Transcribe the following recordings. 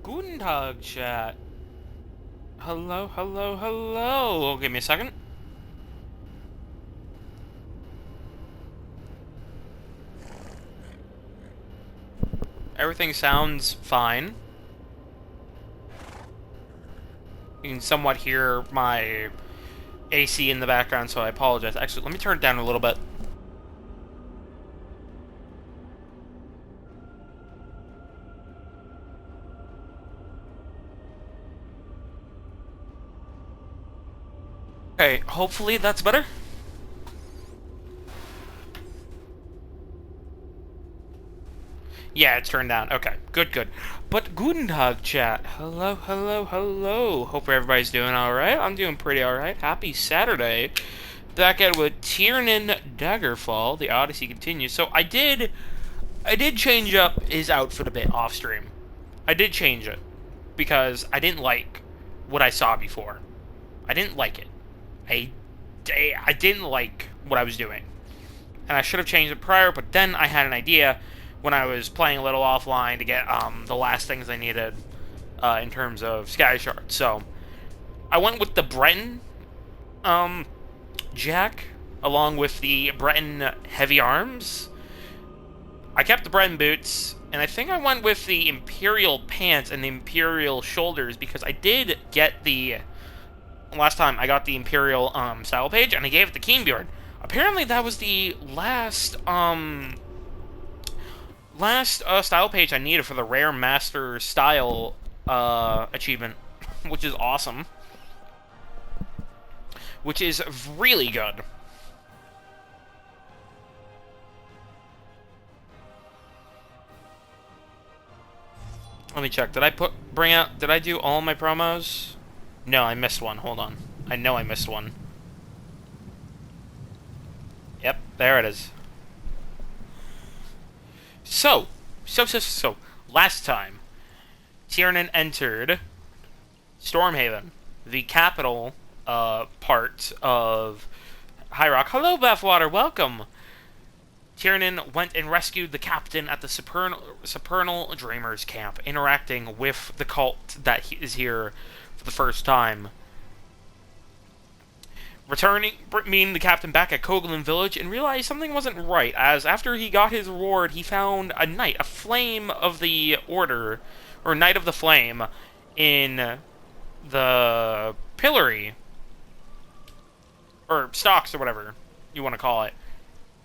Guten Tag, chat. Hello, hello, hello. Oh, give me a second. Everything sounds fine. You can somewhat hear my AC in the background, so I apologize. Actually, let me turn it down a little bit. Okay, hopefully that's better. Yeah, it's turned down. Okay, good, good. But guten Tag, chat. Hello, hello, hello. Hope everybody's doing alright. I'm doing pretty alright. Happy Saturday. Back at with Tiernan Daggerfall. The Odyssey continues. So I did change up his outfit a bit off stream. I did change it because I didn't like what I saw before. I didn't like it. I didn't like what I was doing. And I should have changed it prior, but then I had an idea when I was playing a little offline to get the last things I needed in terms of Sky Shard. So I went with the Breton Jack along with the Breton Heavy Arms. I kept the Breton boots, and I think I went with the Imperial pants and the Imperial shoulders because I did get the last time I got the Imperial style page, and I gave it to Keenbeard. Apparently, that was the last style page I needed for the Rare Master Style achievement, which is awesome. Which is really good. Let me check. Did I do all my promos? No, I missed one. Hold on. I know I missed one. Yep, there it is. So, last time, Tiernan entered Stormhaven, the capital part of High Rock. Hello, Bathwater, welcome! Tiernan went and rescued the captain at the Supernal Dreamers camp, interacting with the cult that is here for the first time. Meeting the captain back at Koglin Village and realized something wasn't right, as after he got his reward, he found a knight, a flame of the order, or knight of the flame, in the pillory, or stocks, or whatever you want to call it.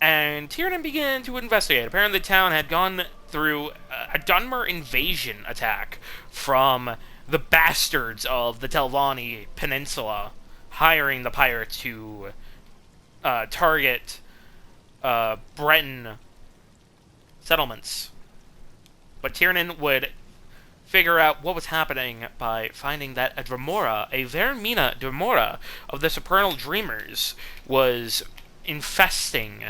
And Tiernan began to investigate. Apparently the town had gone through a Dunmer invasion attack from the bastards of the Telvanni Peninsula, hiring the pirates to target Breton settlements. But Tiernan would figure out what was happening by finding that a Vaermina Dremora of the Supernal Dreamers, was infesting?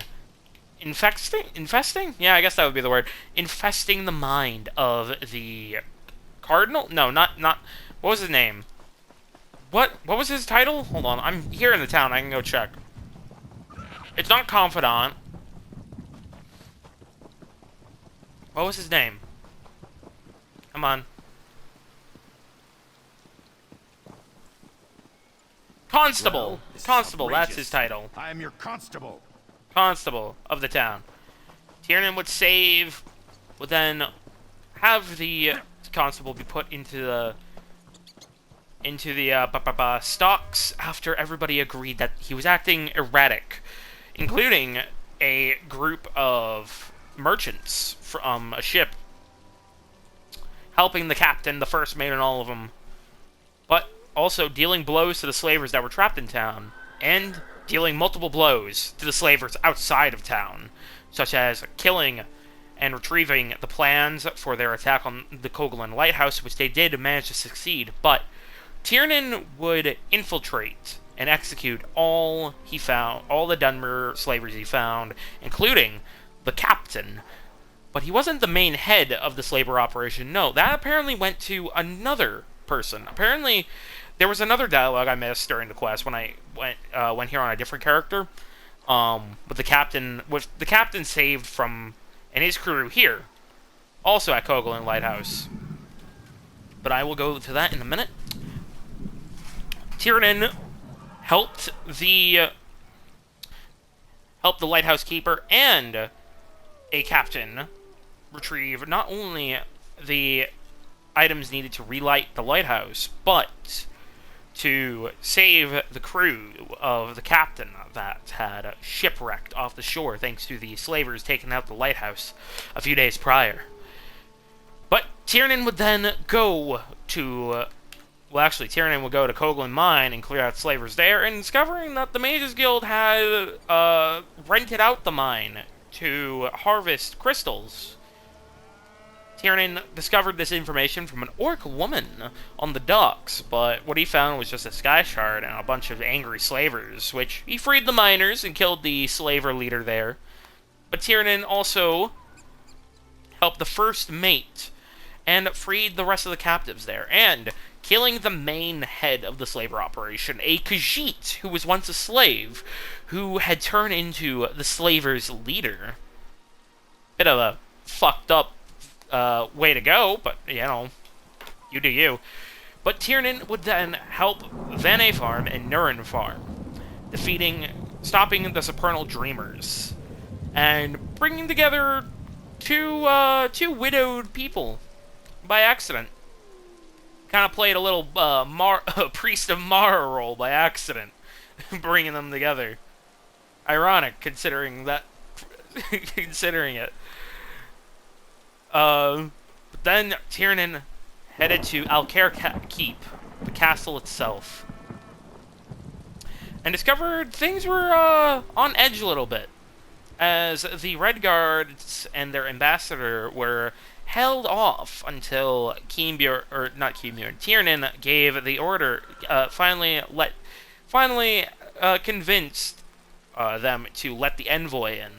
Yeah, I guess that would be the word. Infesting the mind of the Cardinal? No, not. What was his name? What was his title? Hold on, I'm here in the town. I can go check. It's not Confidant. What was his name? Come on. Constable. Well, Constable. That's his title. I am your constable. Constable of the town. Tiernan would then have the constable be put into the stocks after everybody agreed that he was acting erratic, including a group of merchants from a ship helping the captain, the first mate, and all of them, but also dealing blows to the slavers that were trapped in town, and dealing multiple blows to the slavers outside of town, such as killing and retrieving the plans for their attack on the Koglin lighthouse, which they did manage to succeed. But Tiernan would infiltrate and execute all the Dunmer slavers he found, including the captain. But he wasn't the main head of the slaver operation. No, that apparently went to another person. Apparently, there was another dialogue I missed during the quest when I went here on a different character. With the captain saved from and his crew here, also at Koglin Lighthouse. but I will go to that in a minute. Tiernan helped the lighthouse keeper and a captain retrieve not only the items needed to relight the lighthouse, but to save the crew of the captain that had shipwrecked off the shore thanks to the slavers taking out the lighthouse a few days prior. But Tiernan would then go to... Well, actually, Tiernan would go to Koglin Mine and clear out slavers there, and discovering that the Mages Guild had rented out the mine to harvest crystals. Tiernan discovered this information from an orc woman on the docks, but what he found was just a sky shard and a bunch of angry slavers, which he freed the miners and killed the slaver leader there. But Tiernan also helped the first mate and freed the rest of the captives there, and killing the main head of the slaver operation, a Khajiit who was once a slave, who had turned into the slavers' leader. Bit of a fucked up way to go, but, you know, you do you. But Tiernan would then help Vane Farm and Nuren Farm, stopping the Supernal Dreamers, and bringing together two widowed people by accident. Kind of played a little Priest of Mara role by accident, bringing them together. Ironic, considering it. But then Tiernan headed to Alcair Keep, the castle itself, and discovered things were on edge a little bit, as the Red Guards and their ambassador were held off until Tiernan gave the order, finally convinced them to let the envoy in.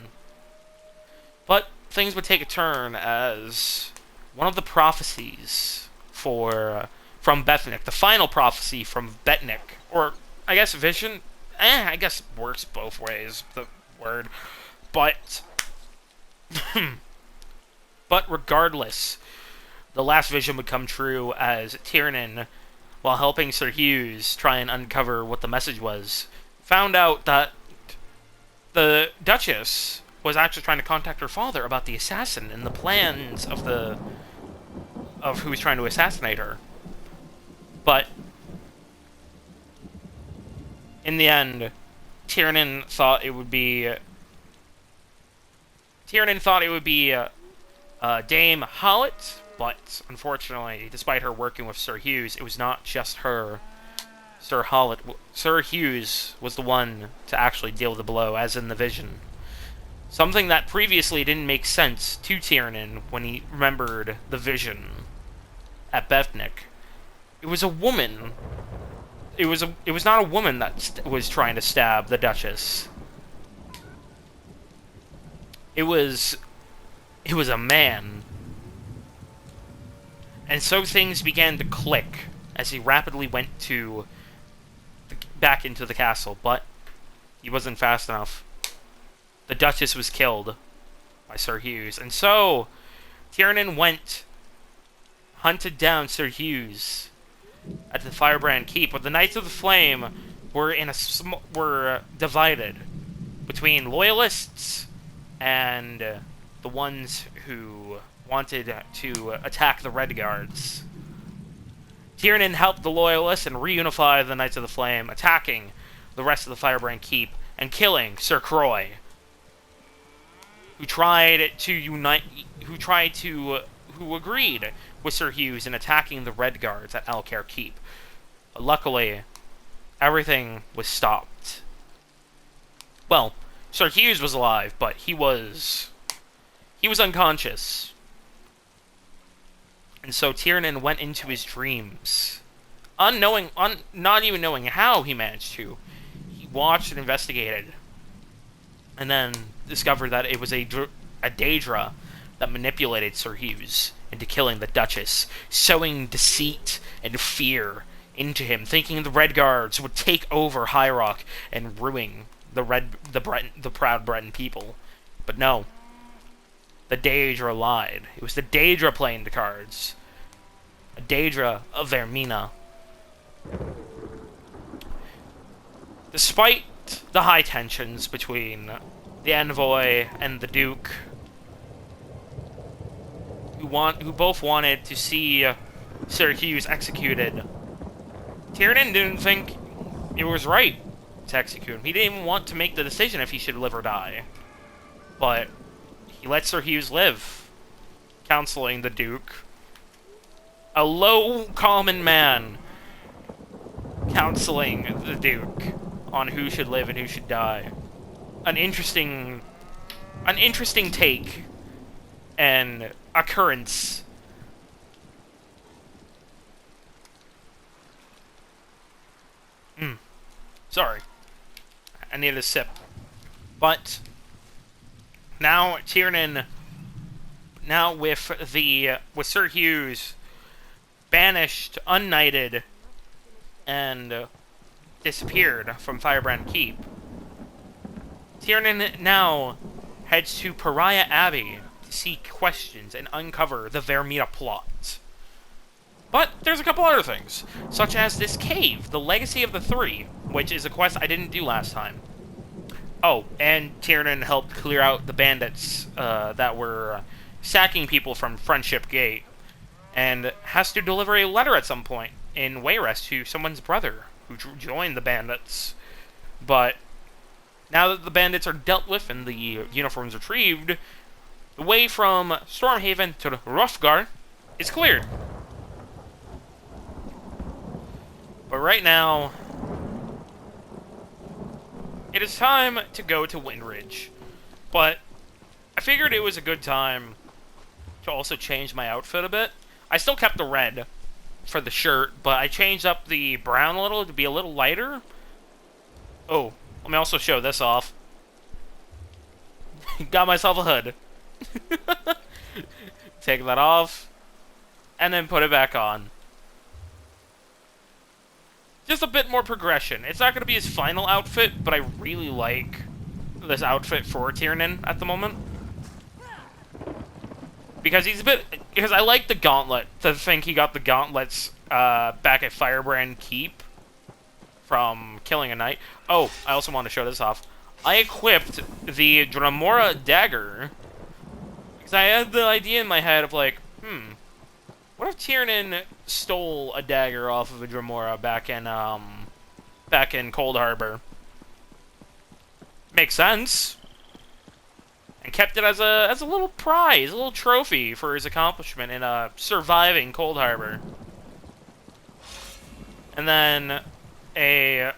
But things would take a turn as one of the prophecies from Bethnic, the final prophecy from Betnik, or I guess vision, I guess works both ways, the word, but but regardless, the last vision would come true as Tiernan, while helping Sir Hughes try and uncover what the message was, found out that the Duchess was actually trying to contact her father about the assassin and the plans of who was trying to assassinate her. But in the end, Tiernan thought it would be Dame Hallett, but unfortunately, despite her working with Sir Hughes, it was not just her. Sir Hughes was the one to actually deal the blow, as in the vision. Something that previously didn't make sense to Tiernan when he remembered the vision at Bethnik. It was a woman. It was not a woman that was trying to stab the Duchess. It was a man. And so things began to click as he rapidly went back into the castle, but he wasn't fast enough. The Duchess was killed by Sir Hughes, and so Tiernan hunted down Sir Hughes at the Firebrand Keep, but the Knights of the Flame were divided between loyalists and the ones who wanted to attack the Red Guards. Tiernan helped the loyalists and reunify the Knights of the Flame, attacking the rest of the Firebrand Keep and killing Sir Croy, who agreed with Sir Hughes in attacking the Red Guards at Alcair Keep. But luckily, everything was stopped. Well, Sir Hughes was alive, but he was unconscious. And so Tiernan went into his dreams, not even knowing how he managed to. He watched and investigated, and then discovered that it was a Daedra that manipulated Sir Hughes into killing the Duchess, sowing deceit and fear into him, thinking the Red Guards would take over High Rock and ruin the proud Breton people. But no. The Daedra lied. It was the Daedra playing the cards. a Daedra of Vaermina. Despite the high tensions between the envoy and the Duke, who both wanted to see Sir Hughes executed, Tiernan didn't think it was right to execute him. He didn't even want to make the decision if he should live or die. But he let Sir Hughes live, counseling the Duke. A low, common man counseling the Duke on who should live and who should die. An interesting take and occurrence. Sorry. I needed a sip. But now Tiernan, now with Sir Hughes banished, unknighted, and disappeared from Firebrand Keep, Tiernan now heads to Pariah Abbey to seek questions and uncover the Vaermina plot. But there's a couple other things, such as this cave, the Legacy of the Three, which is a quest I didn't do last time. Oh, and Tiernan helped clear out the bandits that were sacking people from Friendship Gate, and has to deliver a letter at some point in Wayrest to someone's brother who joined the bandits. But now that the bandits are dealt with and the uniforms retrieved, the way from Stormhaven to Roughgar is cleared. But right now, it is time to go to Windridge. But I figured it was a good time to also change my outfit a bit. I still kept the red for the shirt, but I changed up the brown a little to be a little lighter. Oh, let me also show this off. Got myself a hood. Take that off, and then put it back on. Just a bit more progression. It's not going to be his final outfit, but I really like this outfit for Tiernan at the moment. Because I like the gauntlet. To think he got the gauntlets back at Firebrand Keep from killing a knight. Oh, I also want to show this off. I equipped the Dremora dagger because I had the idea in my head of like, what if Tiernan stole a dagger off of a Dremora back in Cold Harbor? Makes sense. And kept it as a little prize, a little trophy for his accomplishment in surviving Cold Harbor. And then a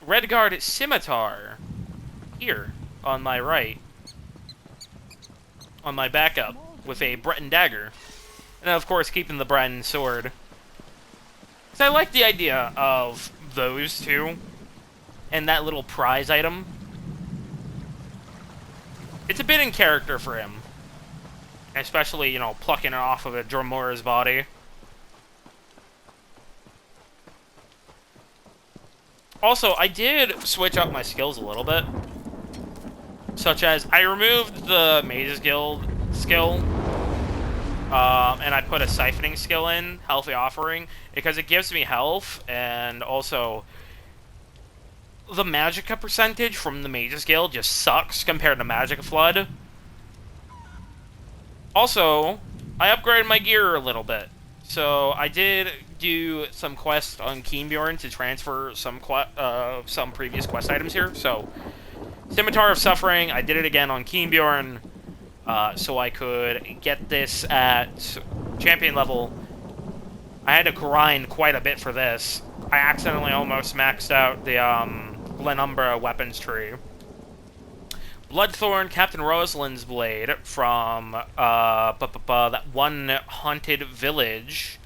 Redguard scimitar here on my right, on my backup, with a Breton dagger. And of course, keeping the Breton sword. Because I like the idea of those two, and that little prize item. It's a bit in character for him. Especially, you know, plucking it off of a Dremora's body. Also, I did switch up my skills a little bit. Such as, I removed the Mage's Guild skill, and I put a Siphoning skill in, Healthy Offering, because it gives me health, and also the Magicka percentage from the Mage's Guild just sucks compared to Magicka Flood. Also, I upgraded my gear a little bit. So, I did do some quests on Keenbjorn to transfer some previous quest items here. So, Scimitar of Suffering, I did it again on Keenbjorn, so I could get this at champion level. I had to grind quite a bit for this. I accidentally almost maxed out the Glenumbra weapons tree. Bloodthorn, Captain Rosalind's blade from that one haunted village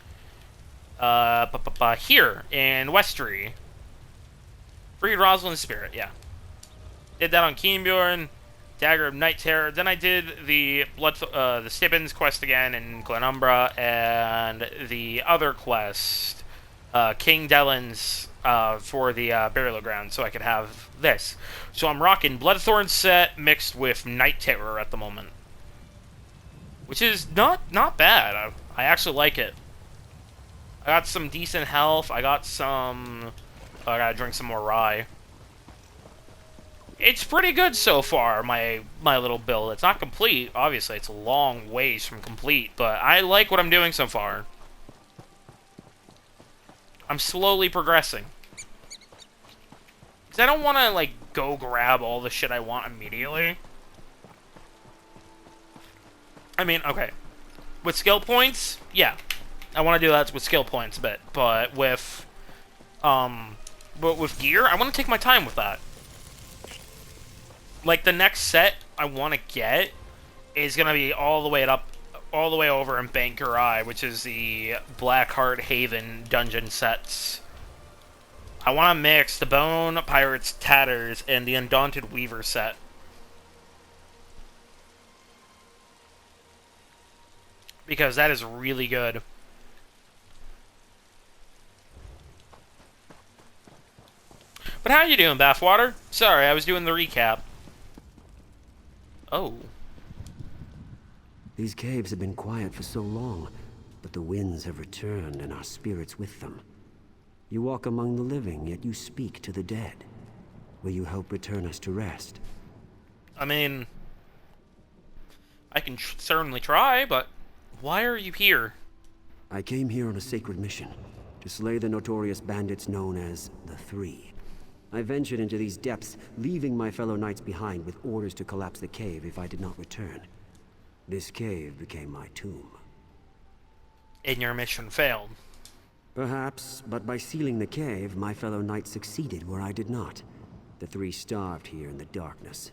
here in Westry. Freed Rosalind's spirit, yeah. Did that on Keenbjorn, Dagger of Night Terror. Then I did the the Stibbins quest again in Glenumbra, and the other quest, King Dellen's, for the burial ground, so I could have this. So I'm rocking Bloodthorn set mixed with Night Terror at the moment, which is not bad. I actually like it. I got some decent health. I got some... Oh, I gotta drink some more rye. It's pretty good so far, my little build. It's not complete, obviously. It's a long ways from complete, but I like what I'm doing so far. I'm slowly progressing. Because I don't want to, like, go grab all the shit I want immediately. I mean, okay. With skill points, yeah. I want to do that with skill points a bit. But with gear, I want to take my time with that. Like, the next set I want to get is going to be all the way over in Bankerai, which is the Blackheart Haven dungeon sets. I want to mix the Bone Pirate's Tatters and the Undaunted Weaver set. Because that is really good. But how you doing, Bathwater? Sorry, I was doing the recap. Oh. These caves have been quiet for so long, but the winds have returned and our spirits with them. You walk among the living, yet you speak to the dead. Will you help return us to rest? I mean, I can certainly try, but why are you here? I came here on a sacred mission, to slay the notorious bandits known as the Three. I ventured into these depths, leaving my fellow knights behind with orders to collapse the cave if I did not return. This cave became my tomb. And your mission failed. Perhaps, but by sealing the cave, my fellow knights succeeded where I did not. The Three starved here in the darkness.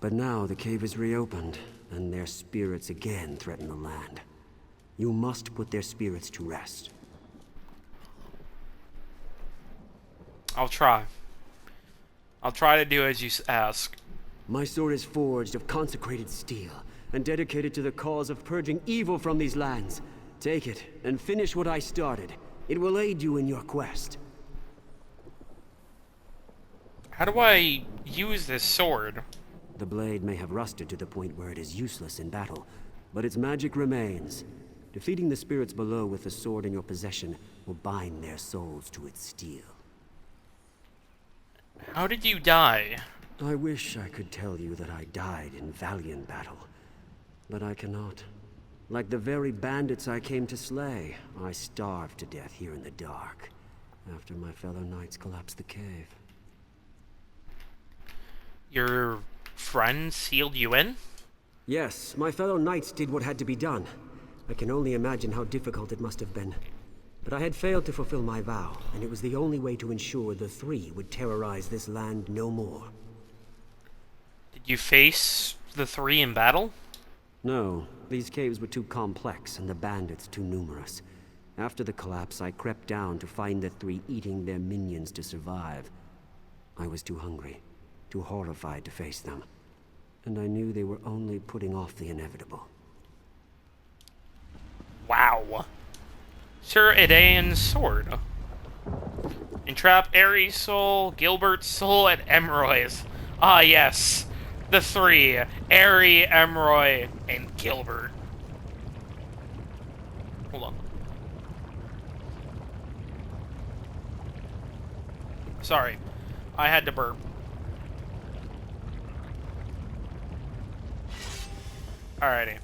But now the cave is reopened, and their spirits again threaten the land. You must put their spirits to rest. I'll try. I'll try to do as you ask. My sword is forged of consecrated steel, and dedicated to the cause of purging evil from these lands. Take it, and finish what I started. It will aid you in your quest. How do I use this sword? The blade may have rusted to the point where it is useless in battle, but its magic remains. Defeating the spirits below with the sword in your possession will bind their souls to its steel. How did you die? I wish I could tell you that I died in valiant battle, but I cannot. Like the very bandits I came to slay, I starved to death here in the dark, after my fellow knights collapsed the cave. Your friend sealed you in? Yes, my fellow knights did what had to be done. I can only imagine how difficult it must have been. But I had failed to fulfill my vow, and it was the only way to ensure the Three would terrorize this land no more. Did you face the Three in battle? No, these caves were too complex and the bandits too numerous. After the collapse, I crept down to find the Three eating their minions to survive. I was too hungry, too horrified to face them. And I knew they were only putting off the inevitable. Wow. Sir Edain's sword. Entrap Ares' soul, Gilbert's soul, and Emroy's. Ah, yes. The Three. Aerie, Emroy, and Gilbert. Hold on. Sorry. I had to burp. Alrighty.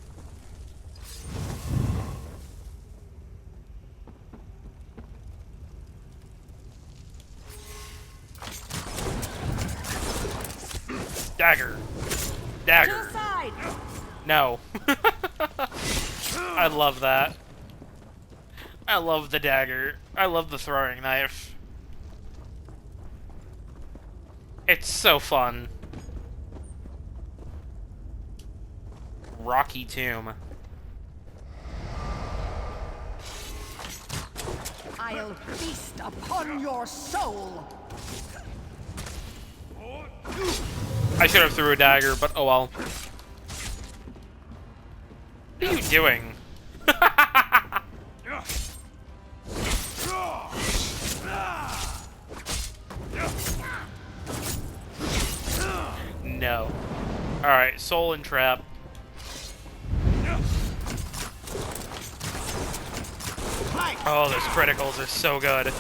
Dagger. Dagger. No. I love that. I love the dagger. I love the throwing knife. It's so fun. Rocky Tomb. I'll feast upon your soul. I should have threw a dagger, but oh well. What are you doing? No. Alright, soul and trap. Mike! Oh, those criticals are so good.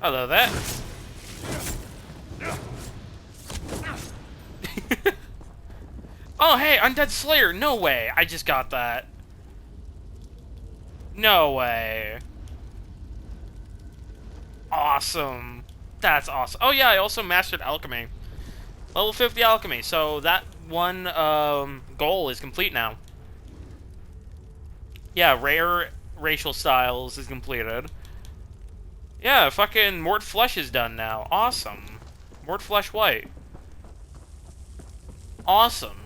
Hello there. Oh, hey, Undead Slayer. No way. I just got that. No way. Awesome. That's awesome. Oh, yeah, I also mastered Alchemy. Level 50 Alchemy. So that one goal is complete now. Yeah, rare racial styles is completed. Yeah, fucking Mort Flesh is done now. Awesome. Mort Flesh White. Awesome.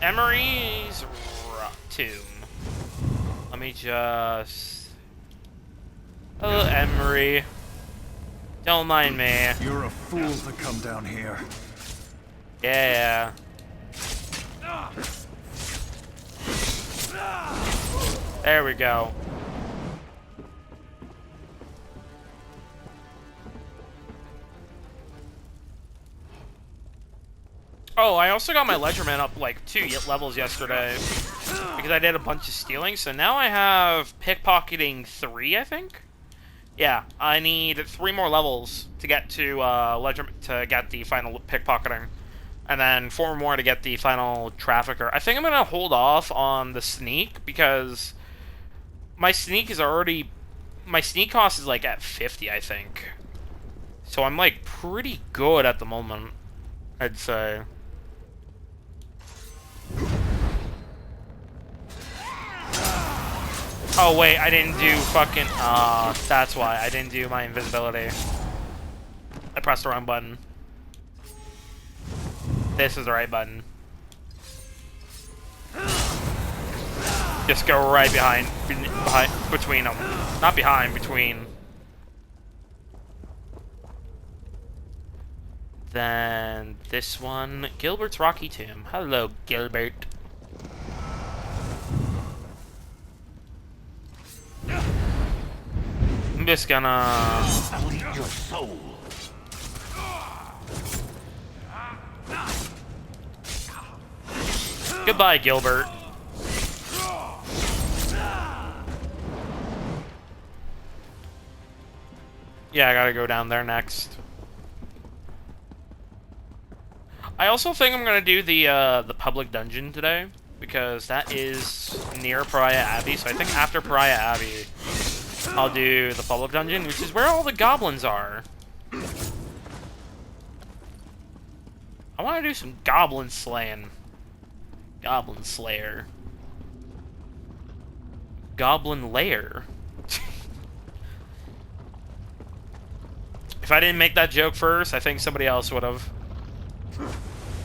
Emery's tomb. Let me just... Hello, Emery. Don't mind me. You're a fool to come down here. Yeah. There we go. Oh, I also got my Ledgerman up like 2 levels yesterday because I did a bunch of stealing. So now I have pickpocketing 3, I think. Yeah, I need 3 more levels to get to to get the final pickpocketing, and then 4 more to get the final trafficker. I think I'm gonna hold off on the sneak because my sneak cost is like at 50, I think. So I'm like pretty good at the moment, I'd say. Oh wait, I didn't do fucking... that's why. I didn't do my invisibility. I pressed the wrong button. This is the right button. Just go right between them. Not behind, between. Then this one, Gilbert's Rocky Tomb. Hello, Gilbert. I'm just gonna... I'll eat your soul. Goodbye, Gilbert. Yeah, I gotta go down there next. I also think I'm gonna do the public dungeon today, because that is near Pariah Abbey, so I think after Pariah Abbey, I'll do the public dungeon, which is where all the goblins are. I want to do some goblin slaying. Goblin Slayer. Goblin Lair. If I didn't make that joke first, I think somebody else would have.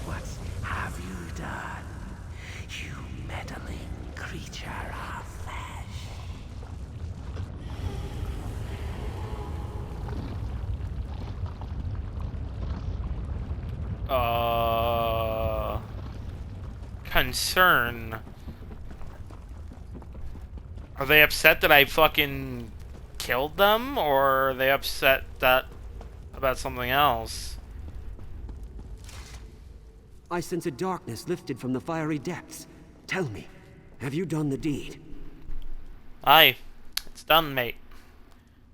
What have you done, you meddling creature of flesh? Concern. Are they upset that I fucking killed them, or are they upset that about something else? I sense a darkness lifted from the fiery depths. Tell me, have you done the deed? Aye, it's done, mate.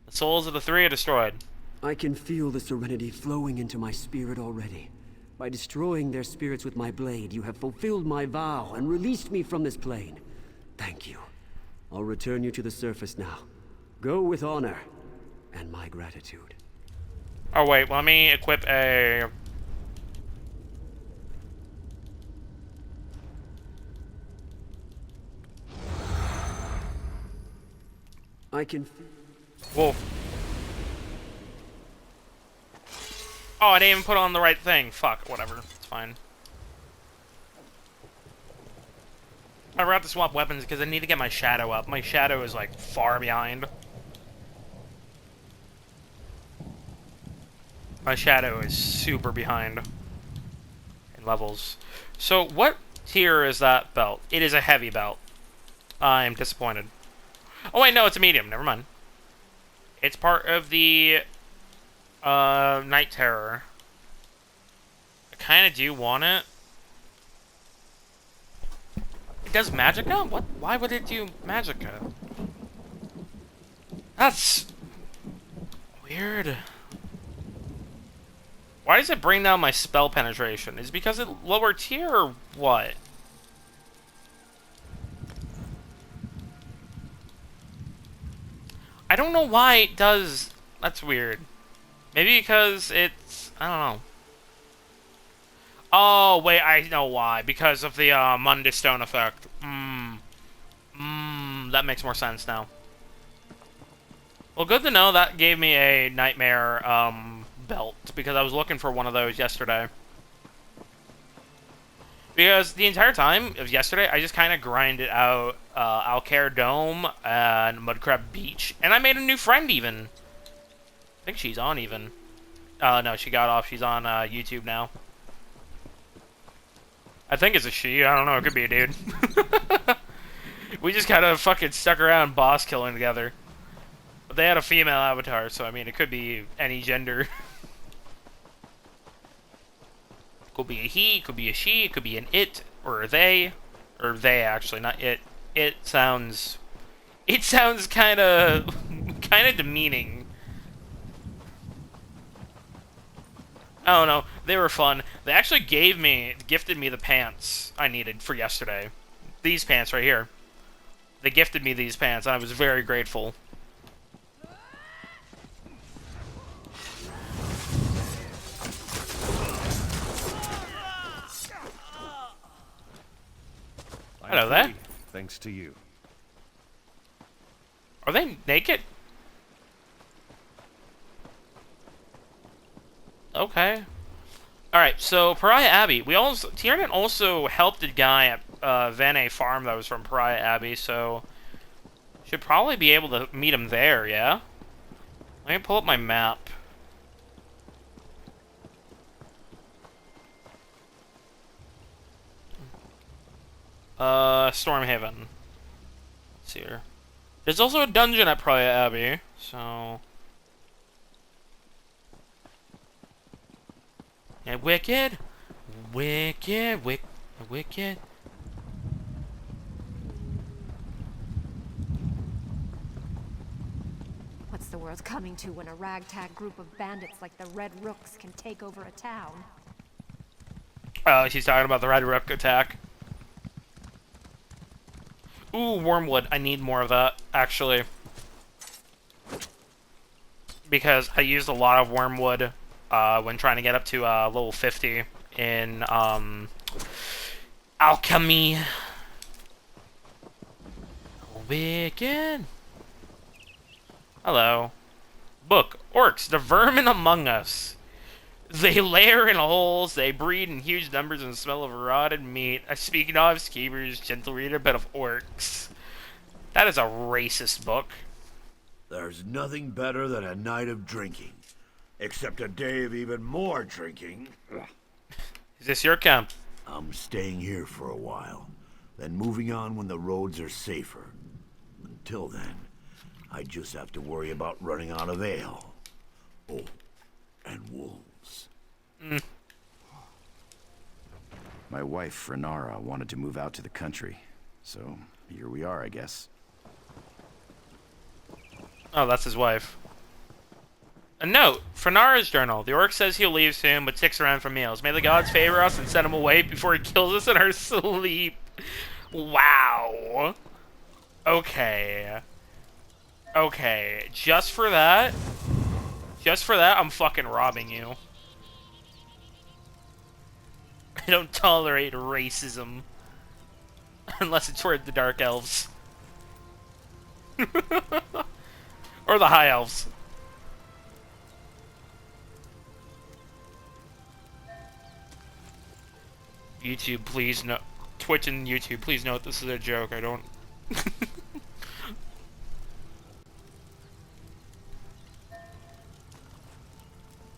The souls of the 3 are destroyed. I can feel the serenity flowing into my spirit already. By destroying their spirits with my blade, you have fulfilled my vow and released me from this plane. Thank you. I'll return you to the surface now. Go with honor and my gratitude. Oh wait, let me equip a... I can... Whoa. Oh, I didn't even put on the right thing. Fuck, whatever. It's fine. I forgot to swap weapons because I need to get my shadow up. My shadow is, like, far behind. My shadow is super behind in levels. So, what tier is that belt? It is a heavy belt. I'm disappointed. Oh wait, no, it's a medium. Never mind. It's part of the Night Terror. I kind of do want it. It does Magicka? What? Why would it do Magicka? That's weird. Why does it bring down my spell penetration? Is it because it's lower tier or what? I don't know why it does. That's weird. Maybe because it's... I don't know. Oh, wait, I know why. Because of the Mundus Stone effect. That makes more sense now. Well, good to know that gave me a nightmare belt, because I was looking for one of those yesterday. Because the entire time of yesterday, I just kind of grinded out Alcair Dome and Mudcrab Beach, and I made a new friend even. I think she's on even. No, she got off. She's on YouTube now. I think it's a she. I don't know. It could be a dude. We just kind of fucking stuck around boss killing together. But they had a female avatar, so I mean, it could be any gender. Could be a he, could be a she, it could be an it, or a they. Or they, actually, not it. It sounds kind of demeaning. I don't know. They were fun. They actually gifted me the pants I needed for yesterday. These pants right here. They gifted me these pants, and I was very grateful. Hello there. Thanks to you. Are they naked? Okay. Alright, so Pariah Abbey. Tiernan also helped a guy at Vene Farm that was from Pariah Abbey, so should probably be able to meet him there, yeah? Let me pull up my map. Stormhaven. Let's see here. There's also a dungeon at Pariah Abbey, so... Yeah, wicked! Wicked! Wicked! What's the world coming to when a ragtag group of bandits like the Red Rooks can take over a town? She's talking about the Red Rook attack. Ooh, wormwood. I need more of that, actually. Because I used a lot of wormwood when trying to get up to level 50 in alchemy. Wicked. Hello. Book. Orcs, the vermin among us. They lair in holes, they breed in huge numbers and smell of rotted meat. I speak not of schemers, gentle reader, but of orcs. That is a racist book. There's nothing better than a night of drinking. Except a day of even more drinking. Is this your camp? I'm staying here for a while, then moving on when the roads are safer. Until then, I just have to worry about running out of ale. Oh, and wolves. My wife, Renara, wanted to move out to the country, so here we are, I guess. Oh, that's his wife. A note. Frenara's journal. The orc says he'll leave soon, but sticks around for meals. May the gods favor us and send him away before he kills us in our sleep. Wow. Okay. Okay. Just for that, I'm fucking robbing you. I don't tolerate racism. Unless it's toward the Dark Elves. Or the High Elves. YouTube, please no. Twitch and YouTube, please note this is a joke. I don't.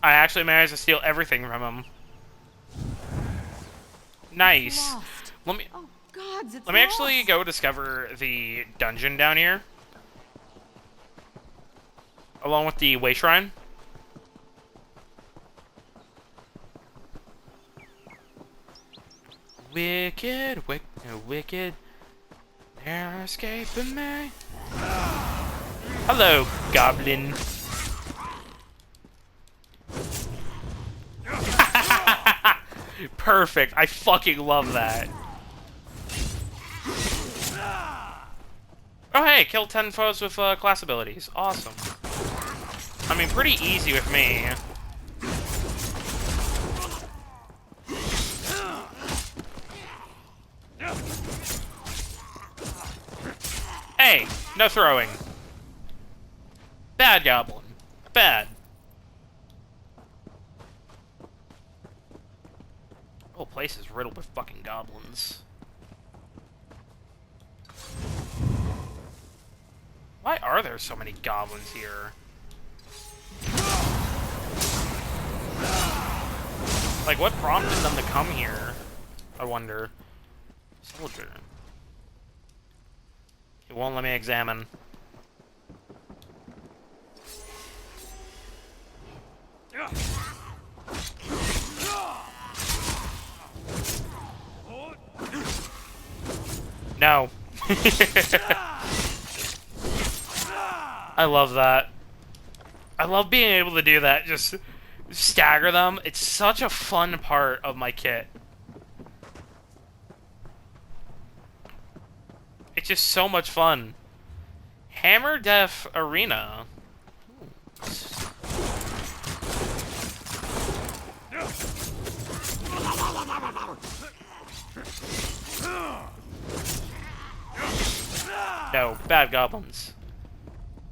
I actually managed to steal everything from him. Nice. Lost. Let me. Oh God, gods, it's Let me actually lost. go discover the dungeon down here. Along with the way shrine. Wicked, wicked, wicked. They're escaping me. Hello, goblin. Perfect. I fucking love that. Oh, hey, kill 10 foes with class abilities. Awesome. I mean, pretty easy with me. Hey, no throwing. Bad goblin. Bad. The whole place is riddled with fucking goblins. Why are there so many goblins here? Like, what prompted them to come here? I wonder. Soldier. It won't let me examine. No. I love that. I love being able to do that. Just stagger them. It's such a fun part of my kit. It's just so much fun. Hammer Death Arena. No, bad goblins.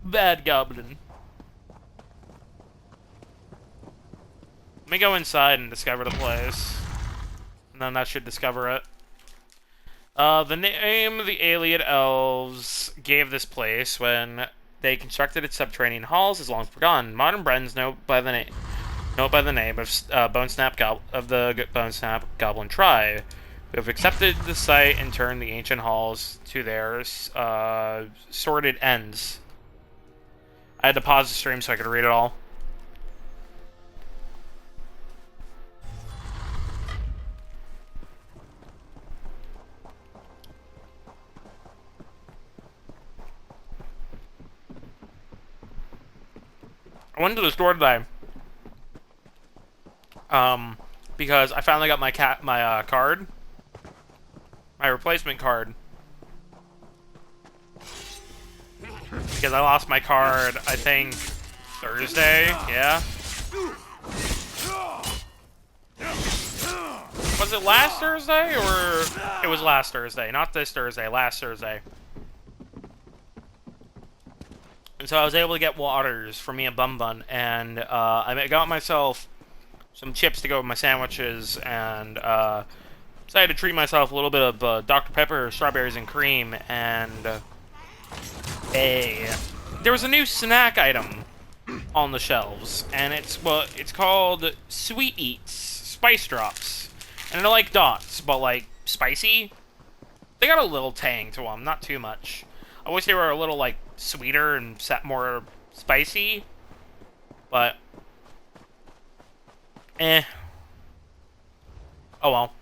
Bad goblin. Let me go inside and discover the place. And then that should discover it. The name the Alien Elves gave this place when they constructed its subterranean halls is long forgotten. Modern Brens know by the name of the Bone Snap Goblin tribe, who have accepted the site and turned the ancient halls to their sordid ends. I had to pause the stream so I could read it all. I went to the store today, because I finally got my card, my replacement card, because I lost my card, I think, Thursday, yeah? Was it last Thursday, or it was last Thursday, not this Thursday, last Thursday. And so I was able to get waters for me a Bum Bun, and I got myself some chips to go with my sandwiches, and decided to treat myself a little bit of Dr. Pepper, strawberries and cream, and there was a new snack item on the shelves, and it's called Sweet Eats Spice Drops, and they're like dots, but like spicy. They got a little tang to them, not too much. I wish they were a little like sweeter and more spicy, but oh well.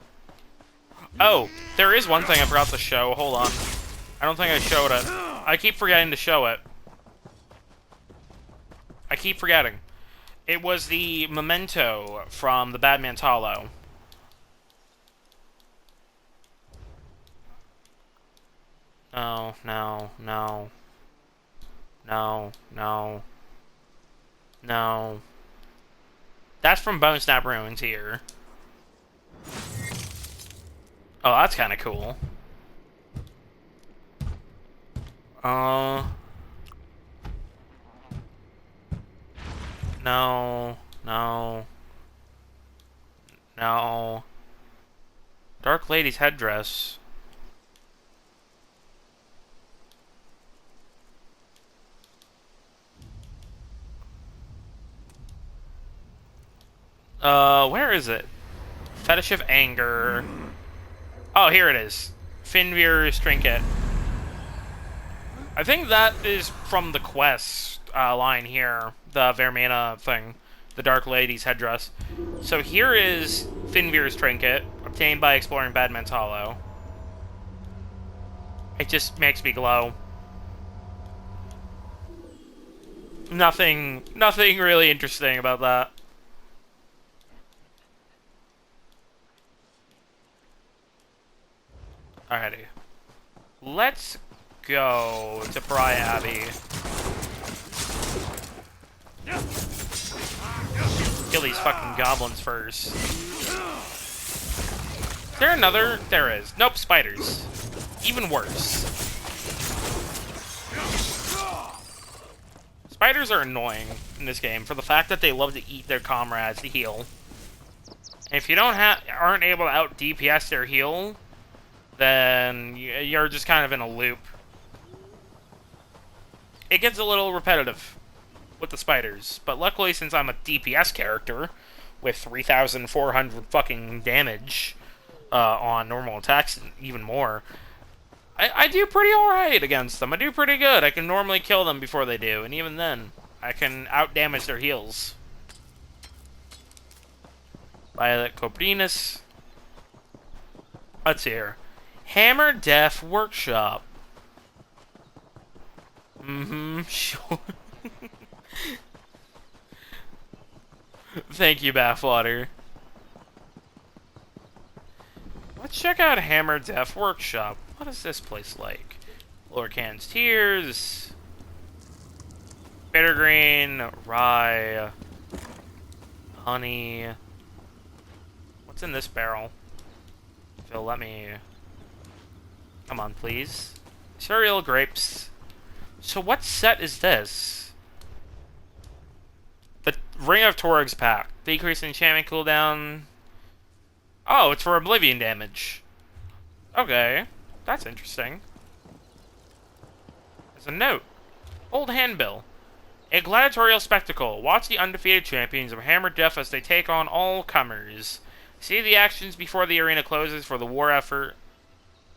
Oh, there is one thing I forgot to show. Hold on. I don't think I showed it. I keep forgetting to show it. I keep forgetting. It was the memento from the Batman Hollow. No, no, no. No, no. No. That's from Bone Snap Ruins here. Oh, that's kind of cool. No, no. No. Dark Lady's headdress. Where is it? Fetish of Anger. Oh, here it is. Finvir's trinket. I think that is from the quest line here, the Vaermina thing, the Dark Lady's headdress. So here is Finvir's trinket, obtained by exploring Badman's Hollow. It just makes me glow. Nothing really interesting about that. Alrighty. Let's go to Pariah Abbey. Kill these fucking goblins first. Is there another? There is. Nope, spiders. Even worse. Spiders are annoying in this game for the fact that they love to eat their comrades to heal. And if you aren't able to out DPS their heal, then you're just kind of in a loop. It gets a little repetitive with the spiders, but luckily since I'm a DPS character with 3,400 fucking damage on normal attacks and even more, I do pretty alright against them. I do pretty good. I can normally kill them before they do, and even then, I can out-damage their heals. Violet Coprinus. Let's see here. Hammer Death Workshop. Sure. Thank you, Bathwater. Let's check out Hammer Death Workshop. What is this place like? Lorcan's Tears, Bittergreen, Rye, Honey. What's in this barrel? Phil, let me... Come on, please. Cereal Grapes. So what set is this? The Ring of Torag's pack. Decrease enchantment cooldown. Oh, it's for Oblivion damage. Okay. That's interesting. There's a note. Old handbill. A gladiatorial spectacle. Watch the undefeated champions of Hammer Death as they take on all comers. See the actions before the arena closes for the war effort.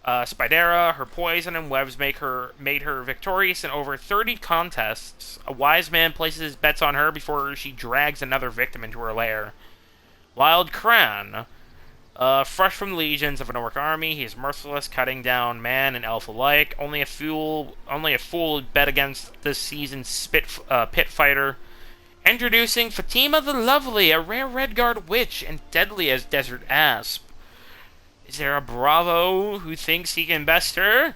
Spidera, her poison and webs made her victorious in over 30 contests. A wise man places his bets on her before she drags another victim into her lair. Wild Cran. Fresh from the legions of an orc army, he is merciless, cutting down man and elf alike. Only a fool would bet against this season's pit fighter. Introducing Fatima the Lovely, a rare Redguard witch and deadly as Desert Asp. Is there a Bravo who thinks he can best her?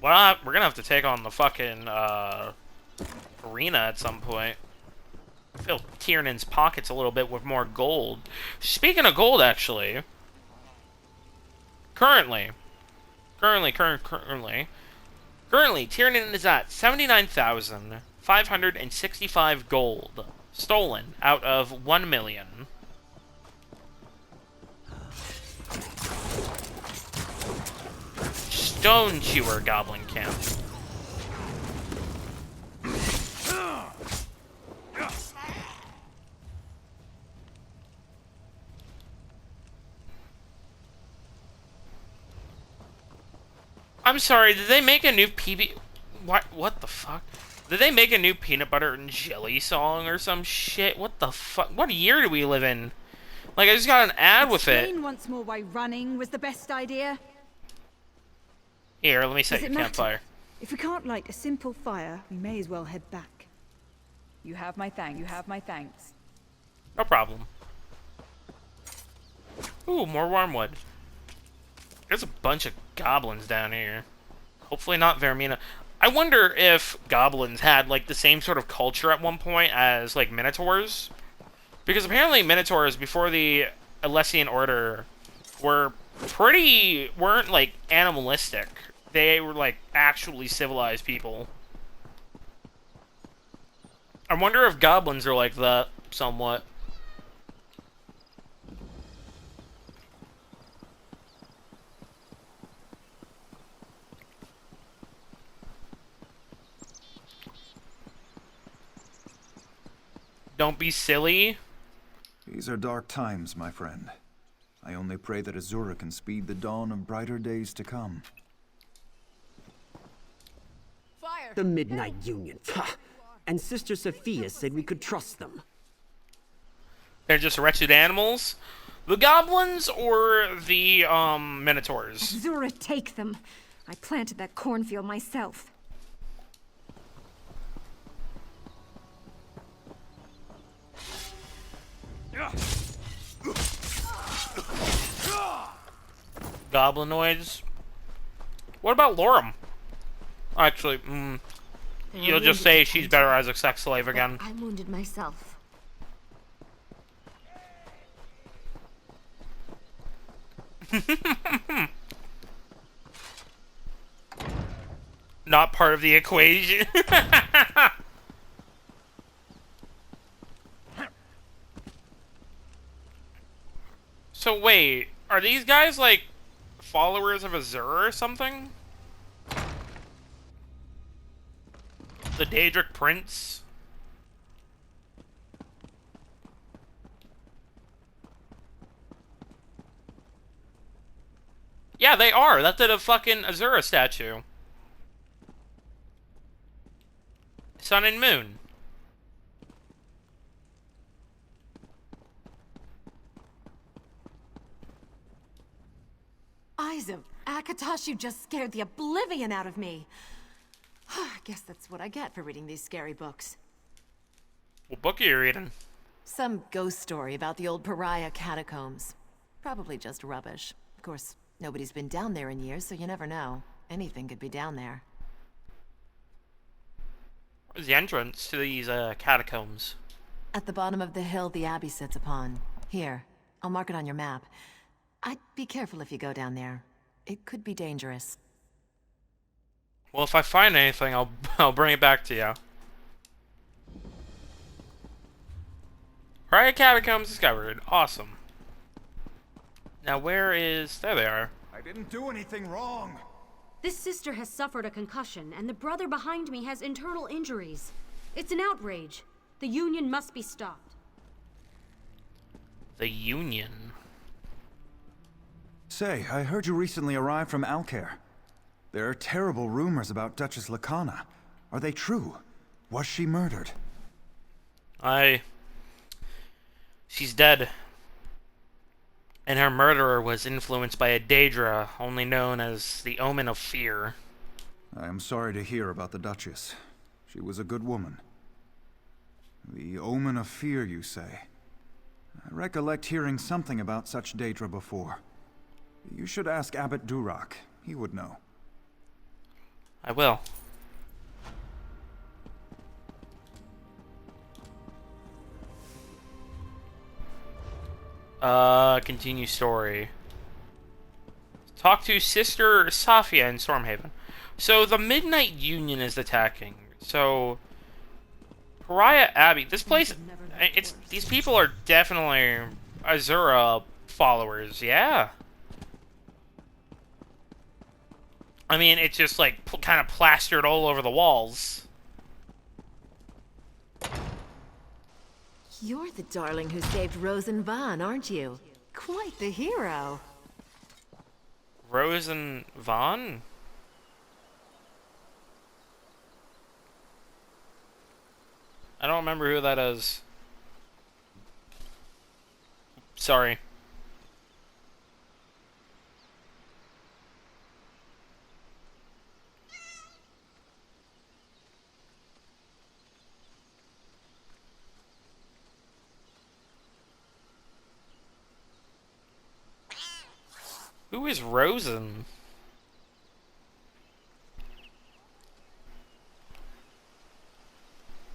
Well, we're gonna have to take on the fucking arena at some point. Fill Tiernan's pockets a little bit with more gold. Speaking of gold, actually, currently, Tiernan is at 79,565 gold, stolen out of 1 million. Stone Chewer Goblin Camp. I'm sorry, did they make a new PB... What the fuck? Did they make a new peanut butter and jelly song or some shit? What the fuck? What year do we live in? Like, I just got an ad with it. Explain once more why running was the best idea. Here, let me set your campfire. If we can't light a simple fire, we may as well head back. You have my thanks. No problem. Ooh, more wormwood. There's a bunch of goblins down here. Hopefully not Vaermina. I wonder if goblins had, like, the same sort of culture at one point as, like, minotaurs. Because apparently minotaurs, before the Alessian Order, weren't, like, animalistic. They were, like, actually civilized people. I wonder if goblins are like that, somewhat. Don't be silly. These are dark times, my friend. I only pray that Azura can speed the dawn of brighter days to come. Fire! The Midnight Union. Ha! And Sister Sophia said we could trust them. They're just wretched animals? The goblins or the, minotaurs? Zura, take them. I planted that cornfield myself. Goblinoids? What about Lorem? Actually, you'll just say she's better as a sex slave again. I'm wounded myself. Not part of the equation. So wait, are these guys like followers of Azura or something? The Daedric Prince? Yeah, they are. That's a fucking Azura statue. Sun and Moon. Eyes of Akatosh, you just scared the oblivion out of me. I guess that's what I get for reading these scary books. What book are you reading? Some ghost story about the old pariah catacombs. Probably just rubbish. Of course, nobody's been down there in years, so you never know. Anything could be down there. Where's the entrance to these catacombs? At the bottom of the hill the abbey sits upon. Here, I'll mark it on your map. I'd be careful if you go down there. It could be dangerous. Well, if I find anything, I'll bring it back to you. Riot Catacombs discovered. Awesome. Now where is... There they are. I didn't do anything wrong. This sister has suffered a concussion, and the brother behind me has internal injuries. It's an outrage. The Union must be stopped. The Union. Say, I heard you recently arrived from Alcair. There are terrible rumors about Duchess Lacana. Are they true? Was she murdered? She's dead. And her murderer was influenced by a Daedra, only known as the Omen of Fear. I am sorry to hear about the Duchess. She was a good woman. The Omen of Fear, you say? I recollect hearing something about such Daedra before. You should ask Abbot Durak. He would know. I will. Continue story. Talk to Sister Sophia in Stormhaven. So the Midnight Union is attacking. So Pariah Abbey. This place, these people are definitely Azura followers. Yeah. I mean, it's just like kind of plastered all over the walls. You're the darling who saved Rosen Van, aren't you? Quite the hero. Rosen Van? I don't remember who that is. Sorry. Who is Rosen?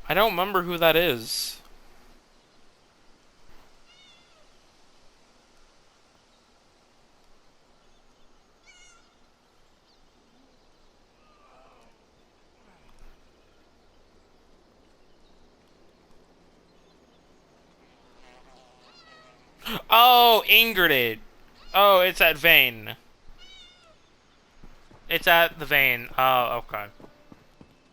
I don't remember who that is. Oh, Ingrid. Oh, it's at Vane. It's at the Vane. Oh, okay.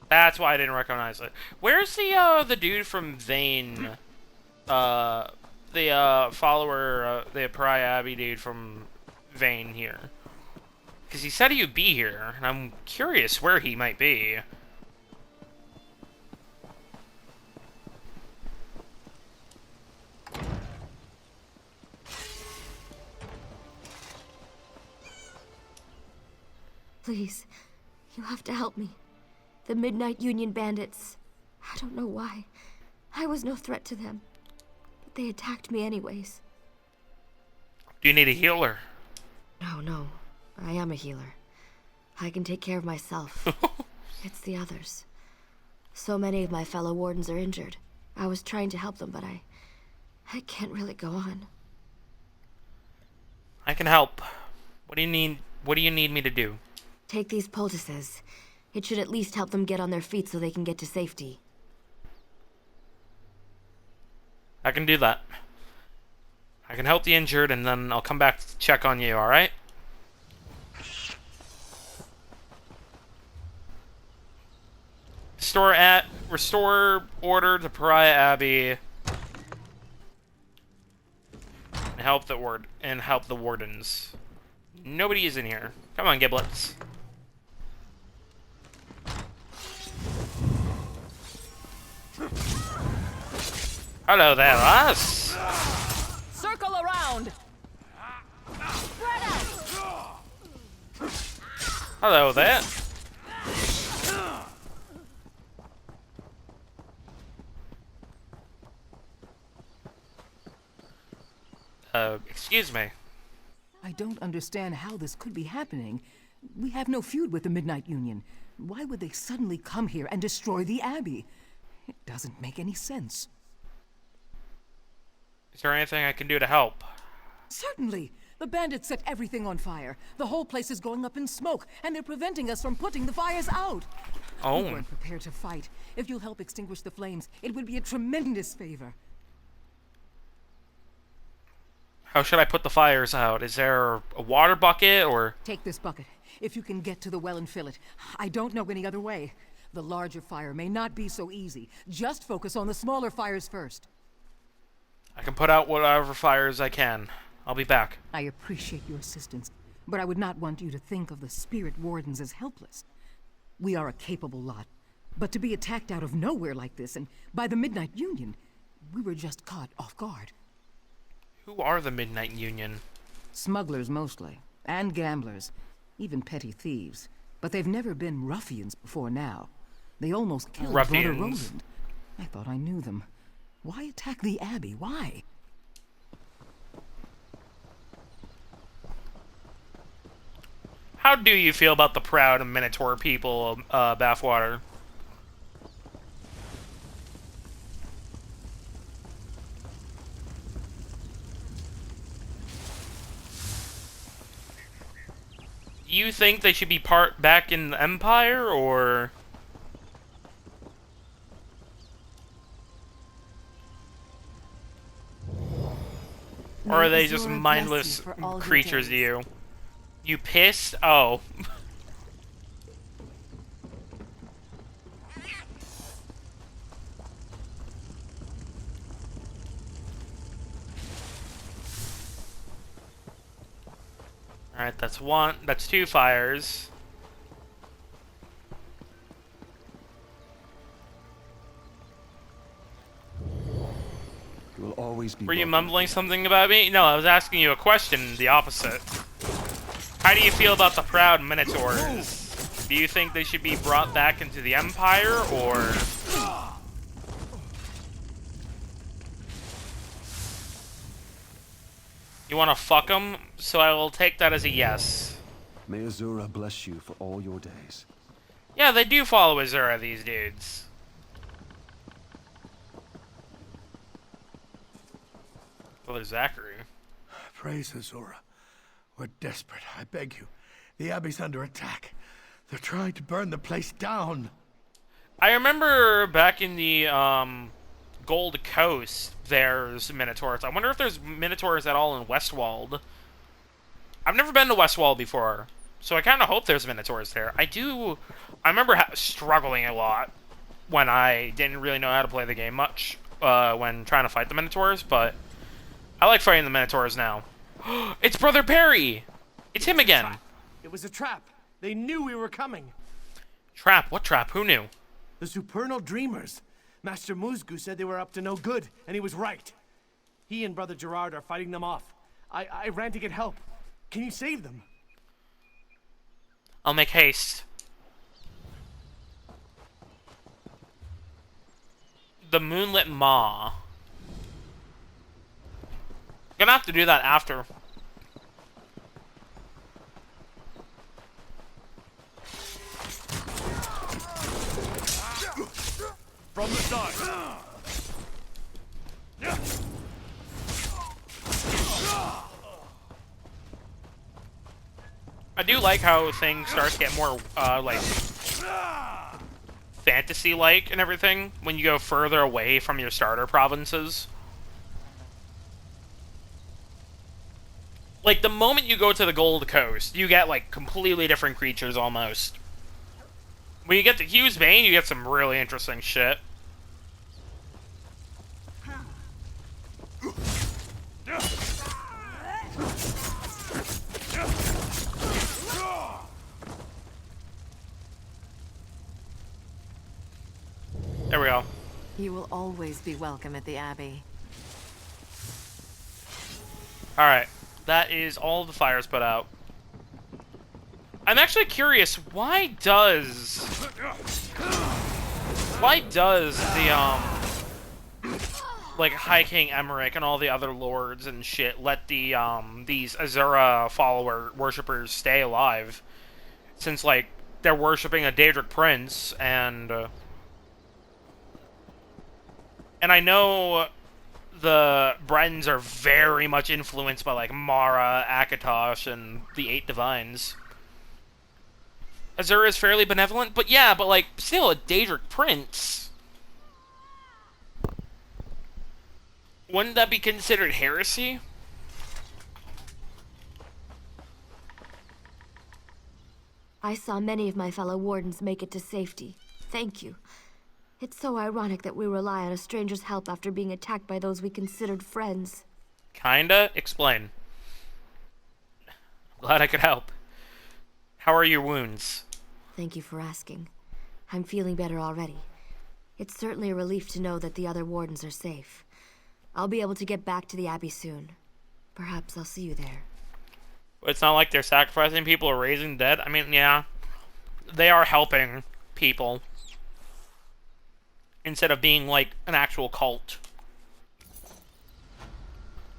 That's why I didn't recognize it. Where's the dude from Vane, the follower, the Pariah Abbey dude from Vane here. Because he said he would be here, and I'm curious where he might be. Please, you have to help me. The Midnight Union bandits. I don't know why. I was no threat to them. But they attacked me anyways. Do you need a healer? No. I am a healer. I can take care of myself. It's the others. So many of my fellow wardens are injured. I was trying to help them, but I can't really go on. I can help. What do you need? What do you need me to do? Take these poultices. It should at least help them get on their feet so they can get to safety. I can do that. I can help the injured, and then I'll come back to check on you, alright? Restore order to Pariah Abbey. And help the wardens. Nobody is in here. Come on, giblets. Hello there, lass. Circle around! Hello there. Excuse me. I don't understand how this could be happening. We have no feud with the Midnight Union. Why would they suddenly come here and destroy the Abbey? It doesn't make any sense. Is there anything I can do to help? Certainly! The bandits set everything on fire. The whole place is going up in smoke, and they're preventing us from putting the fires out. Oh. We weren't prepared to fight. If you'll help extinguish the flames, it would be a tremendous favor. How should I put the fires out? Is there a water bucket, or...? Take this bucket. If you can get to the well and fill it. I don't know any other way. The larger fire may not be so easy. Just focus on the smaller fires first. I can put out whatever fires I can. I'll be back. I appreciate your assistance, but I would not want you to think of the spirit wardens as helpless. We are a capable lot, but to be attacked out of nowhere like this, and by the Midnight Union, we were just caught off guard. Who are the Midnight Union? Smugglers mostly, and gamblers, even petty thieves. But they've never been ruffians before now. They almost killed Brother Roland. I thought I knew them. Why attack the Abbey? Why? How do you feel about the proud Minotaur people of Bathwater? Do you think they should be back in the Empire, or...? Or are they just mindless creatures to you? You pissed? Oh. Alright, that's one. That's two fires. You will always be. Were you mumbling something about me? No, I was asking you a question, the opposite. How do you feel about the proud Minotaurs? Do you think they should be brought back into the Empire, or...? You wanna fuck them? So I will take that as a yes. May Azura bless you for all your days. Yeah, they do follow Azura, these dudes. Brother Zachary. Praise Azura. We're desperate, I beg you. The Abbey's under attack. They're trying to burn the place down. I remember back in the Gold Coast, there's Minotaurs. I wonder if there's Minotaurs at all in Westwald. I've never been to Westwald before, so I kind of hope there's Minotaurs there. I remember struggling a lot when I didn't really know how to play the game much when trying to fight the Minotaurs, but I like fighting the Minotaurs now. It's Brother Perry! It's him again! It was a trap. They knew we were coming. Trap? What trap? Who knew? The Supernal Dreamers. Master Musgu said they were up to no good, and he was right. He and Brother Gerard are fighting them off. I ran to get help. Can you save them? I'll make haste. The Moonlit Maw. Gonna have to do that after. From the side. I do like how things start to get more, like, fantasy-like and everything when you go further away from your starter provinces. Like, the moment you go to the Gold Coast, you get, like, completely different creatures, almost. When you get to Hughes Bane, you get some really interesting shit. There we go. You will always be welcome at the Abbey. Alright. That is all the fires put out. I'm actually curious, why does the, like, High King Emmerich and all the other lords and shit let the, these Azura worshippers stay alive? Since, like, they're worshipping a Daedric prince, and I know the Bretons are very much influenced by, like, Mara, Akatosh, and the Eight Divines. Azura is fairly benevolent, but yeah, but, like, still a Daedric prince. Wouldn't that be considered heresy? I saw many of my fellow wardens make it to safety. Thank you. It's so ironic that we rely on a stranger's help after being attacked by those we considered friends. Kinda? Explain. Glad I could help. How are your wounds? Thank you for asking. I'm feeling better already. It's certainly a relief to know that the other wardens are safe. I'll be able to get back to the Abbey soon. Perhaps I'll see you there. It's not like they're sacrificing people or raising dead. I mean, yeah. They are helping people. Instead of being, like, an actual cult.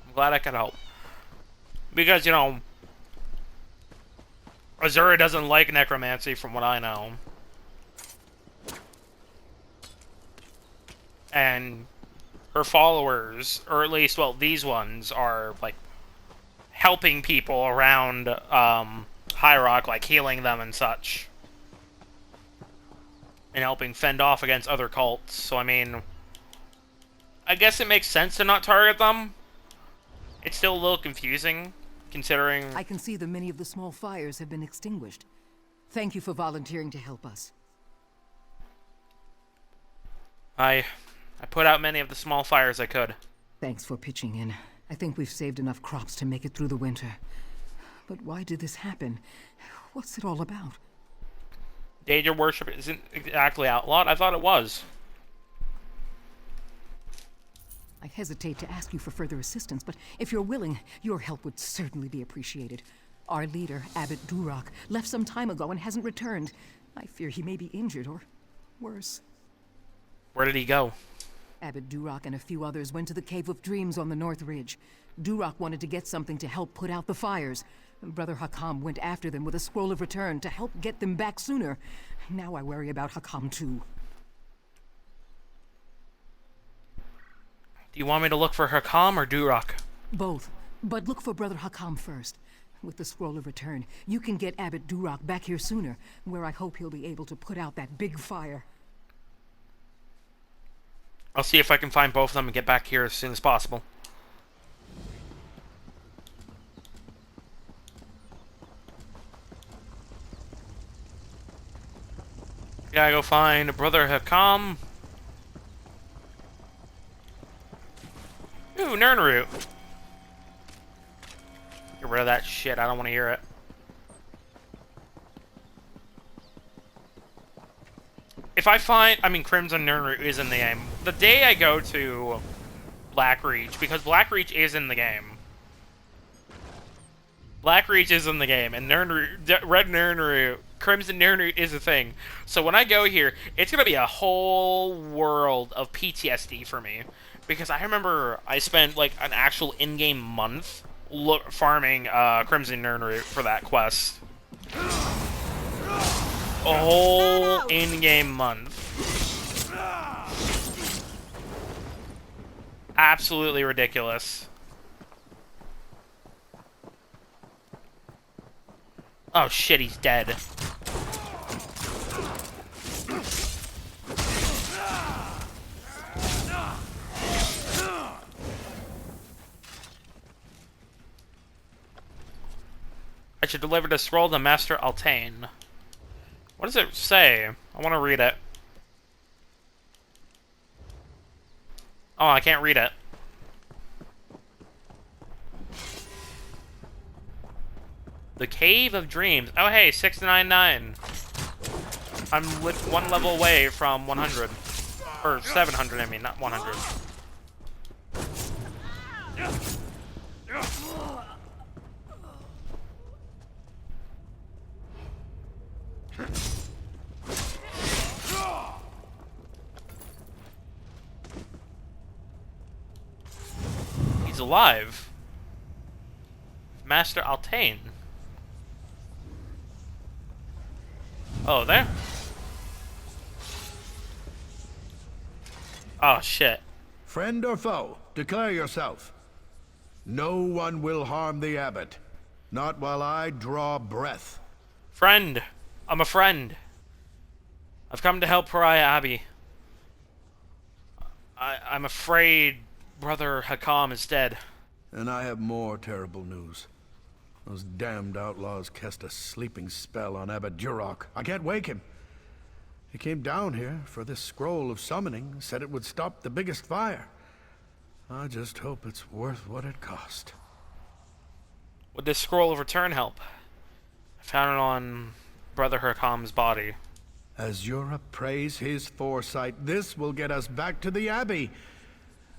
I'm glad I could help. Because, you know, Azura doesn't like necromancy, from what I know. And her followers, or at least, well, these ones, are, like, helping people around, High Rock, like, healing them and such. And helping fend off against other cults. So, I mean, I guess it makes sense to not target them. It's still a little confusing, considering... I can see that many of the small fires have been extinguished. Thank you for volunteering to help us. I put out many of the small fires I could. Thanks for pitching in. I think we've saved enough crops to make it through the winter. But why did this happen? What's it all about? Daedra worship isn't exactly outlawed. I thought it was. I hesitate to ask you for further assistance, but if you're willing, your help would certainly be appreciated. Our leader, Abbot Duroc, left some time ago and hasn't returned. I fear he may be injured or worse. Where did he go? Abbot Duroc and a few others went to the Cave of Dreams on the North Ridge. Duroc wanted to get something to help put out the fires. Brother Hakam went after them with a scroll of return to help get them back sooner. Now I worry about Hakam too. Do you want me to look for Hakam or Duroc? Both. But look for Brother Hakam first. With the scroll of return, you can get Abbot Duroc back here sooner, where I hope he'll be able to put out that big fire. I'll see if I can find both of them and get back here as soon as possible. Gotta go find Brother Hakam. Ooh, Nernroot. Get rid of that shit. I don't want to hear it. If I find... I mean, Crimson Nirnroot is in the game. The day I go to Blackreach, because Blackreach is in the game. Blackreach is in the game, and Nirnroot, Red Nirnroot, Crimson Nirnroot is a thing. So when I go here, it's going to be a whole world of PTSD for me. Because I remember I spent, like, an actual in-game month farming Crimson Nirnroot for that quest. A whole in-game month. Absolutely ridiculous. Oh shit, he's dead. I should deliver the scroll to Master Altain. What does it say? I want to read it. Oh, I can't read it. The Cave of Dreams. Oh, hey, 699. I'm one level away from 100. Or 700, I mean, not 100. He's alive. Master Altain. Oh, there? Oh, shit. Friend or foe, declare yourself. No one will harm the abbot. Not while I draw breath. Friend. I'm a friend. I've come to help Pariah Abbey. I'm afraid Brother Hakam is dead. And I have more terrible news. Those damned outlaws cast a sleeping spell on Abbot Duroc. I can't wake him. He came down here for this scroll of summoning, said it would stop the biggest fire. I just hope it's worth what it cost. Would this scroll of return help? I found it on Brother Hakam's body. As Europe praise his foresight, this will get us back to the Abbey.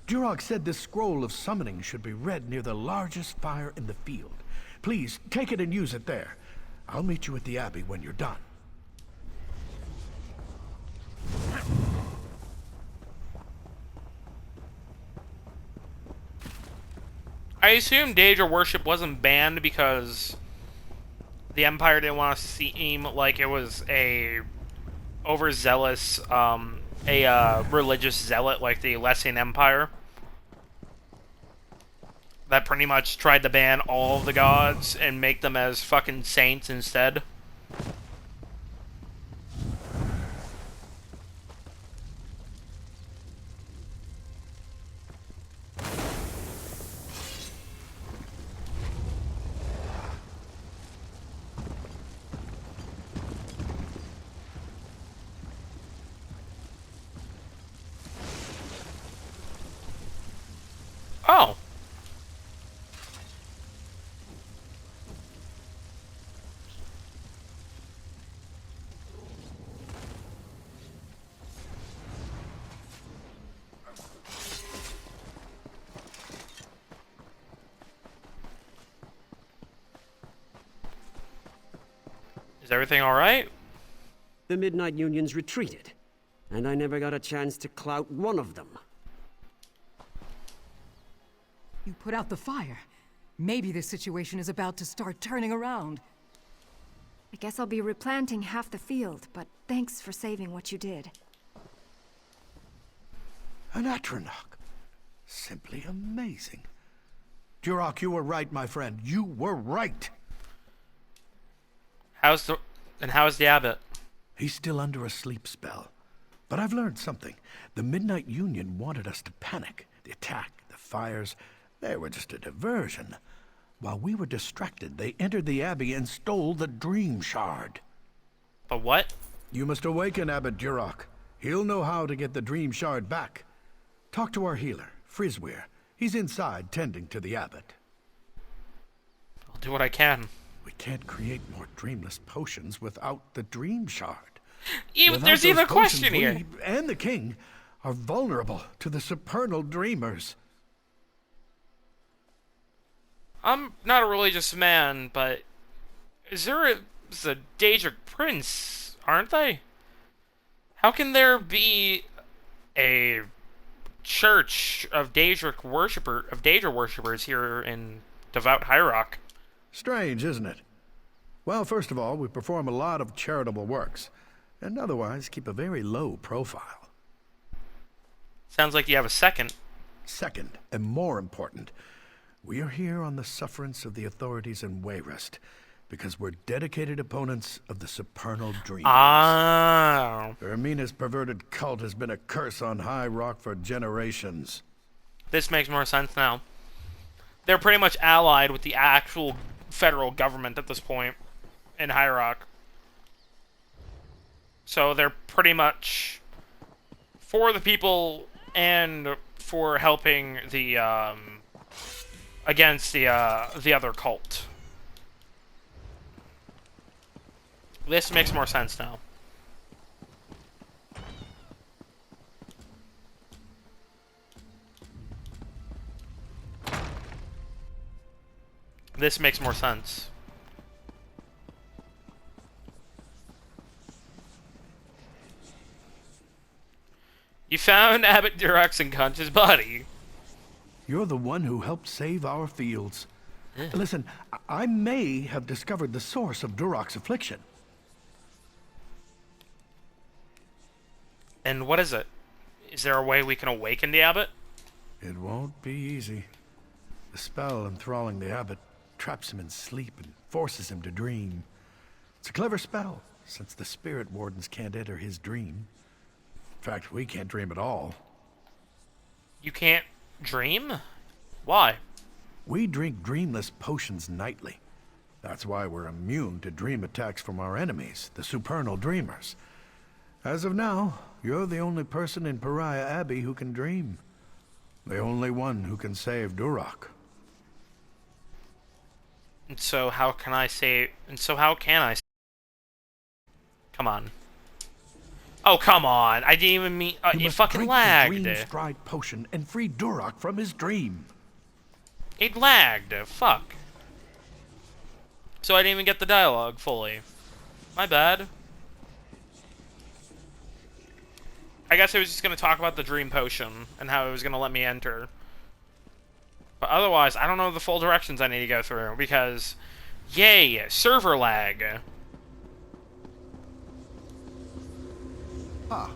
Duroc said this scroll of summoning should be read near the largest fire in the field. Please, take it and use it there. I'll meet you at the Abbey when you're done. I assume Daedra worship wasn't banned because the Empire didn't want to seem like it was a overzealous, religious zealot like the Lessian Empire. That pretty much tried to ban all of the gods and make them as fucking saints instead. Oh. Is everything alright? The Midnight Unions retreated, and I never got a chance to clout one of them. You put out the fire. Maybe this situation is about to start turning around. I guess I'll be replanting half the field, but thanks for saving what you did. An Atronach. Simply amazing. Duroc, you were right, my friend. You were right. How's the abbot? He's still under a sleep spell. But I've learned something. The Midnight Union wanted us to panic. The attack, the fires, they were just a diversion. While we were distracted, they entered the Abbey and stole the Dream Shard. A what? You must awaken Abbot Duroc. He'll know how to get the Dream Shard back. Talk to our healer, Frisweir. He's inside tending to the abbot. I'll do what I can. We can't create more dreamless potions without the dream shard. There's even a question we, here. And the king are vulnerable to the supernal dreamers. I'm not a religious man, but is there a Daedric prince, aren't they? How can there be a church of Daedric worshippers here in devout High Rock? Strange, isn't it? Well, first of all, we perform a lot of charitable works, and otherwise keep a very low profile. Sounds like you have a second. Second, and more important, we are here on the sufferance of the authorities in Wayrest, because we're dedicated opponents of the supernal dreamers. Ah. Vaermina's perverted cult has been a curse on High Rock for generations. This makes more sense now. They're pretty much allied with the actual federal government at this point in High Rock. So they're pretty much for the people and for helping the against the other cult. This makes more sense now. This makes more sense. You found Abbot Durok's unconscious body. You're the one who helped save our fields. Listen, I may have discovered the source of Durok's affliction. And what is it? Is there a way we can awaken the Abbot? It won't be easy. The spell enthralling the Abbot traps him in sleep and forces him to dream. It's a clever spell, since the spirit wardens can't enter his dream. In fact, we can't dream at all. You can't dream? Why? We drink dreamless potions nightly. That's why we're immune to dream attacks from our enemies, the supernal dreamers. As of now, you're the only person in Pariah Abbey who can dream. The only one who can save Durok. And so how can I say... Come on. Oh, come on. I didn't even mean... you fucking lagged. The dream stride potion and free Durok from his dream. It lagged. Fuck. So I didn't even get the dialogue fully. My bad. I guess I was just going to talk about the dream potion and how it was going to let me enter. But otherwise, I don't know the full directions I need to go through because... Yay! Server lag! Ah,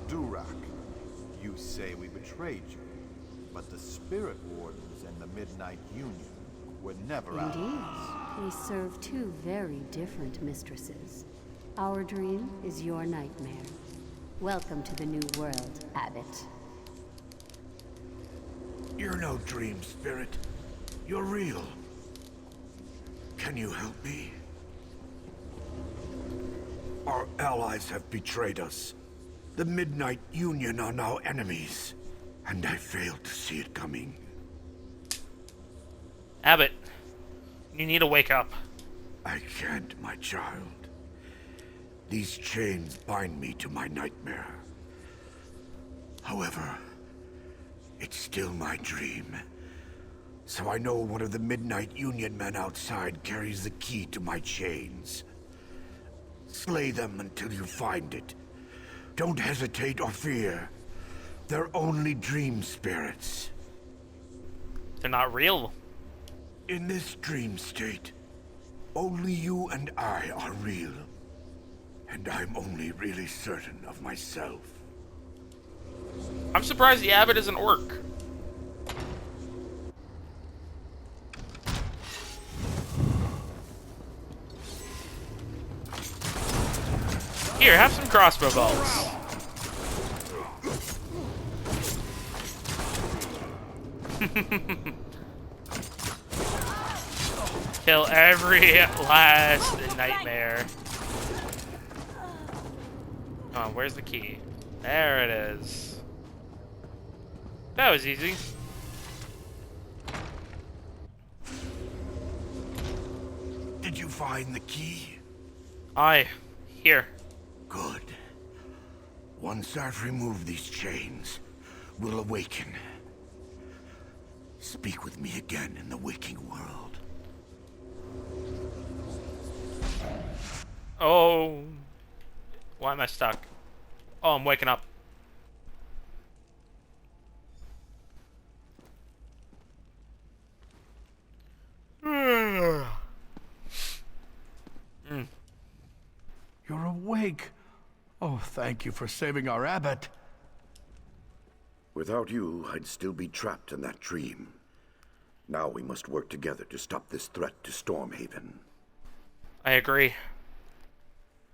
Durok. You say we betrayed you, but the Spirit Wardens and the Midnight Union were never Indeed. allies. We serve two very different mistresses. Our dream is your nightmare. Welcome to the new world, Abbot. You're no dream spirit. You're real. Can you help me? Our allies have betrayed us. The Midnight Union are now enemies, and I failed to see it coming. Abbot, you need to wake up. I can't, my child. These chains bind me to my nightmare. However, it's still my dream. So I know one of the Midnight Union men outside carries the key to my chains. Slay them until you find it. Don't hesitate or fear. They're only dream spirits. They're not real. In this dream state, only you and I are real. And I'm only really certain of myself. I'm surprised the Abbot is an orc. Here, have some crossbow bolts. Kill every last nightmare. Oh, where's the key? There it is. That was easy. find the key? Aye. Here. Good. Once I've removed these chains, we'll awaken. Speak with me again in the waking world. Oh. Why am I stuck? Oh, I'm waking up. You're awake. Oh, thank you for saving our abbot. Without you, I'd still be trapped in that dream. Now we must work together to stop this threat to Stormhaven. I agree.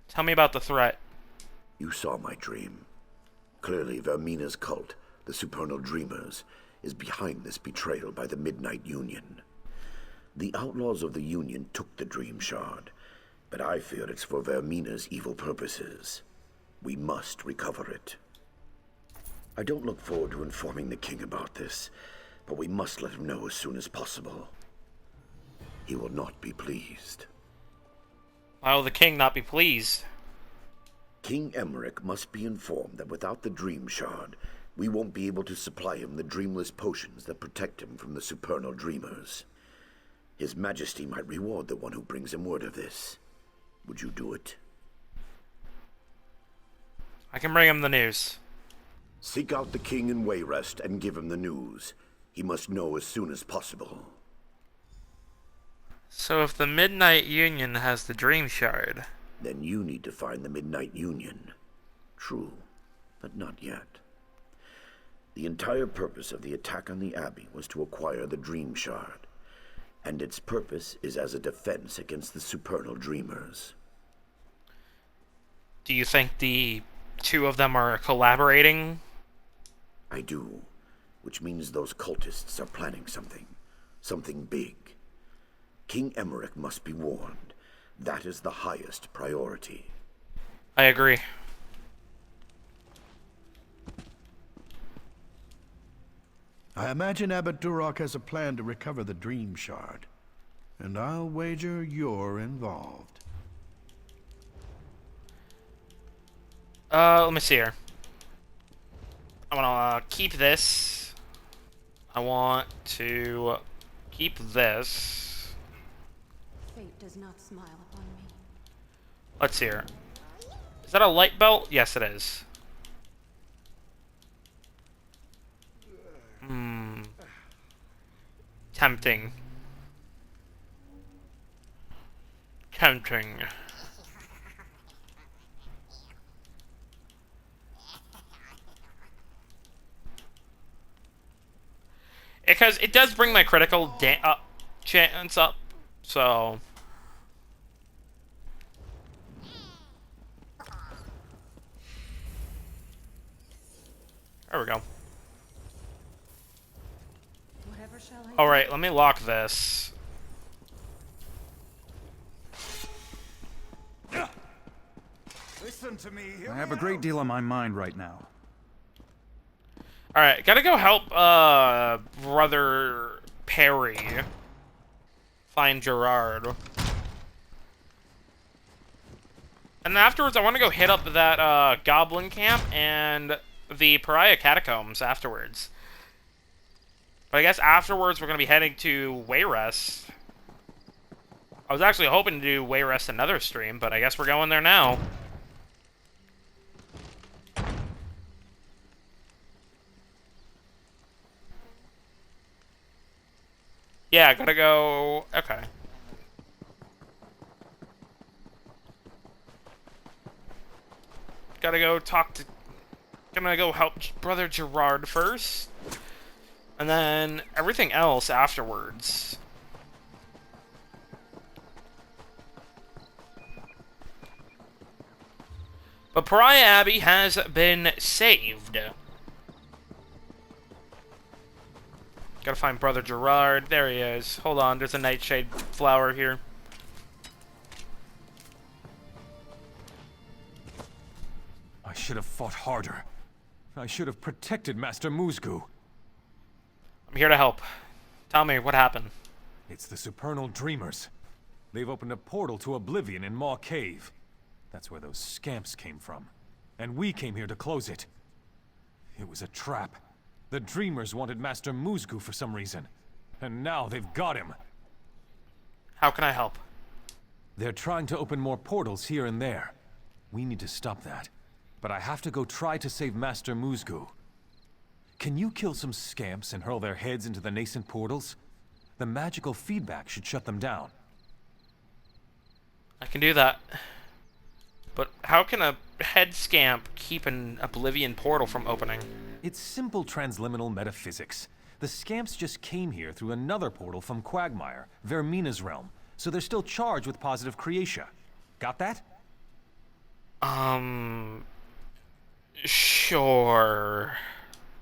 Tell me about the threat. You saw my dream. Clearly, Vaermina's cult, the Supernal Dreamers, is behind this betrayal by the Midnight Union. The outlaws of the Union took the Dream Shard, but I fear it's for Vaermina's evil purposes. We must recover it. I don't look forward to informing the king about this, but we must let him know as soon as possible. He will not be pleased. Why will the king not be pleased? King Emmerich must be informed that without the Dream Shard, we won't be able to supply him the dreamless potions that protect him from the Supernal Dreamers. His Majesty might reward the one who brings him word of this. Would you do it? I can bring him the news. Seek out the king in Wayrest and give him the news. He must know as soon as possible. So if the Midnight Union has the Dream Shard... Then you need to find the Midnight Union. True, but not yet. The entire purpose of the attack on the Abbey was to acquire the Dream Shard, and its purpose is as a defense against the Supernal Dreamers. Do you think the two of them are collaborating? I do, which means those cultists are planning something. Something big. King Emmerich must be warned. That is the highest priority. I agree. I imagine Abbot Duroc has a plan to recover the Dream Shard. And I'll wager you're involved. Let me see here. I want to keep this. I want to keep this. Fate does not smile upon me. Let's see here. Is that a light belt? Yes, it is. Tempting. Tempting. Because it does bring my critical chance up, so... There we go. Alright, let me lock this. Listen to me. I have a great deal on my mind right now. Alright, gotta go help, Brother Perry find Gerard. And afterwards, I want to go hit up that, Goblin Camp and the Pariah Catacombs afterwards. But I guess afterwards, we're gonna be heading to Wayrest. I was actually hoping to do Wayrest another stream, but I guess we're going there now. Yeah, gotta go... Okay. Gotta go talk to... Gonna go help Brother Gerard first. And then everything else afterwards. But Pariah Abbey has been saved. Gotta find Brother Gerard. There he is. Hold on, there's a nightshade flower here. I should have fought harder. I should have protected Master Musgu. I'm here to help. Tell me, what happened? It's the Supernal Dreamers. They've opened a portal to Oblivion in Maw Cave. That's where those scamps came from. And we came here to close it. It was a trap. The Dreamers wanted Master Musgu for some reason. And now they've got him. How can I help? They're trying to open more portals here and there. We need to stop that. But I have to go try to save Master Musgu. Can you kill some scamps and hurl their heads into the nascent portals? The magical feedback should shut them down. I can do that. But how can a head scamp keep an Oblivion portal from opening? It's simple transliminal metaphysics. The scamps just came here through another portal from Quagmire, Vaermina's realm, so they're still charged with positive creatia. Got that? Sure.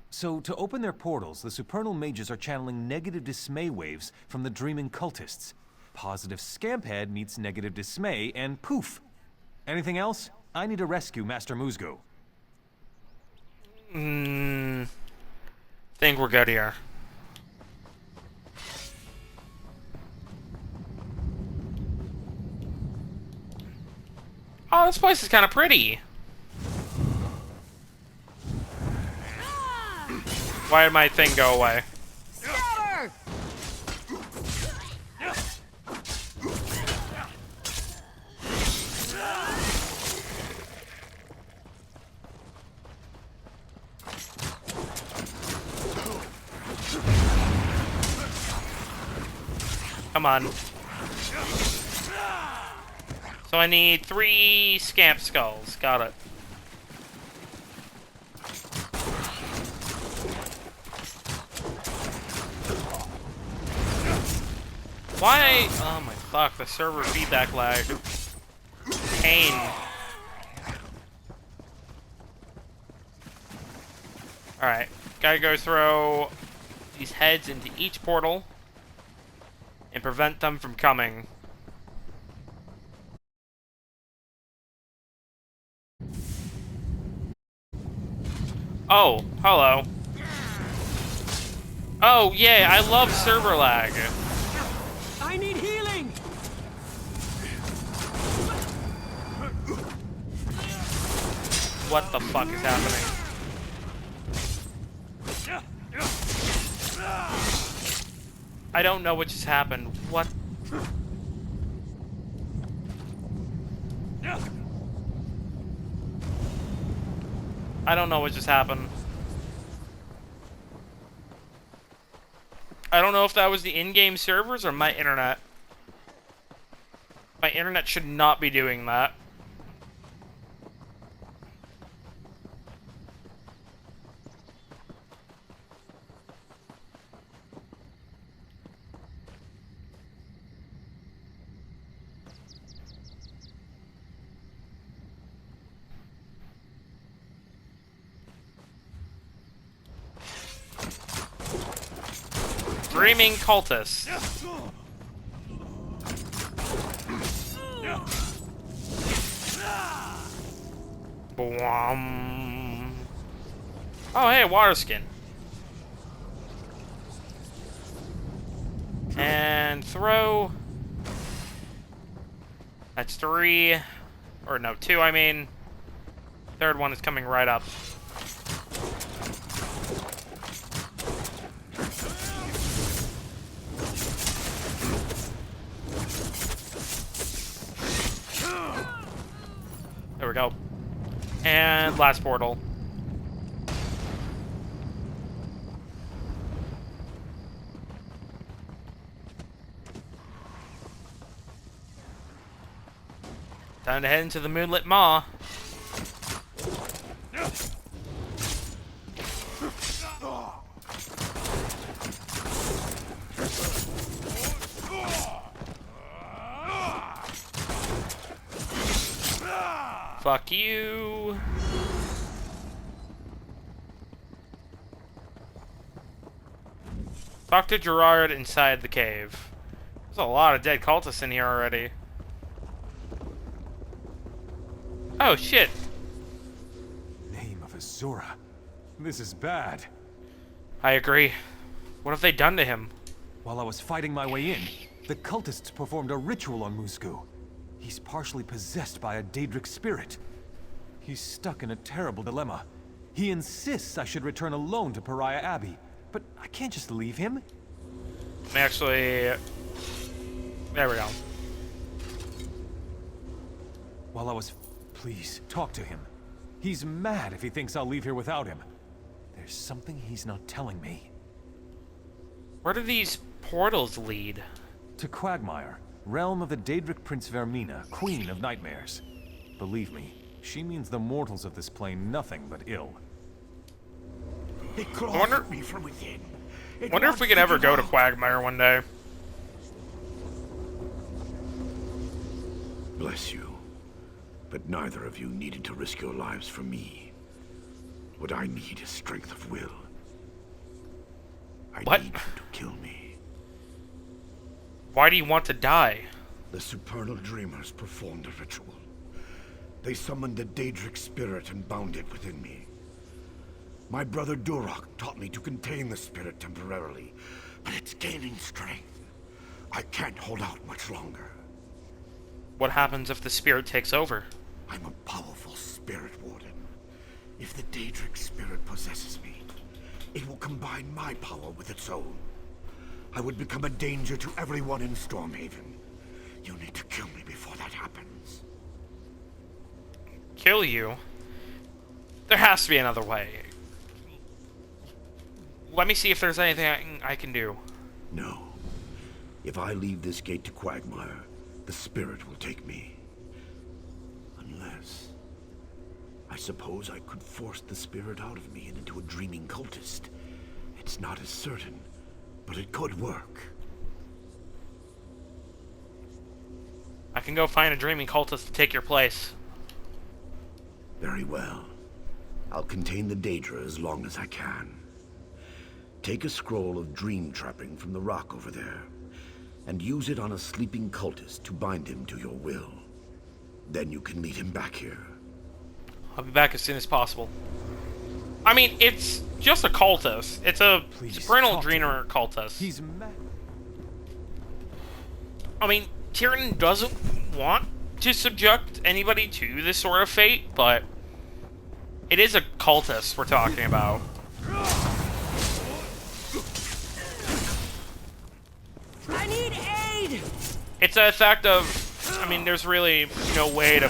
So, to open their portals, the supernal mages are channeling negative dismay waves from the dreaming cultists. Positive Scamphead meets negative dismay, and poof! Anything else? I need to rescue Master Musgu. Think we're good here. Oh, this place is kind of pretty. Why did my thing go away? Scatter! Come on. So I need 3 scamp skulls. Got it. Why? Oh my fuck, the server feedback lag. Pain. Alright, gotta go throw these heads into each portal and prevent them from coming. Oh, hello. Oh, yeah, I love server lag. I need healing! What the fuck is happening? I don't know what just happened. What? I don't know what just happened. I don't know if that was the in-game servers or my internet. My internet should not be doing that. Dreaming cultists. Boom. Oh, hey, water skin. And throw. That's 3. Or no, 2, I mean. Third one is coming right up. There we go. And last portal. Time to head into the Moonlit Maw. Fuck you. Talk to Gerard inside the cave. There's a lot of dead cultists in here already. Oh shit. Name of Azura. This is bad. I agree. What have they done to him? While I was fighting my way in, The cultists performed a ritual on Musgu. He's partially possessed by a Daedric spirit. He's stuck in a terrible dilemma. He insists I should return alone to Pariah Abbey, but I can't just leave him. Actually, there we go. While I was... Please, talk to him. He's mad if he thinks I'll leave here without him. There's something he's not telling me. Where do these portals lead? To Quagmire, realm of the Daedric Prince Vaermina, Queen of Nightmares. Believe me, she means the mortals of this plane nothing but ill. It claws at me from within. Wonder if we could ever go to Quagmire one day. Bless you. But neither of you needed to risk your lives for me. What I need is strength of will. I need you to kill me. Why do you want to die? The supernal dreamers performed a ritual. They summoned a Daedric spirit and bound it within me. My brother Durak taught me to contain the spirit temporarily, but it's gaining strength. I can't hold out much longer. What happens if the spirit takes over? I'm a powerful spirit warden. If the Daedric spirit possesses me, it will combine my power with its own. I would become a danger to everyone in Stormhaven. You need to kill me before that happens. Kill you? There has to be another way. Let me see if there's anything I can do. No. If I leave this gate to Quagmire, the spirit will take me. Unless... I suppose I could force the spirit out of me and into a dreaming cultist. It's not as certain, but it could work. I can go find a dreaming cultist to take your place. Very well. I'll contain the Daedra as long as I can. Take a scroll of dream trapping from the rock over there, and use it on a sleeping cultist to bind him to your will. Then you can lead him back here. I'll be back as soon as possible. I mean, it's just a cultist. It's a supernal dreamer cultist. He's mad. I mean, Tyrion doesn't want to subject anybody to this sort of fate, but it is a cultist we're talking about. I need aid! It's a fact of, I mean, there's really no way to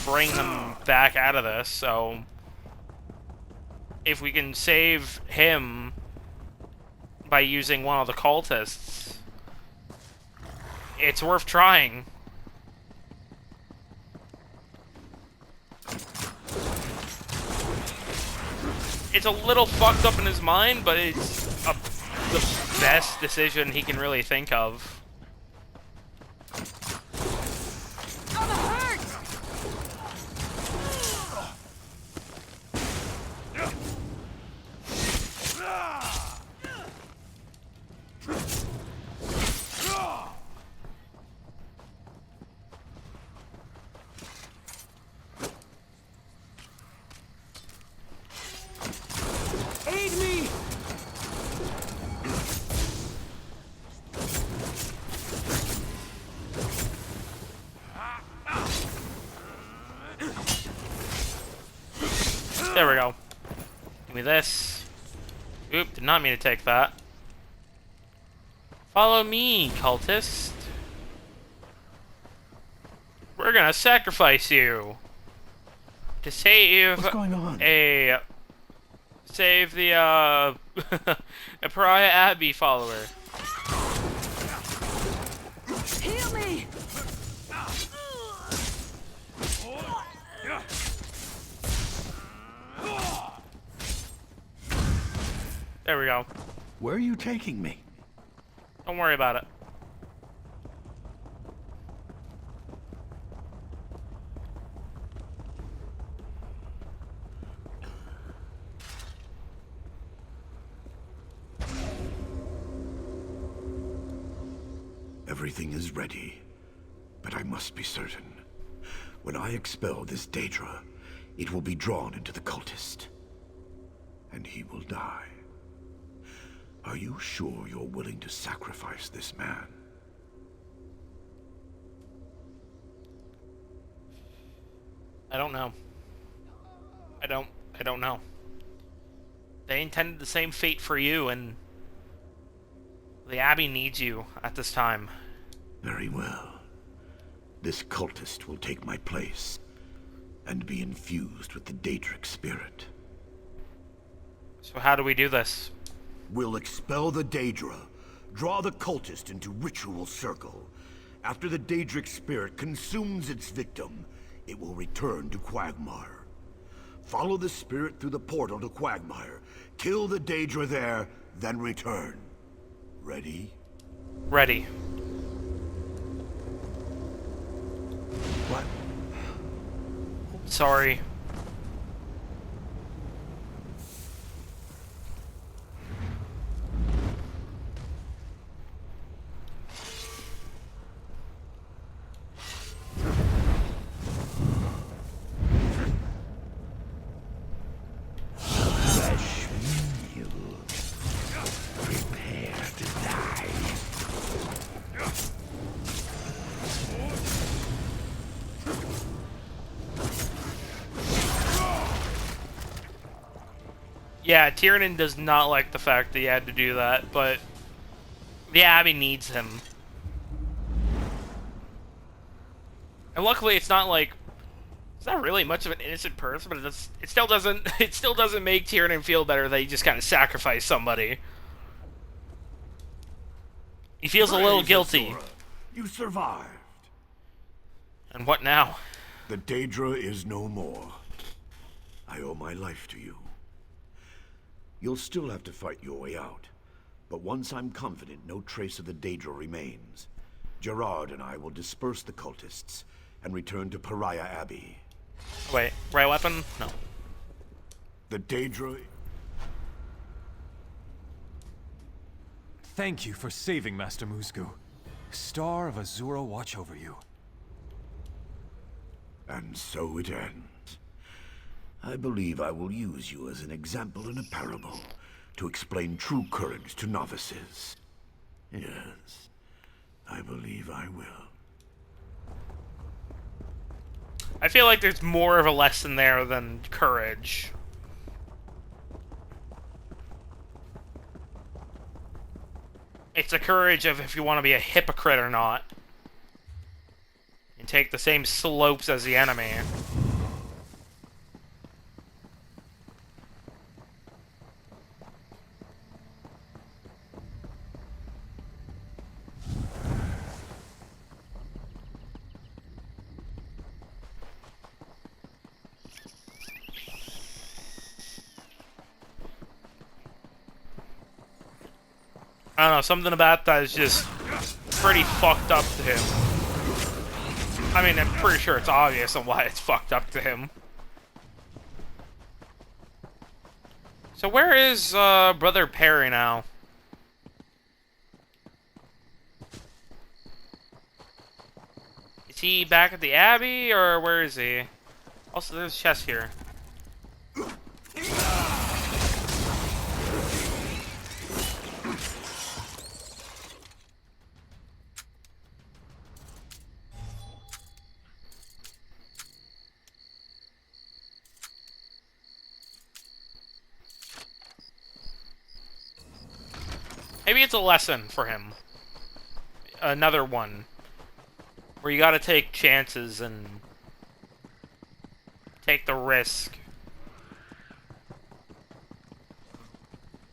bring them back out of this, so if we can save him by using one of the cultists, it's worth trying. It's a little fucked up in his mind, but it's the best decision he can really think of. Aid me! There we go. Give me this. Oop, did not mean to take that. Follow me, cultist. We're gonna sacrifice you to save What's going on? save the a Pariah Abbey follower. Heal me! There we go. Where are you taking me? Don't worry about it. Everything is ready, but I must be certain. When I expel this Daedra, it will be drawn into the cultist, and he will die. Are you sure you're willing to sacrifice this man? I don't know. I don't know. They intended the same fate for you, and the Abbey needs you at this time. Very well. This cultist will take my place and be infused with the Daedric spirit. So how do we do this? We'll expel the Daedra, draw the cultist into ritual circle. After the Daedric spirit consumes its victim, it will return to Quagmire. Follow the spirit through the portal to Quagmire. Kill the Daedra there, then return. Ready? Ready. What? Sorry. Yeah, Tiernan does not like the fact that he had to do that, but the Abbey needs him. And luckily, it's not like it's not really much of an innocent person, but it still doesn't make Tiernan feel better that he just kind of sacrificed somebody. He feels a little guilty. Azura, you survived. And what now? The Daedra is no more. I owe my life to you. You'll still have to fight your way out. But once I'm confident no trace of the Daedra remains, Gerard and I will disperse the cultists and return to Pariah Abbey. Wait, right weapon? No. The Daedra... Thank you for saving Master Musgu. Star of Azura watch over you. And so it ends. I believe I will use you as an example in a parable to explain true courage to novices. Yes, I believe I will. I feel like there's more of a lesson there than courage. It's the courage of if you want to be a hypocrite or not. And take the same slopes as the enemy. I don't know, something about that is just pretty fucked up to him. I mean, I'm pretty sure it's obvious on why it's fucked up to him. So where is Brother Perry now? Is he back at the Abbey, or where is he? Also, there's a chest here. Maybe it's a lesson for him. Another one. Where you gotta take chances and take the risk.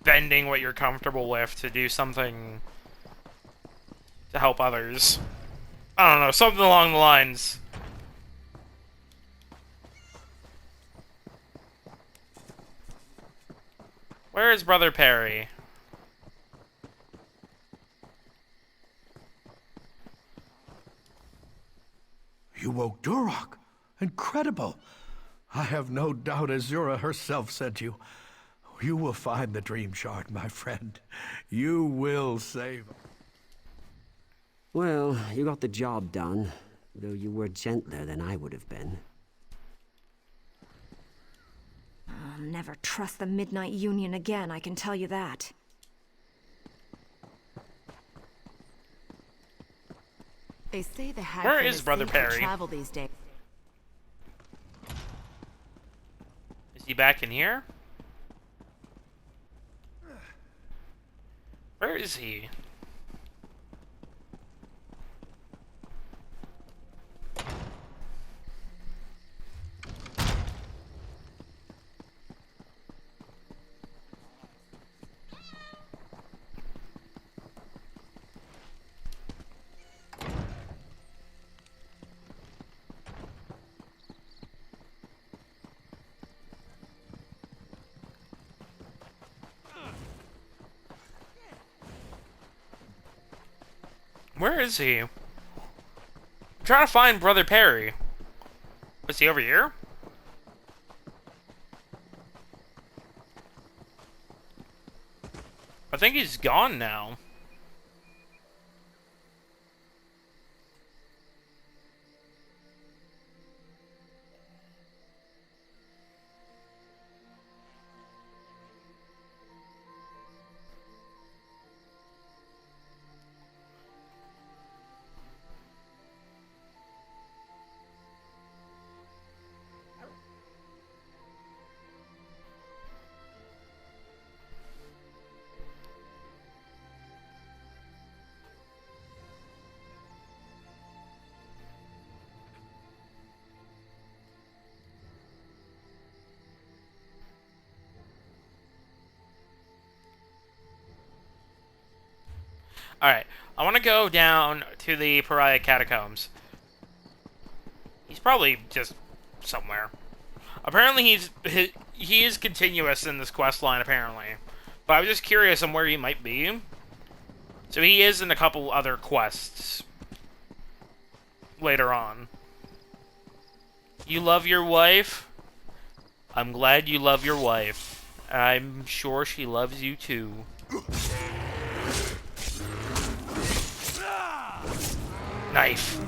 Bending what you're comfortable with to do something to help others. I don't know, something along the lines. Where is Brother Perry? You woke Duroc. Incredible. I have no doubt Azura herself sent you. You will find the Dream Shard, my friend. You will save... Well, you got the job done, though you were gentler than I would have been. I'll never trust the Midnight Union again, I can tell you that. They say the Where is Brother Perry? travel these days. he back in here? Where is he? Where is he? I'm trying to find Brother Perry. Is he over here? I think he's gone now. Alright, I want to go down to the Pariah Catacombs. He's probably just somewhere. Apparently he is continuous in this quest line, apparently. But I was just curious on where he might be. So he is in a couple other quests later on. You love your wife? I'm glad you love your wife. I'm sure she loves you too. Knife.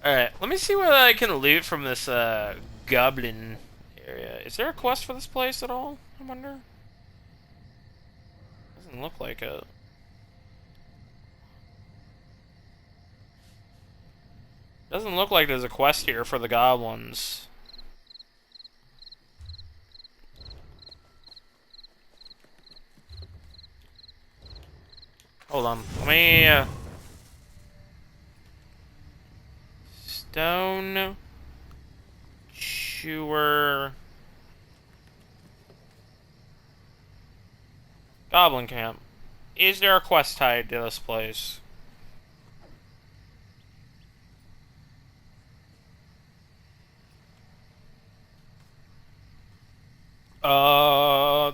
Alright, let me see what I can loot from this goblin area. Is there a quest for this place at all? I wonder. Doesn't look like it. Doesn't look like there's a quest here for the goblins. Hold on. Let me Stone Chewer Goblin Camp. Is there a quest tied to this place?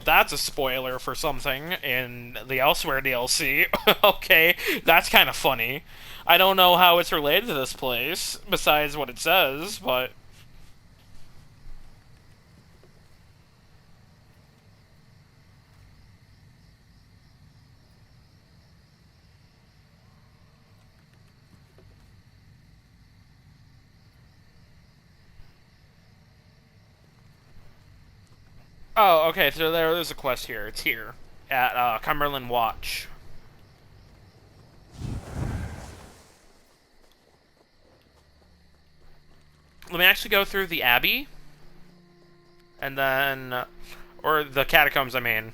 That's a spoiler for something in the Elsewhere DLC. Okay, that's kind of funny. I don't know how it's related to this place, besides what it says, but... Oh, okay, so there's a quest here. It's here, at Cumberland Watch. Let me actually go through the Abbey. And then... or the Catacombs, I mean.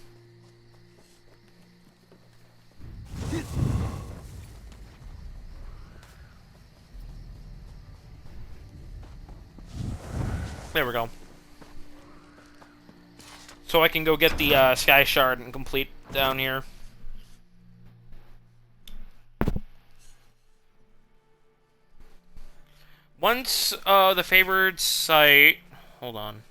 There we go. So I can go get the Sky Shard and complete down here. Once the favored site... hold on.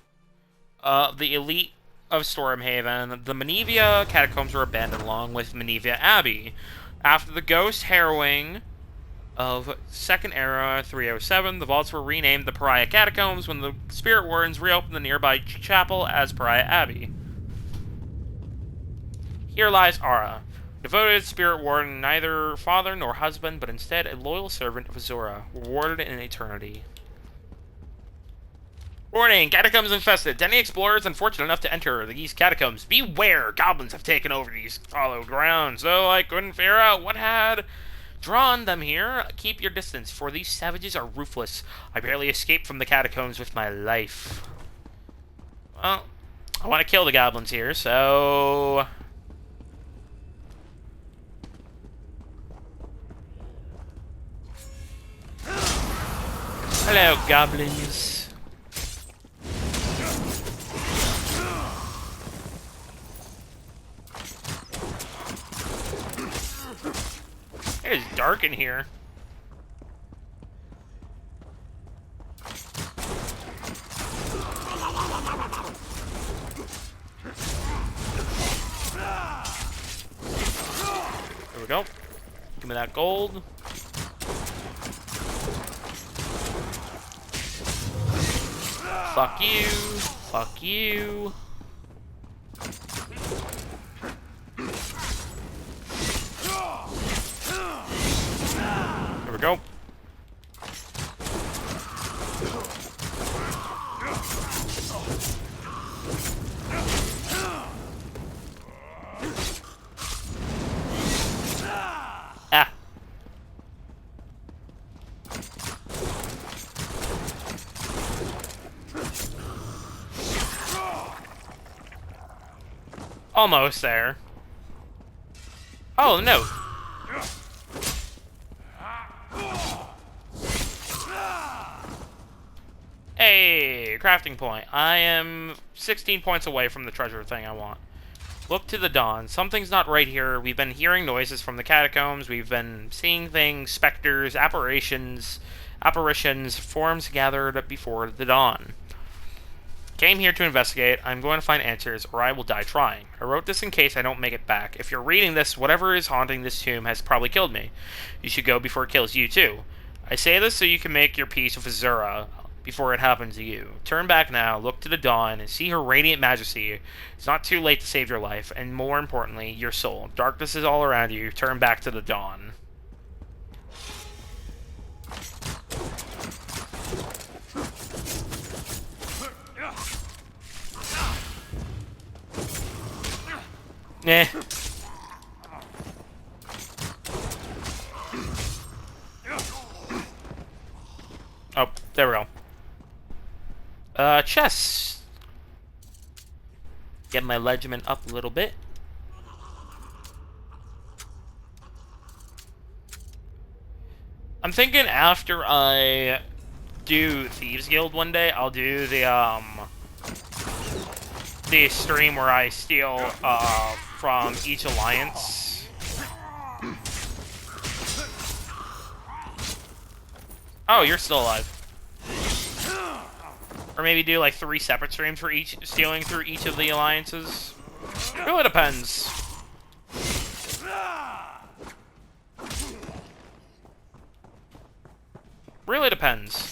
The elite of Stormhaven, the Menevia Catacombs were abandoned along with Menevia Abbey. After the ghost harrowing of Second Era 307, the vaults were renamed the Pariah Catacombs when the Spirit Wardens reopened the nearby chapel as Pariah Abbey. Here lies Ara, devoted Spirit Warden, neither father nor husband, but instead a loyal servant of Azura, rewarded in eternity. Warning! Catacombs infested. Any explorers unfortunate enough to enter these catacombs, beware! Goblins have taken over these hallowed grounds, though I couldn't figure out what had drawn them here. Keep your distance, for these savages are ruthless. I barely escaped from the catacombs with my life. Well, I want to kill the goblins here, so... Hello, goblins. It is dark in here. There we go. Give me that gold. Fuck you. Fuck you. There we go. Ah. Almost there. Oh, no. Hey, crafting point. I am 16 points away from the treasure thing I want. Look to the dawn. Something's not right here. We've been hearing noises from the catacombs. We've been seeing things, specters, apparitions, forms gathered before the dawn. Came here to investigate. I'm going to find answers, or I will die trying. I wrote this in case I don't make it back. If you're reading this, whatever is haunting this tomb has probably killed me. You should go before it kills you, too. I say this so you can make your peace with Azura before it happens to you. Turn back now, look to the dawn, and see her radiant majesty. It's not too late to save your life, and more importantly, your soul. Darkness is all around you. Turn back to the dawn. Eh. Oh, there we go. Chest. Get my legiment up a little bit. I'm thinking after I do Thieves Guild one day, I'll do the stream where I steal, from each alliance. Oh, you're still alive. Or maybe do like 3 separate streams for each, stealing through each of the alliances. Really depends. Really depends.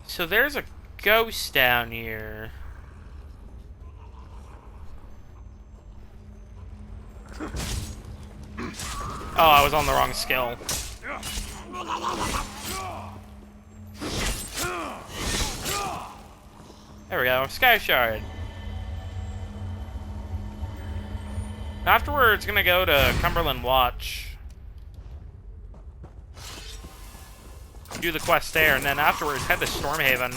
So there's a ghost down here. Oh, I was on the wrong skill. There we go, Sky Shard. Afterwards, gonna go to Cumberland Watch. Do the quest there, and then afterwards head to Stormhaven.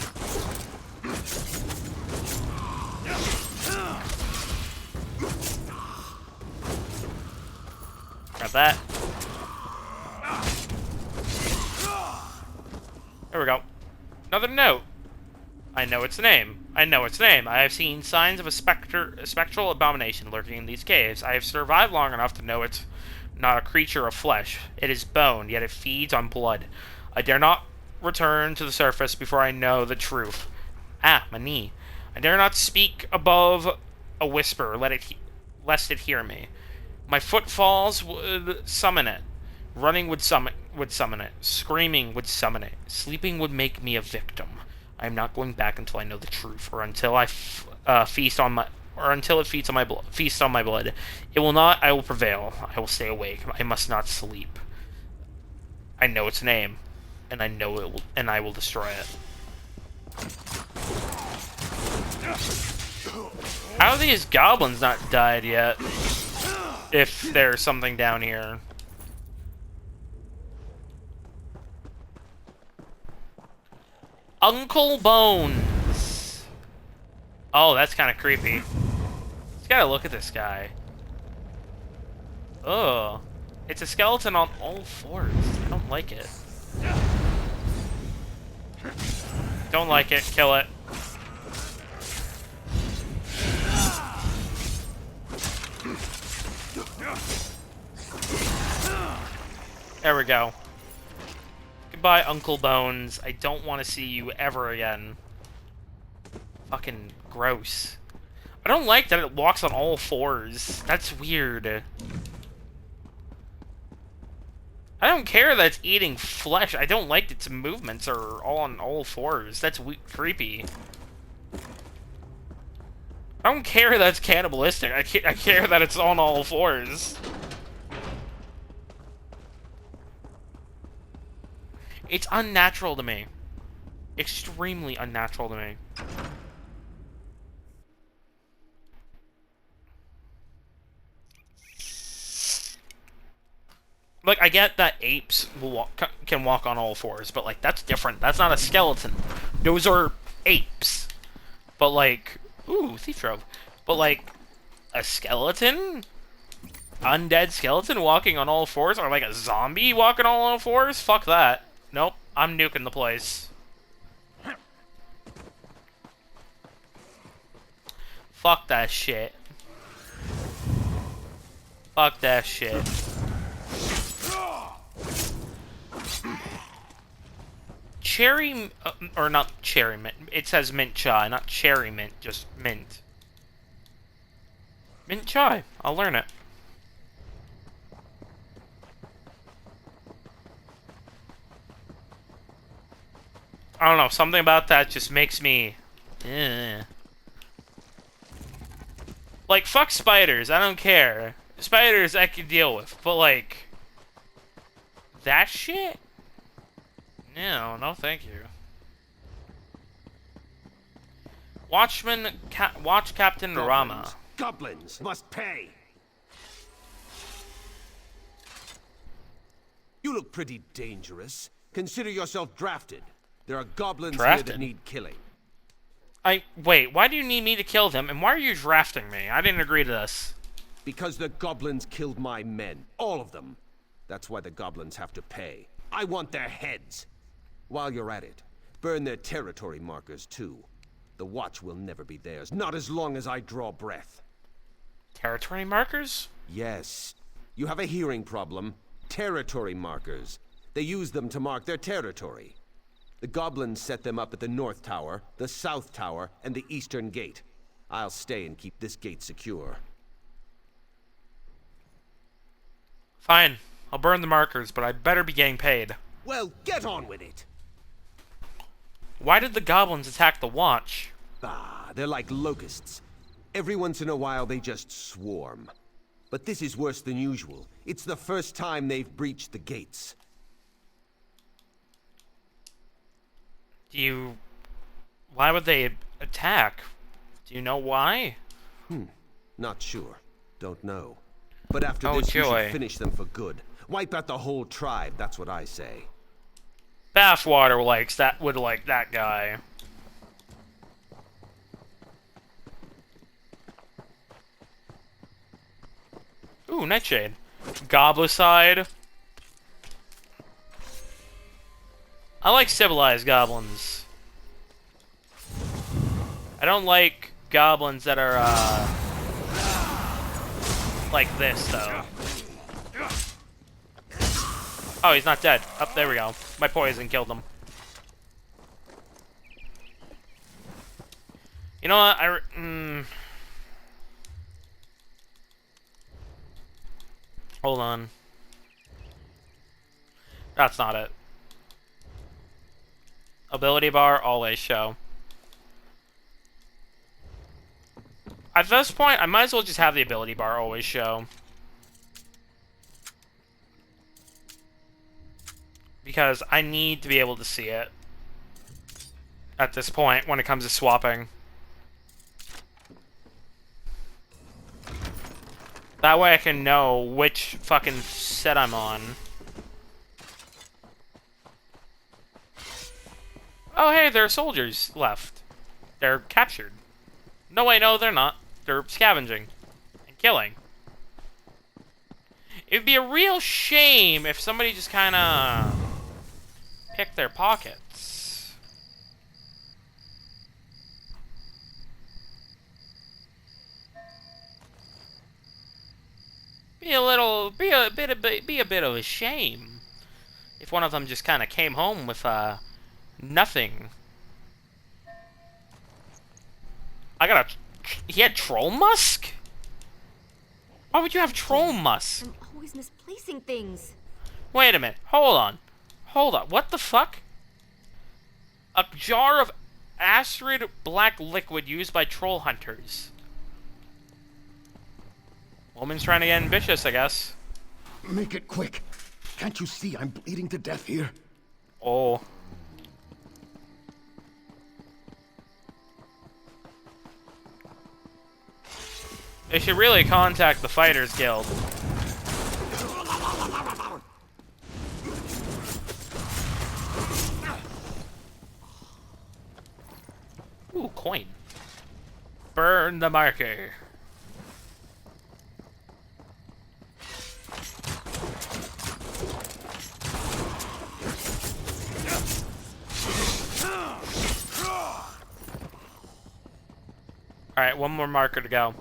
Grab that. There we go. Another note. I know its name. I know its name. I have seen signs of a spectral abomination lurking in these caves. I have survived long enough to know it's not a creature of flesh. It is bone, yet it feeds on blood. I dare not return to the surface before I know the truth. Ah, my knee. I dare not speak above a whisper, lest it hear me. My footfalls would summon it. Running would summon it. Screaming would summon it. Sleeping would make me a victim. I am not going back until I know the truth, or until I feast on my blood. It will not. I will prevail. I will stay awake. I must not sleep. I know its name, and I know it will, and I will destroy it. How are these goblins not died yet? If there's something down here. Uncle Bones. Oh, that's kind of creepy. Just gotta look at this guy. Ugh. It's a skeleton on all fours. I don't like it. Don't like it. Kill it. There we go. Goodbye, Uncle Bones. I don't want to see you ever again. Fucking gross. I don't like that it walks on all fours. That's weird. I don't care that it's eating flesh. I don't like its movements are all on all fours. That's creepy. I don't care that it's cannibalistic. I care that it's on all fours. It's unnatural to me. Extremely unnatural to me. Like, I get that apes can walk on all fours, but, like, that's different. That's not a skeleton. Those are apes. But, like... Ooh, thief trove. But, like, a skeleton? Undead skeleton walking on all fours? Or, like, a zombie walking on all fours? Fuck that. Nope. I'm nuking the place. Fuck that shit. Fuck that shit. Cherry, or not cherry mint. It says mint chai, not cherry mint, just mint. Mint chai. I'll learn it. I don't know, something about that just makes me... Like, fuck spiders, I don't care. Spiders I can deal with, but like... That shit? No, no thank you. Watch Captain Rama. Goblins must pay! You look pretty dangerous. Consider yourself drafted. There are goblins here that need killing. Wait, why do you need me to kill them, and why are you drafting me? I didn't agree to this. Because the goblins killed my men. All of them. That's why the goblins have to pay. I want their heads. While you're at it, burn their territory markers, too. The watch will never be theirs, not as long as I draw breath. Territory markers? Yes. You have a hearing problem. Territory markers. They use them to mark their territory. The goblins set them up at the North Tower, the South Tower, and the Eastern Gate. I'll stay and keep this gate secure. Fine. I'll burn the markers, but I better be getting paid. Well, get on with it! Why did the goblins attack the watch? Ah, they're like locusts. Every once in a while they just swarm. But this is worse than usual. It's the first time they've breached the gates. Why would they attack? Do you know why? Not sure. Don't know. But after this, you should finish them for good. Wipe out the whole tribe, that's what I say. Bathwater would like that guy. Ooh, Nightshade. Goblicide. I like civilized goblins. I don't like goblins that are, like this, though. Oh, he's not dead. Oh, there we go. My poison killed him. You know what? Hold on. That's not it. Ability bar, always show. At this point, I might as well just have the ability bar always show. Because I need to be able to see it. At this point, when it comes to swapping. That way I can know which fucking set I'm on. Oh, hey, there are soldiers left. They're captured. No, wait, no, they're not. They're scavenging and killing. It would be a real shame if somebody just kind of picked their pockets. Be a bit of a shame if one of them just kind of came home with nothing. He had troll musk? Why would you have troll musk? I'm always misplacing things. Wait a minute. Hold on. What the fuck? A jar of acrid black liquid used by troll hunters. Woman's trying to get ambitious, I guess. Make it quick. Can't you see I'm bleeding to death here? Oh. They should really contact the Fighters Guild. Ooh, coin. Burn the marker. Alright, one more marker to go.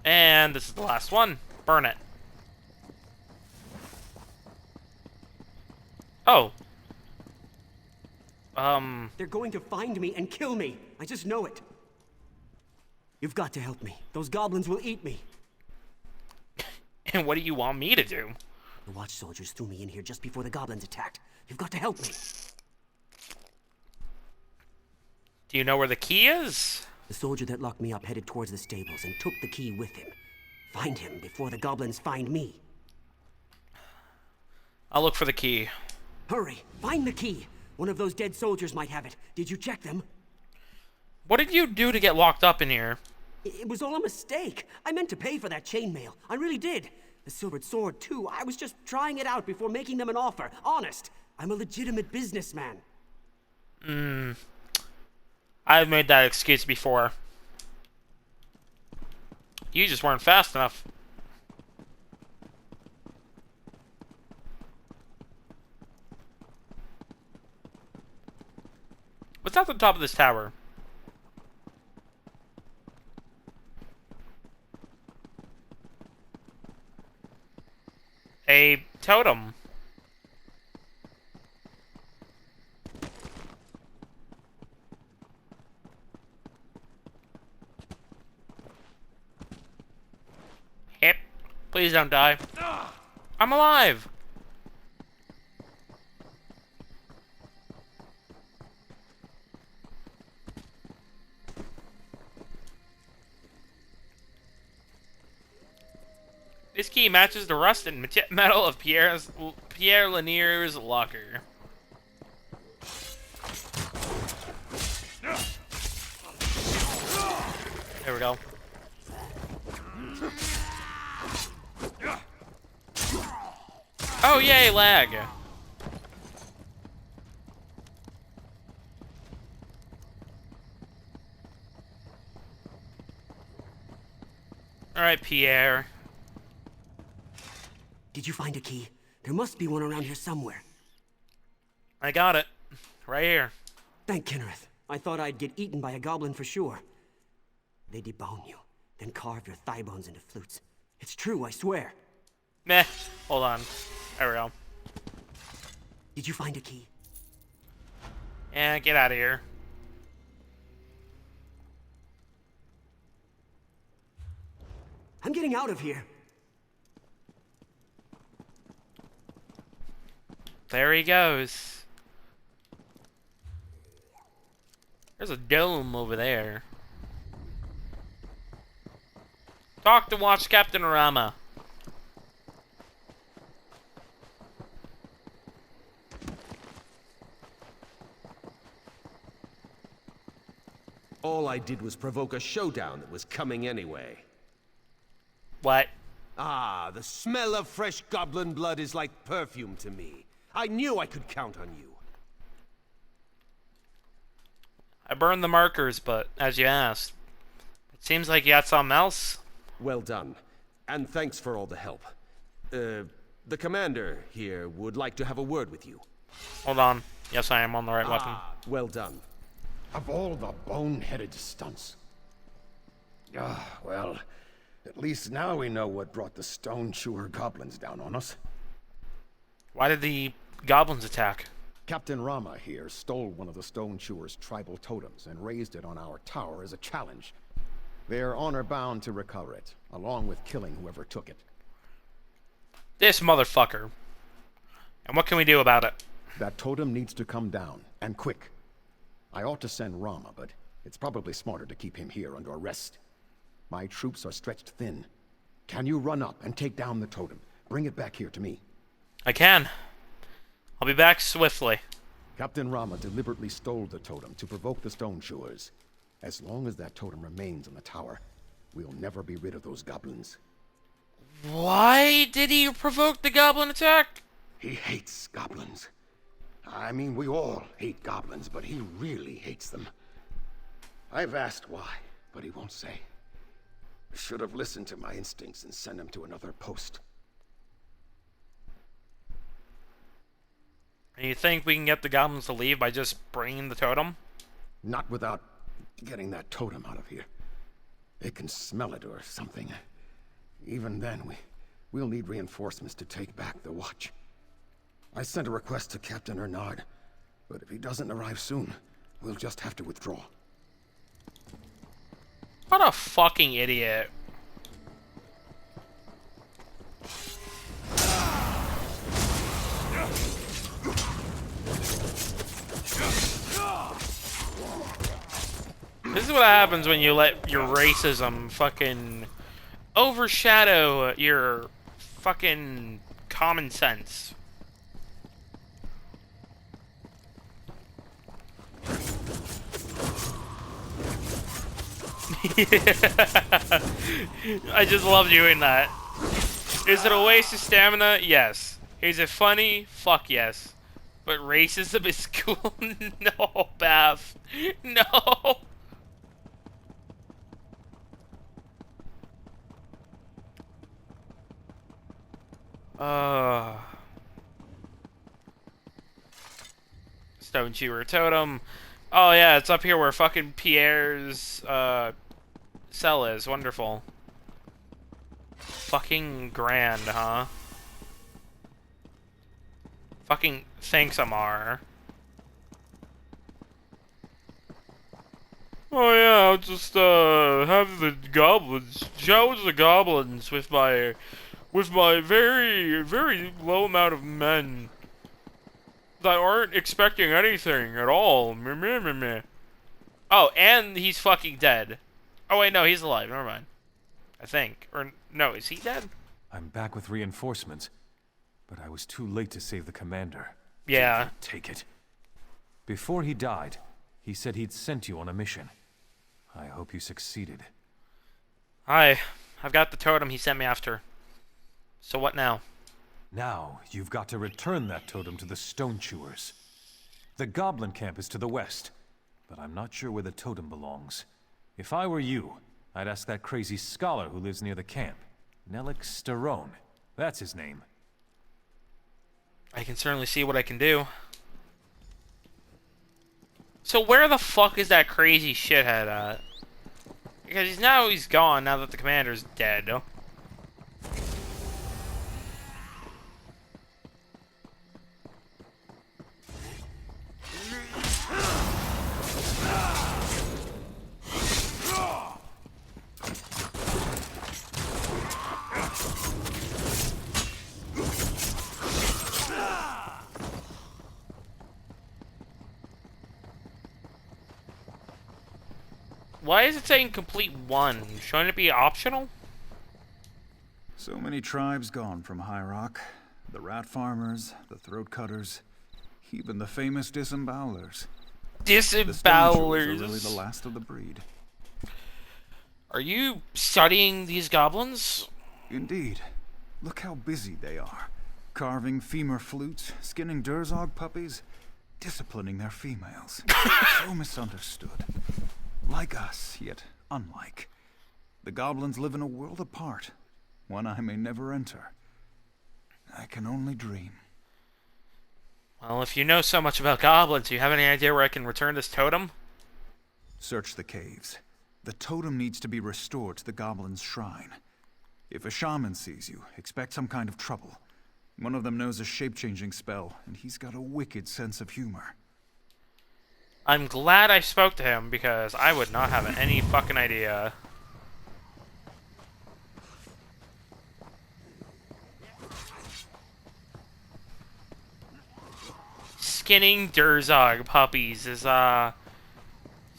And this is the last one. Burn it. Oh. They're going to find me and kill me. I just know it. You've got to help me. Those goblins will eat me. And what do you want me to do? The watch soldiers threw me in here just before the goblins attacked. You've got to help me. Do you know where the key is? The soldier that locked me up headed towards the stables and took the key with him. Find him before the goblins find me. I'll look for the key. Hurry! Find the key! One of those dead soldiers might have it. Did you check them? What did you do to get locked up in here? It was all a mistake. I meant to pay for that chainmail. I really did. The silvered sword, too. I was just trying it out before making them an offer. Honest. I'm a legitimate businessman. I've made that excuse before. You just weren't fast enough. What's at the top of this tower? A totem. Hip. Please don't die. I'm alive. This key matches the rust and metal of Pierre Lanier's locker. There we go. Oh, yay, lag. Alright, Pierre. Did you find a key? There must be one around here somewhere. I got it. Right here. Thank Kinnereth. I thought I'd get eaten by a goblin for sure. They debone you, then carve your thigh bones into flutes. It's true, I swear. Meh. Hold on. There we go. Did you find a key? Yeah, get out of here. I'm getting out of here. There he goes. There's a dome over there. Talk to Watch Captain Rama. did was provoke a showdown that was coming anyway. What? Ah, the smell of fresh goblin blood is like perfume to me. I knew I could count on you. I burned the markers, but as you asked, it seems like you got something else. Well done. And thanks for all the help. The commander here would like to have a word with you. Hold on. Yes, I am on the right weapon. Well done. Of all the boneheaded stunts. Well, at least now we know what brought the stone chewer goblins down on us. Why did the goblins attack? Captain Rama here stole one of the stone chewer's tribal totems and raised it on our tower as a challenge. They're honor-bound to recover it, along with killing whoever took it. This motherfucker. And what can we do about it? That totem needs to come down, and quick. I ought to send Rama, but it's probably smarter to keep him here under arrest. My troops are stretched thin. Can you run up and take down the totem? Bring it back here to me. I can. I'll be back swiftly. Captain Rama deliberately stole the totem to provoke the stone chewers. As long as that totem remains on the tower, we'll never be rid of those goblins. Why did he provoke the goblin attack? He hates goblins. I mean, we all hate goblins, but he really hates them. I've asked why, but he won't say. I should have listened to my instincts and sent him to another post. And you think we can get the goblins to leave by just bringing the totem? Not without getting that totem out of here. They can smell it or something. Even then, we'll need reinforcements to take back the watch. I sent a request to Captain Ernard, but if he doesn't arrive soon, we'll just have to withdraw. What a fucking idiot. This is what happens when you let your racism fucking overshadow your fucking common sense. I just love doing that. Is it a waste of stamina? Yes. Is it funny? Fuck yes. But racism is cool? No, Beth. No. Stone Chewer Totem. Oh yeah, it's up here where fucking Pierre's cell is. Wonderful. Fucking grand, huh? Fucking thanks, Amar. Oh yeah, I'll just have the goblins challenge the goblins with my very, very low amount of men that aren't expecting anything at all. Meh, meh, meh, meh. Oh, and he's fucking dead. Oh wait, no, he's alive. Never mind. I think. Or no, is he dead? I'm back with reinforcements, but I was too late to save the commander. Yeah. Take it. Before he died, he said he'd sent you on a mission. I hope you succeeded. I've got the totem he sent me after. So what now? Now, you've got to return that totem to the Stone Chewers. The Goblin camp is to the west, but I'm not sure where the totem belongs. If I were you, I'd ask that crazy scholar who lives near the camp. Nellic Starone. That's his name. I can certainly see what I can do. So where the fuck is that crazy shithead at? Because he's gone now that the commander's dead. Why is it saying complete one? Shouldn't it be optional? So many tribes gone from High Rock. The rat farmers, the throat cutters, even the famous disembowelers. Disembowelers. The Stone Chewers are really the last of the breed. Are you studying these goblins? Indeed. Look how busy they are. Carving femur flutes, skinning Durzog puppies, disciplining their females. So misunderstood. Like us, yet unlike. The goblins live in a world apart, one I may never enter. I can only dream. Well, if you know so much about goblins, do you have any idea where I can return this totem? Search the caves. The totem needs to be restored to the goblin's shrine. If a shaman sees you, expect some kind of trouble. One of them knows a shape-changing spell, and he's got a wicked sense of humor. I'm glad I spoke to him, because I would not have any fucking idea. Skinning Durzog puppies is,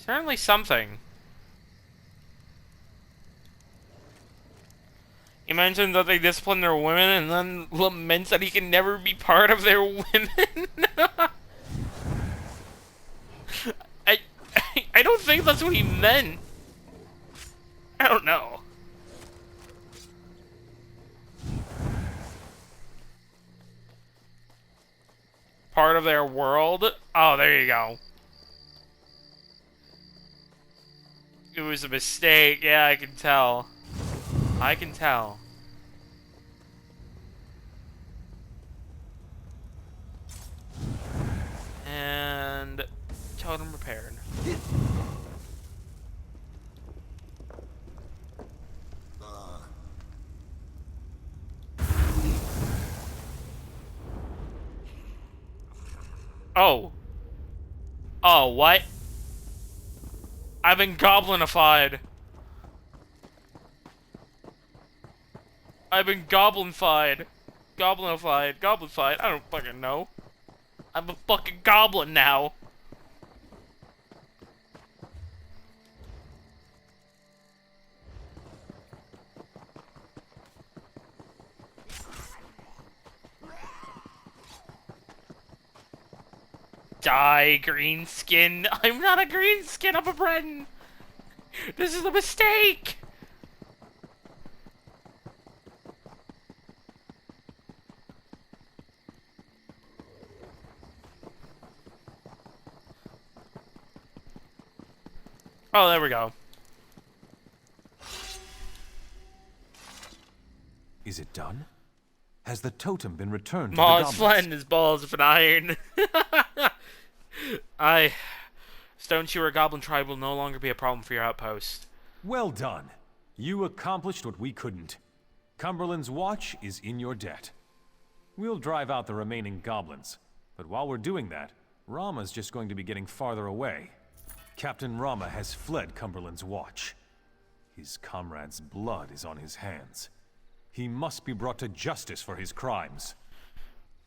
certainly something. He mentions that they discipline their women and then laments that he can never be part of their women. I don't think that's what he meant. I don't know. Part of their world? Oh, there you go. It was a mistake. Yeah, I can tell. I can tell. And totem repaired. Oh. Oh, what? I've been goblinified. I've been goblinified. Goblinified. I don't fucking know. I'm a fucking goblin now. Die, green skin. I'm not a green skin, I'm a Breton. This is a mistake. Oh, there we go. Is it done? Has the totem been returned to the Ma's goblins? flattened his balls of an iron. Stone Chewer Goblin Tribe will no longer be a problem for your outpost. Well done. You accomplished what we couldn't. Cumberland's watch is in your debt. We'll drive out the remaining goblins. But while we're doing that, Rama's just going to be getting farther away. Captain Rama has fled Cumberland's watch. His comrade's blood is on his hands. He must be brought to justice for his crimes.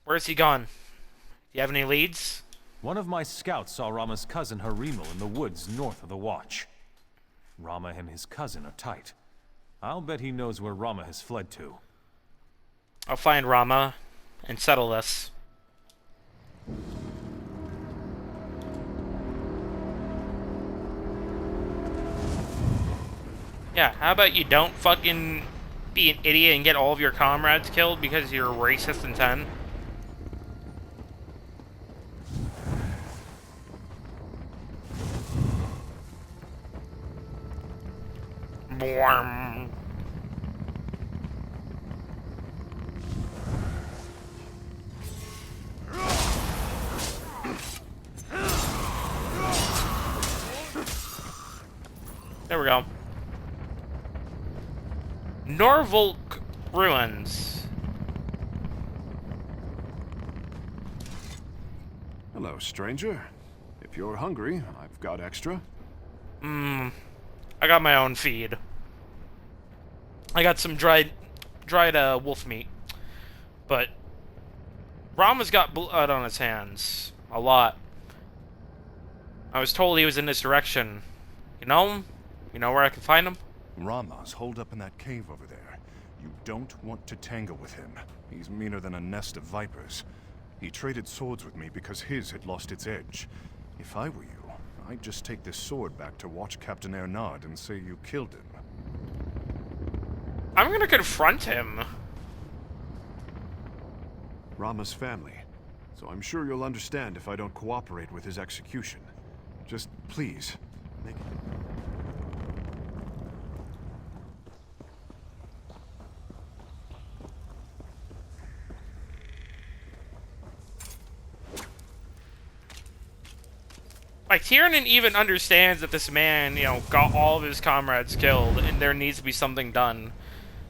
Where's he gone? Do you have any leads? One of my scouts saw Rama's cousin Harimal in the woods north of the watch. Rama and his cousin are tight. I'll bet he knows where Rama has fled to. I'll find Rama and settle this. Yeah, how about you don't fucking be an idiot and get all of your comrades killed because you're racist and 10? Boom. There we go. Norfolk Ruins. Hello, stranger. If you're hungry, I've got extra. I got my own feed. I got some dried wolf meat. But Rama's got blood on his hands. A lot. I was told he was in this direction. You know him? You know where I can find him? Rama's holed up in that cave over there. You don't want to tangle with him. He's meaner than a nest of vipers. He traded swords with me because his had lost its edge. If I were you, I'd just take this sword back to watch Captain Ernard and say you killed him. I'm gonna confront him. Rama's family, so I'm sure you'll understand if I don't cooperate with his execution. Just please, make it... Like, Tiernan even understands that this man, you know, got all of his comrades killed, and there needs to be something done.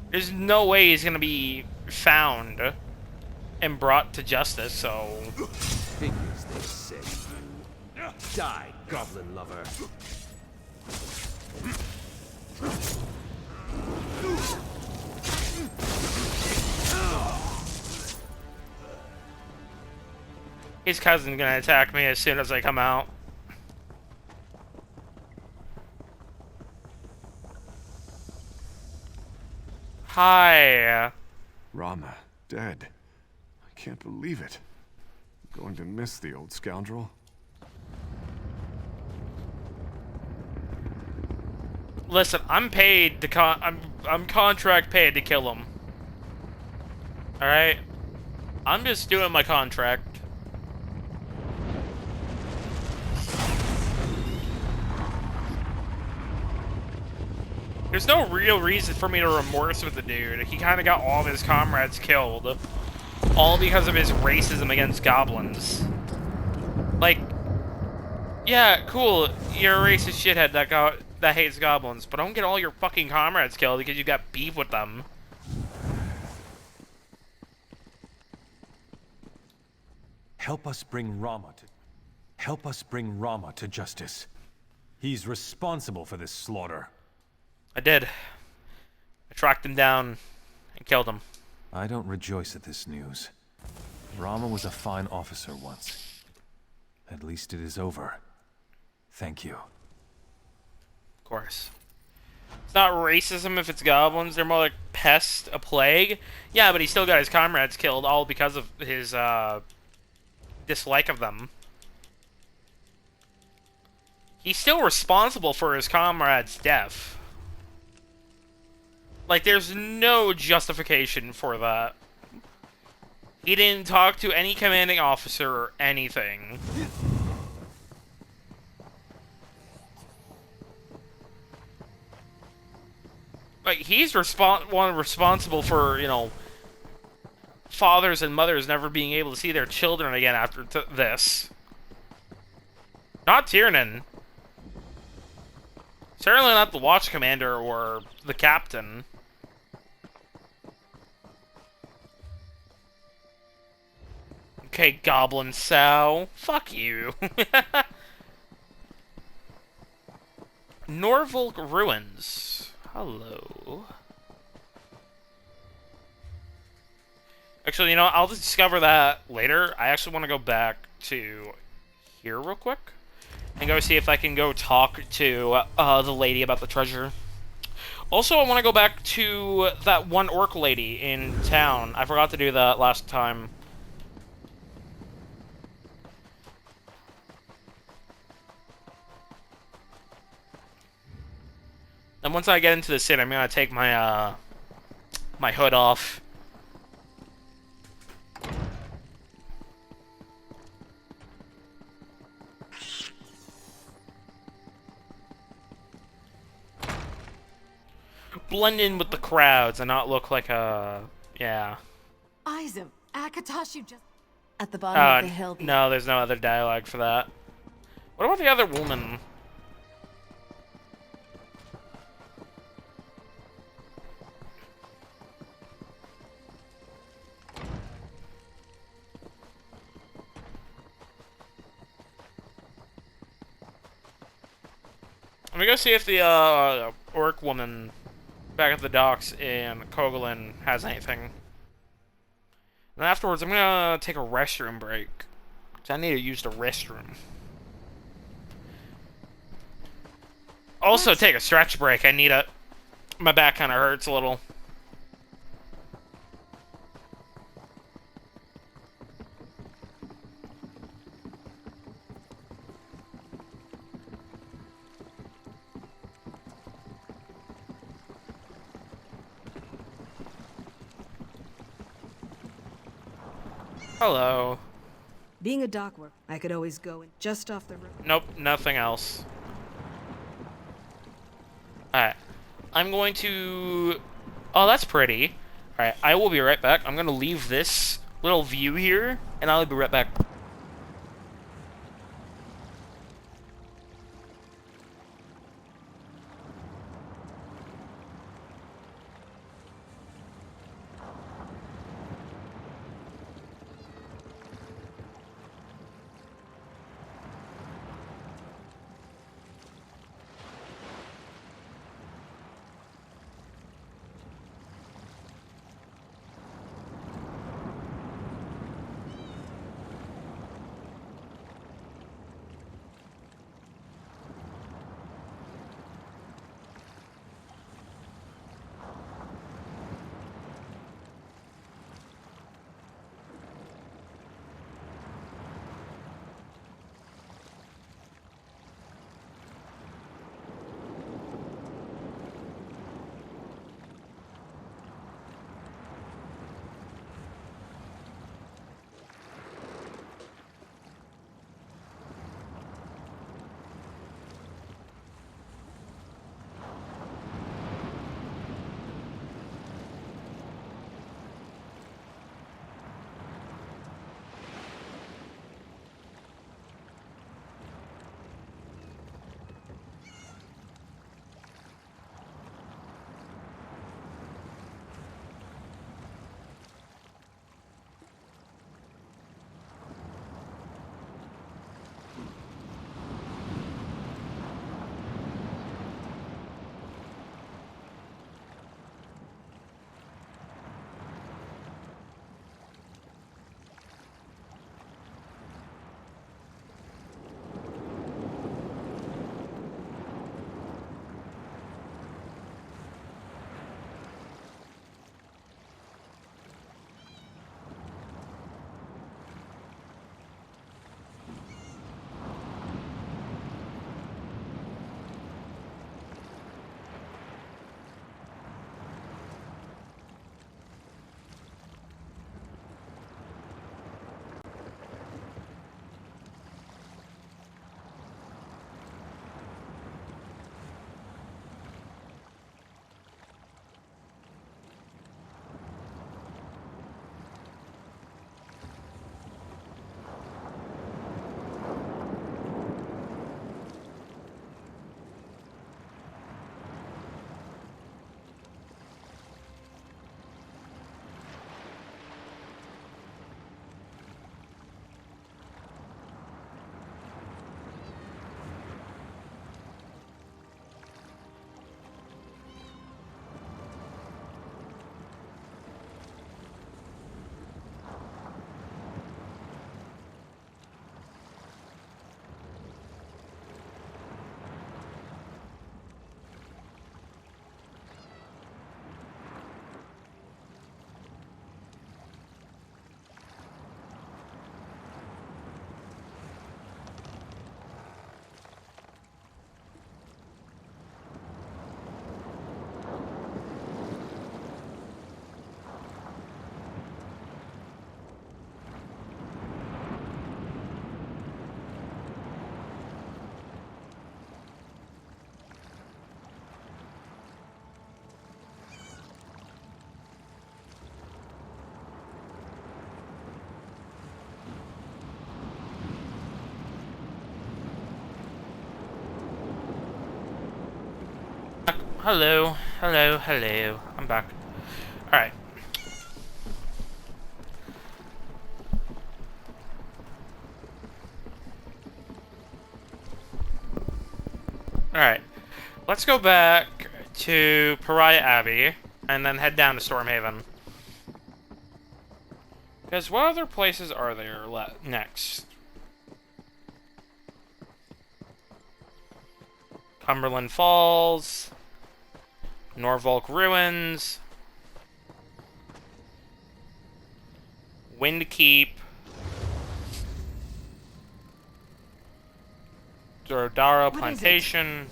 There's no way he's gonna be found and brought to justice, so... Figures, they say. Die, goblin lover. His cousin's gonna attack me as soon as I come out. Hi. Rama, dead. I can't believe it. I'm going to miss the old scoundrel. Listen, I'm paid to I'm contract paid to kill him. All right, I'm just doing my contract. There's no real reason for me to remorse with the dude. He kind of got all of his comrades killed, all because of his racism against goblins. Like, yeah, cool, you're a racist shithead that hates goblins, but don't get all your fucking comrades killed because you got beef with them. Help us bring Rama to justice. He's responsible for this slaughter. I did. I tracked him down and killed him. I don't rejoice at this news. Rama was a fine officer once. At least it is over. Thank you. Of course. It's not racism if it's goblins. They're more like pest, a plague. Yeah, but he still got his comrades killed, all because of his dislike of them. He's still responsible for his comrades' death. Like, there's no justification for that. He didn't talk to any commanding officer or anything. Like, he's responsible for, you know, fathers and mothers never being able to see their children again after this. Not Tiernan. Certainly not the watch commander or the captain. Okay, Goblin Sow. Fuck you. Norfolk Ruins. Hello. Actually, you know, I'll discover that later. I actually want to go back to here real quick and go see if I can go talk to the lady about the treasure. Also, I want to go back to that one orc lady in town. I forgot to do that last time. And once I get into the city, I'm gonna take my my hood off. Blend in with the crowds and not look like a... yeah. Eyes of Akatosh, you just... At the bottom of the hill... No, there's no other dialogue for that. What about the other woman? Let me go see if the orc woman back at the docks in Kogolin has anything. And afterwards, I'm gonna take a restroom break. Cause I need to use the restroom. Also, take a stretch break. I need a... my back kind of hurts a little. Hello. Being a dock worker, I could always go in just off the road. Nope, nothing else. Alright. I'm going to... Oh, that's pretty. Alright, I will be right back. I'm going to leave this little view here, and I'll be right back. Hello, hello, hello. I'm back. Alright. Alright. Let's go back to Pariah Abbey, and then head down to Stormhaven. Because what other places are there next? Cumberland Falls, Norfolk Ruins, Windkeep, Dorodara Plantation.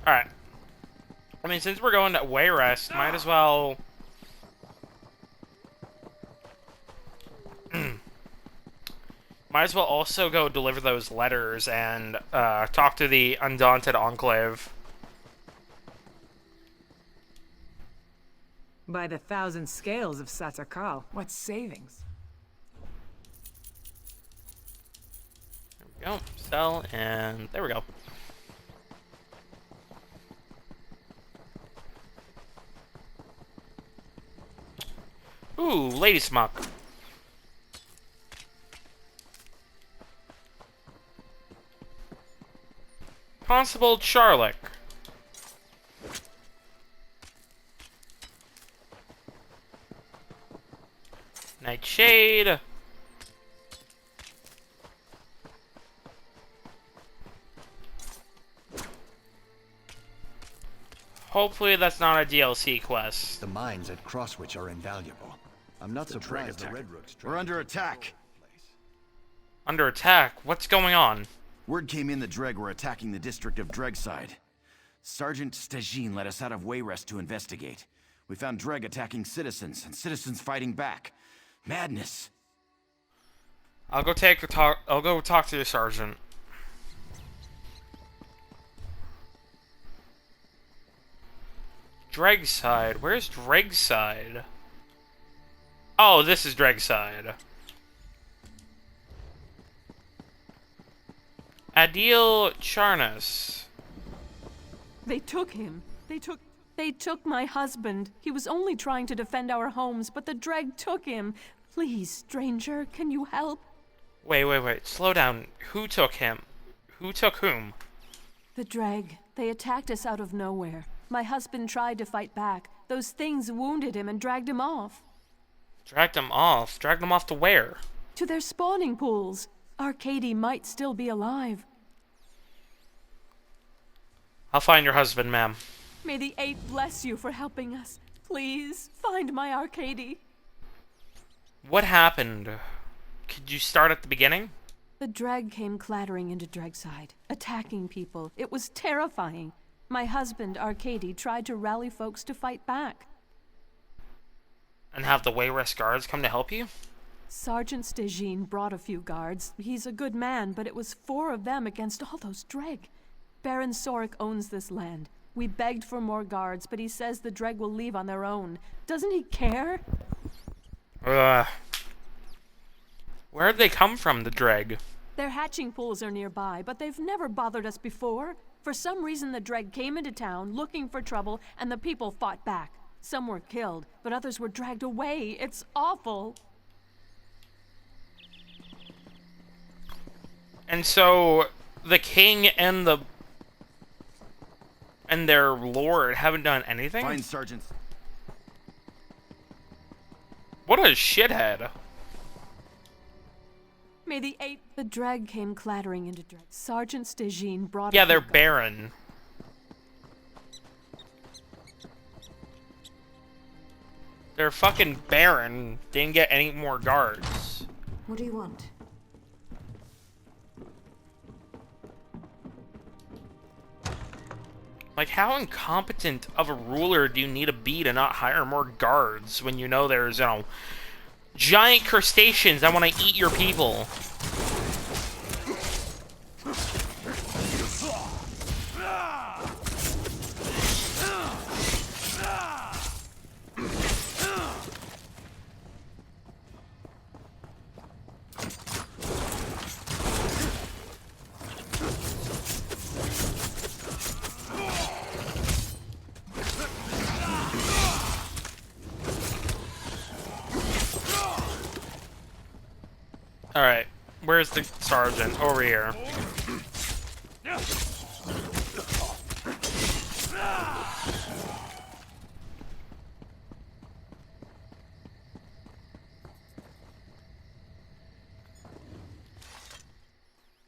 Alright. I mean, since we're going to Wayrest, might as well... might as well also go deliver those letters and talk to the Undaunted Enclave. By the 1,000 scales of Satakal, what savings? There we go. Sell, and there we go. Ooh, Lady Smuck. Constable Charlock. Nightshade. Hopefully that's not a DLC quest. The mines at Crosswich are invaluable. I'm not surprised the Red Rooks. We're under attack. Under attack? What's going on? Word came in the Dreg were attacking the district of Dregside. Sergeant Stajin led us out of Wayrest to investigate. We found Dreg attacking citizens, and citizens fighting back. Madness. I'll go talk to the sergeant. Dregside. Where's Dregside? Oh, this is Dregside. Adil Charnas. They took him. They took my husband. He was only trying to defend our homes, but the Dreg took him. Please, stranger, can you help? Wait. Slow down. Who took him? Who took whom? The Dreg. They attacked us out of nowhere. My husband tried to fight back. Those things wounded him and dragged him off. Dragged him off? Dragged him off to where? To their spawning pools. Arcady might still be alive. I'll find your husband, ma'am. May the Eight bless you for helping us. Please, find my Arcady. What happened? Could you start at the beginning? The Dreg came clattering into Dregside, attacking people. It was terrifying. My husband, Arcady, tried to rally folks to fight back. And have the Wayrest guards come to help you? Sergeant Stajin brought a few guards. He's a good man, but it was 4 of them against all those Dreg. Baron Sorik owns this land. We begged for more guards, but he says the Dreg will leave on their own. Doesn't he care? Where'd they come from, the Dreg? Their hatching pools are nearby, but they've never bothered us before. For some reason, the Dreg came into town looking for trouble, and the people fought back. Some were killed, but others were dragged away. It's awful. And so, the king and their lord haven't done anything? Fine, sergeants. What a shithead. May the Eight... The Dreg came clattering into Dreg. Sergeant Stajin brought... Yeah, they're barren. They're fucking barren. Didn't get any more guards. What do you want? Like, how incompetent of a ruler do you need to be to not hire more guards when you know there's, giant crustaceans that want to eat your people? Alright, where's the sergeant? Over here.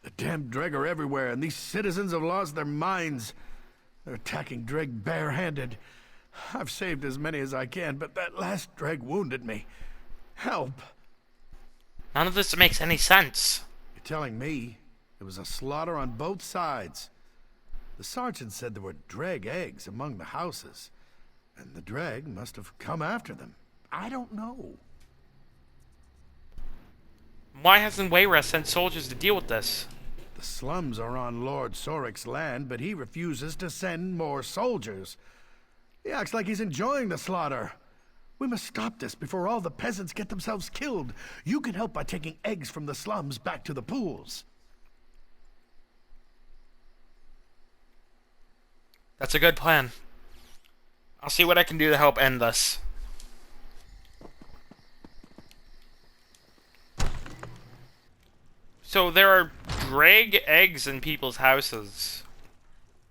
The damn Dreg are everywhere, and these citizens have lost their minds. They're attacking Dreg barehanded. I've saved as many as I can, but that last Dreg wounded me. Help! None of this makes any sense. You're telling me it was a slaughter on both sides? The sergeant said there were Dreg eggs among the houses, and the Dreg must have come after them. I don't know. Why hasn't Wayrest sent soldiers to deal with this? The slums are on Lord Sorik's land, but he refuses to send more soldiers. He acts like he's enjoying the slaughter. We must stop this before all the peasants get themselves killed. You can help by taking eggs from the slums back to the pools. That's a good plan. I'll see what I can do to help end this. So there are Dreg eggs in people's houses.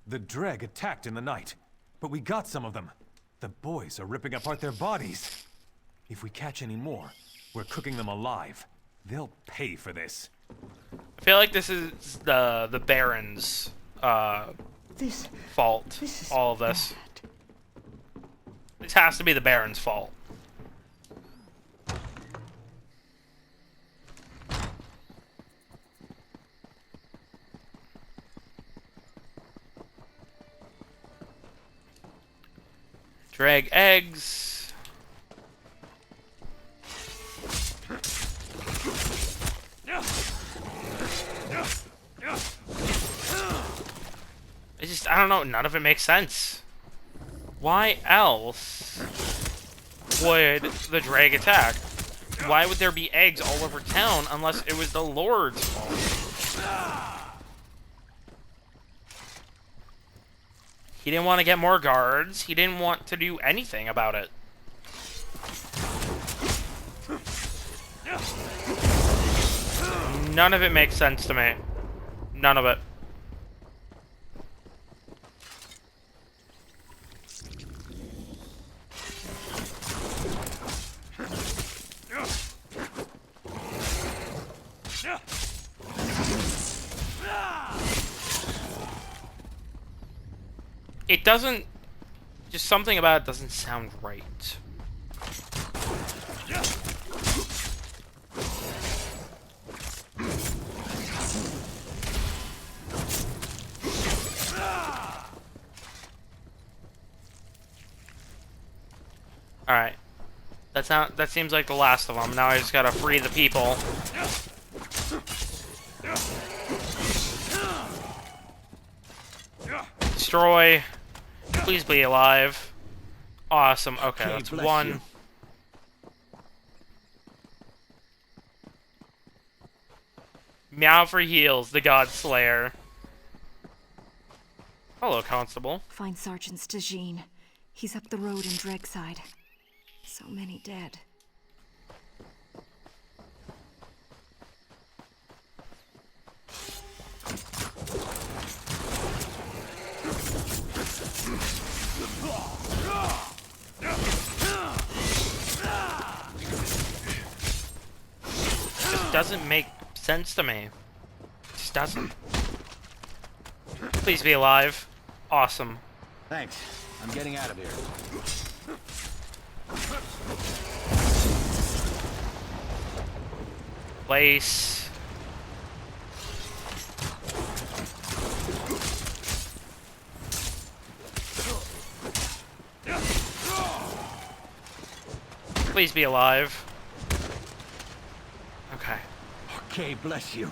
The Dreg attacked in the night, but we got some of them. The boys are ripping apart their bodies. If we catch any more, we're cooking them alive. They'll pay for this. I feel like this is the Baron's fault. All of this. This has to be the Baron's fault. Drag eggs. I don't know, none of it makes sense. Why else would the drag attack? Why would there be eggs all over town unless it was the Lord's fault? He didn't want to get more guards. He didn't want to do anything about it. None of it makes sense to me. None of it. It doesn't... Just something about it doesn't sound right. Alright. That seems like the last of them. Now I just gotta free the people. Destroy. Please be alive. Awesome. Okay, that's one. Meow for heals, the God Slayer. Hello, Constable. Find Sergeant Stagine. He's up the road in Dregside. So many dead. This doesn't make sense to me. It just doesn't. Please be alive. Awesome. Thanks. I'm getting out of here. Place. Please be alive. Okay. Okay, bless you.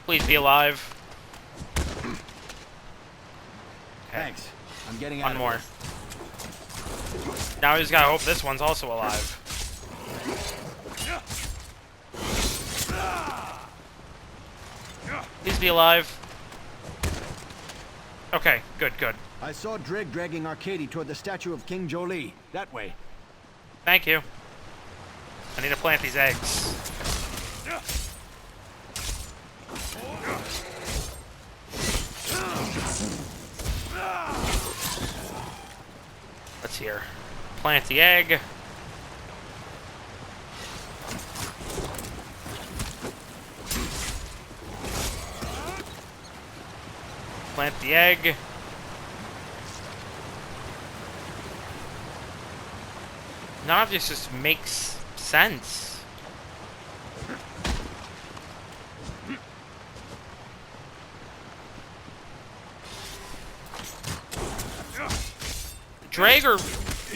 Please be alive. Okay. Thanks. I'm getting out One of more. here. Now we just gotta hope this one's also alive. Please be alive. Okay, good, good. I saw Dreg dragging Arcady toward the statue of King Jolie. That way. Thank you. I need to plant these eggs. Let's hear. Plant the egg. Plant the egg. None of this just makes sense. Dreg are,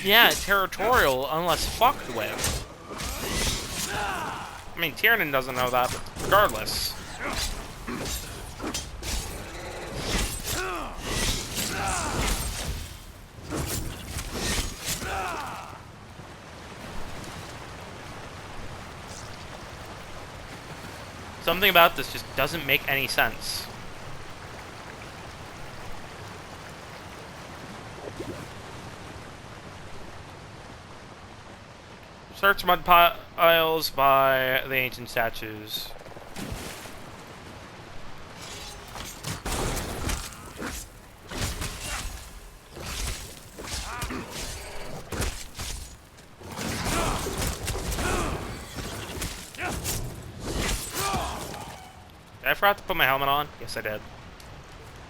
yeah, territorial unless fucked with. I mean, Tiernan doesn't know that, but regardless. Something about this just doesn't make any sense. Search mud piles by the ancient statues. Did I forgot to put my helmet on? Yes, I did.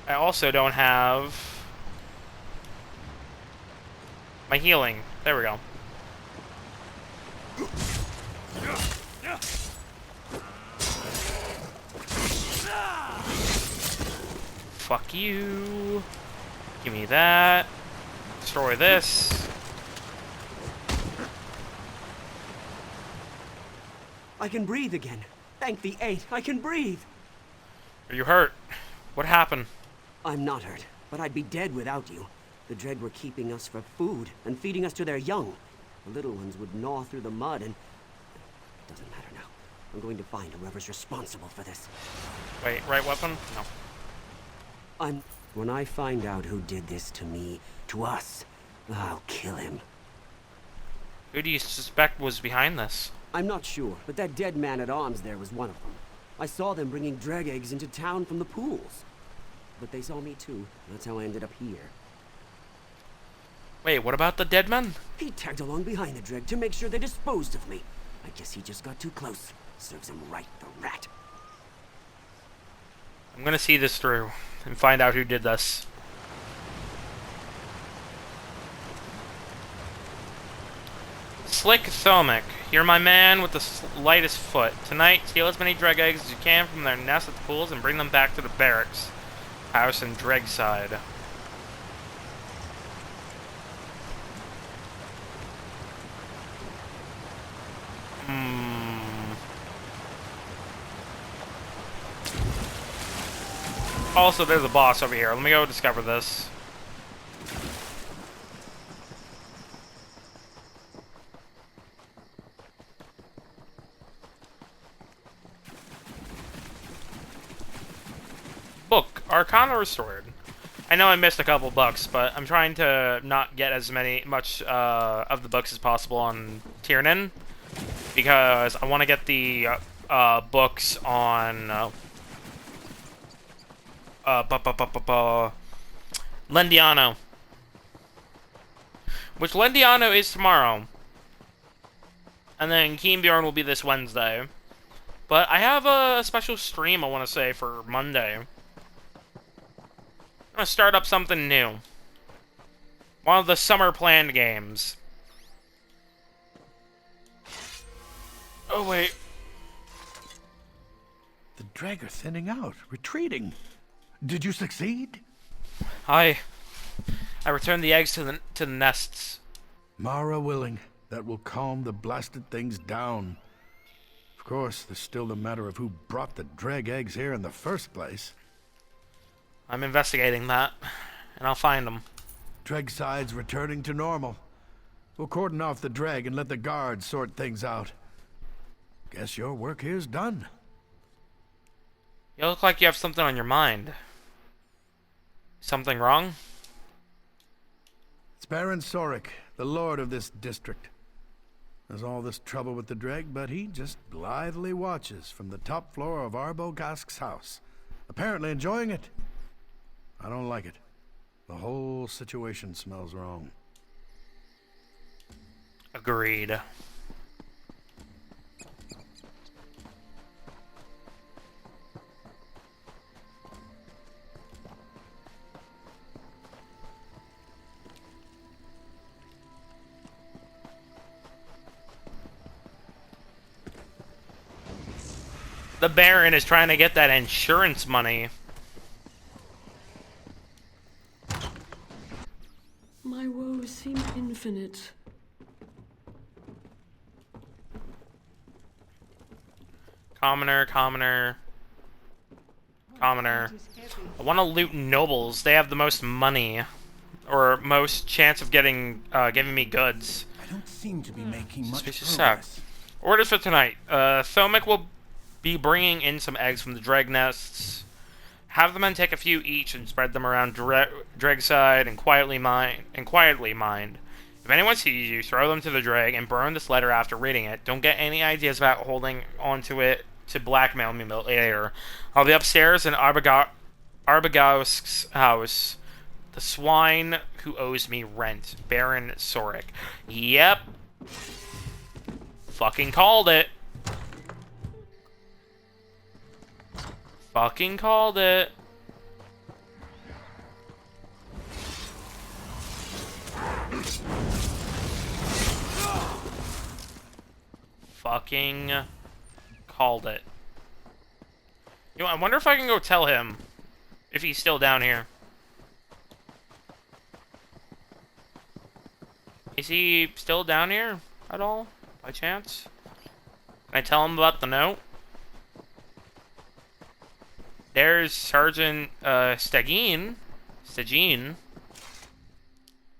I also don't have my healing. There we go. Fuck you. Give me that. Destroy this. I can breathe again. Thank the Eight, I can breathe. Are you hurt? What happened? I'm not hurt, but I'd be dead without you. The Dread were keeping us for food and feeding us to their young. The little ones would gnaw through the mud and... It doesn't matter now. I'm going to find whoever's responsible for this. Wait, right weapon? No. When I find out who did this to me, to us, I'll kill him. Who do you suspect was behind this? I'm not sure, but that dead man at arms there was one of them. I saw them bringing dreg eggs into town from the pools. But they saw me too. That's how I ended up here. Wait, what about the dead man? He tagged along behind the dreg to make sure they disposed of me. I guess he just got too close. Serves him right, the rat. I'm gonna see this through and find out who did this. Slick Thelmic, you're my man with the lightest foot. Tonight, steal as many dreg eggs as you can from their nest at the pools and bring them back to the barracks house in Dregside. Also, there's a boss over here. Let me go discover this. Book, Arcana Restored. I know I missed a couple books, but I'm trying to not get as much of the books as possible on Tiernan, because I want to get the books on Lendiano. Which Lendiano is tomorrow. And then Keenbjorn will be this Wednesday. But I have a special stream I want to say for Monday. I'm going to start up something new. One of the summer planned games. Oh, wait. The dreg are thinning out, retreating. Did you succeed? I returned the eggs to the nests. Mara willing, that will calm the blasted things down. Of course, there's still the matter of who brought the dreg eggs here in the first place. I'm investigating that, and I'll find them. Dreg side's returning to normal. We'll cordon off the dreg and let the guards sort things out. Guess your work here's done. You look like you have something on your mind. Something wrong? It's Baron Sorik, the lord of this district. There's all this trouble with the dreg, but he just blithely watches from the top floor of Arbogast's house. Apparently enjoying it. I don't like it. The whole situation smells wrong. Agreed. The Baron is trying to get that insurance money. My woes shadows seem infinite. Commoner, commoner. Commoner. I want to loot nobles. They have the most money. Or most chance of getting, giving me goods. I don't seem to be making much Suspicious progress. Orders for tonight. Thomic will be bringing in some eggs from the dreg nests. Have the men take a few each and spread them around Dregside and quietly mine. If anyone sees you, throw them to the dreg and burn this letter after reading it. Don't get any ideas about holding onto it to blackmail me later. I'll be upstairs in Arbogast's house. The swine who owes me rent. Baron Soric. Yep. Fucking called it. Fucking called it. Fucking called it. You know, I wonder if I can go tell him if he's still down here. Is he still down here at all, by chance? Can I tell him about the note? There's Sergeant Stagine.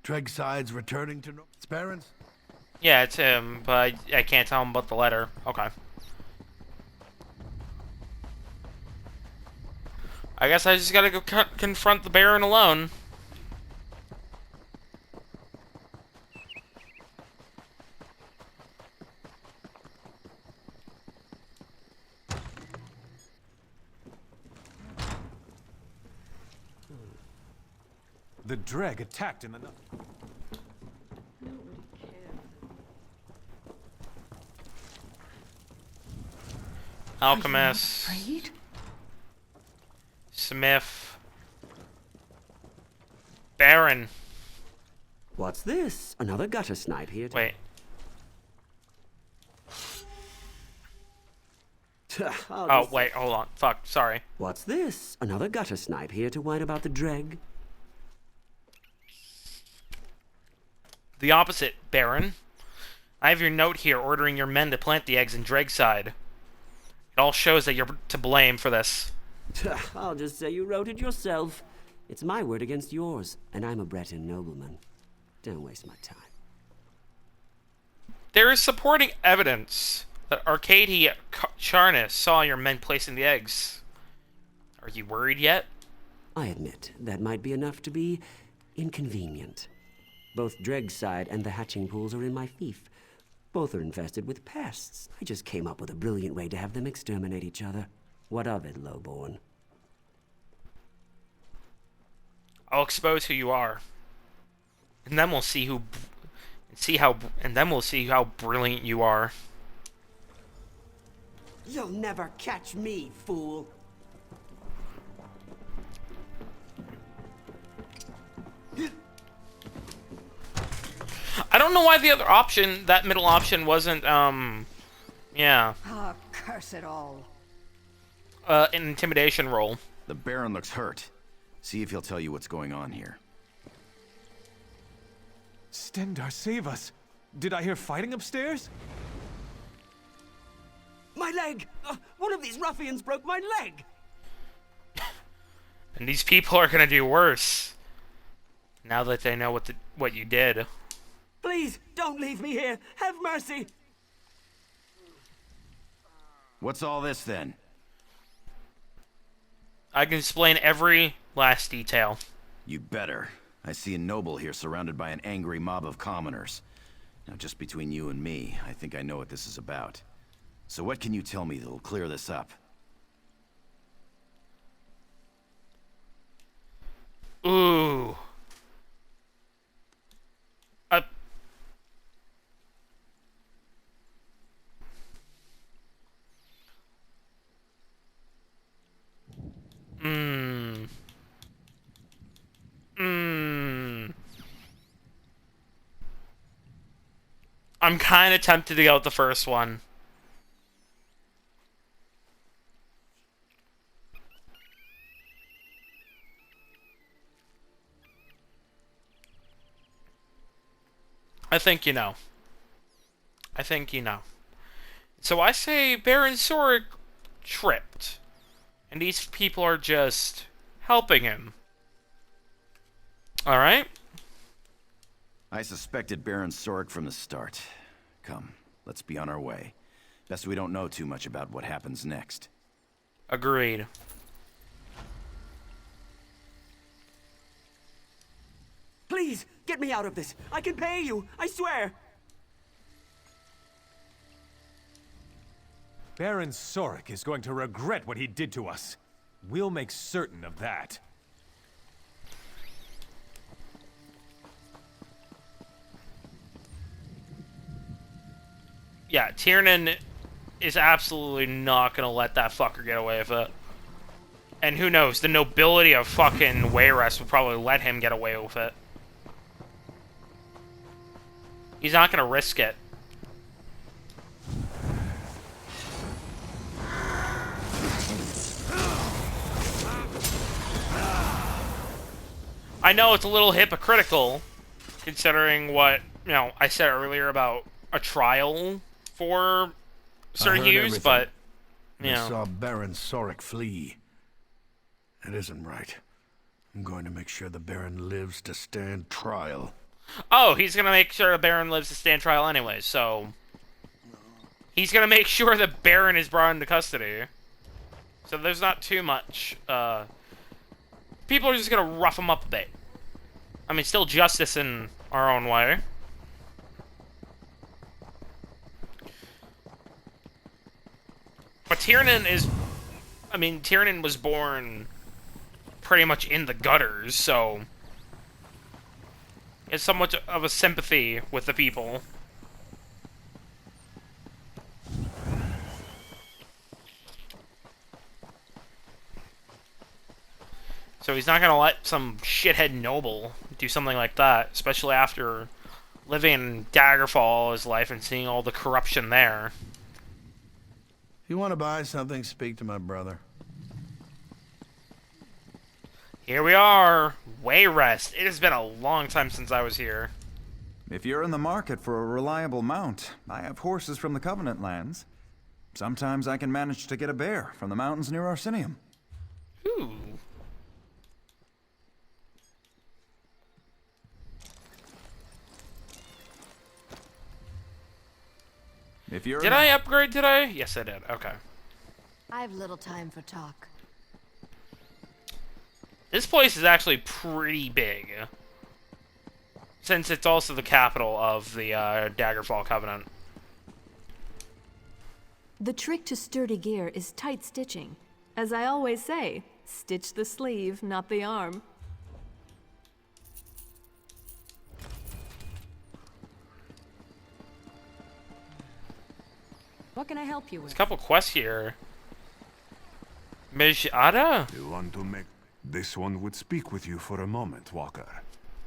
Dregside's returning to its parents? Yeah, it's him, but I can't tell him about the letter. Okay. I guess I just gotta go confront the Baron alone. The dreg attacked in the night. Alchemist. Smith. Baron. What's this? Another gutter snipe here to... Wait. Oh, wait, hold on. Fuck, sorry. What's this? Another gutter snipe here to whine about the dreg? The opposite, Baron. I have your note here ordering your men to plant the eggs in Dregside. It all shows that you're to blame for this. I'll just say you wrote it yourself. It's my word against yours, and I'm a Breton nobleman. Don't waste my time. There is supporting evidence that Arcadia Charnis saw your men placing the eggs. Are you worried yet? I admit, that might be enough to be inconvenient. Both Dregside and the hatching pools are in my fief. Both are infested with pests. I just came up with a brilliant way to have them exterminate each other. What of it, lowborn? I'll expose who you are. And then we'll see how brilliant you are. You'll never catch me, fool. I don't know why the other option, that middle option, wasn't, yeah. Ah, curse it all. An intimidation roll. The Baron looks hurt. See if he'll tell you what's going on here. Stendar, save us. Did I hear fighting upstairs? My leg! One of these ruffians broke my leg! And these people are gonna do worse. Now that they know what you did. Please, don't leave me here! Have mercy! What's all this, then? I can explain every last detail. You better. I see a noble here surrounded by an angry mob of commoners. Now, just between you and me, I think I know what this is about. So what can you tell me that'll clear this up? Ooh. I'm kind of tempted to go with the first one. I think you know. I think you know. So I say Baron Sorik tripped. And these people are just helping him. Alright? I suspected Baron Sorik from the start. Come, let's be on our way. Best we don't know too much about what happens next. Agreed. Please, get me out of this. I can pay you, I swear. Baron Sorik is going to regret what he did to us. We'll make certain of that. Yeah, Tiernan is absolutely not gonna let that fucker get away with it. And who knows, the nobility of fucking Wayrest would probably let him get away with it. He's not gonna risk it. I know it's a little hypocritical, considering what, you know, I said earlier about a trial for Sir Hughes, but, you I know. saw Baron Sorik flee. It isn't right. I'm going to make sure the Baron lives to stand trial. Oh, he's gonna make sure the Baron lives to stand trial anyway, so... He's gonna make sure the Baron is brought into custody. So there's not too much, people are just gonna rough him up a bit. I mean, still justice in our own way. But Tiernan is... I mean, Tiernan was born pretty much in the gutters, so... It's somewhat of a sympathy with the people. So he's not gonna let some shithead noble do something like that, especially after living in Daggerfall all his life and seeing all the corruption there. If you want to buy something, speak to my brother. Here we are, Wayrest. It has been a long time since I was here. If you're in the market for a reliable mount, I have horses from the Covenant lands. Sometimes I can manage to get a bear from the mountains near Arsinium. Ooh. If you're Did I upgrade today? Yes, I did. Okay. I have little time for talk. This place is actually pretty big, since it's also the capital of the Daggerfall Covenant. The trick to sturdy gear is tight stitching. As I always say, stitch the sleeve, not the arm. What can I help you with? There's a couple quests here. Mijada? You want to make... This one would speak with you for a moment, Walker.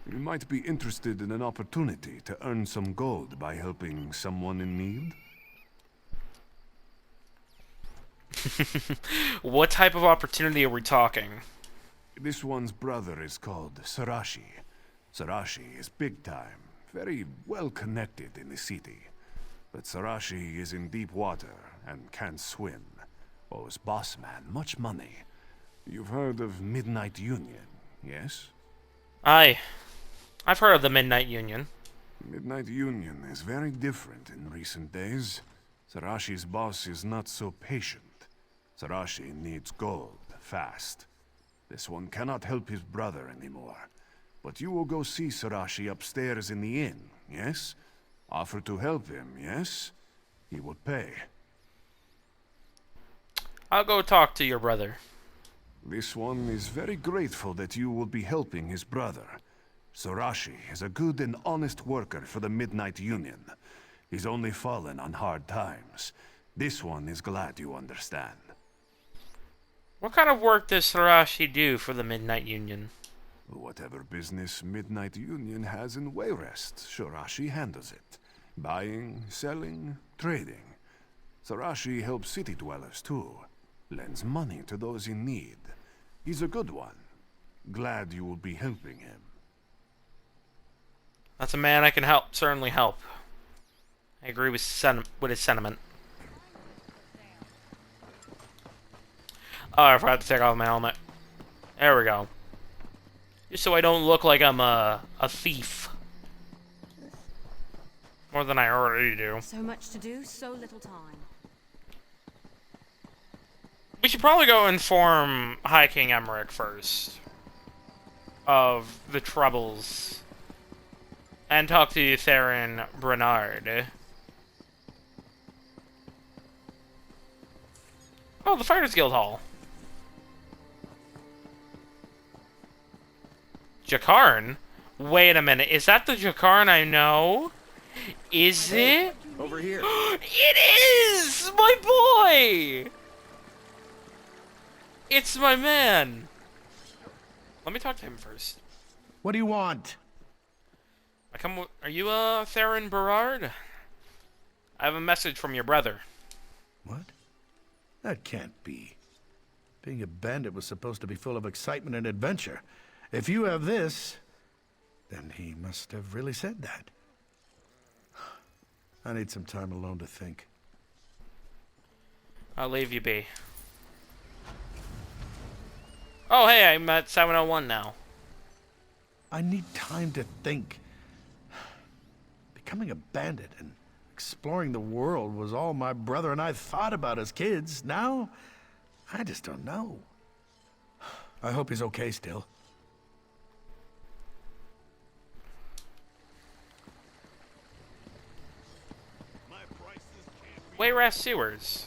You might be interested in an opportunity to earn some gold by helping someone in need? What type of opportunity are we talking? This one's brother is called Sarashi. Sarashi is big time, very well connected in the city. But Sarashi is in deep water and can't swim. Owes boss man much money. You've heard of Midnight Union, yes? Aye. I've heard of the Midnight Union. Midnight Union is very different in recent days. Sarashi's boss is not so patient. Sarashi needs gold, fast. This one cannot help his brother anymore. But you will go see Sarashi upstairs in the inn, yes? Offer to help him, yes? He will pay. I'll go talk to your brother. This one is very grateful that you will be helping his brother. Sarashi is a good and honest worker for the Midnight Union. He's only fallen on hard times. This one is glad you understand. What kind of work does Sarashi do for the Midnight Union? Whatever business Midnight Union has in Wayrest, Sarashi handles it. Buying, selling, trading. Sarashi helps city dwellers too. Lends money to those in need. He's a good one. Glad you will be helping him. That's a man I can certainly help. I agree with his sentiment. Oh, I forgot to take off my helmet. There we go. Just so I don't look like I'm a thief. More than I already do. So much to do, so little time. We should probably go inform High King Emmerich first of the troubles. And talk to Theron Bernard. Oh, the Fighters Guild Hall. Jakarn? Wait a minute, is that the Jakarn I know? Is it? Over here. It is! My boy! It's my man. Let me talk to him first. What do you want? Are you Theron Berard? I have a message from your brother. What? That can't be. Being a bandit was supposed to be full of excitement and adventure. If you have this, then he must have really said that. I need some time alone to think. I'll leave you be. Oh, hey, I'm at 701 now. I need time to think. Becoming a bandit and exploring the world was all my brother and I thought about as kids. Now, I just don't know. I hope he's okay still. Wayrest Sewers.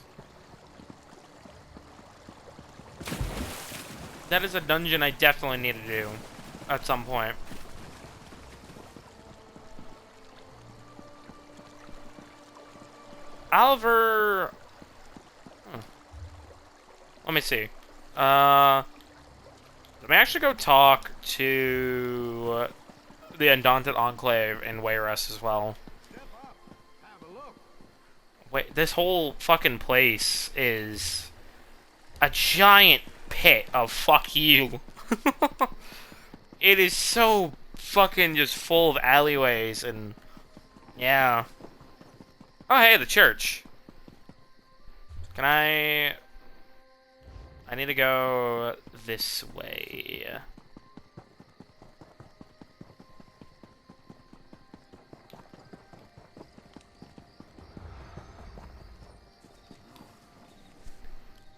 That is a dungeon I definitely need to do at some point. Oliver... Let me see. Let me actually go talk to the Undaunted Enclave in Wayrest as well. Wait, this whole fucking place is a giant pit of fuck you. It is so fucking just full of alleyways and... yeah. Oh, hey, the church. Can I need to go this way.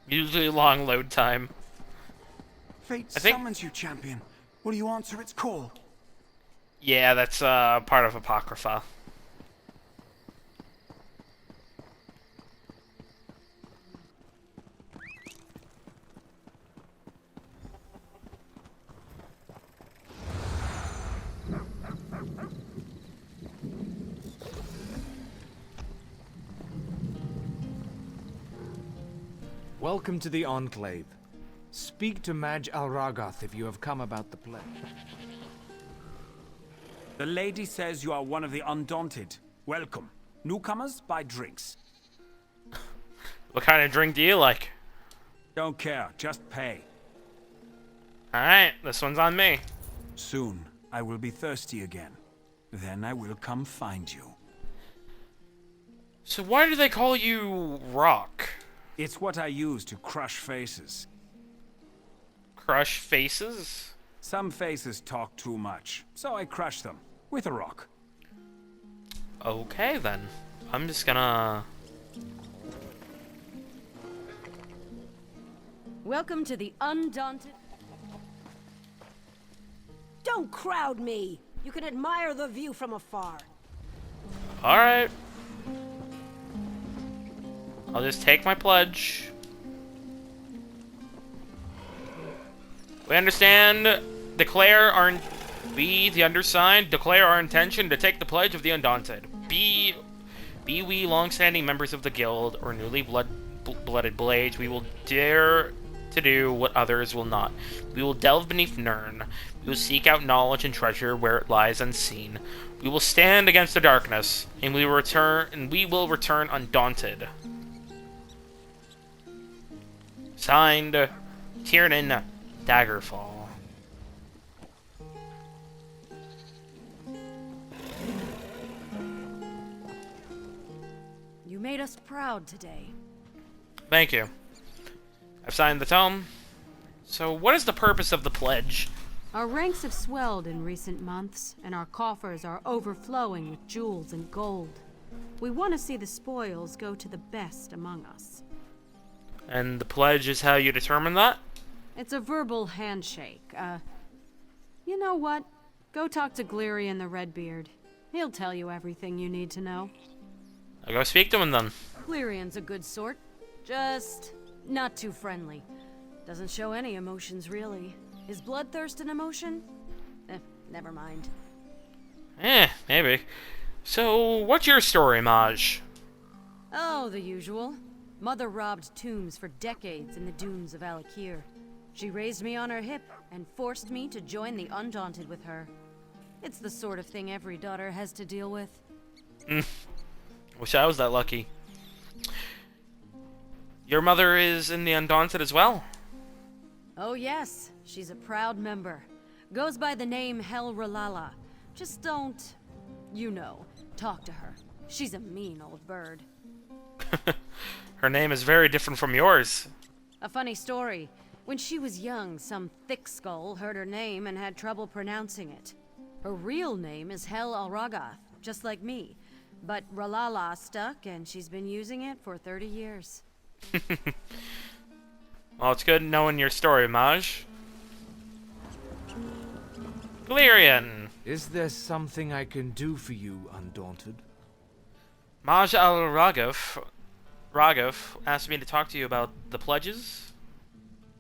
Usually long load time. Fate summons you, champion. Will you answer its call? Yeah, that's part of Apocrypha. Welcome to the Enclave. Speak to Maj Al-Ragath if you have come about the pledge. The lady says you are one of the Undaunted. Welcome. Newcomers, buy drinks. What kind of drink do you like? Don't care, just pay. Alright, this one's on me. Soon, I will be thirsty again. Then I will come find you. So why do they call you Rock? It's what I use to crush faces. Crush faces? Some faces talk too much, so I crush them with a rock. Okay, then. I'm just gonna... Welcome to the Undaunted... Don't crowd me! You can admire the view from afar. Alright. I'll just take my pledge. We understand. We, the undersigned, declare our intention to take the pledge of the Undaunted. Be we long-standing members of the guild or newly blooded blades, we will dare to do what others will not. We will delve beneath Nirn. We will seek out knowledge and treasure where it lies unseen. We will stand against the darkness, and we will return undaunted. Signed, Tiernan Daggerfall. You made us proud today. Thank you. I've signed the tome. So what is the purpose of the pledge? Our ranks have swelled in recent months, and our coffers are overflowing with jewels and gold. We want to see the spoils go to the best among us. And the pledge is how you determine that? It's a verbal handshake. You know what? Go talk to Glirian the Redbeard. He'll tell you everything you need to know. I'll go speak to him then. Glirian's a good sort. Just not too friendly. Doesn't show any emotions, really. Is bloodthirst an emotion? Never mind. Maybe. So, what's your story, Maj? Oh, the usual. Mother robbed tombs for decades in the dunes of Alakir. She raised me on her hip and forced me to join the Undaunted with her. It's the sort of thing every daughter has to deal with. Wish I was that lucky. Your mother is in the Undaunted as well? Oh yes, she's a proud member. Goes by the name Hel Ralala. Just don't, you know, talk to her. She's a mean old bird. Her name is very different from yours. A funny story. When she was young, some thick skull heard her name and had trouble pronouncing it. Her real name is Hel Alragath, just like me. But Ralala stuck, and she's been using it for 30 years. Well, it's good knowing your story, Maj. Glirian! Is there something I can do for you, Undaunted? Maj Raghav asked me to talk to you about the pledges.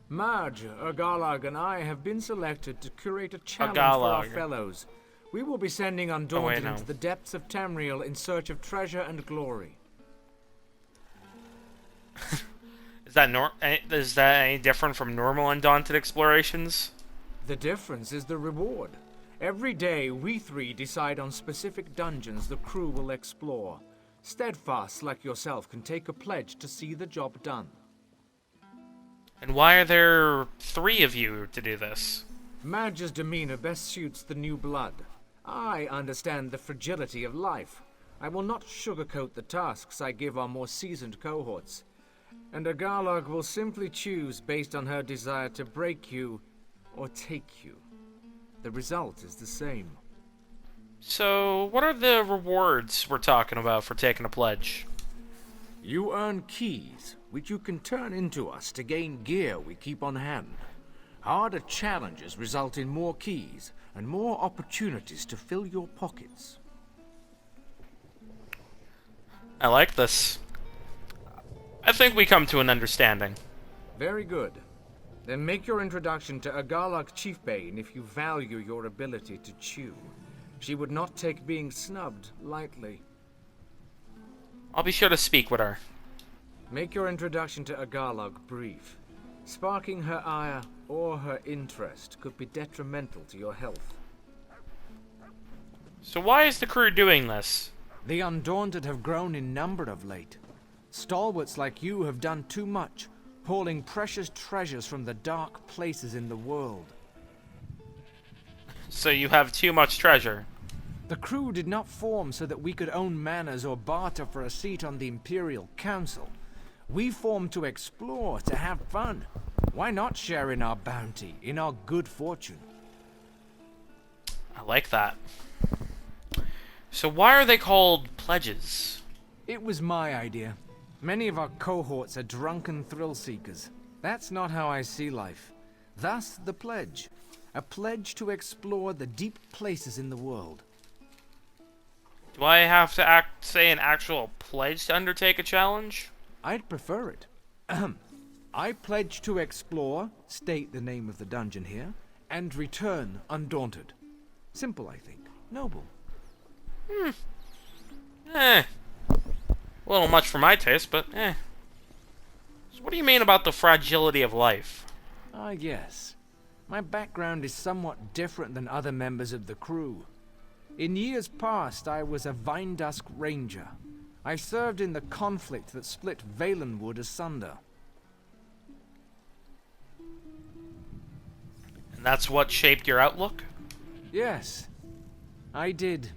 Maj, Agalag, and I have been selected to curate a challenge for our fellows. We will be sending Undaunted into the depths of Tamriel in search of treasure and glory. Is that any different from normal Undaunted explorations? The difference is the reward. Every day, we three decide on specific dungeons the crew will explore. Steadfast like yourself can take a pledge to see the job done. And why are there 3 of you to do this? Madge's demeanor best suits the new blood. I understand the fragility of life. I will not sugarcoat the tasks I give our more seasoned cohorts. And Agarlog will simply choose based on her desire to break you or take you. The result is the same. So, what are the rewards we're talking about for taking a pledge? You earn keys, which you can turn into us to gain gear we keep on hand. Harder challenges result in more keys and more opportunities to fill your pockets. I like this. I think we come to an understanding. Very good. Then make your introduction to Agarlog Chiefbane if you value your ability to chew. She would not take being snubbed lightly. I'll be sure to speak with her. Make your introduction to Agarlog brief. Sparking her ire or her interest could be detrimental to your health. So why is the crew doing this? The Undaunted have grown in number of late. Stalwarts like you have done too much, hauling precious treasures from the dark places in the world. So you have too much treasure. The crew did not form so that we could own manors or barter for a seat on the Imperial Council. We formed to explore, to have fun. Why not share in our bounty, in our good fortune? I like that. So why are they called pledges? It was my idea. Many of our cohorts are drunken thrill-seekers. That's not how I see life. Thus, the pledge. A pledge to explore the deep places in the world. Do I have to say an actual pledge to undertake a challenge? I'd prefer it. I pledge to explore, state the name of the dungeon here, and return undaunted. Simple, I think. Noble. A little much for my taste, but So what do you mean about the fragility of life? Yes. My background is somewhat different than other members of the crew. In years past, I was a Vinedusk Ranger. I served in the conflict that split Valenwood asunder. And that's what shaped your outlook? Yes. I did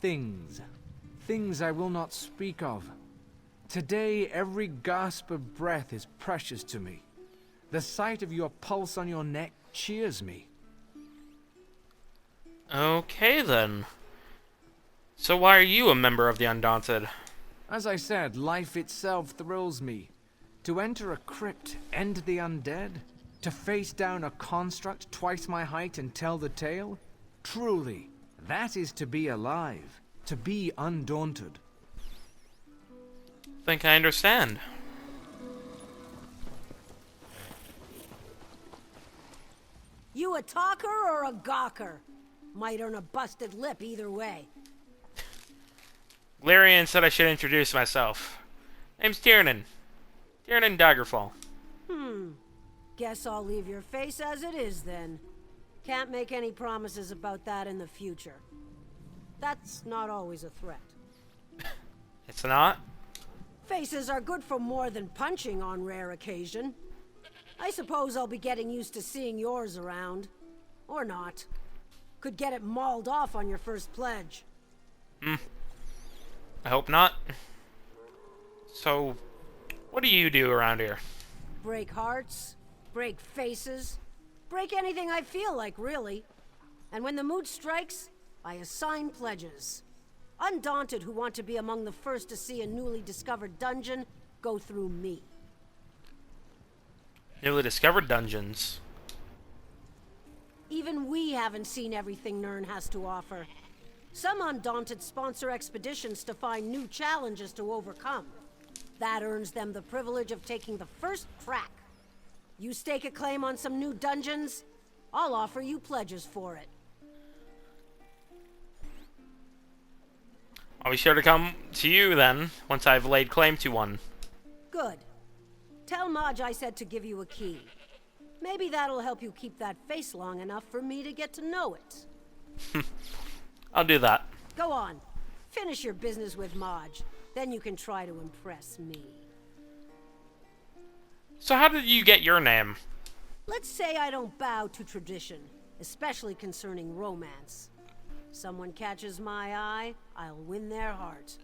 things. Things I will not speak of. Today, every gasp of breath is precious to me. The sight of your pulse on your neck cheers me. Okay, then. So why are you a member of the Undaunted? As I said, life itself thrills me. To enter a crypt, end the undead? To face down a construct twice my height and tell the tale? Truly, that is to be alive, to be undaunted. Think I understand. You a talker or a gawker? Might earn a busted lip either way. Galerian said I should introduce myself. Name's Tiernan. Tiernan Daggerfall. Guess I'll leave your face as it is then. Can't make any promises about that in the future. That's not always a threat. It's not? Faces are good for more than punching on rare occasion. I suppose I'll be getting used to seeing yours around. Or not. Could get it mauled off on your first pledge. I hope not. So, what do you do around here? Break hearts, break faces, break anything I feel like, really. And when the mood strikes, I assign pledges. Undaunted who want to be among the first to see a newly discovered dungeon go through me. Newly discovered dungeons. Even we haven't seen everything Nirn has to offer. Some Undaunted sponsor expeditions to find new challenges to overcome. That earns them the privilege of taking the first crack. You stake a claim on some new dungeons, I'll offer you pledges for it. I'll be sure to come to you then, once I've laid claim to one. Good. Tell Maj I said to give you a key. Maybe that'll help you keep that face long enough for me to get to know it. I'll do that. Go on. Finish your business with Maj. Then you can try to impress me. So how did you get your name? Let's say I don't bow to tradition, especially concerning romance. Someone catches my eye, I'll win their heart.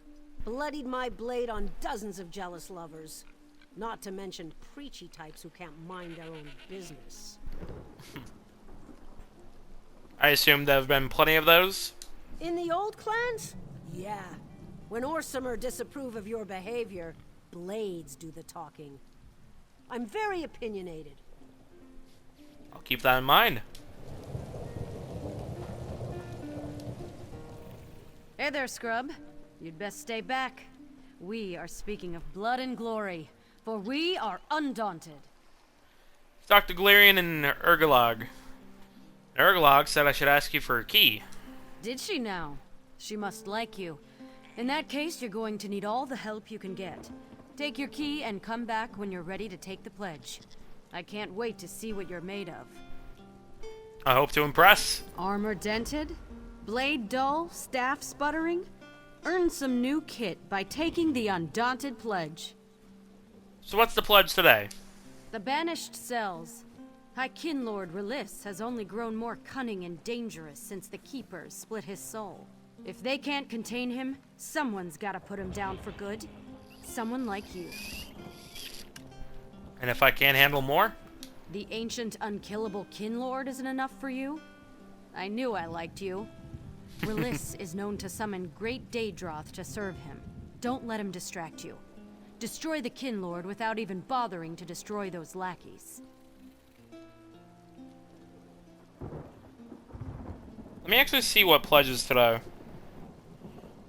Bloodied my blade on dozens of jealous lovers. Not to mention preachy types who can't mind their own business. I assume there have been plenty of those? In the old clans? Yeah. When Orsimer disapprove of your behavior, blades do the talking. I'm very opinionated. I'll keep that in mind. Hey there, scrub. You'd best stay back. We are speaking of blood and glory, for we are undaunted. Dr. Galerian and Ergolog. Ergolog said I should ask you for a key. Did she now? She must like you. In that case, you're going to need all the help you can get. Take your key and come back when you're ready to take the pledge. I can't wait to see what you're made of. I hope to impress. Armor dented? Blade dull? Staff sputtering? Earn some new kit by taking the Undaunted Pledge. So what's the pledge today? The Banished Cells. High Kinlord Relis has only grown more cunning and dangerous since the Keepers split his soul. If they can't contain him, someone's gotta put him down for good. Someone like you. And if I can't handle more? The ancient unkillable Kinlord isn't enough for you? I knew I liked you. Relis is known to summon great Daedroth to serve him. Don't let him distract you. Destroy the Kinlord without even bothering to destroy those lackeys. Let me actually see what pledges today.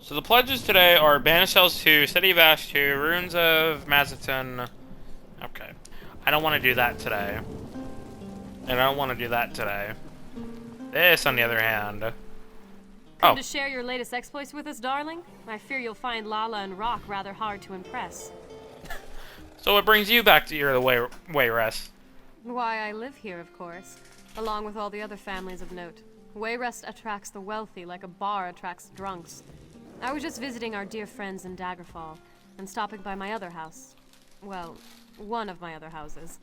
So the pledges today are Banished Cells 2, City of Ash 2, Ruins of Mazatun. Okay. I don't want to do that today. And I don't want to do that today. This, on the other hand... Come to share your latest exploits with us, darling? I fear you'll find Lala and Rock rather hard to impress. So what brings you back to your Wayrest? Why, I live here, of course, along with all the other families of note. Wayrest attracts the wealthy like a bar attracts drunks. I was just visiting our dear friends in Daggerfall, and stopping by my other house. Well, one of my other houses.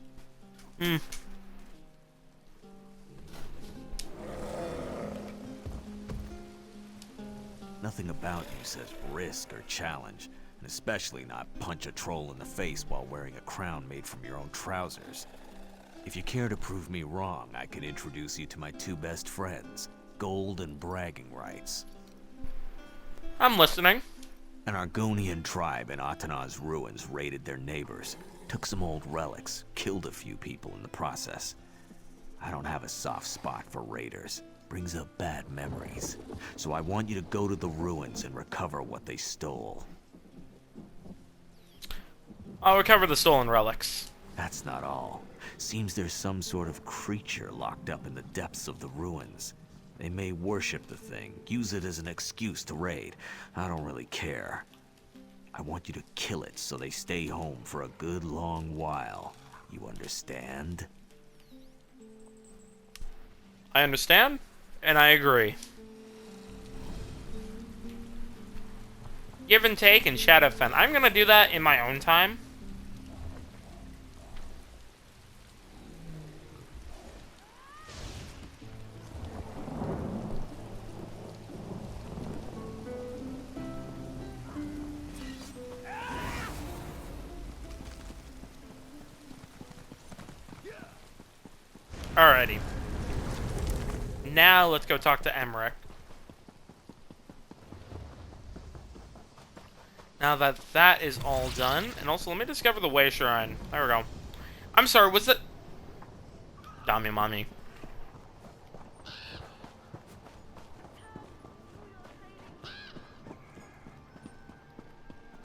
Nothing about you says risk or challenge, especially not punch a troll in the face while wearing a crown made from your own trousers. If you care to prove me wrong, I can introduce you to my two best friends, Gold and Bragging Rights. I'm listening. An Argonian tribe in Atana's ruins raided their neighbors, took some old relics, killed a few people in the process. I don't have a soft spot for raiders. Brings up bad memories. So I want you to go to the ruins and recover what they stole. I'll recover the stolen relics. That's not all. Seems there's some sort of creature locked up in the depths of the ruins. They may worship the thing, use it as an excuse to raid. I don't really care. I want you to kill it so they stay home for a good long while. You understand? I understand, and I agree. Give and take and Shadowfen. I'm gonna do that in my own time. Alrighty. Now let's go talk to Emmerich. Now that that is all done, and also let me discover the Way Shrine. There we go. I'm sorry, was it... Dami Mami.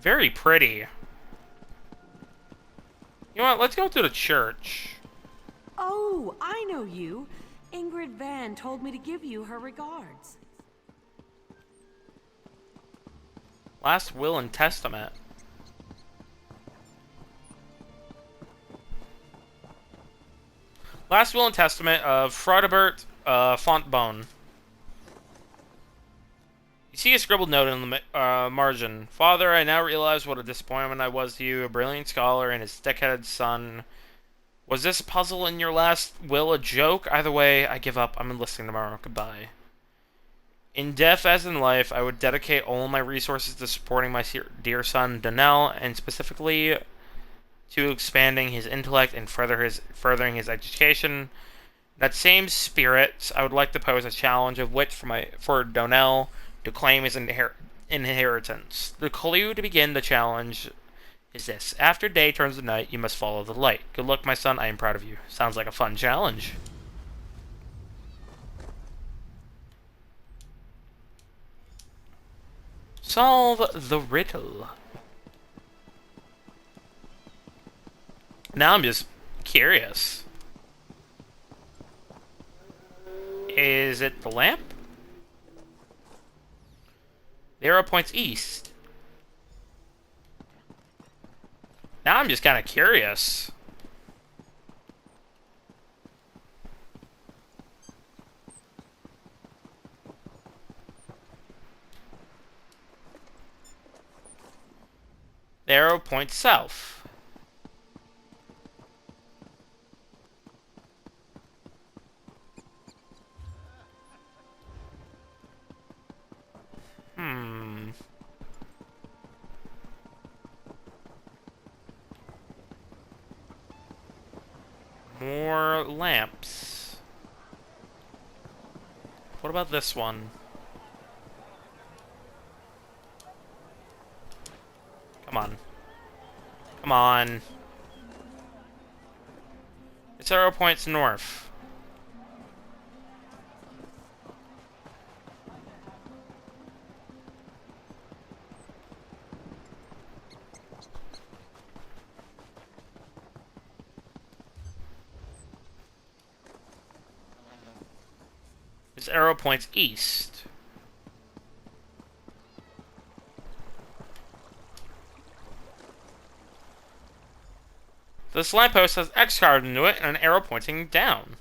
Very pretty. You know what, let's go to the church. Oh, I know you. Ingrid Van told me to give you her regards. Last Will and Testament. Last Will and Testament of Frodebert Fontbonne. You see a scribbled note in the margin. Father, I now realize what a disappointment I was to you, a brilliant scholar and his thick-headed son. Was this puzzle in your last will a joke? Either way, I give up. I'm enlisting tomorrow. Goodbye. In death as in life, I would dedicate all my resources to supporting my dear son, Donnell, and specifically to expanding his intellect and furthering his education. In that same spirit, I would like to pose a challenge of wit for Donnell to claim his inheritance. The clue to begin the challenge is this. After day turns to night, you must follow the light. Good luck, my son. I am proud of you. Sounds like a fun challenge. Solve the riddle. Now I'm just curious. Is it the lamp? The arrow points east. Now I'm just kind of curious. The arrow points south. More lamps. What about this one? Come on. Come on. Its arrow points north. Its arrow points east. This lamppost has X carved into it and an arrow pointing down.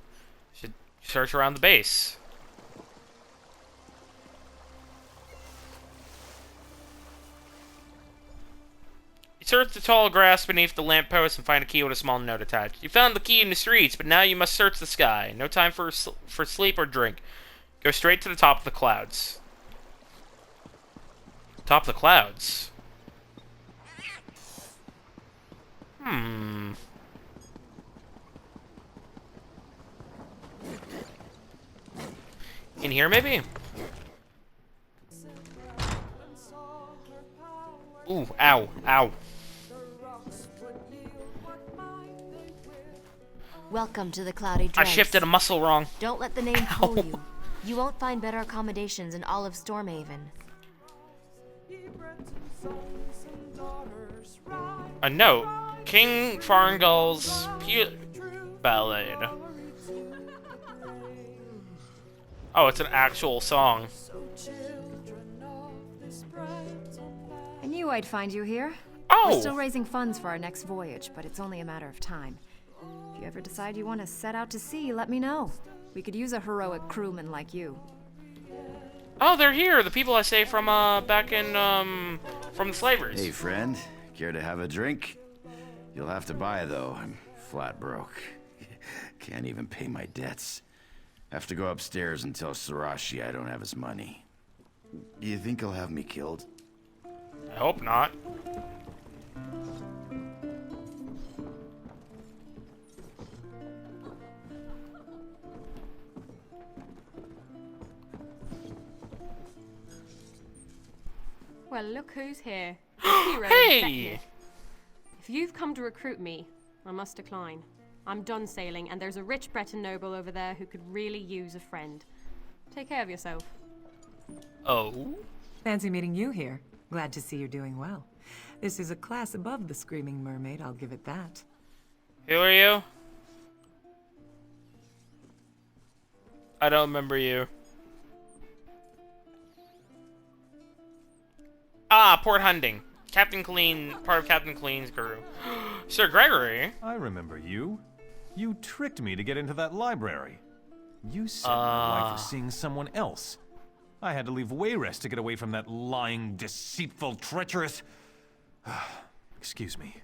Should search around the base. You search the tall grass beneath the lamppost and find a key with a small note attached. You found the key in the streets, but now you must search the sky. No time for sleep or drink. Go straight to the top of the clouds. Top of the clouds? In here, maybe? Ooh, ow, ow. Welcome to the Cloudy I Dregs. shifted a muscle wrong. Don't let the name fool you. You won't find better accommodations in all of Stormhaven. A note. King Farngull's Ballad. Oh, it's an actual song. I knew I'd find you here. Oh! We're still raising funds for our next voyage, but it's only a matter of time. If you ever decide you want to set out to sea, let me know. We could use a heroic crewman like you. Oh, they're here. The people I saved from, back in, from the slavers. Hey, friend. Care to have a drink? You'll have to buy, though. I'm flat broke. Can't even pay my debts. Have to go upstairs and tell Sarashi I don't have his money. Do you think he'll have me killed? I hope not. Well, look who's here. Hey! If you've come to recruit me, I must decline. I'm done sailing, and there's a rich Breton noble over there who could really use a friend. Take care of yourself. Oh? Fancy meeting you here. Glad to see you're doing well. This is a class above the Screaming Mermaid, I'll give it that. Who are you? I don't remember you. Ah, Port Hunding. Captain Clean, part of Captain Clean's crew. Sir Gregory? I remember you. You tricked me to get into that library. You said my wife was seeing someone else. I had to leave Wayrest to get away from that lying, deceitful, treacherous... Excuse me.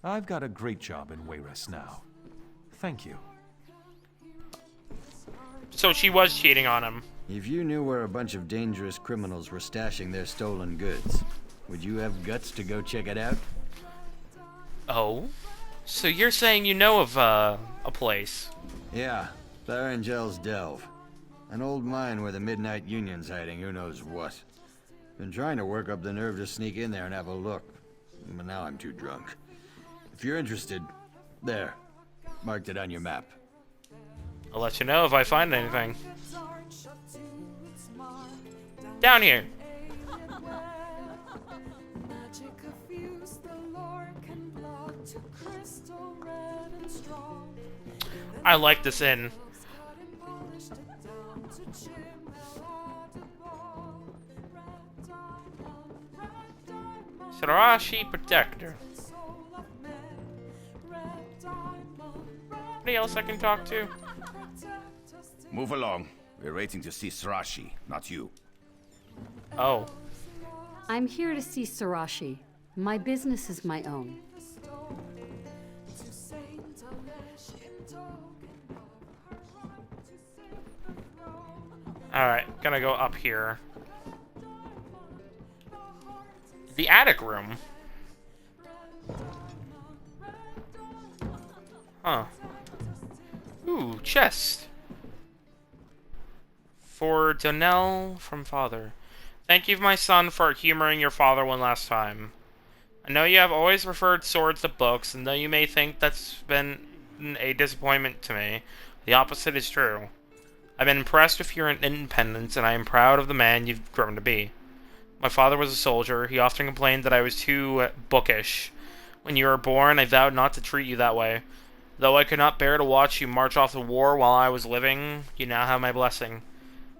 I've got a great job in Wayrest now. Thank you. So she was cheating on him. If you knew where a bunch of dangerous criminals were stashing their stolen goods, would you have guts to go check it out? Oh? So you're saying you know of, a place? Yeah, Tharangel's Delve. An old mine where the Midnight Union's hiding who knows what. Been trying to work up the nerve to sneak in there and have a look, but now I'm too drunk. If you're interested, there. Marked it on your map. I'll let you know if I find anything. Down here. I like this inn. Sarashi Protector. Anybody else I can talk to? Move along. We're waiting to see Sarashi, not you. Oh. I'm here to see Sarashi. My business is my own. Alright, gonna go up here. The attic room. Huh. Ooh, chest. For Donnell from father. Thank you, my son, for humoring your father one last time. I know you have always preferred swords to books, and though you may think that's been a disappointment to me, the opposite is true. I've been impressed with your independence, and I am proud of the man you've grown to be. My father was a soldier. He often complained that I was too bookish. When you were born, I vowed not to treat you that way. Though I could not bear to watch you march off to war while I was living, you now have my blessing.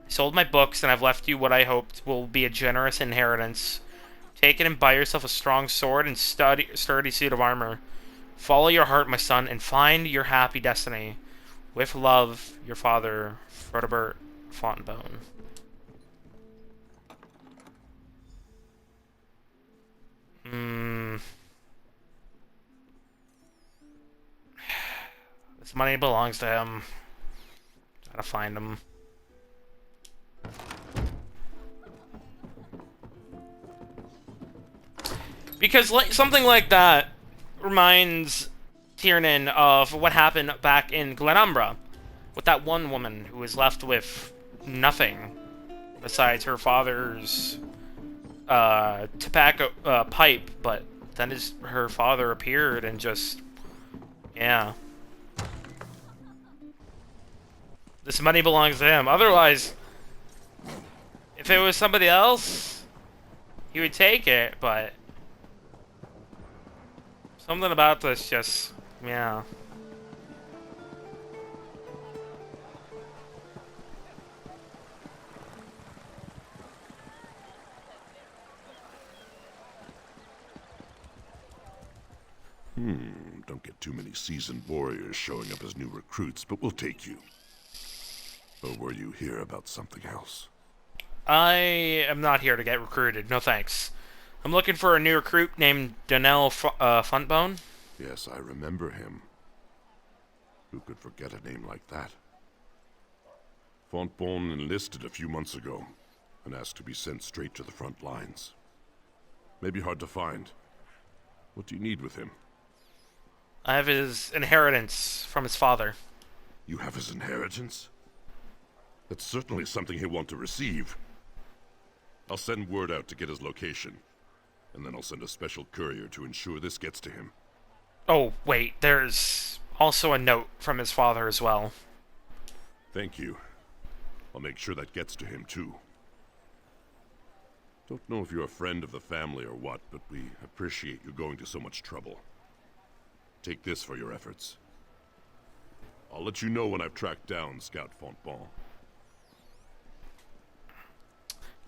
I sold my books, and I've left you what I hoped will be a generous inheritance. Take it and buy yourself a strong sword and sturdy suit of armor. Follow your heart, my son, and find your happy destiny. With love, your father, Frodebert Fontainebleau. This money belongs to him. Gotta find him. Because something like that reminds Tiernan of what happened back in Glenumbra with that one woman who was left with nothing besides her father's tobacco pipe, but then her father appeared and just, yeah. This money belongs to him. Otherwise, if it was somebody else, he would take it, but something about this just, yeah. Don't get too many seasoned warriors showing up as new recruits, but we'll take you. Or were you here about something else? I am not here to get recruited, no thanks. I'm looking for a new recruit named Donnell Funtbone. Yes, I remember him. Who could forget a name like that? Fontbonne enlisted a few months ago and asked to be sent straight to the front lines. Maybe hard to find. What do you need with him? I have his inheritance from his father. You have his inheritance? That's certainly something he'll want to receive. I'll send word out to get his location, and then I'll send a special courier to ensure this gets to him. Oh, wait, there's also a note from his father as well. Thank you. I'll make sure that gets to him, too. Don't know if you're a friend of the family or what, but we appreciate you going to so much trouble. Take this for your efforts. I'll let you know when I've tracked down Scout Fontbonne.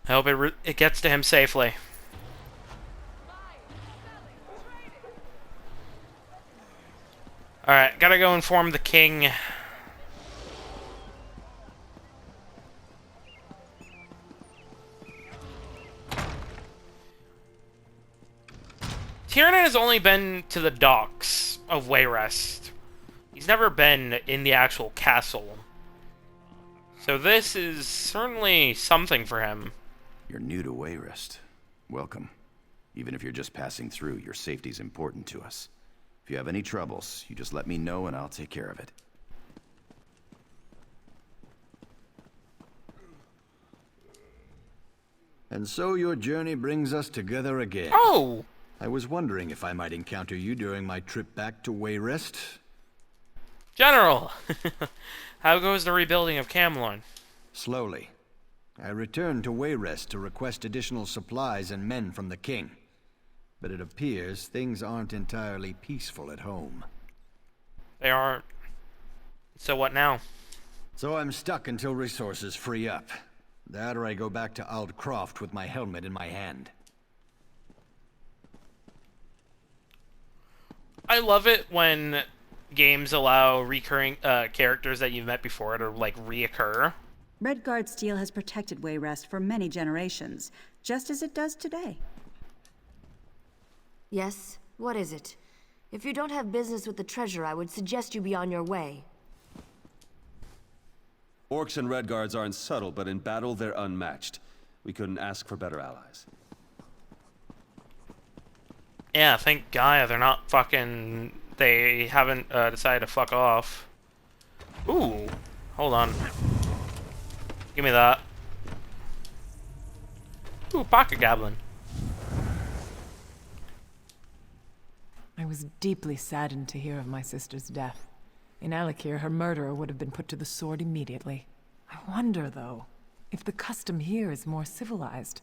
I hope it gets to him safely. Alright, gotta go inform the king. Tiernan has only been to the docks of Wayrest. He's never been in the actual castle. So this is certainly something for him. You're new to Wayrest. Welcome. Even if you're just passing through, your safety's important to us. If you have any troubles, you just let me know and I'll take care of it. And so your journey brings us together again. Oh! I was wondering if I might encounter you during my trip back to Wayrest. General! How goes the rebuilding of Camlorn? Slowly. I returned to Wayrest to request additional supplies and men from the king. But it appears things aren't entirely peaceful at home. They aren't. So what now? So I'm stuck until resources free up. That or I go back to Aldcroft with my helmet in my hand. I love it when games allow recurring characters that you've met before to, like, reoccur. Redguard steel has protected Wayrest for many generations, just as it does today. Yes? What is it? If you don't have business with the treasure, I would suggest you be on your way. Orcs and Redguards aren't subtle, but in battle they're unmatched. We couldn't ask for better allies. Yeah, thank Gaia they're not fucking... They haven't decided to fuck off. Ooh, hold on. Give me that. Ooh, pocket goblin. I was deeply saddened to hear of my sister's death. In Alikir, her murderer would have been put to the sword immediately. I wonder, though, if the custom here is more civilized.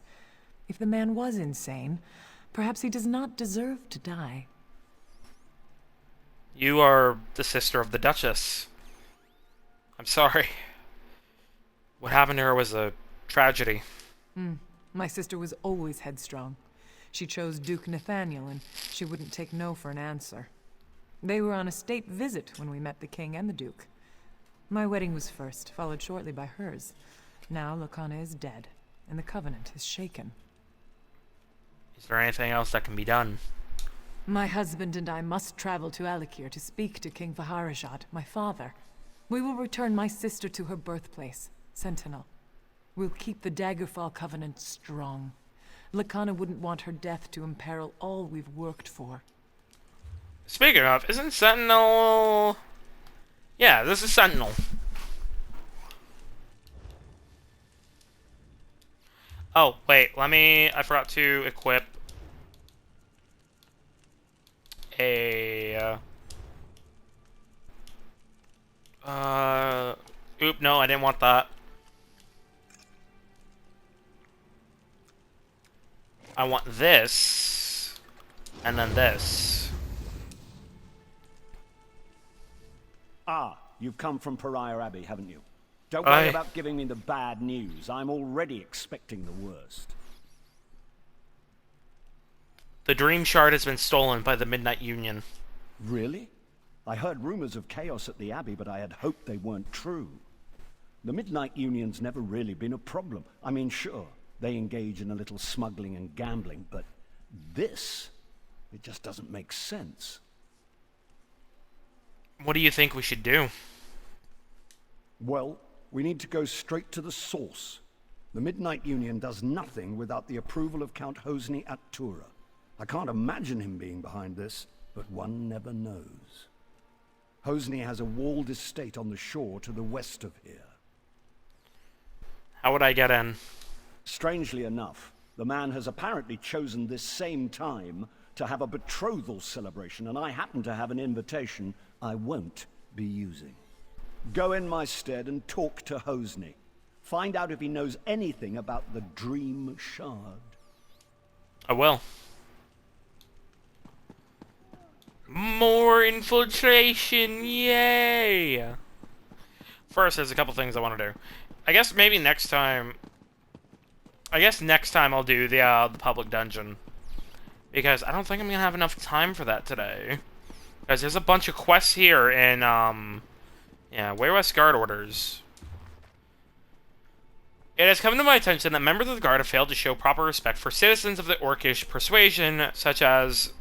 If the man was insane, perhaps he does not deserve to die. You are the sister of the Duchess. I'm sorry. What happened to her was a tragedy. My sister was always headstrong. She chose Duke Nathaniel, and she wouldn't take no for an answer. They were on a state visit when we met the king and the duke. My wedding was first, followed shortly by hers. Now Lakana is dead, and the Covenant is shaken. Is there anything else that can be done? My husband and I must travel to Alikir to speak to King Vaharajat, my father. We will return my sister to her birthplace, Sentinel. We'll keep the Daggerfall Covenant strong. Lakana wouldn't want her death to imperil all we've worked for. Speaking of, isn't Sentinel... Yeah, this is Sentinel. Oh, wait, I forgot to equip a... Oop, no, I didn't want that. I want this, and then this. Ah, you've come from Pariah Abbey, haven't you? Don't worry about giving me the bad news. I'm already expecting the worst. The Dream Shard has been stolen by the Midnight Union. Really? I heard rumors of chaos at the Abbey, but I had hoped they weren't true. The Midnight Union's never really been a problem. I mean, sure, they engage in a little smuggling and gambling, but this, it just doesn't make sense. What do you think we should do? Well, we need to go straight to the source. The Midnight Union does nothing without the approval of Count Hosni at Tura. I can't imagine him being behind this, but one never knows. Hosni has a walled estate on the shore to the west of here. How would I get in? Strangely enough, the man has apparently chosen this same time to have a betrothal celebration, and I happen to have an invitation I won't be using. Go in my stead and talk to Hosni. Find out if he knows anything about the Dream Shard. I will. More infiltration, yay! First, there's a couple things I want to do. I guess maybe next time... I'll do the public dungeon. Because I don't think I'm going to have enough time for that today. Because there's a bunch of quests here in, yeah, Way West Guard orders. It has come to my attention that members of the Guard have failed to show proper respect for citizens of the Orcish persuasion, such as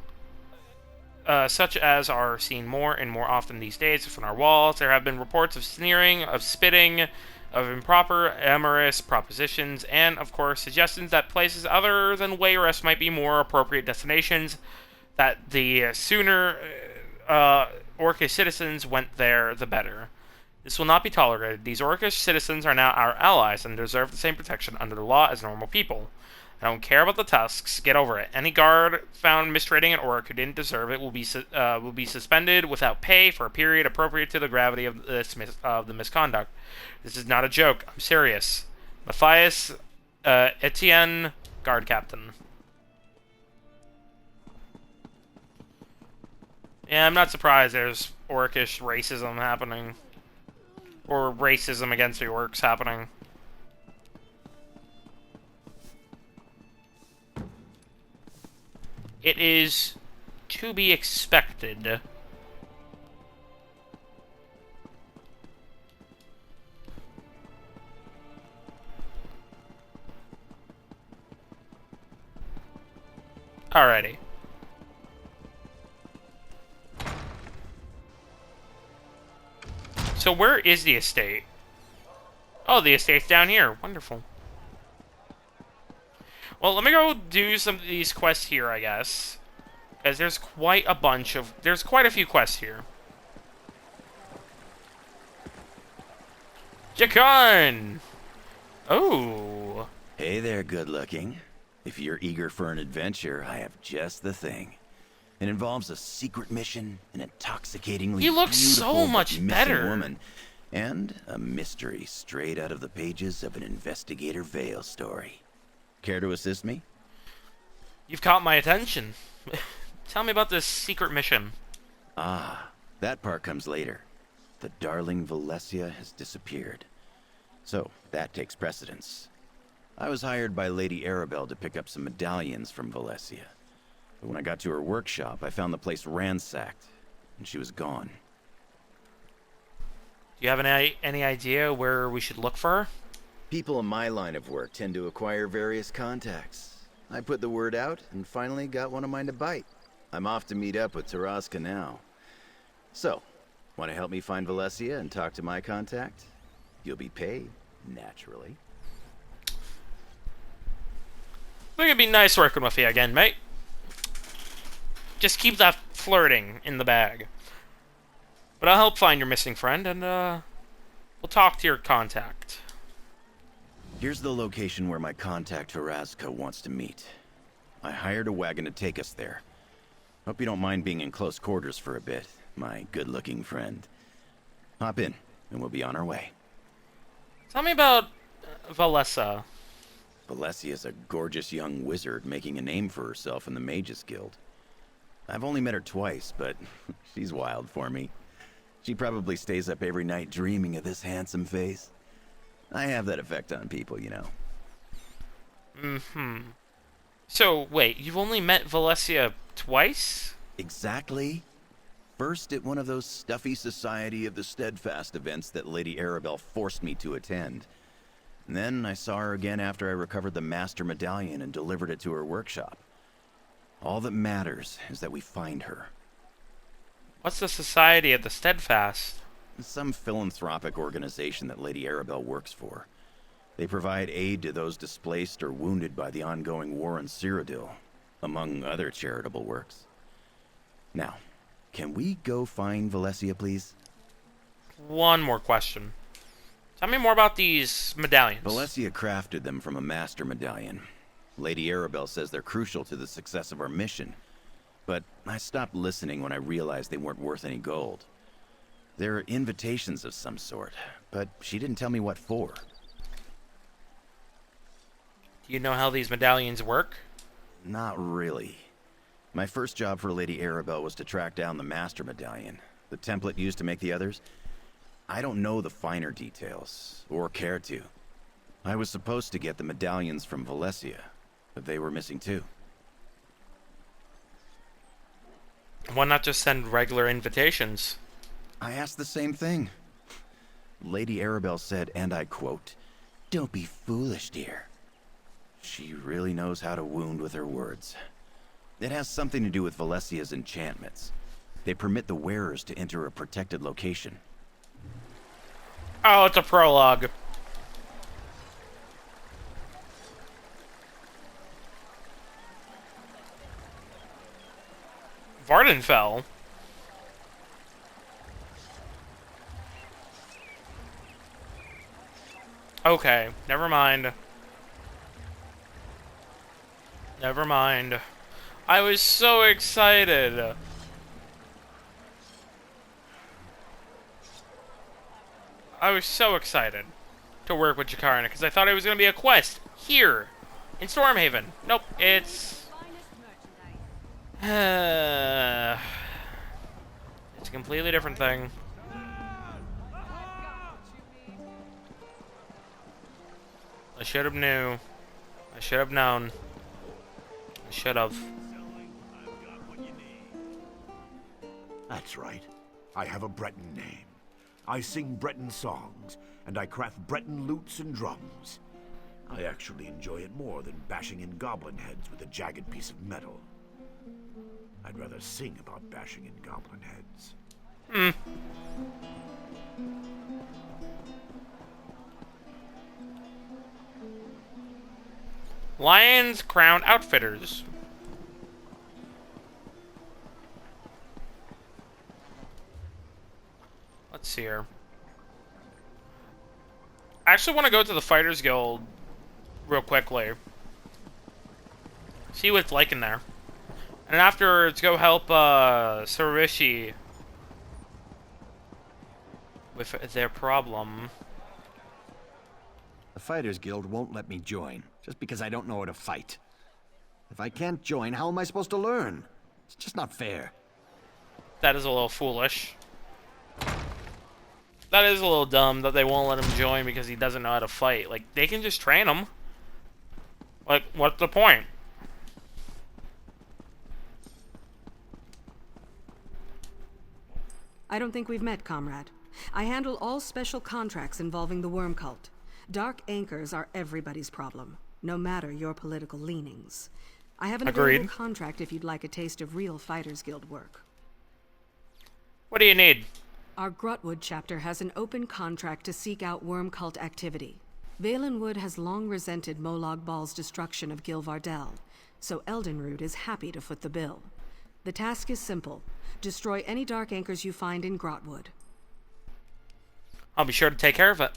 are seen more and more often these days within our walls. There have been reports of sneering, of spitting, of improper, amorous propositions, and, of course, suggestions that places other than Wayrest might be more appropriate destinations, that the sooner Orcish citizens went there, the better. This will not be tolerated. These Orcish citizens are now our allies and deserve the same protection under the law as normal people. I don't care about the tusks. Get over it. Any guard found mistreating an orc who didn't deserve it will be suspended without pay for a period appropriate to the gravity of the misconduct. This is not a joke. I'm serious. Matthias Etienne, guard captain. Yeah, I'm not surprised there's orcish racism happening. Or racism against the orcs happening. It is to be expected. Alrighty. So where is the estate? Oh, the estate's down here. Wonderful. Well, let me go do some of these quests here, I guess. Because there's quite a few quests here. Jakon! Oh. Hey there, good looking. If you're eager for an adventure, I have just the thing. It involves a secret mission, an intoxicatingly he looks so beautiful much but missing better. woman, and a mystery straight out of the pages of an Investigator Vale story. Care to assist me? You've caught my attention. Tell me about this secret mission. Ah, that part comes later. The darling Valencia has disappeared. So, that takes precedence. I was hired by Lady Arabelle to pick up some medallions from Valencia. But when I got to her workshop, I found the place ransacked, and she was gone. Do you have any idea where we should look for her? People in my line of work tend to acquire various contacts. I put the word out and finally got one of mine to bite. I'm off to meet up with Taraska now. So, want to help me find Valencia and talk to my contact? You'll be paid, naturally. I think it'd be nice working with you again, mate. Just keep that flirting in the bag. But I'll help find your missing friend, and we'll talk to your contact. Here's the location where my contact Haraska wants to meet. I hired a wagon to take us there. Hope you don't mind being in close quarters for a bit, my good-looking friend. Hop in, and we'll be on our way. Tell me about Valessa. Valessia's a gorgeous young wizard making a name for herself in the Mages Guild. I've only met her twice, but she's wild for me. She probably stays up every night dreaming of this handsome face. I have that effect on people, you know. Mm-hmm. So, wait, you've only met Valessia twice? Exactly. First at one of those stuffy Society of the Steadfast events that Lady Arabelle forced me to attend. And then I saw her again after I recovered the Master Medallion and delivered it to her workshop. All that matters is that we find her. What's the Society of the Steadfast? Some philanthropic organization that Lady Arabelle works for. They provide aid to those displaced or wounded by the ongoing war in Cyrodiil, among other charitable works. Now, can we go find Valessia, please? One more question. Tell me more about these medallions. Valessia crafted them from a Master Medallion. Lady Arabelle says they're crucial to the success of our mission, but I stopped listening when I realized they weren't worth any gold. They're invitations of some sort, but she didn't tell me what for. Do you know how these medallions work? Not really. My first job for Lady Arabelle was to track down the Master Medallion, the template used to make the others. I don't know the finer details, or care to. I was supposed to get the medallions from Valessia, but they were missing too. Why not just send regular invitations? I asked the same thing. Lady Arabelle said, and I quote, "Don't be foolish, dear." She really knows how to wound with her words. It has something to do with Valessia's enchantments. They permit the wearers to enter a protected location. Oh, it's a prologue. Vardenfell? Okay, never mind. Never mind. I was so excited. I was so excited to work with Jakarna because I thought it was going to be a quest here in Stormhaven. Nope, it's it's a completely different thing. I should have knew. I should have known. I should have. That's right. I have a Breton name. I sing Breton songs, and I craft Breton lutes and drums. I actually enjoy it more than bashing in goblin heads with a jagged piece of metal. I'd rather sing about bashing in goblin heads. Lion's Crown Outfitters. Let's see here. I actually want to go to the Fighters Guild real quickly. See what it's like in there. And afterwards, go help Surishi with their problem. The Fighters Guild won't let me join, just because I don't know how to fight. If I can't join, how am I supposed to learn? It's just not fair. That is a little foolish. That is a little dumb that they won't let him join because he doesn't know how to fight. Like, they can just train him. Like, what's the point? I don't think we've met, comrade. I handle all special contracts involving the Worm Cult. Dark anchors are everybody's problem, no matter your political leanings. I have an available contract if you'd like a taste of real Fighters Guild work. What do you need? Our Grotwood chapter has an open contract to seek out Worm Cult activity. Valenwood has long resented Molag Bal's destruction of Gilvardel, so Eldenroot is happy to foot the bill. The task is simple. Destroy any dark anchors you find in Grotwood. I'll be sure to take care of it.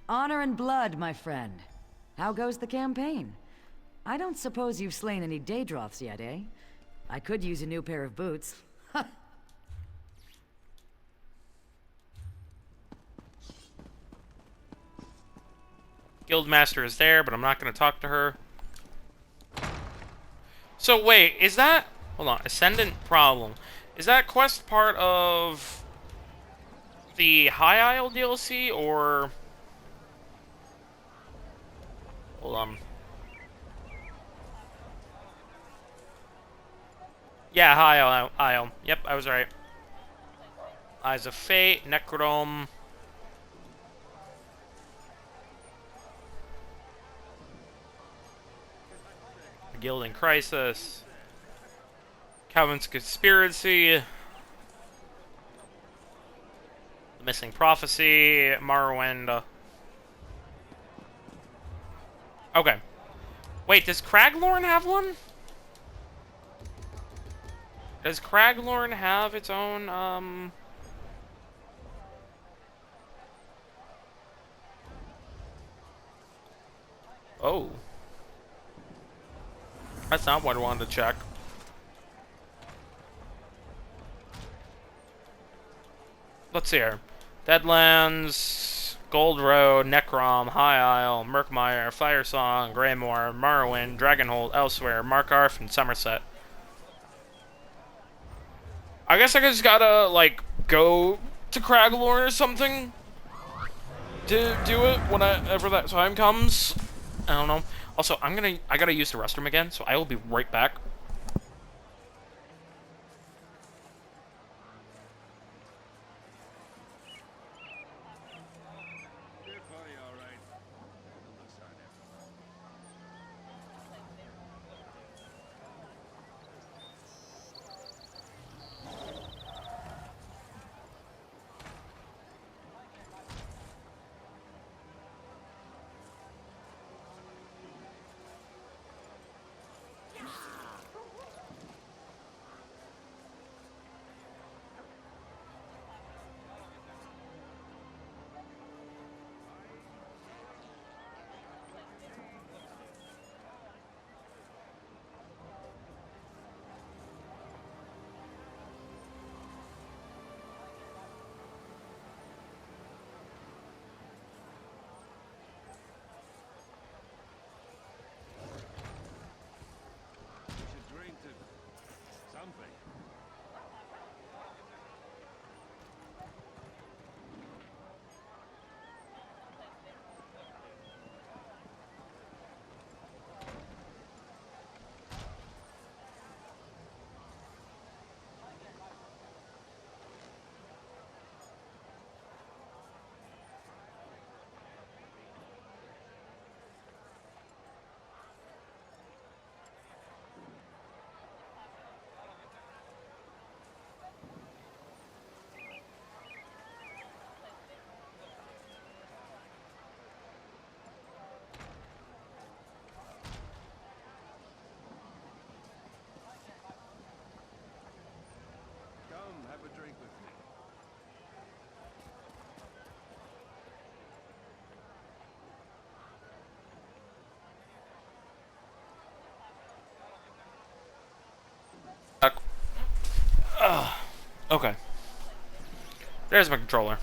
Honor and blood, my friend. How goes the campaign? I don't suppose you've slain any Daedroths yet, eh? I could use a new pair of boots. Guildmaster is there, but I'm not going to talk to her. So wait, is that... Hold on, Ascendant Problem. Is that quest part of the High Isle DLC, or... Hold on. Yeah, High Isle. Yep, I was right. Eyes of Fate, Necrodome... Guild in Crisis, Calvin's Conspiracy, The Missing Prophecy, Morrowind. Okay. Wait, does Craglorn have one? Does Craglorn have its own, Oh. That's not what I wanted to check. Let's see here. Deadlands, Gold Road, Necrom, High Isle, Murkmire, Firesong, Greymoor, Morrowind, Dragonhold, Elsewhere, Markarth, and Somerset. I guess I just gotta, like, go to Craglorn or something to do it whenever that time comes. I don't know. Also, I gotta use the restroom again, so I will be right back. Okay. There's my controller.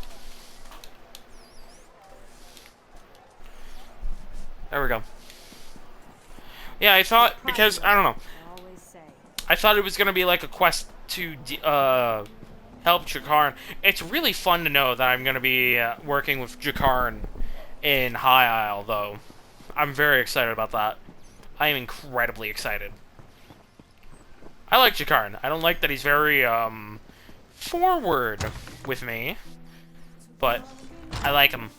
There we go. Yeah, I thought, because, I don't know. I thought it was gonna be like a quest to, help Jakarn. It's really fun to know that I'm gonna be, working with Jakarn in High Isle, though. I'm very excited about that. I am incredibly excited. I like Jakarn. I don't like that he's very, forward with me, but I like him.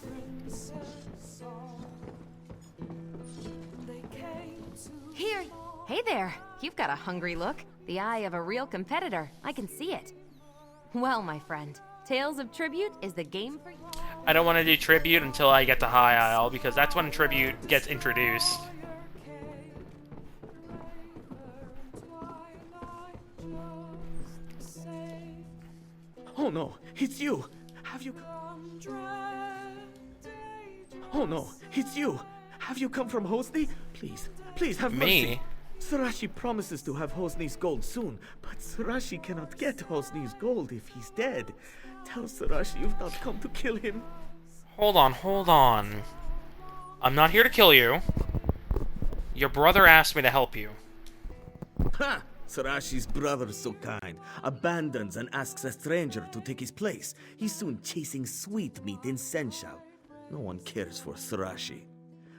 Here! Hey there! You've got a hungry look. The eye of a real competitor. I can see it. Well, my friend, Tales of Tribute is the game for you. I don't want to do Tribute until I get to High Isle, because that's when Tribute gets introduced. Oh no, it's you! Have you... Oh no, it's you! Have you come from Hosni? Please, please have mercy. Me? Sarashi promises to have Hosni's gold soon, but Sarashi cannot get Hosni's gold if he's dead. Tell Sarashi you've not come to kill him. Hold on, hold on. I'm not here to kill you. Your brother asked me to help you. Ha! Sarashi's brother is so kind. Abandons and asks a stranger to take his place. He's soon chasing sweetmeat in Senshal. No one cares for Sarashi.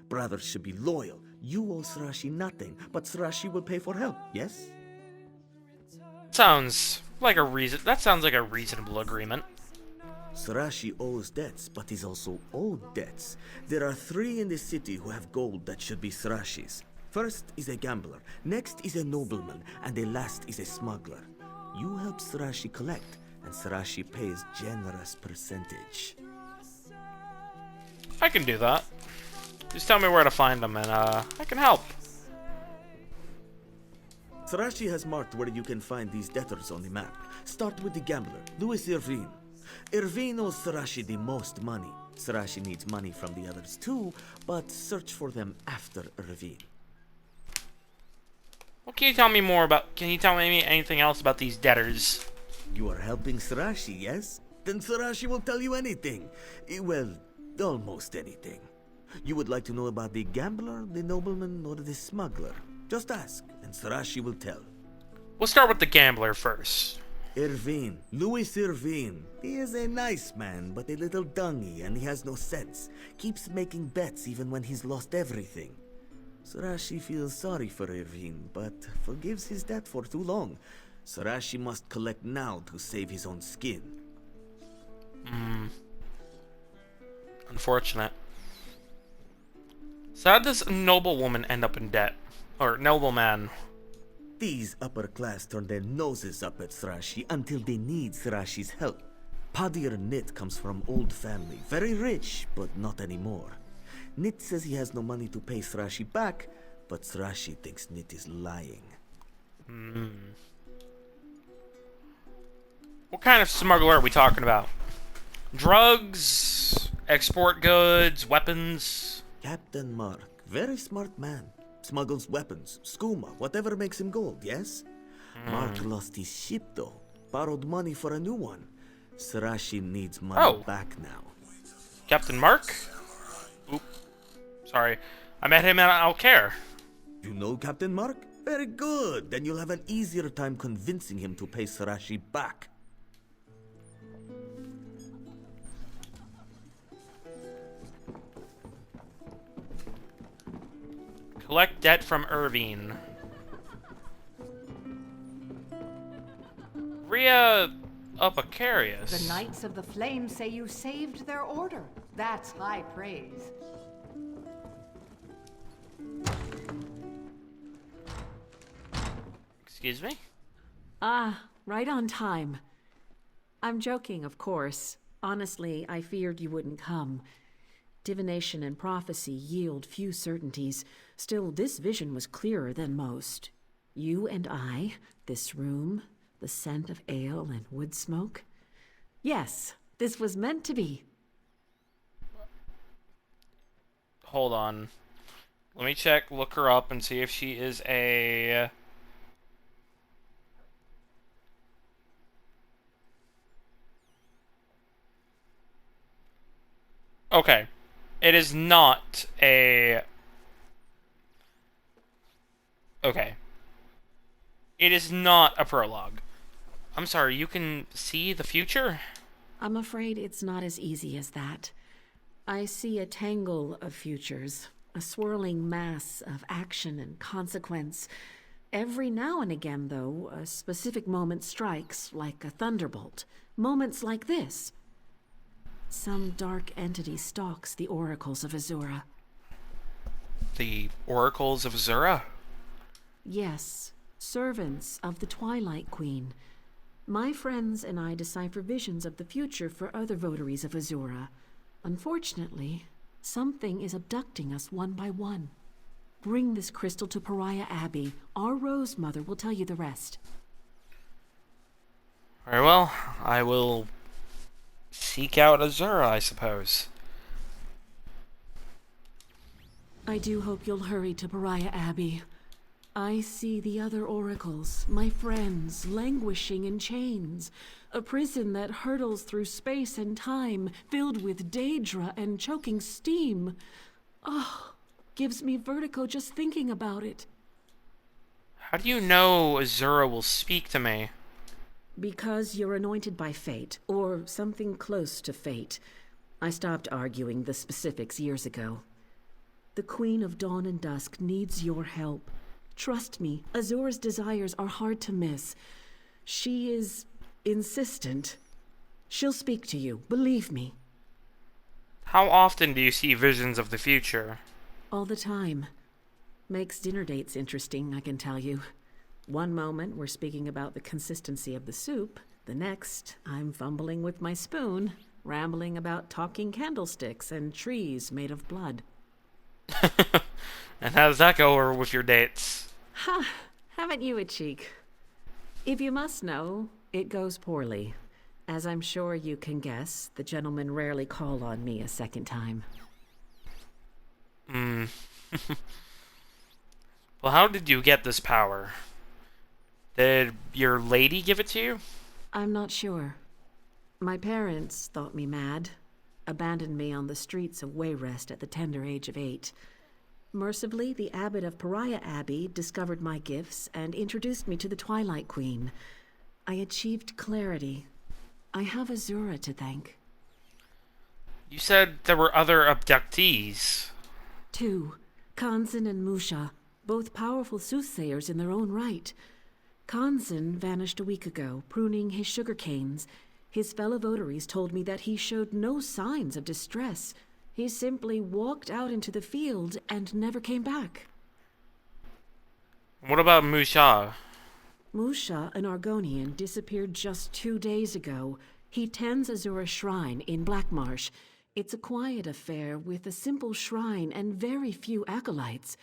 Brothers should be loyal. You owe Sarashi nothing, but Sarashi will pay for help, yes? Sounds like a reasonable agreement. Sarashi owes debts, but he's also owed debts. There are 3 in the city who have gold that should be Sarashi's. First is a gambler, next is a nobleman, and the last is a smuggler. You help Sarashi collect, and Sarashi pays generous percentage. I can do that. Just tell me where to find them, and I can help. Sarashi has marked where you can find these debtors on the map. Start with the gambler, Louis Irvine. Irvine owes Sarashi the most money. Sarashi needs money from the others too, but search for them after Irvine. What can you tell me more about? Can you tell me anything else about these debtors? You are helping Sarashi, yes? Then Sarashi will tell you anything. Well, almost anything. You would like to know about the gambler, the nobleman, or the smuggler? Just ask, and Sarashi will tell. We'll start with the gambler first. Irvine, Louis Irvine. He is a nice man, but a little dungy, and he has no sense. Keeps making bets even when he's lost everything. Sarashi feels sorry for Irvine, but forgives his debt for too long. Sarashi must collect now to save his own skin. Unfortunate. So how does a noblewoman end up in debt? Or nobleman? These upper class turn their noses up at Sarashi until they need Sarashi's help. Padir Nit comes from old family, very rich, but not anymore. Nit says he has no money to pay Sarashi back, but Sarashi thinks Nit is lying. What kind of smuggler are we talking about? Drugs? Export goods? Weapons? Captain Mark, very smart man. Smuggles weapons, skooma, whatever makes him gold, yes? Mark lost his ship though. Borrowed money for a new one. Sarashi needs money back now. Captain Mark? Oop. Sorry. I met him at Alcaire. You know Captain Mark? Very good. Then you'll have an easier time convincing him to pay Sarashi back. Collect debt from Irvine. Rhea Upacarius. The Knights of the Flame say you saved their order. That's high praise. Excuse me? Right on time. I'm joking, of course. Honestly, I feared you wouldn't come. Divination and prophecy yield few certainties. Still, this vision was clearer than most. You and I, this room, the scent of ale and wood smoke. Yes, this was meant to be. Hold on. Let me check, look her up, and see if she is a... Okay. It is not a... Okay. It is not a prologue. I'm sorry, you can see the future? I'm afraid it's not as easy as that. I see a tangle of futures, a swirling mass of action and consequence. Every now and again, though, a specific moment strikes like a thunderbolt. Moments like this. Some dark entity stalks the oracles of Azura. The oracles of Azura? Yes, servants of the Twilight Queen. My friends and I decipher visions of the future for other votaries of Azura. Unfortunately, something is abducting us one by one. Bring this crystal to Pariah Abbey. Our Rose Mother will tell you the rest. Very well, I will seek out Azura, I suppose. I do hope you'll hurry to Pariah Abbey. I see the other oracles, my friends, languishing in chains. A prison that hurtles through space and time, filled with Daedra and choking steam. Oh, gives me vertigo just thinking about it. How do you know Azura will speak to me? Because you're anointed by fate, or something close to fate. I stopped arguing the specifics years ago. The Queen of Dawn and Dusk needs your help. Trust me, Azura's desires are hard to miss. She is insistent. She'll speak to you, believe me. How often do you see visions of the future? All the time. Makes dinner dates interesting, I can tell you. One moment we're speaking about the consistency of the soup. The next, I'm fumbling with my spoon, rambling about talking candlesticks and trees made of blood. And how does that go over with your dates? Ha! Haven't you a cheek? If you must know, it goes poorly. As I'm sure you can guess, the gentlemen rarely call on me a second time. Well, how did you get this power? Did your lady give it to you? I'm not sure. My parents thought me mad, abandoned me on the streets of Wayrest at the tender age of 8. Mercifully, the abbot of Pariah Abbey discovered my gifts and introduced me to the Twilight Queen. I achieved clarity. I have Azura to thank. You said there were other abductees. 2, Kanzan and Musha, both powerful soothsayers in their own right. Kanzan vanished a week ago, pruning his sugar canes. His fellow votaries told me that he showed no signs of distress. He simply walked out into the field and never came back. What about Musha? Musha, an Argonian, disappeared just 2 days ago. He tends Azura's shrine in Blackmarsh. It's a quiet affair with a simple shrine and very few acolytes.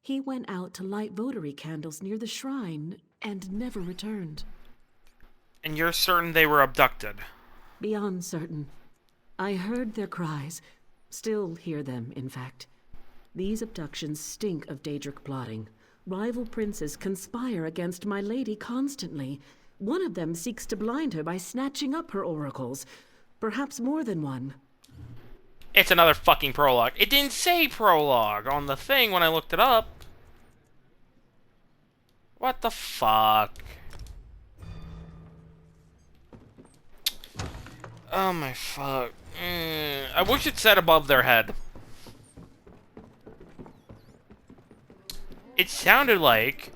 He went out to light votary candles near the shrine and never returned. And you're certain they were abducted? Beyond certain. I heard their cries. Still hear them, in fact. These abductions stink of Daedric plotting. Rival princes conspire against my lady constantly. One of them seeks to blind her by snatching up her oracles. Perhaps more than one. It's another fucking prologue. It didn't say prologue on the thing when I looked it up. What the fuck? Oh my fuck. I wish it said above their head. It sounded like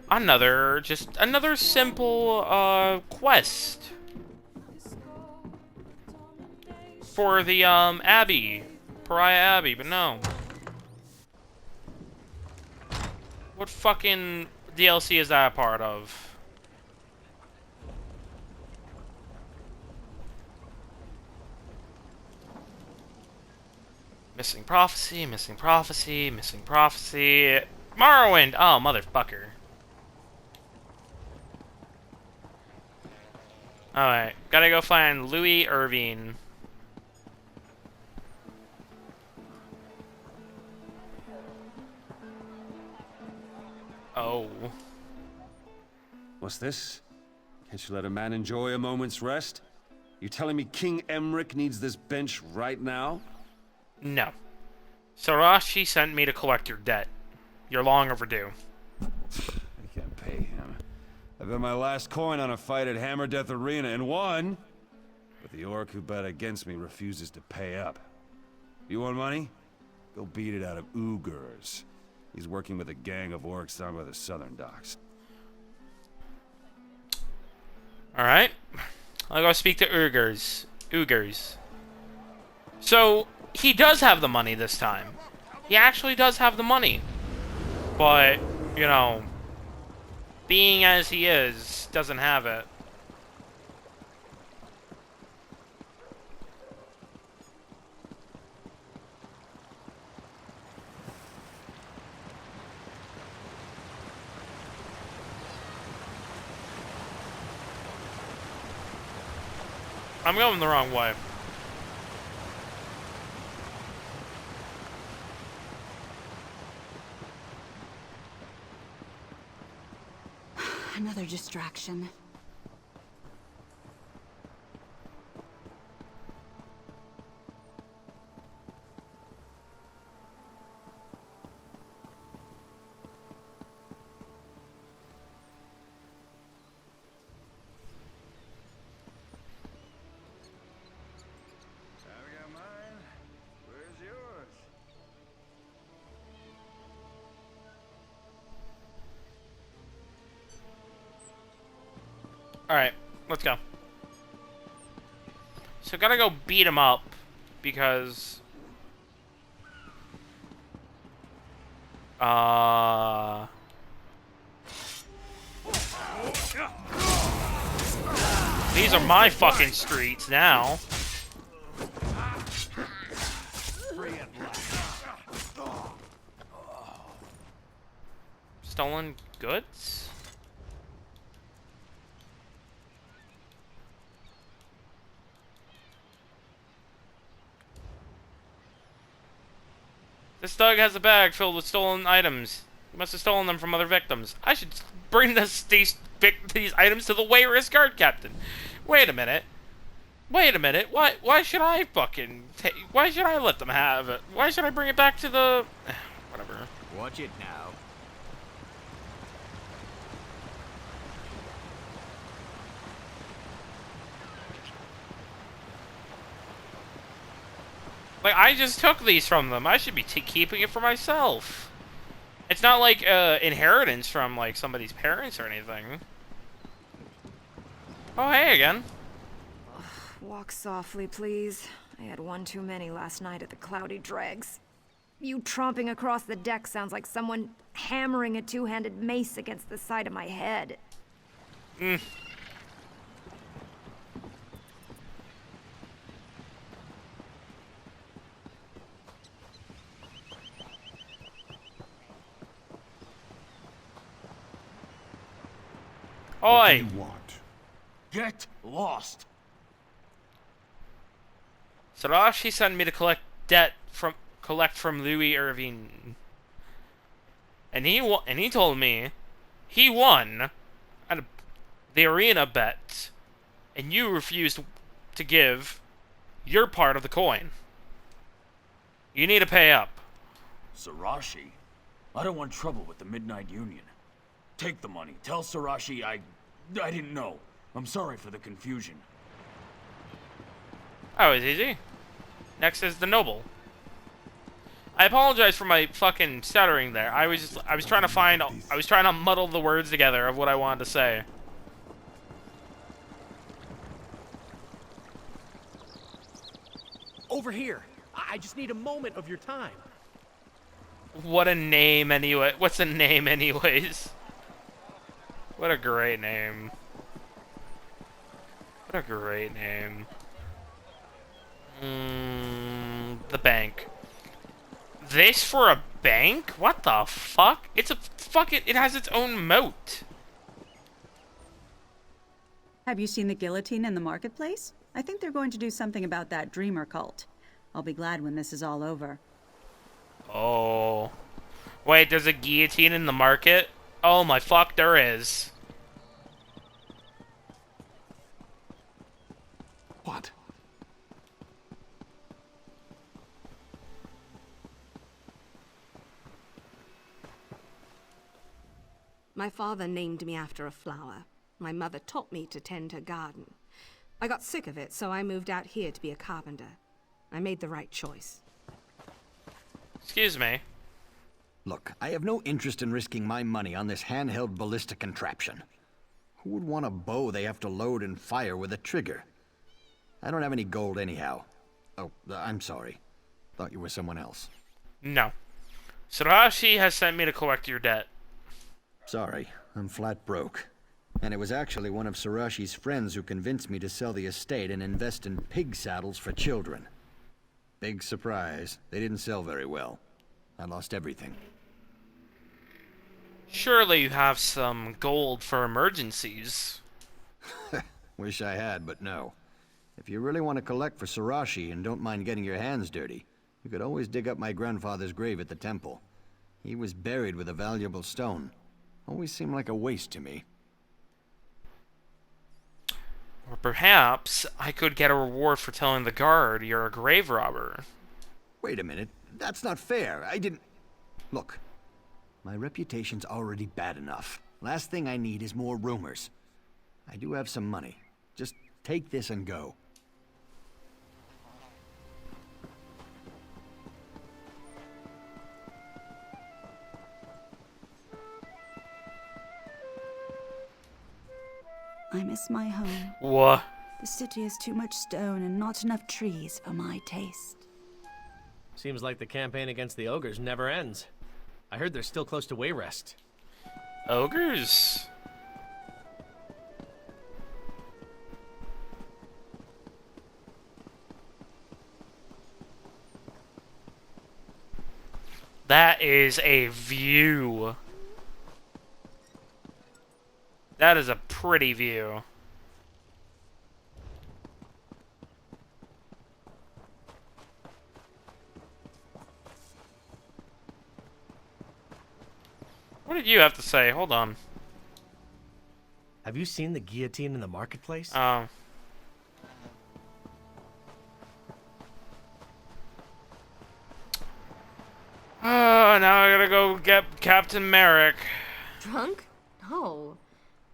another simple quest for the Abbey, Pariah Abbey, but no. What fucking DLC is that a part of? Missing prophecy, missing prophecy, missing prophecy. Morrowind! Oh, motherfucker. Alright, gotta go find Louis Irving. Oh. What's this? Can't you let a man enjoy a moment's rest? You telling me King Emmerich needs this bench right now? No. Sorashi sent me to collect your debt. You're long overdue. I can't pay him. I bet my last coin on a fight at Hammer Death Arena and won. But the orc who bet against me refuses to pay up. You want money? Go beat it out of Ugurs. He's working with a gang of orcs down by the southern docks. Alright. I'll go speak to Ugurs. So, he does have the money this time. He actually does have the money. But, you know, being as he is, doesn't have it. I'm going the wrong way. Another distraction. I got mine. Where's yours? Alright, let's go. So gotta go beat him up, because... These are my fucking streets now. Stolen goods? This thug has a bag filled with stolen items. He must have stolen them from other victims. I should bring these items to the Wayrest guard captain. Wait a minute. Wait a minute. Why should I fucking why should I let them have it? Why should I bring it back to the whatever. Watch it now. Like, I just took these from them. I should be keeping it for myself. It's not like inheritance from like somebody's parents or anything. Oh, hey again. Walk softly, please. I had one too many last night at the Cloudy Dregs. You tromping across the deck sounds like someone hammering a two-handed mace against the side of my head. Oi! What do you want? Get lost. Sarashi sent me to collect from Louis Irvine, and he told me he won at the arena bet, and you refused to give your part of the coin. You need to pay up. Sarashi? I don't want trouble with the Midnight Union. Take the money. Tell Sarashi I didn't know. I'm sorry for the confusion. Oh, it's easy. Next is the noble. I apologize for my fucking stuttering there. I was trying to muddle the words together of what I wanted to say. Over here. I just need a moment of your time. What a name anyway. What's a name anyways? What a great name. What a great name. The bank. This for a bank? What the fuck? It's a fucking... It has its own moat. Have you seen the guillotine in the marketplace? I think they're going to do something about that dreamer cult. I'll be glad when this is all over. Oh. Wait, there's a guillotine in the market? Oh my fuck, there is. What? My father named me after a flower. My mother taught me to tend her garden. I got sick of it, so I moved out here to be a carpenter. I made the right choice. Excuse me. Look, I have no interest in risking my money on this handheld ballistic contraption. Who would want a bow they have to load and fire with a trigger? I don't have any gold anyhow. Oh, I'm sorry. Thought you were someone else. No. Sarashi has sent me to collect your debt. Sorry, I'm flat broke. And it was actually one of Sarashi's friends who convinced me to sell the estate and invest in pig saddles for children. Big surprise, they didn't sell very well. I lost everything. Surely you have some gold for emergencies. Wish I had, but no. If you really want to collect for Sarashi and don't mind getting your hands dirty, you could always dig up my grandfather's grave at the temple. He was buried with a valuable stone. Always seemed like a waste to me. Or perhaps I could get a reward for telling the guard you're a grave robber. Wait a minute. That's not fair. I didn't... Look, my reputation's already bad enough. Last thing I need is more rumors. I do have some money. Just take this and go. I miss my home. What? The city has too much stone and not enough trees for my taste. Seems like the campaign against the ogres never ends. I heard they're still close to Wayrest. Ogres? That is a view. That is a pretty view. What did you have to say? Hold on. Have you seen the guillotine in the marketplace? Oh. Oh, now I gotta go get Captain Merrick. Drunk? No.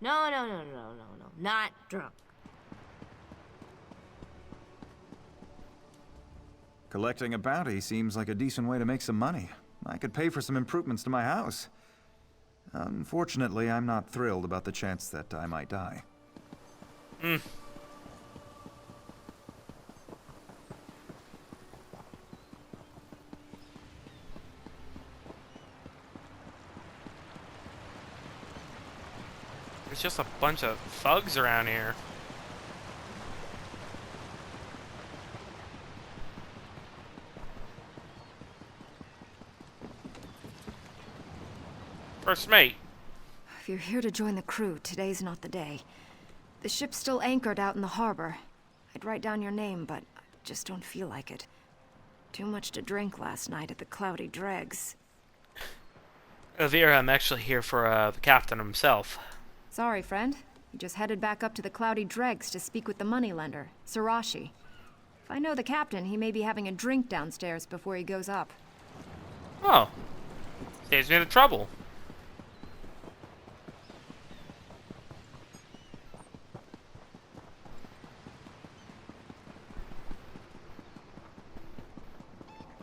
No. Not drunk. Collecting a bounty seems like a decent way to make some money. I could pay for some improvements to my house. Unfortunately, I'm not thrilled about the chance that I might die. There's just a bunch of thugs around here. First mate. If you're here to join the crew, today's not the day. The ship's still anchored out in the harbor. I'd write down your name, but I just don't feel like it. Too much to drink last night at the Cloudy Dregs. Elvira, I'm actually here for the captain himself. Sorry, friend. You just headed back up to the Cloudy Dregs to speak with the moneylender, Sarashi. If I know the captain, he may be having a drink downstairs before he goes up. Oh. Saves me the trouble.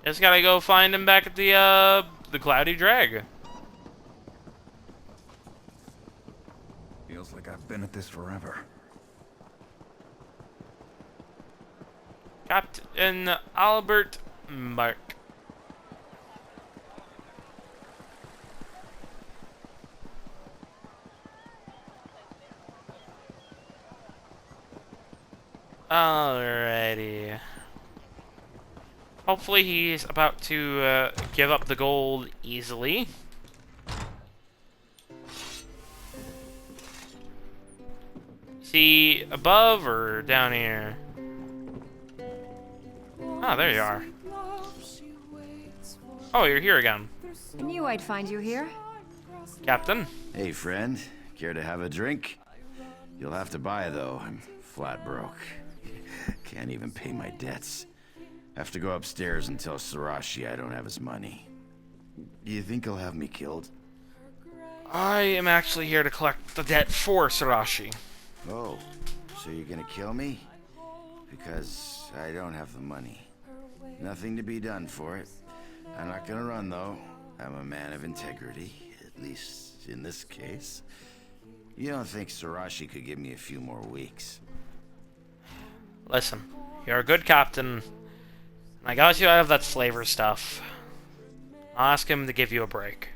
Just gotta go find him back at the Cloudy Drag. Feels like I've been at this forever. Captain Albert Mark. Alrighty. Hopefully he's about to give up the gold easily. See above or down here? Ah, there you are. Oh, you're here again. I knew I'd find you here. Captain. Hey, friend. Care to have a drink? You'll have to buy, though. I'm flat broke. Can't even pay my debts. Have to go upstairs and tell Sarashi I don't have his money. Do you think he'll have me killed? I am actually here to collect the debt for Sarashi. Oh, so you're gonna kill me? Because I don't have the money. Nothing to be done for it. I'm not gonna run, though. I'm a man of integrity, at least in this case. You don't think Sarashi could give me a few more weeks? Listen, you're a good captain. I got you out of that slaver stuff. I'll ask him to give you a break.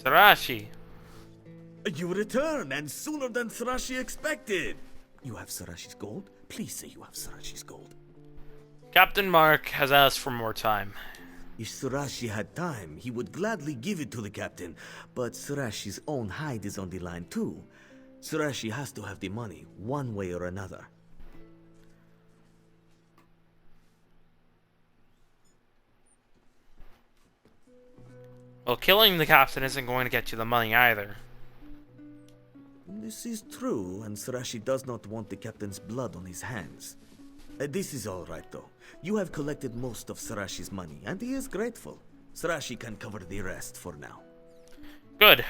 Sarashi. You return, and sooner than Sarashi expected. You have Sarashi's gold? Please say you have Sarashi's gold. Captain Mark has asked for more time. If Surashi had time, he would gladly give it to the captain, but Surashi's own hide is on the line too. Surashi has to have the money, one way or another. Well, killing the captain isn't going to get you the money either. This is true, and Surashi does not want the captain's blood on his hands. This is all right, though. You have collected most of Surashi's money, and he is grateful. Surashi can cover the rest for now. Good.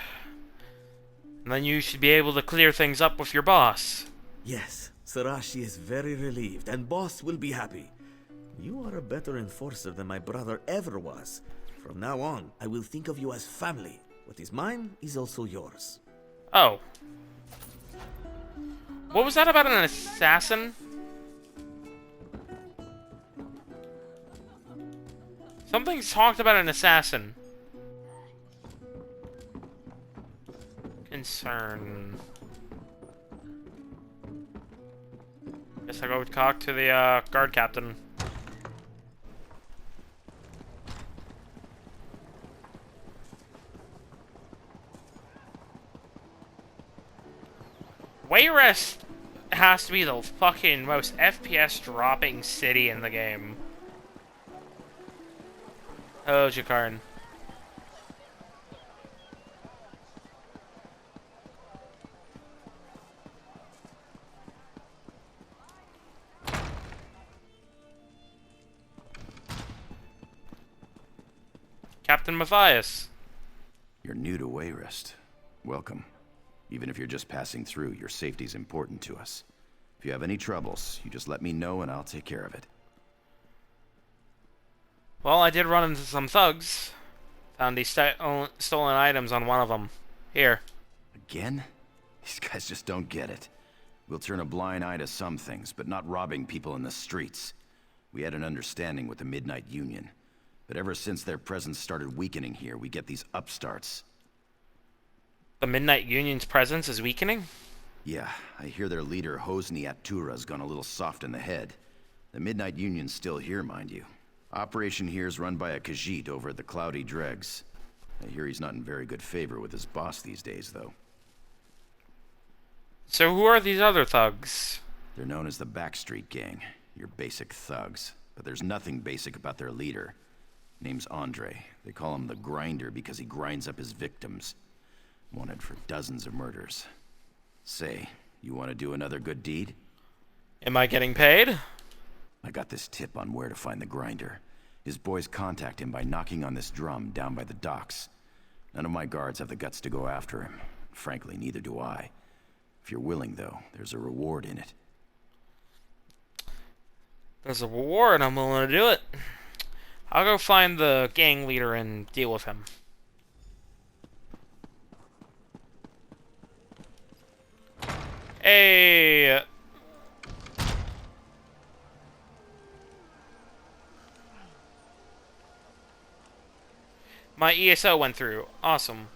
And then you should be able to clear things up with your boss. Yes, Surashi is very relieved, and boss will be happy. You are a better enforcer than my brother ever was. From now on, I will think of you as family. What is mine is also yours. Oh. What was that about an assassin? Something's talked about an assassin. Concern. Guess I'll go talk to the guard captain. Wayrest has to be the fucking most FPS dropping city in the game. Hello, Jakarn. Captain Matthias. You're new to Wayrest. Welcome. Even if you're just passing through, your safety's important to us. If you have any troubles, you just let me know and I'll take care of it. Well, I did run into some thugs. Found these stolen items on one of them. Here. Again? These guys just don't get it. We'll turn a blind eye to some things, but not robbing people in the streets. We had an understanding with the Midnight Union. But ever since their presence started weakening here, we get these upstarts. The Midnight Union's presence is weakening? Yeah, I hear their leader, Hosni Atura's gone a little soft in the head. The Midnight Union's still here, mind you. Operation here is run by a Khajiit over at the Cloudy Dregs. I hear he's not in very good favor with his boss these days, though. So who are these other thugs? They're known as the Backstreet Gang. Your basic thugs. But there's nothing basic about their leader. Name's Andre. They call him the Grinder because he grinds up his victims. Wanted for dozens of murders. Say, you want to do another good deed? Am I getting paid? I got this tip on where to find the Grinder. His boys contact him by knocking on this drum down by the docks. None of my guards have the guts to go after him. Frankly, neither do I. If you're willing, though, there's a reward in it. There's a reward, I'm willing to do it. I'll go find the gang leader and deal with him. Hey! My ESO went through. Awesome.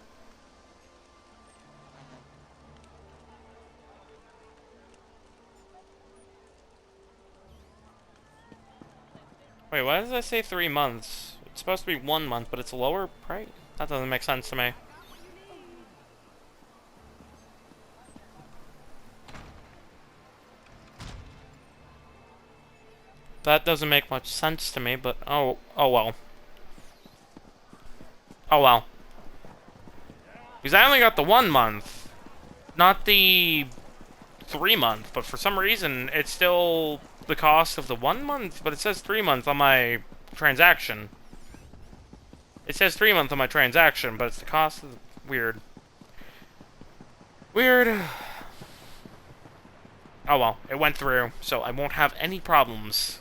Wait, why does that say 3 months? It's supposed to be 1 month, but it's a lower price? That doesn't make sense to me. That doesn't make much sense to me, but oh well. Oh well. Because I only got the 1 month, not the 3 month, but for some reason it's still the cost of the 1 month, but it says 3 month on my transaction. It says 3 month on my transaction, but it's the cost of the... Weird. Weird. Oh well, it went through, so I won't have any problems.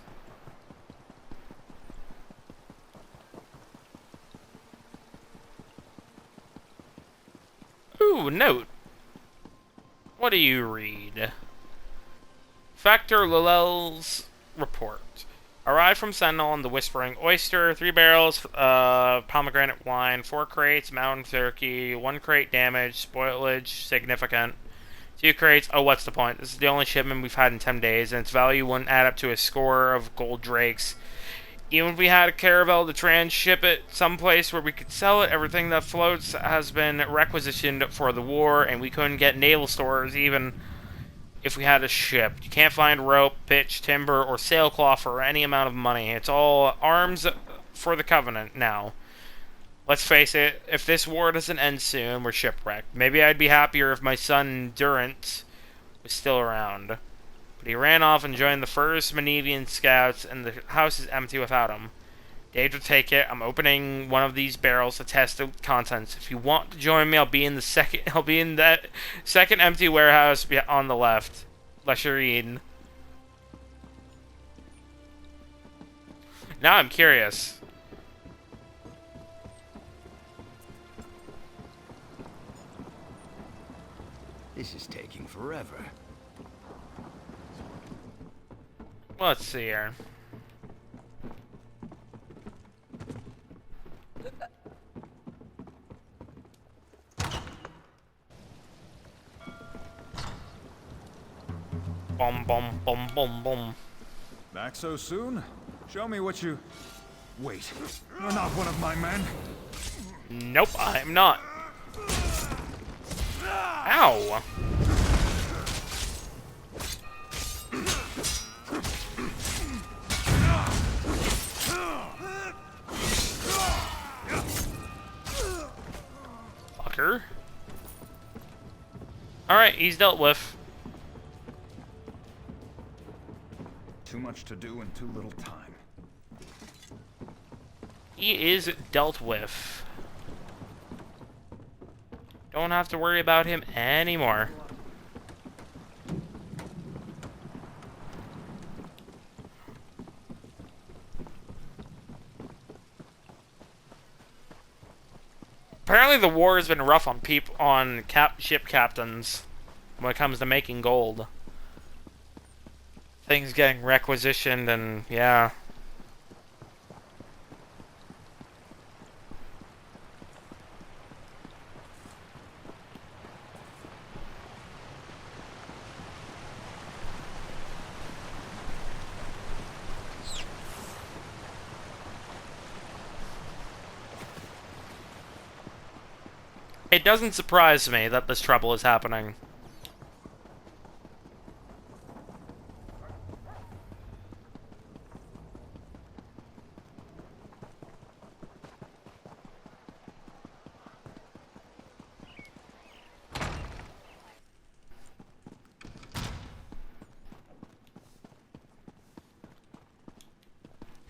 Ooh, note. What do you read? Factor Lulel's report. Arrived from Sentinel on the Whispering Oyster. 3 barrels, pomegranate wine, 4 crates, mountain turkey, 1 crate damaged, spoilage significant. 2 crates, oh what's the point? This is the only shipment we've had in 10 days, and its value wouldn't add up to a score of gold drakes. even if we had a caravel to transship it someplace where we could sell it, everything that floats has been requisitioned for the war, and we couldn't get naval stores even if we had a ship. You can't find rope, pitch, timber, or sailcloth for any amount of money. It's all arms for the Covenant now. Let's face it, if this war doesn't end soon, we're shipwrecked. Maybe I'd be happier if my son Durant was still around. But he ran off and joined the first Menevian scouts, and the house is empty without him. Dave will take it. I'm opening one of these barrels to test the contents. If you want to join me, I'll be in that second empty warehouse on the left. Lesherine. Now I'm curious. This is taking forever. Let's see here. Bum bum bum bum bum. Back so soon? Show me what you... Wait, you're not one of my men? Nope, I'm not. Ow! Fucker. Alright, he's dealt with. Too much to do in too little time. He is dealt with. Don't have to worry about him anymore. Apparently the war has been rough on ship captains when it comes to making gold. Things getting requisitioned and yeah. It doesn't surprise me that this trouble is happening.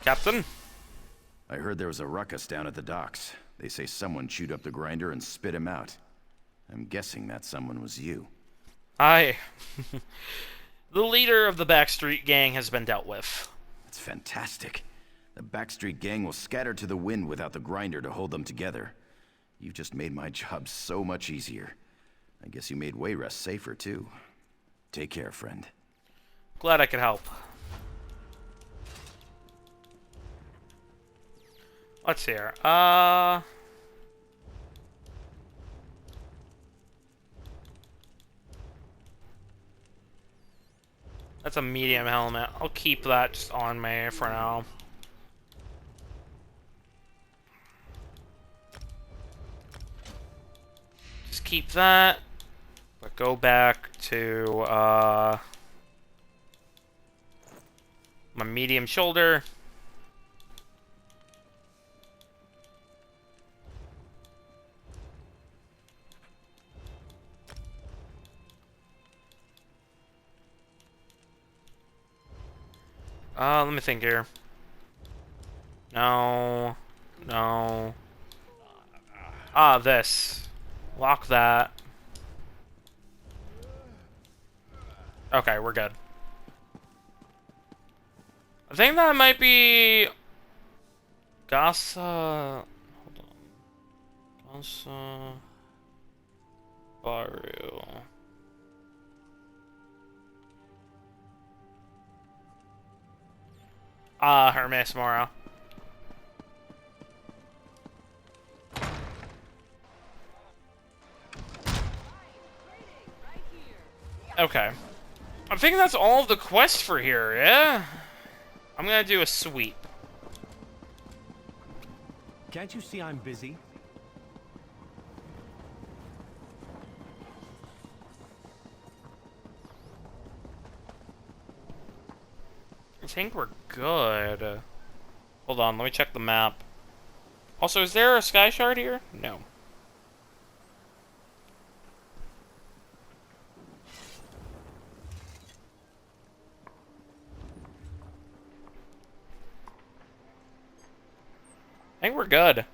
Captain? I heard there was a ruckus down at the docks. They say someone chewed up the grinder and spit him out. I'm guessing that someone was you. Aye. The leader of the Backstreet Gang has been dealt with. That's fantastic. The Backstreet Gang will scatter to the wind without the grinder to hold them together. You've just made my job so much easier. I guess you made Wayrest safer, too. Take care, friend. Glad I could help. Let's see here. That's a medium helmet. I'll keep that just on me for now. Just keep that. But go back to my medium shoulder. Let me think here. No. No. Ah, this. Lock that. Okay, we're good. I think that might be... Gasa... Hold on. Gasa... Baru... Hermes Mora. Okay. I think that's all of the quests for here, yeah? I'm gonna do a sweep. Can't you see I'm busy? I think we're good. Hold on, let me check the map. Also, is there a sky shard here? No. I think we're good.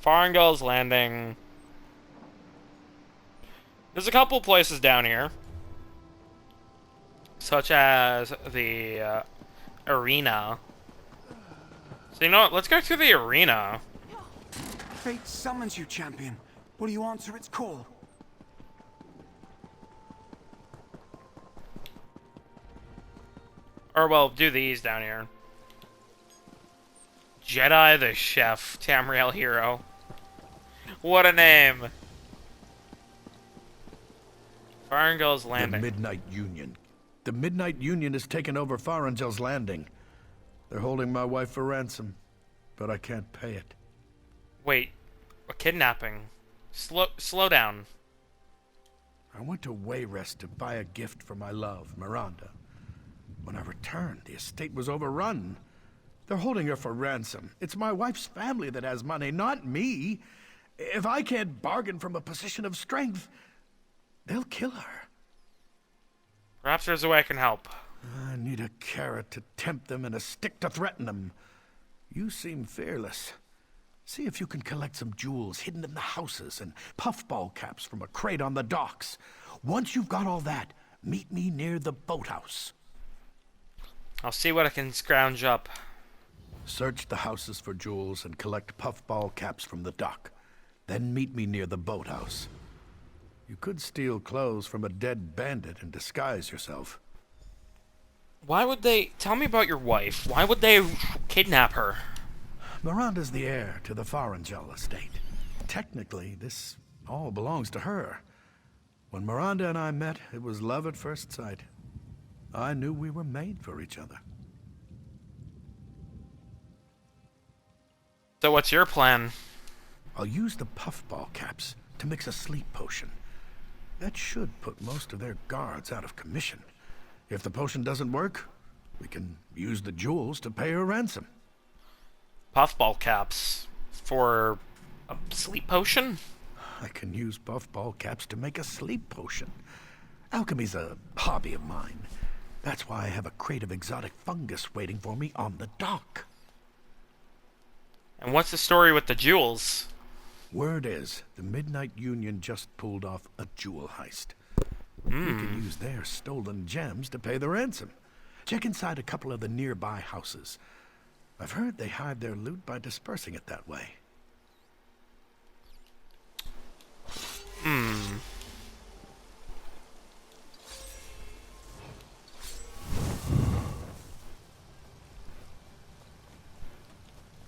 Farengel's Landing. There's a couple places down here, such as the arena. So you know what? Let's go through the arena. Fate summons you, champion. Will you answer its call? Or well, do these down here. Jedi the Chef, Tamriel Hero. What a name. Farengel's Landing. The Midnight Union. The Midnight Union has taken over Farengel's Landing. They're holding my wife for ransom, but I can't pay it. Wait, a kidnapping. Slow down. I went to Wayrest to buy a gift for my love, Miranda. When I returned, the estate was overrun. They're holding her for ransom. It's my wife's family that has money, not me. If I can't bargain from a position of strength, they'll kill her. Perhaps there's a way I can help. I need a carrot to tempt them and a stick to threaten them. You seem fearless. See if you can collect some jewels hidden in the houses and puffball caps from a crate on the docks. Once you've got all that, meet me near the boathouse. I'll see what I can scrounge up. Search the houses for jewels and collect puffball caps from the dock. Then meet me near the boathouse. You could steal clothes from a dead bandit and disguise yourself. Why would they... Tell me about your wife. Why would they kidnap her? Miranda's the heir to the Farengel estate. Technically, this all belongs to her. When Miranda and I met, it was love at first sight. I knew we were made for each other. So what's your plan? I'll use the puffball caps to mix a sleep potion. That should put most of their guards out of commission. If the potion doesn't work, we can use the jewels to pay her ransom. Puffball caps for a sleep potion? I can use puffball caps to make a sleep potion. Alchemy's a hobby of mine. That's why I have a crate of exotic fungus waiting for me on the dock. And what's the story with the jewels? Word is, the Midnight Union just pulled off a jewel heist. We can use their stolen gems to pay the ransom. Check inside a couple of the nearby houses. I've heard they hide their loot by dispersing it that way.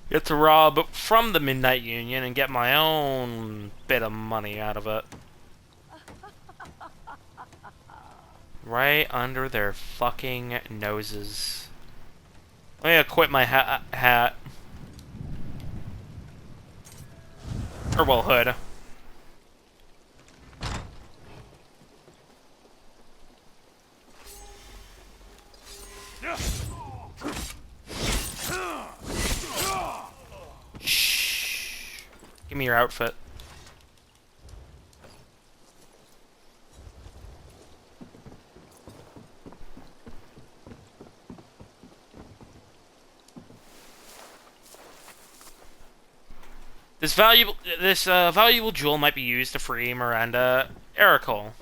Get to rob from the Midnight Union and get my own bit of money out of it. Right under their fucking noses. Let me equip my hat. Or well, hood. Shh. Give me your outfit. This valuable jewel might be used to free Miranda Ericol.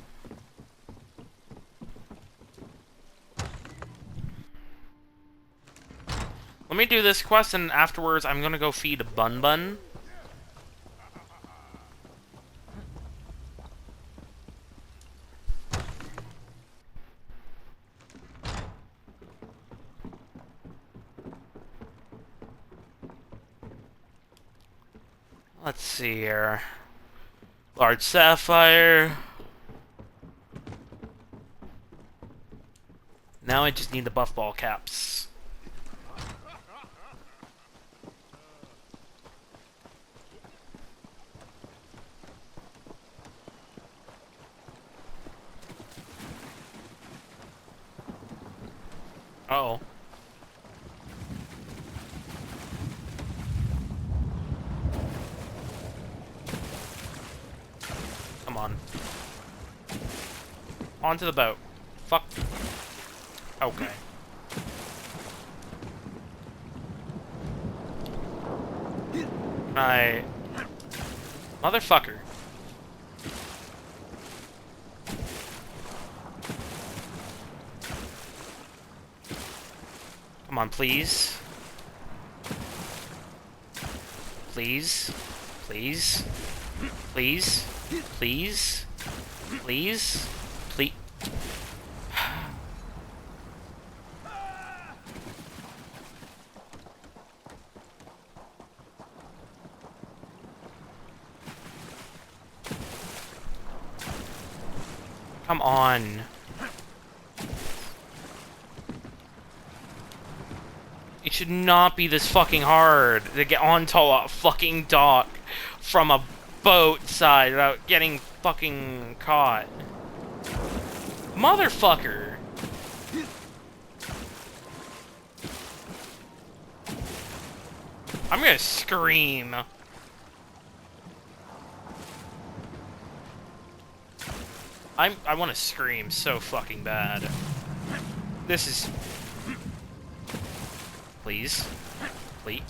Let me do this quest, and afterwards I'm gonna go feed Bun Bun. Let's see here. Large sapphire. Now I just need the buff ball caps. Uh-oh. Come on. Onto the boat. Fuck. Okay. Motherfucker. Come on, please. Please. Please. Please. Please. Please. Please. Come on. It should not be this fucking hard to get onto a fucking dock from a boat side without getting fucking caught. Motherfucker. I'm gonna scream. I want to scream so fucking bad. This is... Please. Please.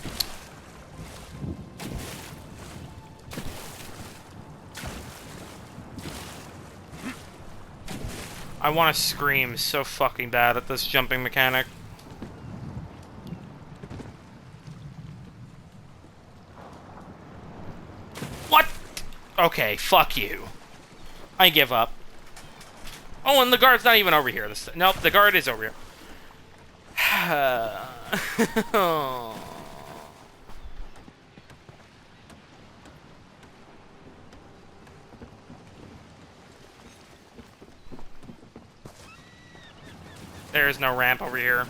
I want to scream so fucking bad at this jumping mechanic. What? Okay, fuck you. I give up. Oh, and the guard's not even over here. Nope, the guard is over here. There is no ramp over here.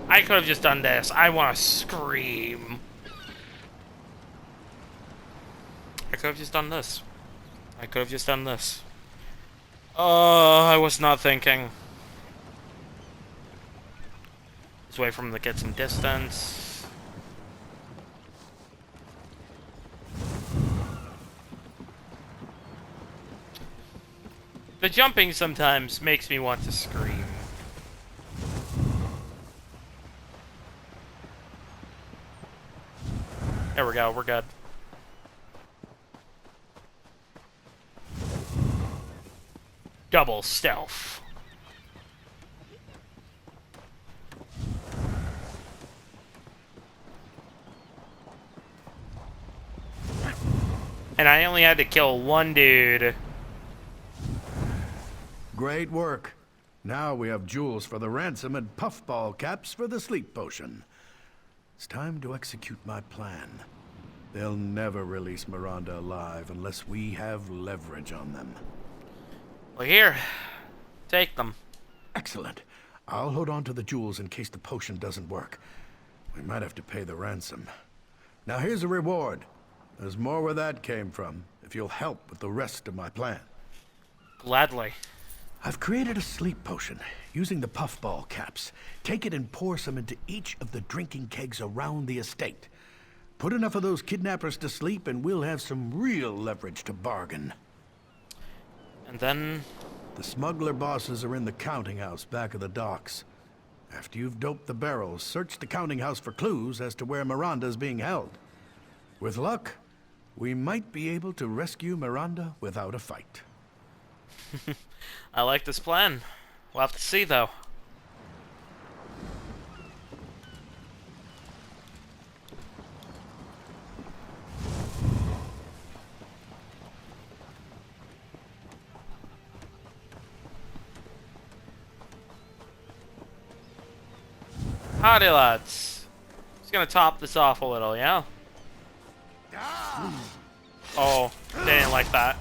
I could have just done this. I want to scream. I could have just done this. I could have just done this. Oh, I was not thinking. Let's wait for him to get some distance. The jumping sometimes makes me want to scream. There we go, we're good. Double stealth. And I only had to kill one dude. Great work. Now we have jewels for the ransom and puffball caps for the sleep potion. It's time to execute my plan. They'll never release Miranda alive unless we have leverage on them. Well, here. Take them. Excellent. I'll hold on to the jewels in case the potion doesn't work. We might have to pay the ransom. Now here's a reward. There's more where that came from, if you'll help with the rest of my plan. Gladly. I've created a sleep potion using the puffball caps. Take it and pour some into each of the drinking kegs around the estate. Put enough of those kidnappers to sleep and we'll have some real leverage to bargain. And then... The smuggler bosses are in the counting house back of the docks. After you've doped the barrels, search the counting house for clues as to where Miranda's being held. With luck, we might be able to rescue Miranda without a fight. I like this plan. We'll have to see, though. Howdy, lads. Just gonna top this off a little, yeah? Oh, they didn't like that.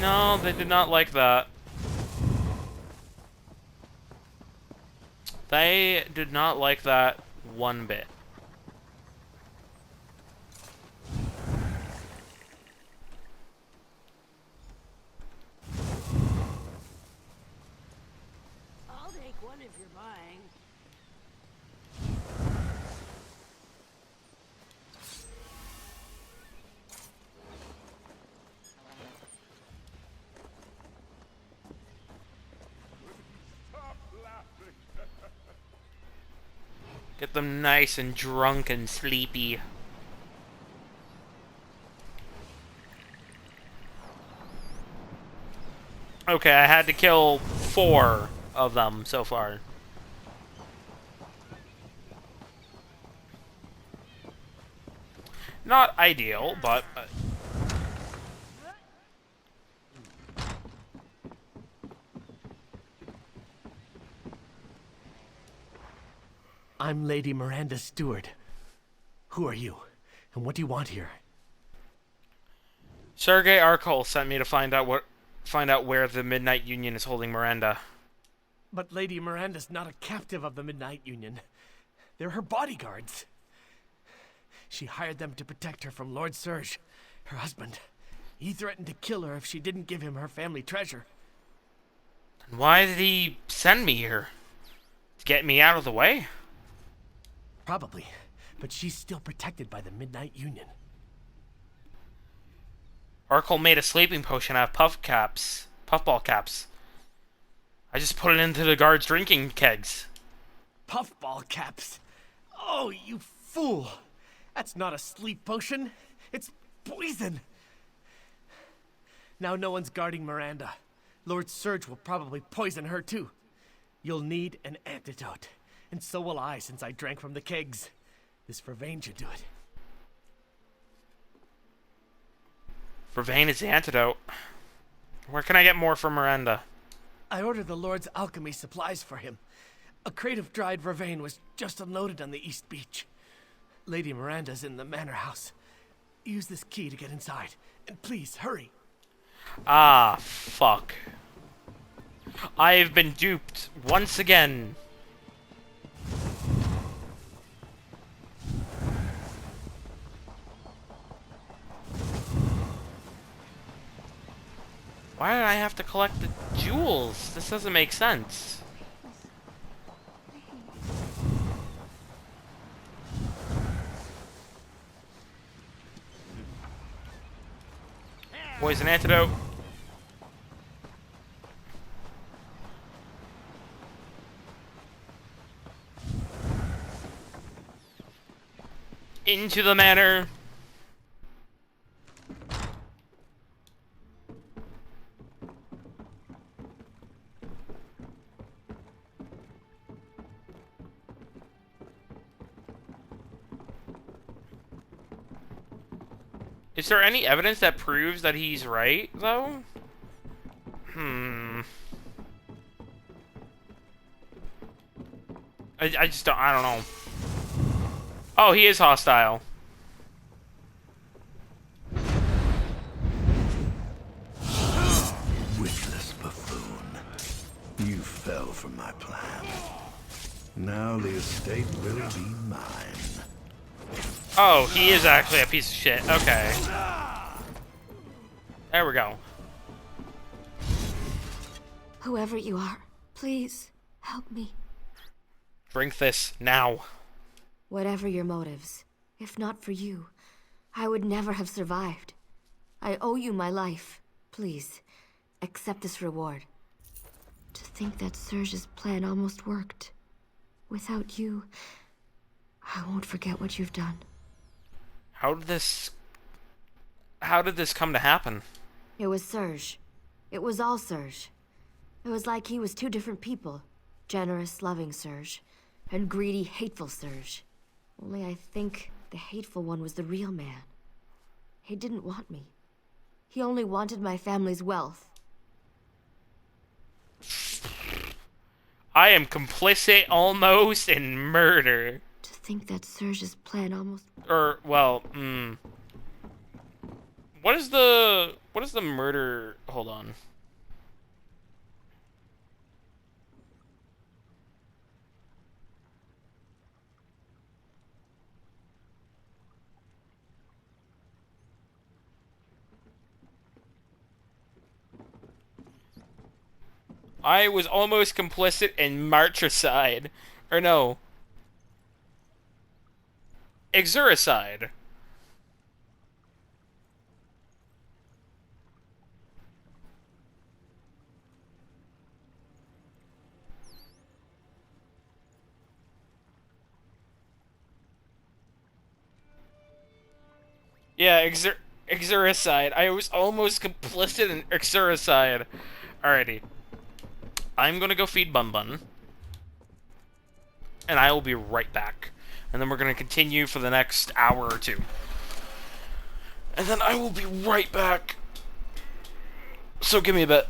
No, they did not like that. They did not like that one bit. I'll take one if you're buying. Get them nice and drunk and sleepy. Okay, I had to kill 4 of them so far. Not ideal, but... I'm Lady Miranda Stewart. Who are you? And what do you want here? Sergei Arkol sent me to find out where the Midnight Union is holding Miranda. But Lady Miranda's not a captive of the Midnight Union. They're her bodyguards. She hired them to protect her from Lord Serge, her husband. He threatened to kill her if she didn't give him her family treasure. Then why did he send me here? To get me out of the way? Probably, but she's still protected by the Midnight Union. Arkol made a sleeping potion out of puffball caps. I just put it into the guards' drinking kegs. Puffball caps? Oh, you fool! That's not a sleep potion. It's poison. Now no one's guarding Miranda. Lord Serge will probably poison her too. You'll need an antidote. And so will I, since I drank from the kegs. This Vaermina should do it. Vaermina is the antidote. Where can I get more from Miranda? I ordered the Lord's alchemy supplies for him. A crate of dried Vaermina was just unloaded on the East Beach. Lady Miranda's in the manor house. Use this key to get inside. And please, hurry. Ah, fuck. I have been duped once again. Why did I have to collect the jewels? This doesn't make sense. Poison antidote. Into the manor. Is there any evidence that proves that he's right, though? I just don't, I don't know. Oh, he is hostile. Witless buffoon. You fell for my plan. Now the estate will be mine. Oh, he is actually a piece of shit. Okay. There we go. Whoever you are, please help me. Drink this now. Whatever your motives, if not for you, I would never have survived. I owe you my life. Please, accept this reward. To think that Serge's plan almost worked. Without you, I won't forget what you've done. How did this come to happen? It was Serge. It was all Serge. It was like he was two different people. Generous, loving Serge, and greedy, hateful Serge. Only I think the hateful one was the real man. He didn't want me. He only wanted my family's wealth. I am complicit almost in murder. To think that Serge's plan almost... What is the murder... Hold on. I was almost complicit in martricide. Or no. Exuricide. Yeah, exuricide. I was almost complicit in exuricide. Alrighty. I'm gonna go feed Bun Bun. And I will be right back. And then we're gonna continue for the next hour or two. And then I will be right back. So give me a bit.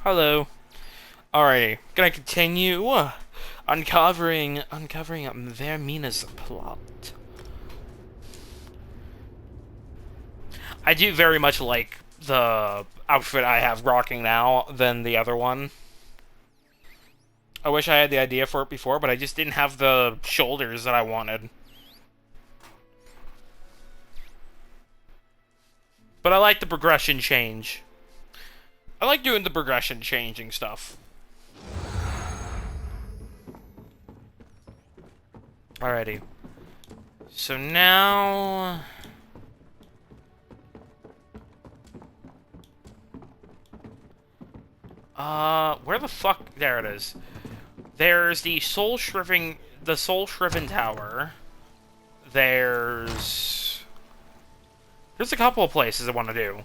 Hello. Alrighty, gonna continue uncovering Vaermina's plot. I do very much like the outfit I have rocking now than the other one. I wish I had the idea for it before, but I just didn't have the shoulders that I wanted. But I like the progression change. I like doing the progression changing stuff. Alrighty. So now... where the fuck? There it is. There's the Soul Shriven Tower. There's a couple of places I want to do.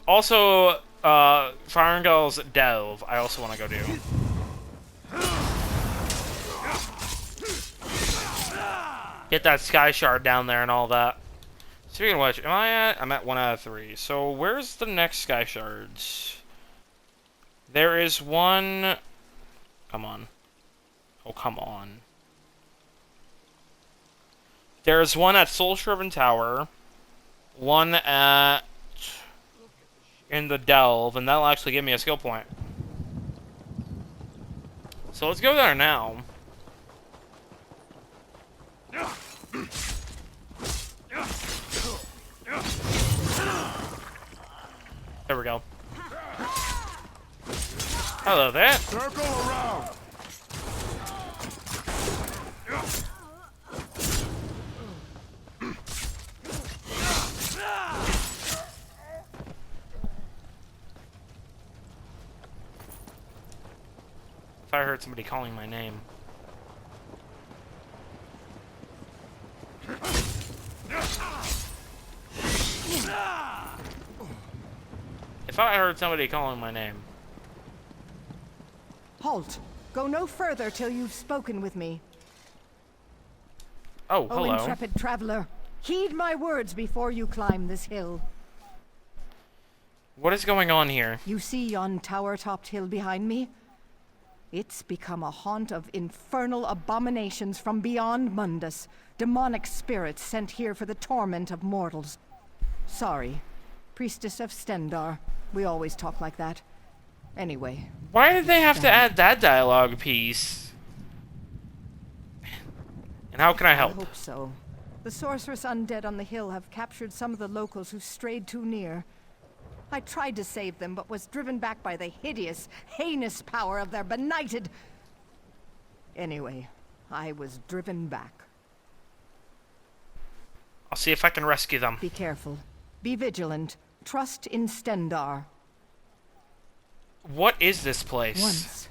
Also, Farengal's Delve, I also want to go do. Get that Sky Shard down there and all that. Speaking of which, am I at? I'm at 1 out of 3. So, where's the next Sky Shards? There is one... Come on. Oh, come on. There's one at Soul Shriven Tower. One at... in the Delve, and that'll actually give me a skill point. So let's go there now. There we go. Hello there. Circle around. If I heard somebody calling my name. If I heard somebody calling my name. Halt! Go no further till you've spoken with me. Oh, hello. Oh, intrepid traveler, heed my words before you climb this hill. What is going on here? You see yon tower-topped hill behind me? It's become a haunt of infernal abominations from beyond Mundus, demonic spirits sent here for the torment of mortals. Sorry, priestess of Stendar. We always talk like that. Anyway. Why did they have to add that dialogue piece? And how can I help? I hope so. The sorceress undead on the hill have captured some of the locals who strayed too near. I tried to save them, but was driven back by the hideous, heinous power of their benighted... Anyway, I was driven back. I'll see if I can rescue them. Be careful. Be vigilant. Trust in Stendar. What is this place? Once,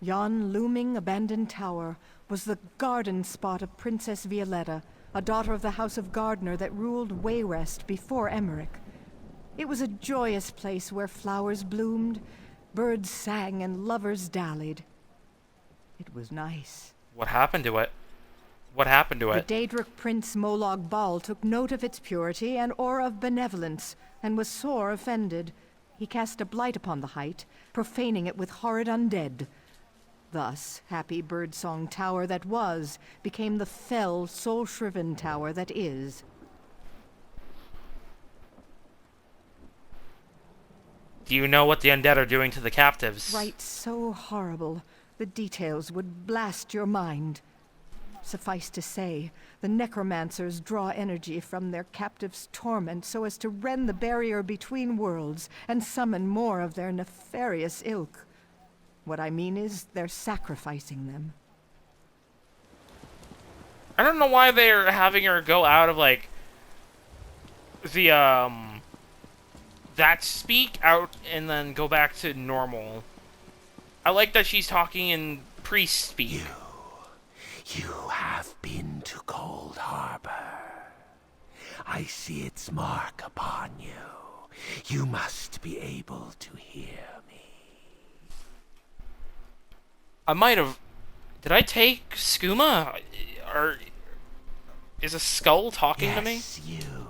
yon looming abandoned tower was the garden spot of Princess Violetta, a daughter of the House of Gardner that ruled Wayrest before Emmerich. It was a joyous place where flowers bloomed, birds sang, and lovers dallied. It was nice. What happened to it? What happened to it? The Daedric Prince Molag Bal took note of its purity and aura of benevolence, and was sore offended. He cast a blight upon the height, profaning it with horrid undead. Thus, happy birdsong tower that was, became the fell, soul-shriven tower that is. Do you know what the undead are doing to the captives? Right, so horrible. The details would blast your mind. Suffice to say, the necromancers draw energy from their captives' torment so as to rend the barrier between worlds and summon more of their nefarious ilk. What I mean is, they're sacrificing them. I don't know why they're having her go out of, like, the, that speak out and then go back to normal. I like that she's talking in priest speak. You have been to Cold Harbor. I see its mark upon you. You must be able to hear me. I might have... Did I take skooma? Or... Is a skull talking to me? Yes, you.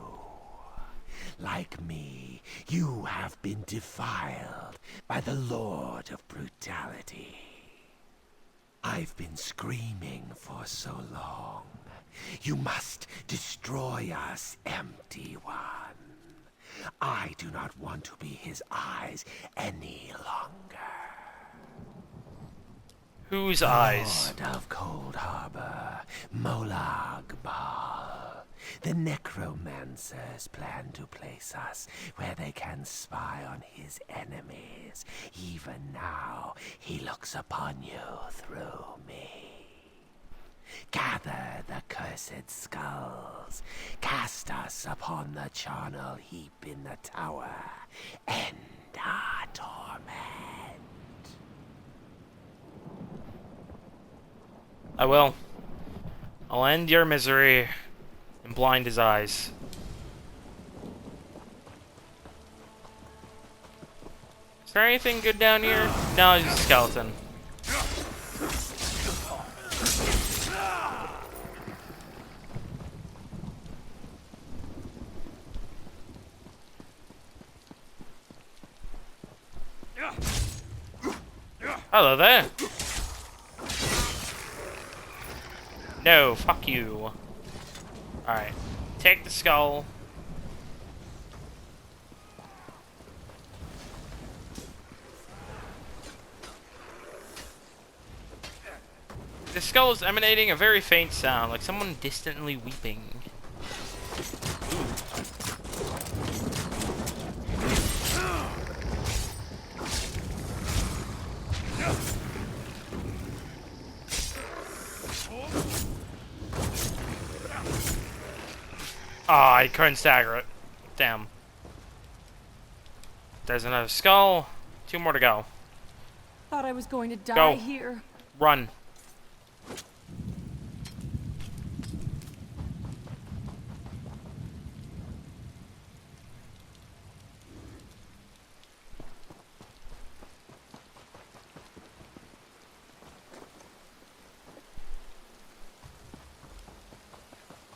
Like me, you have been defiled by the Lord of Brutality. I've been screaming for so long. You must destroy us, Empty One. I do not want to be his eyes any longer. Whose eyes? Lord of Cold Harbor, Molag Bal. The necromancers plan to place us where they can spy on his enemies. Even now, he looks upon you through me. Gather the cursed skulls, cast us upon the charnel heap in the tower, end our torment. I will. I'll end your misery and blind his eyes. Is there anything good down here? No, it's just a skeleton. Hello there. No, fuck you. Alright. Take the skull. The skull is emanating a very faint sound, like someone distantly weeping. Ah, I couldn't stagger it. Damn. There's another skull. 2 more to go. Thought I was going to die Go. here. Run.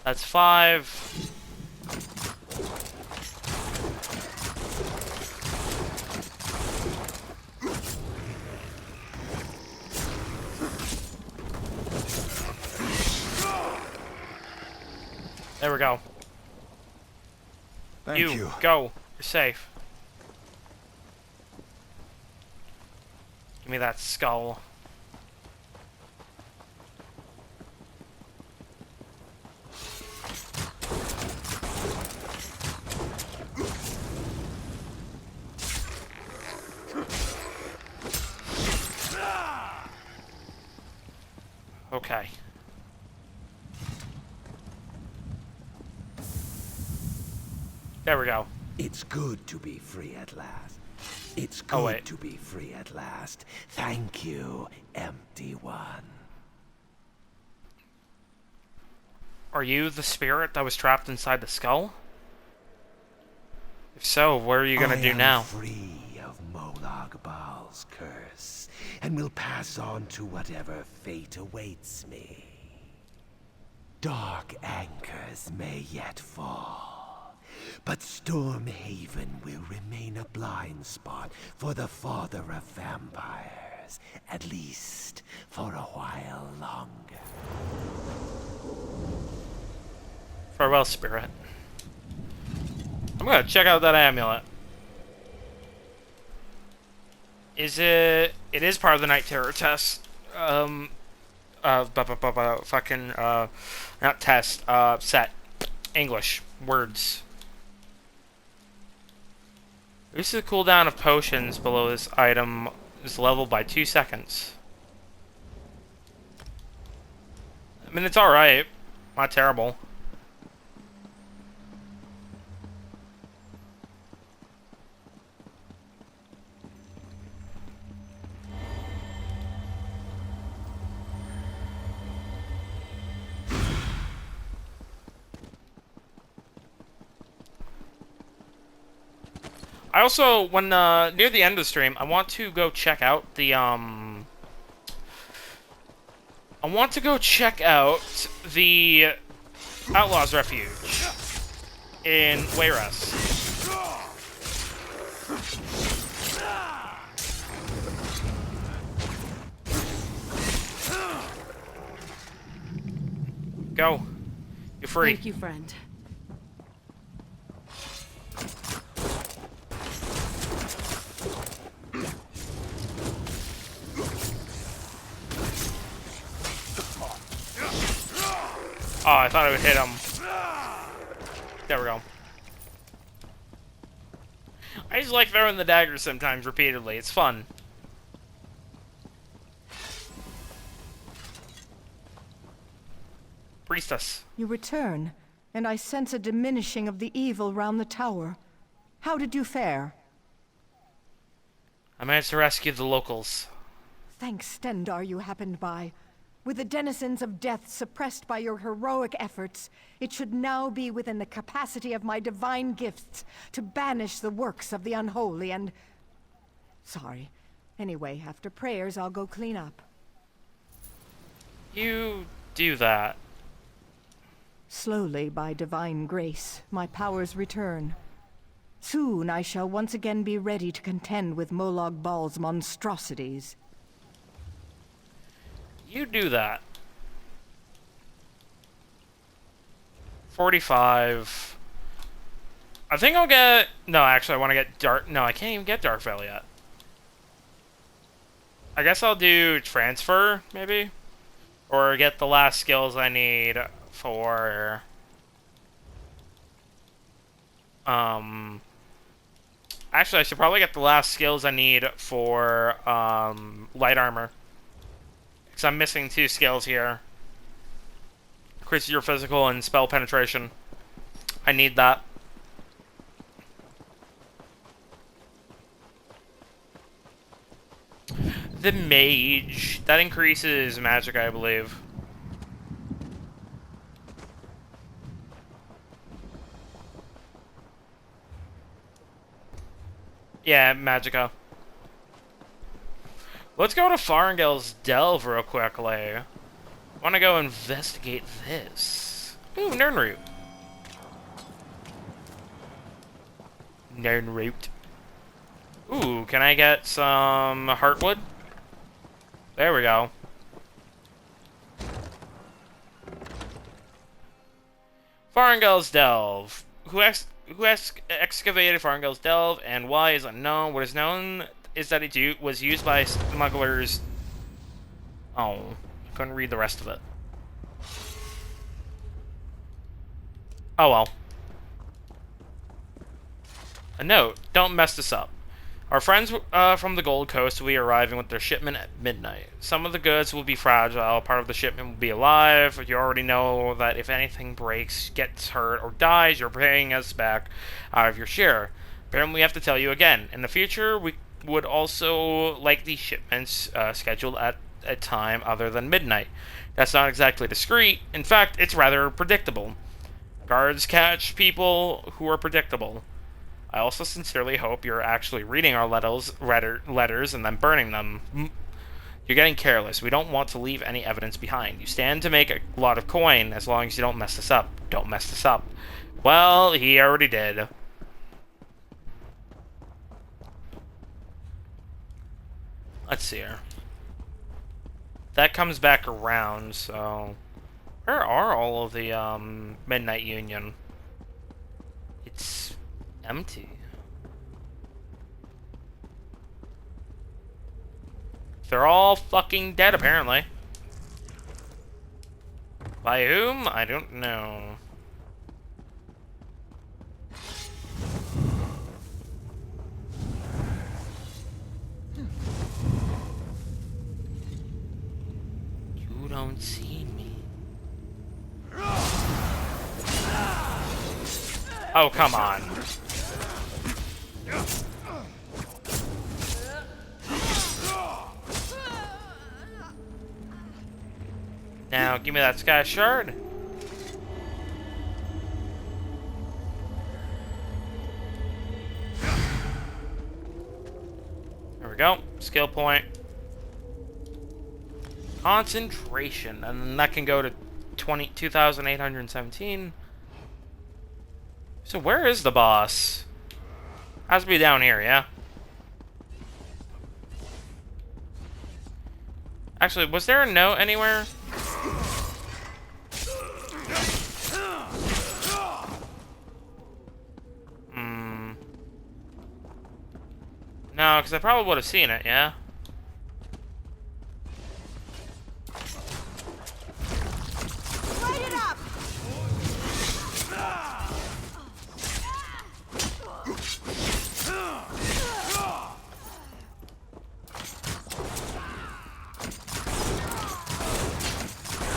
That's 5. There we go. Thank you. Go. You're safe. Give me that skull. Okay. There we go. It's good to be free at last. It's good to be free at last. Thank you, Empty One. Are you the spirit that was trapped inside the skull? If so, what are you gonna do now? I am free of Molag Bal's curse, and will pass on to whatever fate awaits me. Dark anchors may yet fall, but Stormhaven will remain a blind spot for the father of vampires, at least for a while longer. Farewell, spirit. I'm gonna check out that amulet. Is it... It is part of the Night Terror test. Fucking, not test, set. English. Words. Reduces the cooldown of potions below this item is leveled by 2 seconds. I mean, it's alright. Not terrible. I also, when near the end of the stream, I want to go check out the Outlaws Refuge in Wayrest. Go. You're free. Thank you, friend. Oh, I thought I would hit him. There we go. I just like throwing the dagger sometimes repeatedly. It's fun. Priestess. You return, and I sense a diminishing of the evil round the tower. How did you fare? I managed to rescue the locals. Thanks, Stendar, you happened by. With the denizens of death suppressed by your heroic efforts, it should now be within the capacity of my divine gifts to banish the works of the unholy and... Sorry. Anyway, after prayers, I'll go clean up. You do that. Slowly, by divine grace, my powers return. Soon I shall once again be ready to contend with Molag Bal's monstrosities. You do that. 45. I think I'll get... No, actually, I want to get Dark... No, I can't even get Dark Veil yet. I guess I'll do Transfer, maybe? Or get the last skills I need for... Actually, I should probably get the last skills I need for, Light Armor. Because I'm missing 2 skills here. Increases your physical and spell penetration. I need that. The Mage. That increases magic, I believe. Yeah, Magica. Let's go to Farengel's Delve real quickly. I want to go investigate this. Ooh, Nernroot. Nernroot. Ooh, can I get some Heartwood? There we go. Farengel's Delve. Who excavated Farengel's Delve and why is unknown. What is known is that it was used by smugglers. Oh, I couldn't read the rest of it. Oh well. A note, don't mess this up. Our friends from the Gold Coast will be arriving with their shipment at midnight. Some of the goods will be fragile, part of the shipment will be alive. You already know that if anything breaks, gets hurt, or dies, you're paying us back out of your share. Apparently we have to tell you again. In the future, we would also like these shipments scheduled at a time other than midnight. That's not exactly discreet. In fact, it's rather predictable. Guards catch people who are predictable. I also sincerely hope you're actually reading our letters and then burning them. You're getting careless. We don't want to leave any evidence behind. You stand to make a lot of coin as long as you don't mess this up. Don't mess this up. Well, he already did. Let's see here. That comes back around, so... Where are all of the, Midnight Union? It's... empty. They're all fucking dead, apparently. By whom? I don't know. You don't see me. Oh, come on. Now, give me that sky shard. There we go. Skill point. Concentration. And then that can go to 2,817. So where is the boss? Has to be down here, yeah? Actually, was there a note anywhere? No, because I probably would have seen it, yeah? Light it up!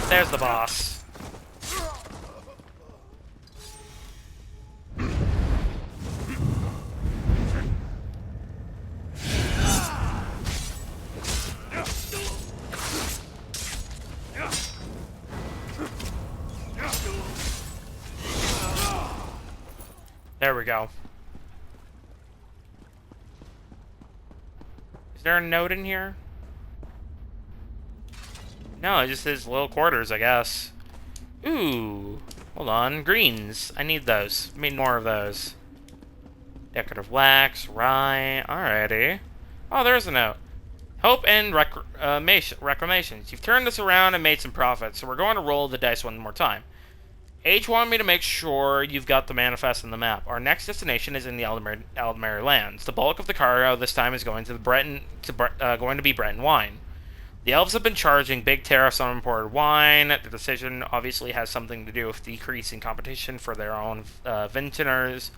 There's the boss. There we go. Is there a note in here? No, it just says little quarters, I guess. Ooh. Hold on. Greens. I need those. I need more of those. Decorative wax, rye. Alrighty. Oh, there's a note. Hope and reclamations. You've turned this around and made some profits, so we're going to roll the dice one more time. H wanted me to make sure you've got the manifest and the map. Our next destination is in the Aldmeri lands. The bulk of the cargo this time is going to be Breton wine. The elves have been charging big tariffs on imported wine. The decision obviously has something to do with decreasing competition for their own vintners.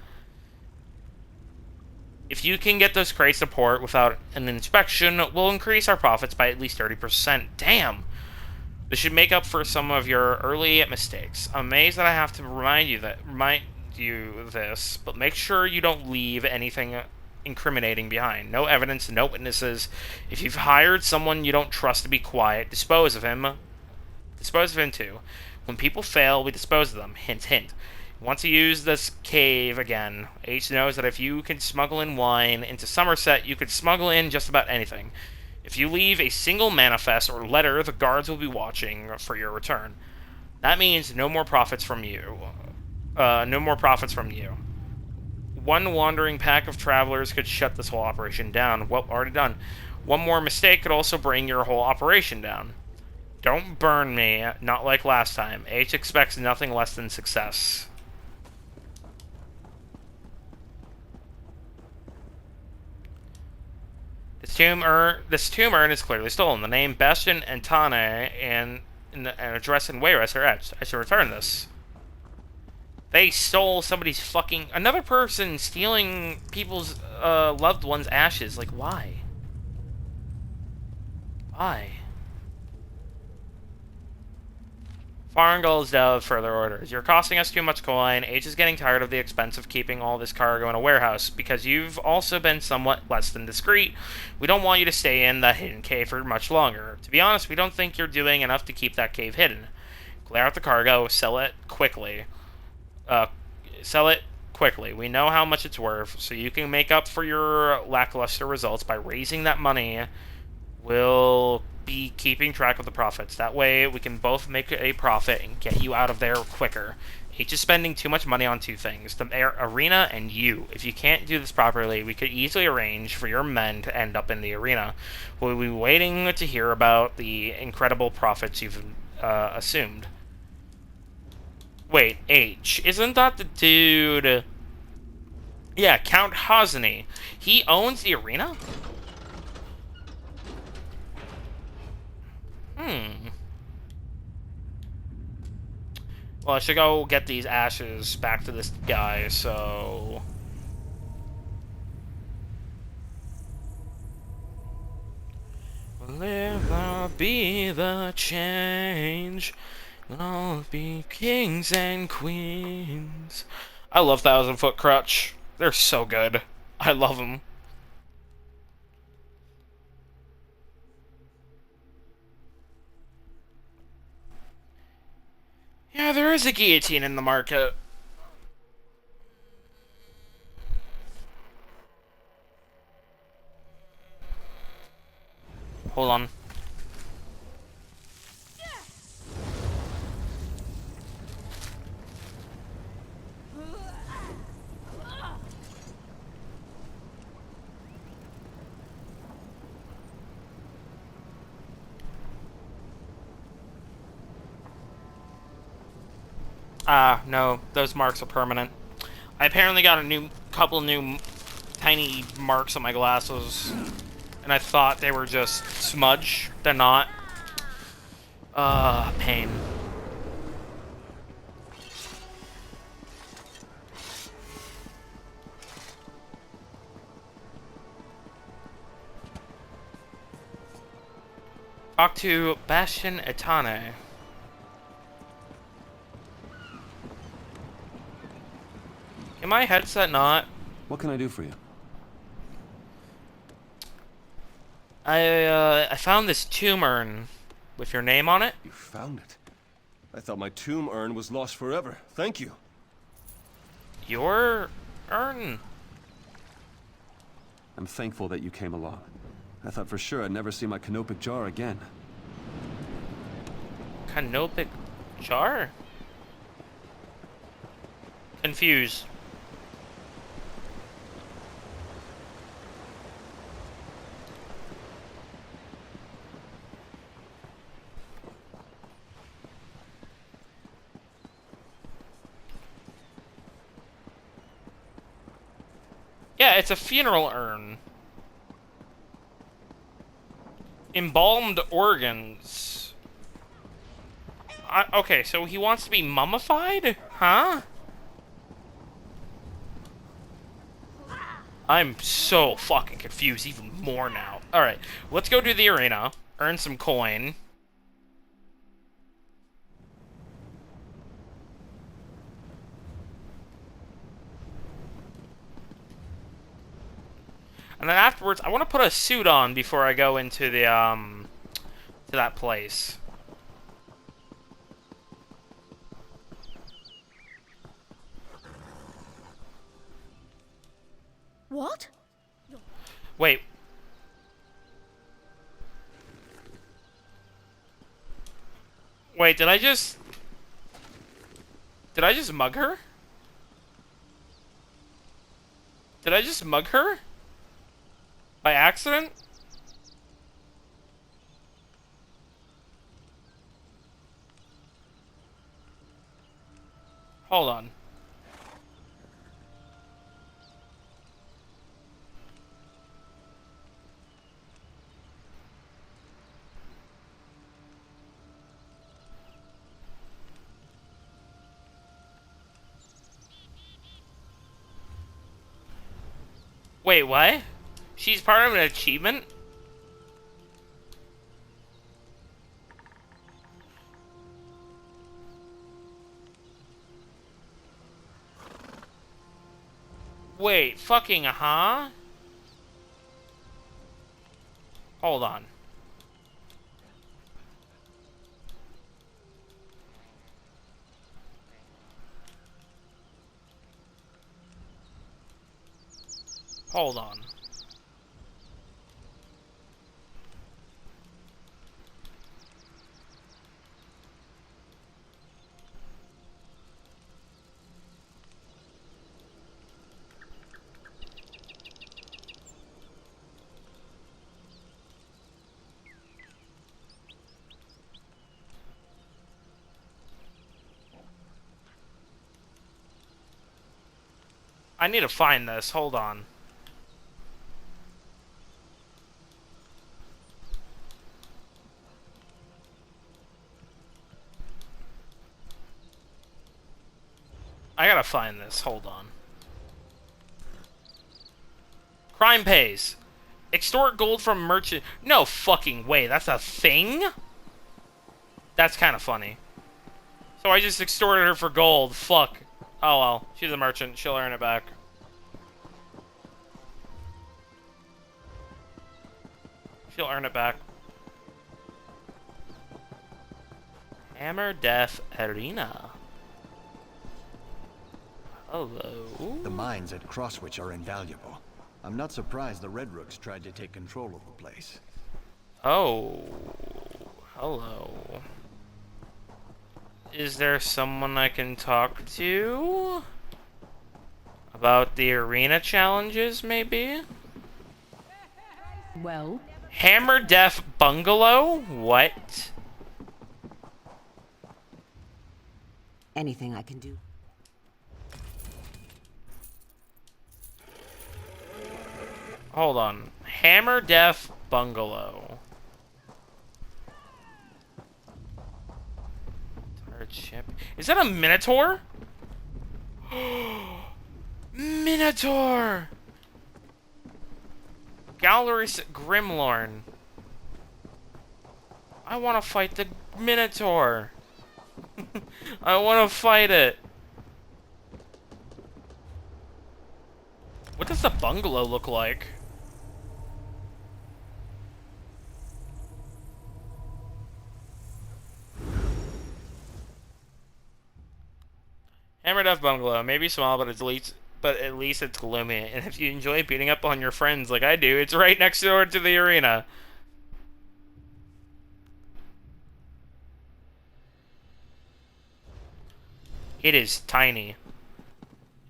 If you can get those crates to port without an inspection, we'll increase our profits by at least 30%. Damn! This should make up for some of your early mistakes. I'm amazed that I have to remind you this, but make sure you don't leave anything incriminating behind. No evidence, no witnesses. If you've hired someone you don't trust to be quiet, dispose of him. Dispose of him too. When people fail, we dispose of them. Hint, hint. Once you use this cave again, H knows that if you can smuggle in wine into Somerset, you could smuggle in just about anything. If you leave a single manifest or letter, the guards will be watching for your return. That means no more profits from you. No more profits from you. One wandering pack of travelers could shut this whole operation down. Well, already done. One more mistake could also bring your whole operation down. Don't burn me, not like last time. H expects nothing less than success. This tomb urn is clearly stolen. The name Bastion and Tane and an address in Wayrest are etched. I should return this. They stole somebody's fucking... Another person stealing people's loved ones' ashes. Like, why? Why? Farngull's Dove further orders. You're costing us too much coin. H is getting tired of the expense of keeping all this cargo in a warehouse. Because you've also been somewhat less than discreet, we don't want you to stay in that hidden cave for much longer. To be honest, we don't think you're doing enough to keep that cave hidden. Clear out the cargo, sell it quickly. We know how much it's worth, so you can make up for your lackluster results by raising that money. We'll be keeping track of the profits. That way, we can both make a profit and get you out of there quicker. H is spending too much money on two things, the arena and you. If you can't do this properly, we could easily arrange for your men to end up in the arena. We'll be waiting to hear about the incredible profits you've assumed. Wait, H. Isn't that the dude... Yeah, Count Hosny. He owns the arena? Well, I should go get these ashes back to this guy, so... Will ever be the change? We'll all be kings and queens. I love 1,000-Foot Crutch. They're so good. I love them. Yeah, there is a guillotine in the market. Hold on. No, those marks are permanent. I apparently got a couple new tiny marks on my glasses, and I thought they were just smudge. They're not. Pain. Talk to Bastion Etane. Am my headset not? What can I do for you? I found this tomb urn with your name on it. You found it? I thought my tomb urn was lost forever. Thank you. Your urn? I'm thankful that you came along. I thought for sure I'd never see my canopic jar again. Canopic jar? Confused. Yeah, it's a funeral urn. Embalmed organs. Okay, so he wants to be mummified? Huh? I'm so fucking confused even more now. Alright, let's go to the arena, earn some coin. And then afterwards, I want to put a suit on before I go into the, to that place. What? Wait. Wait, did I just mug her? Did I just mug her? By accident? Hold on. Wait, what? She's part of an achievement? Wait, fucking huh? Hold on. Hold on. I need to find this. Hold on. I gotta find this. Hold on. Crime pays. Extort gold from merchant. No fucking way. That's a thing? That's kind of funny. So I just extorted her for gold. Fuck. Oh well. She's a merchant. She'll earn it back. She'll earn it back. Hammer Death Arena. Hello. The mines at Crosswich are invaluable. I'm not surprised the Red Rooks tried to take control of the place. Oh. Hello. Is there someone I can talk to? About the arena challenges, maybe? Well? Hammer Death Bungalow? What? Anything I can do? Hold on. Hammer Death Bungalow. Tired ship. Is that a Minotaur? Minotaur! Gallerist Grimlorn. I want to fight the Minotaur. I want to fight it. What does the bungalow look like? Hammer Death Bungalow. Maybe small, but at least it's gloomy. And if you enjoy beating up on your friends like I do, it's right next door to the arena. It is tiny.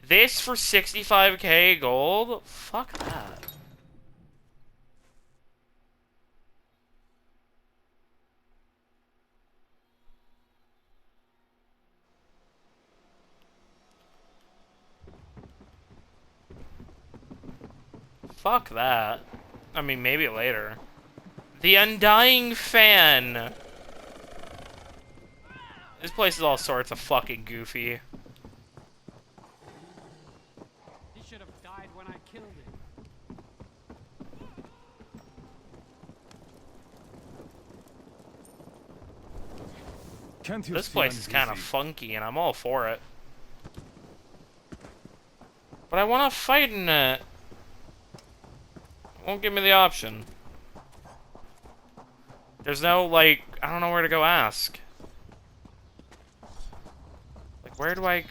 This for 65k gold? Fuck that. Fuck that. I mean, maybe later. The Undying Fan. This place is all sorts of fucking goofy. He should have died when I killed him. This place is kind of funky, and I'm all for it. But I want to fight in it. Won't give me the option. There's no, like, I don't know where to go ask. Like, where do I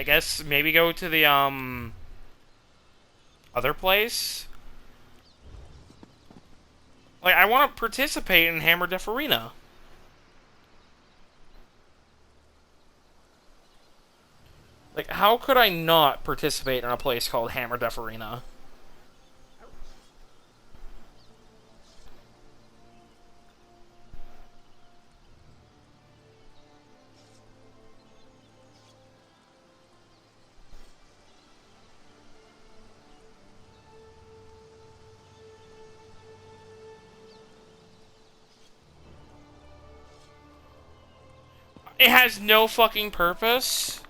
guess maybe go to the, other place? Like, I want to participate in Hammer Death Arena. Like, how could I not participate in a place called Hammer Death Arena? It has no fucking purpose.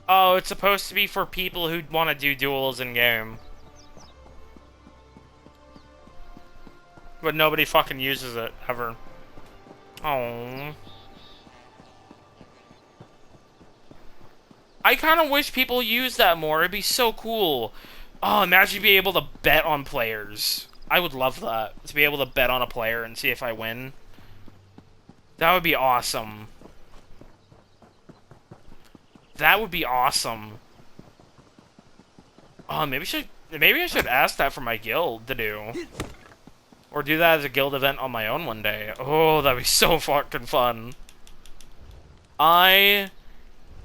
Oh, it's supposed to be for people who want to do duels in game. But nobody fucking uses it, ever. Oh. I kind of wish people used that more. It'd be so cool. Oh, imagine being able to bet on players. I would love that. To be able to bet on a player and see if I win. That would be awesome. That would be awesome. Oh, maybe I should ask that for my guild to do. Or do that as a guild event on my own one day. Oh, that'd be so fucking fun. I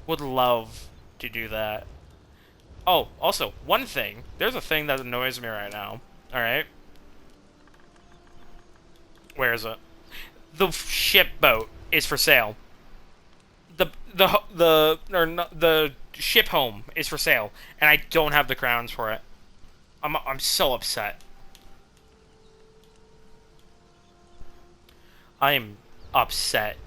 would love to do that. Oh, also, one thing. There's a thing that annoys me right now. Alright? Where is it? The ship boat is for sale. The ship home is for sale, and I don't have the crowns for it. I'm so upset. I am upset.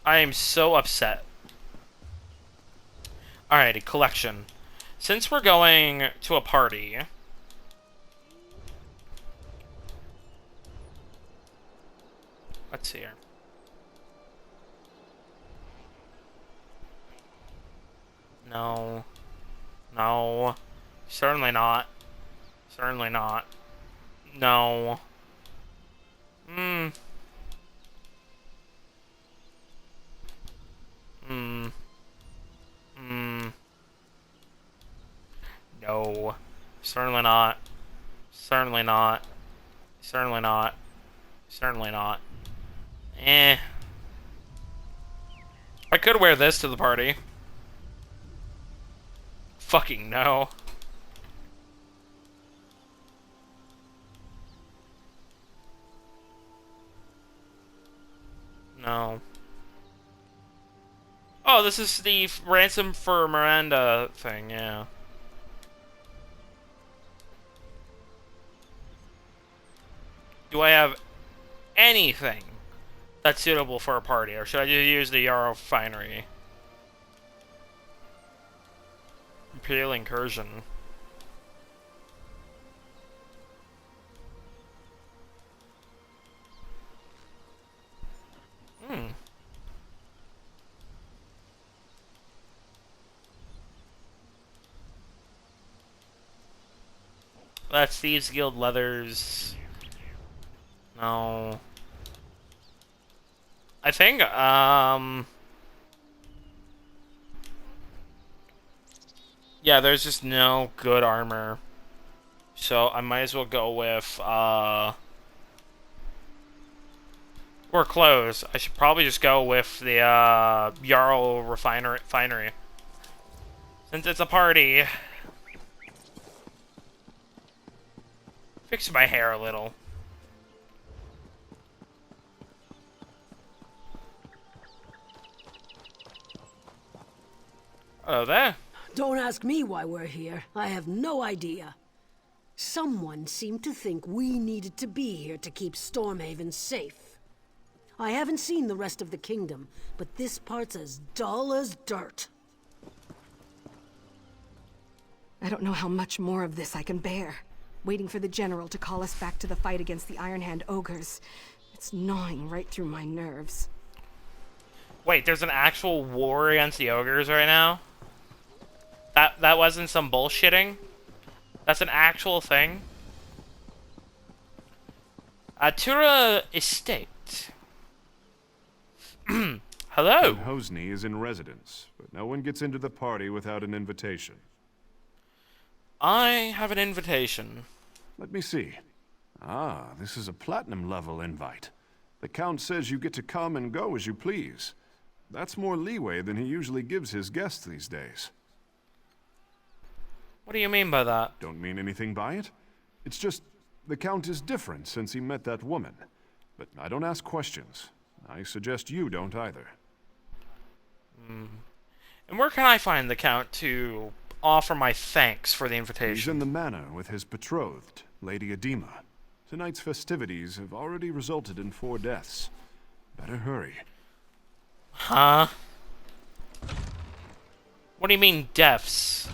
I am so upset. Alrighty, collection. Since we're going to a party... Let's see here. No. No. Certainly not. Certainly not. No. No. Certainly not. Certainly not. Certainly not. Certainly not. Eh. I could wear this to the party. Fucking no. No. Oh, this is the ransom for Miranda thing, yeah. Do I have anything that's suitable for a party, or should I just use the Yarrow Finery? Imperial Incursion. That's Thieves Guild Leathers. No. I think, yeah, there's just no good armor. So I might as well go with, or clothes. I should probably just go with the, Jarl Refinery. Since it's a party. Fix my hair a little. Hello there. Don't ask me why we're here. I have no idea. Someone seemed to think we needed to be here to keep Stormhaven safe. I haven't seen the rest of the kingdom, but this part's as dull as dirt. I don't know how much more of this I can bear. Waiting for the general to call us back to the fight against the Iron Hand ogres. It's gnawing right through my nerves. Wait, there's an actual war against the ogres right now? That wasn't some bullshitting? That's an actual thing? Atura Estate. Hello. Hosni is in residence, but no one gets into the party without an invitation. I have an invitation. Let me see. Ah, this is a platinum level invite. The Count says you get to come and go as you please. That's more leeway than he usually gives his guests these days. What do you mean by that? Don't mean anything by it. It's just, the Count is different since he met that woman. But I don't ask questions. I suggest you don't either. And where can I find the Count to offer my thanks for the invitation? He's in the manor with his betrothed, Lady Edema. Tonight's festivities have already resulted in 4 deaths. Better hurry. Huh? What do you mean, deaths?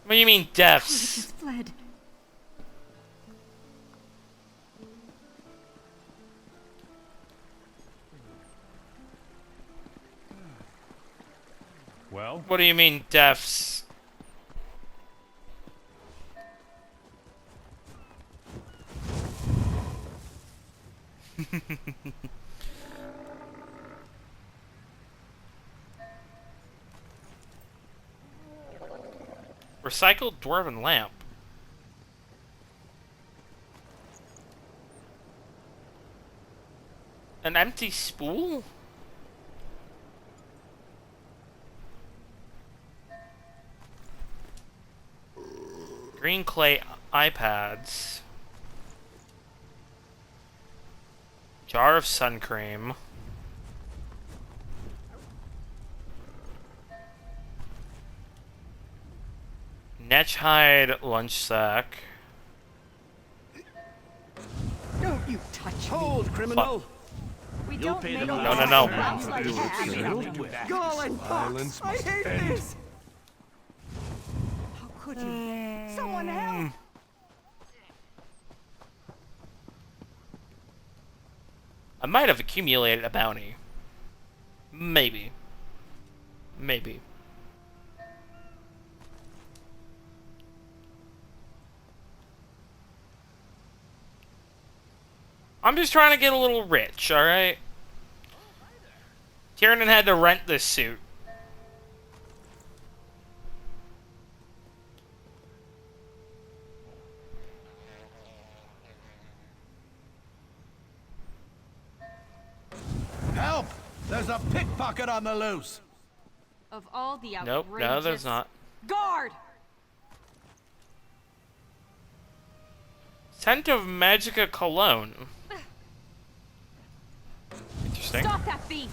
What do you mean, deaths? Just fled. Well? What do you mean, deaths? Recycled dwarven lamp. An empty spool? Green clay iPads. Jar of sun cream. Netchhide lunch sack. Don't you touch me. Hold, criminal! We don't make No. Gall and Fox! I hate this! How could you? Someone help! I might have accumulated a bounty. Maybe. Maybe. I'm just trying to get a little rich, alright? Tiernan had to rent this suit. Help! There's a pickpocket on the loose! Of all the outrageous... Nope, no, there's not. Guard! Scent of Magica Cologne. interesting. Stop that thief!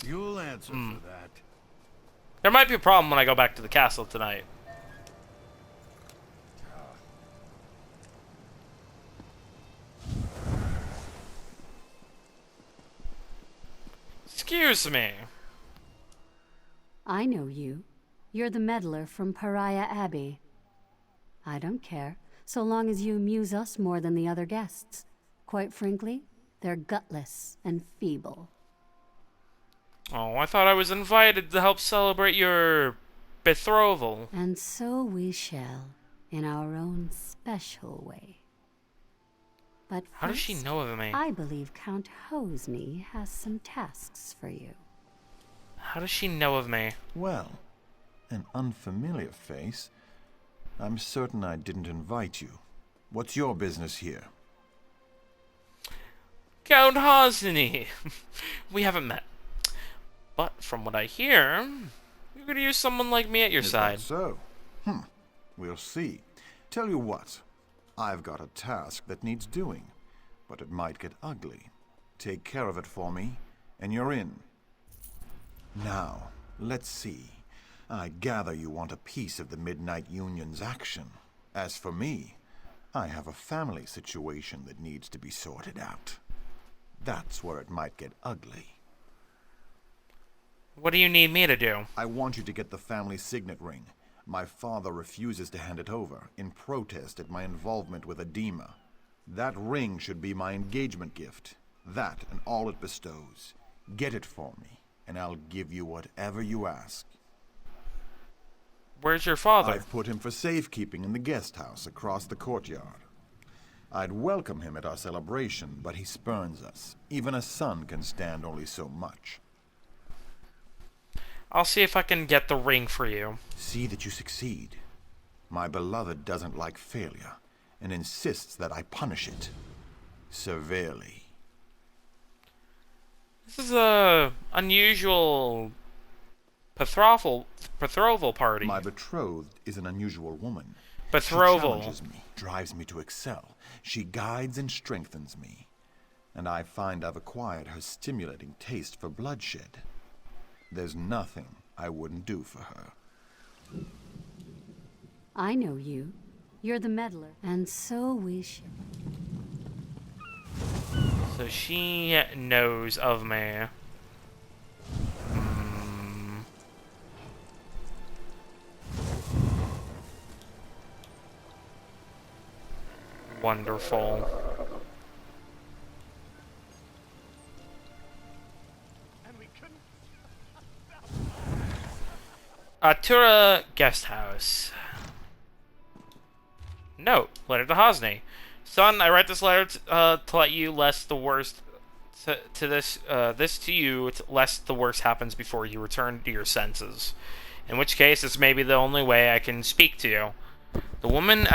You'll answer for that. There might be a problem when I go back to the castle tonight. Excuse me. I know you. You're the meddler from Pariah Abbey. I don't care, so long as you amuse us more than the other guests. Quite frankly, they're gutless and feeble. Oh, I thought I was invited to help celebrate your betrothal. And so we shall, in our own special way. But first, how does she know of me? I believe Count Hosni has some tasks for you. How does she know of me? Well, an unfamiliar face. I'm certain I didn't invite you. What's your business here? Count Hosni. We haven't met. But from what I hear, you could use someone like me at your side. So? We'll see. Tell you what, I've got a task that needs doing, but it might get ugly. Take care of it for me, and you're in. Now, let's see. I gather you want a piece of the Midnight Union's action. As for me, I have a family situation that needs to be sorted out. That's where it might get ugly. What do you need me to do? I want you to get the family signet ring. My father refuses to hand it over, in protest at my involvement with edema. That ring should be my engagement gift. That and all it bestows. Get it for me, and I'll give you whatever you ask. Where's your father? I've put him for safekeeping in the guest house across the courtyard. I'd welcome him at our celebration, but he spurns us. Even a son can stand only so much. I'll see if I can get the ring for you. See that you succeed. My beloved doesn't like failure, and insists that I punish it severely. This is a unusual betrothal party. My betrothed is an unusual woman. Betrothal. She challenges me, drives me to excel. She guides and strengthens me. And I find I've acquired her stimulating taste for bloodshed. There's nothing I wouldn't do for her. I know you. You're the meddler, and so we shall. So she knows of me. Wonderful. Atura Guest House. Note, letter to Hosni. Son, I write this letter to let you lest the worst this to you, lest the worst happens before you return to your senses. In which case, this may be the only way I can speak to you. The woman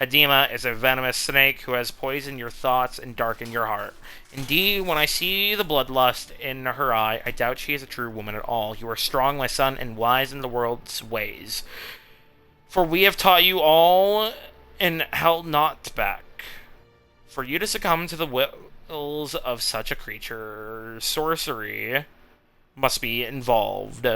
Edema is a venomous snake who has poisoned your thoughts and darkened your heart. Indeed, when I see the bloodlust in her eye, I doubt she is a true woman at all. You are strong, my son, and wise in the world's ways. For we have taught you all and held not back. For you to succumb to the wills of such a creature, sorcery must be involved.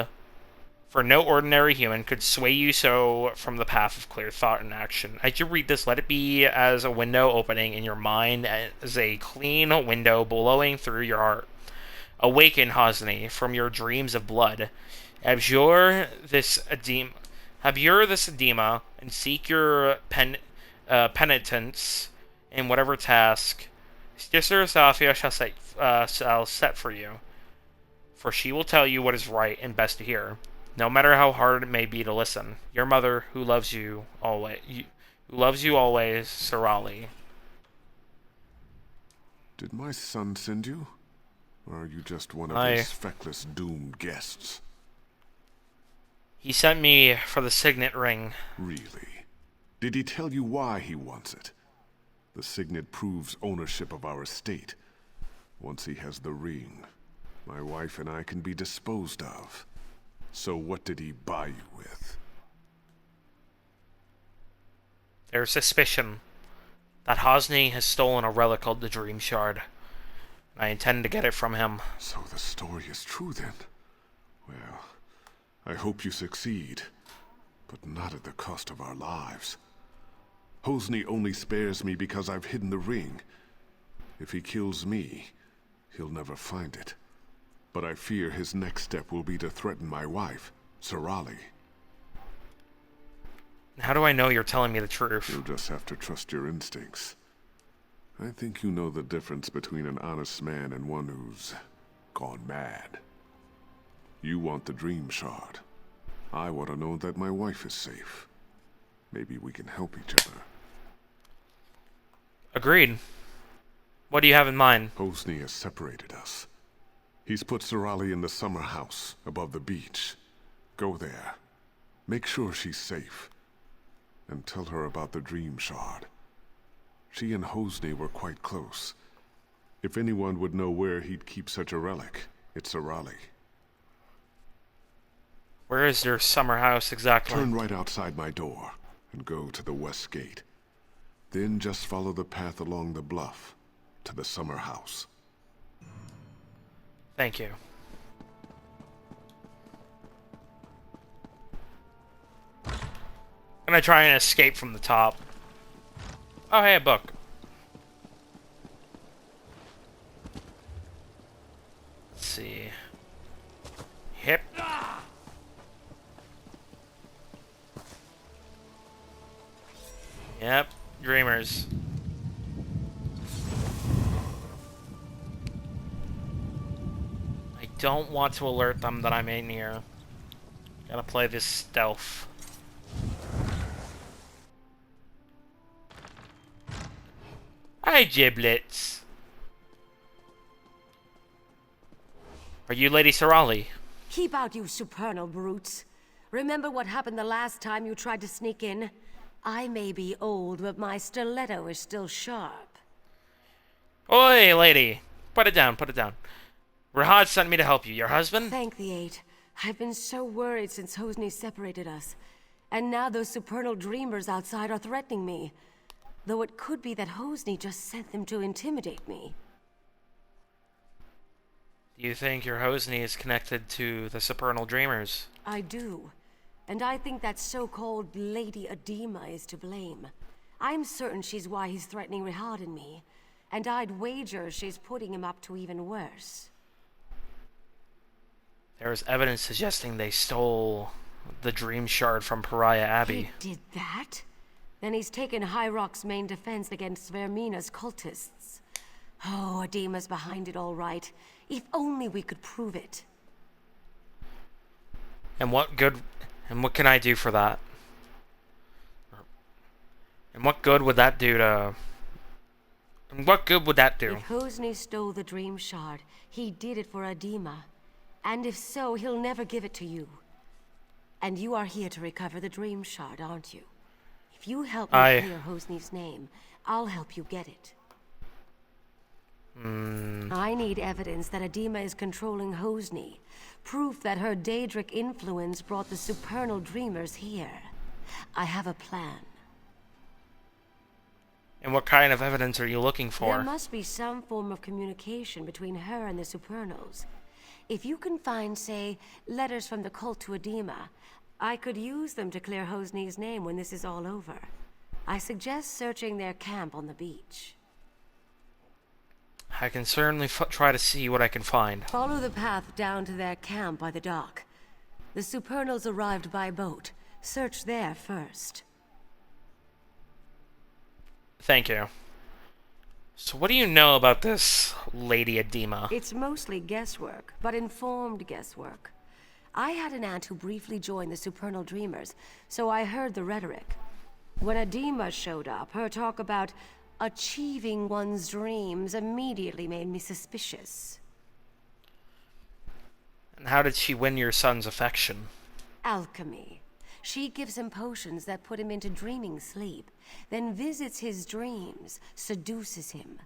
For no ordinary human could sway you so from the path of clear thought and action. As you read this, let it be as a window opening in your mind, as a clean window blowing through your heart. Awaken, Hosni, from your dreams of blood. Abjure this edema, and seek your penitence in whatever task Sister Safia shall set for you. For she will tell you what is right and best to hear, no matter how hard it may be to listen. Your mother, who loves you always, Sarali. Did my son send you? Or are you just one of his feckless, doomed guests? He sent me for the signet ring. Really? Did he tell you why he wants it? The signet proves ownership of our estate. Once he has the ring, my wife and I can be disposed of. So what did he buy you with? There's suspicion that Hosni has stolen a relic called the Dream Shard. I intend to get it from him. So the story is true then? Well, I hope you succeed, but not at the cost of our lives. Hosni only spares me because I've hidden the ring. If he kills me, he'll never find it. But I fear his next step will be to threaten my wife, Sarali. How do I know you're telling me the truth? You'll just have to trust your instincts. I think you know the difference between an honest man and one who's gone mad. You want the Dream Shard. I want to know that my wife is safe. Maybe we can help each other. Agreed. What do you have in mind? Hosni has separated us. He's put Sarali in the summer house above the beach. Go there. Make sure she's safe. And tell her about the Dream Shard. She and Hosni were quite close. If anyone would know where he'd keep such a relic, it's Sarali. Where is your summer house exactly? Turn right outside my door and go to the west gate. Then just follow the path along the bluff to the summer house. Thank you. I'm gonna try and escape from the top. Oh, hey, a book. Let's see. Hip. Yep, dreamers. I don't want to alert them that I'm in here. Gotta play this stealth. Hi, Giblets. Are you Lady Sarali? Keep out, you supernal brutes. Remember what happened the last time you tried to sneak in? I may be old, but my stiletto is still sharp. Oi, lady. Put it down, put it down. Rahad sent me to help you. Your husband? Thank the Eight. I've been so worried since Hosni separated us. And now those supernal dreamers outside are threatening me. Though it could be that Hosni just sent them to intimidate me. Do you think your Hosni is connected to the Supernal Dreamers? I do. And I think that so-called Lady Adema is to blame. I'm certain she's why he's threatening Rihad and me. And I'd wager she's putting him up to even worse. There is evidence suggesting they stole the Dream Shard from Pariah Abbey. He did that? Then he's taken High Rock's main defense against Vaermina's cultists. Oh, Adema's behind it all right. If only we could prove it. And what can I do for that? And what good would that do to... And what good would that do? If Hosni stole the Dream Shard, he did it for Adema. And if so, he'll never give it to you. And you are here to recover the Dream Shard, aren't you? If you help me clear Hosni's name, I'll help you get it. I need evidence that Adema is controlling Hosni. Proof that her Daedric influence brought the supernal dreamers here. I have a plan. And what kind of evidence are you looking for? There must be some form of communication between her and the supernals. If you can find, say, letters from the cult to Adema, I could use them to clear Hosni's name when this is all over. I suggest searching their camp on the beach. I can certainly try to see what I can find. Follow the path down to their camp by the dock. The supernals arrived by boat. Search there first. Thank you. So what do you know about this Lady Adema? It's mostly guesswork, but informed guesswork. I had an aunt who briefly joined the Supernal Dreamers, so I heard the rhetoric. When Adema showed up, her talk about achieving one's dreams immediately made me suspicious. And how did she win your son's affection? Alchemy. She gives him potions that put him into dreaming sleep, then visits his dreams, seduces him.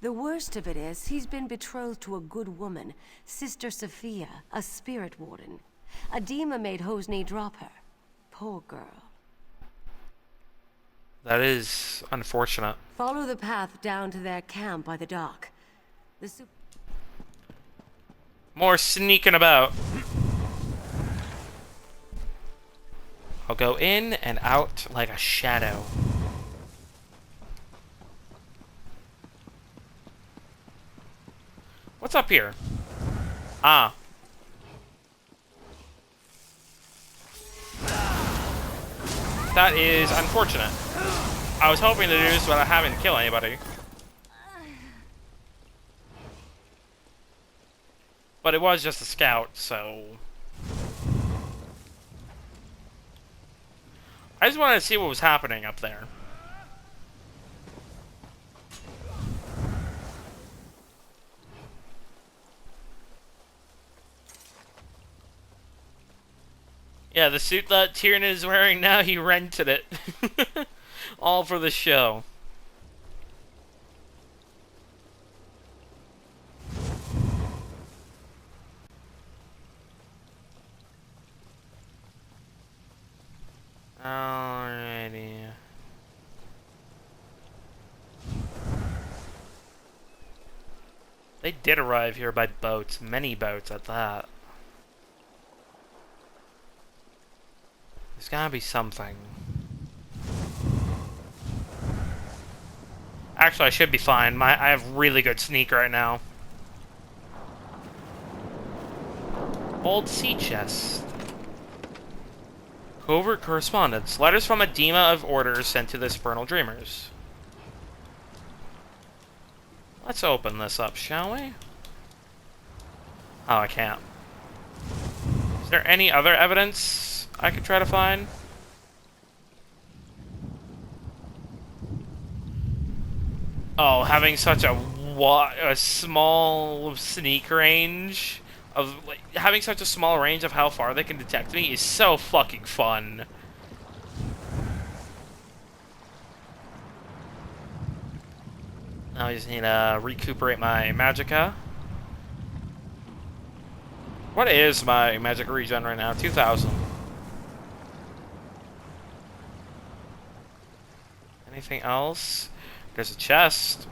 The worst of it is, he's been betrothed to a good woman, Sister Sophia, a spirit warden. Adema made Hosni drop her. Poor girl. That is unfortunate. Follow the path down to their camp by the dock. More sneaking about. I'll go in and out like a shadow. What's up here? Ah. That is unfortunate. I was hoping to do this without having to kill anybody. But it was just a scout, so... I just wanted to see what was happening up there. Yeah, the suit that Tyrion is wearing now, he rented it. All for the show. Alrighty. They did arrive here by boats, many boats at that. There's gotta be something. Actually, I should be fine. I have really good sneak right now. Old sea chest. Covert correspondence. Letters from Edema of orders sent to the Supernal Dreamers. Let's open this up, shall we? Oh, I can't. Is there any other evidence I could try to find? Oh, having such a small sneak range of having such a small range of how far they can detect me is so fucking fun. Now I just need to recuperate my magicka. What is my magic regen right now? 2,000. Anything else? There's a chest.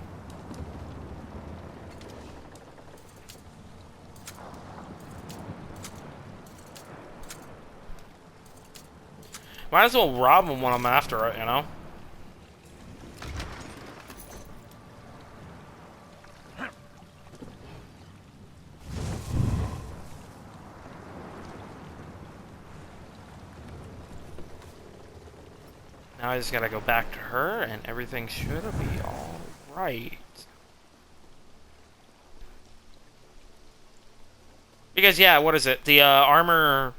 Might as well rob him when I'm after it, you know? Now I just gotta go back to her, and everything should be alright. Because, yeah, what is it? The armor,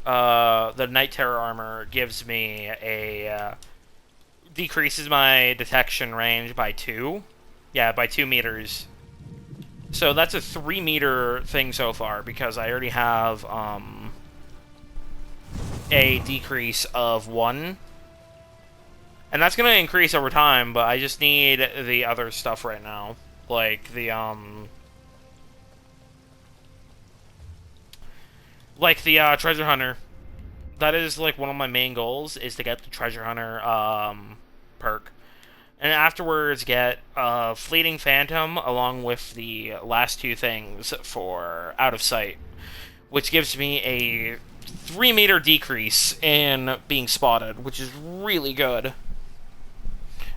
the Night Terror armor gives me a, decreases my detection range by 2. Yeah, by 2 meters. So that's a 3 meter thing so far, because I already have, a decrease of 1. And that's gonna increase over time, but I just need the other stuff right now. Like the treasure hunter. That is like one of my main goals, is to get the treasure hunter perk. And afterwards get fleeting phantom along with the last 2 things for out of sight, which gives me a 3 meter decrease in being spotted, which is really good.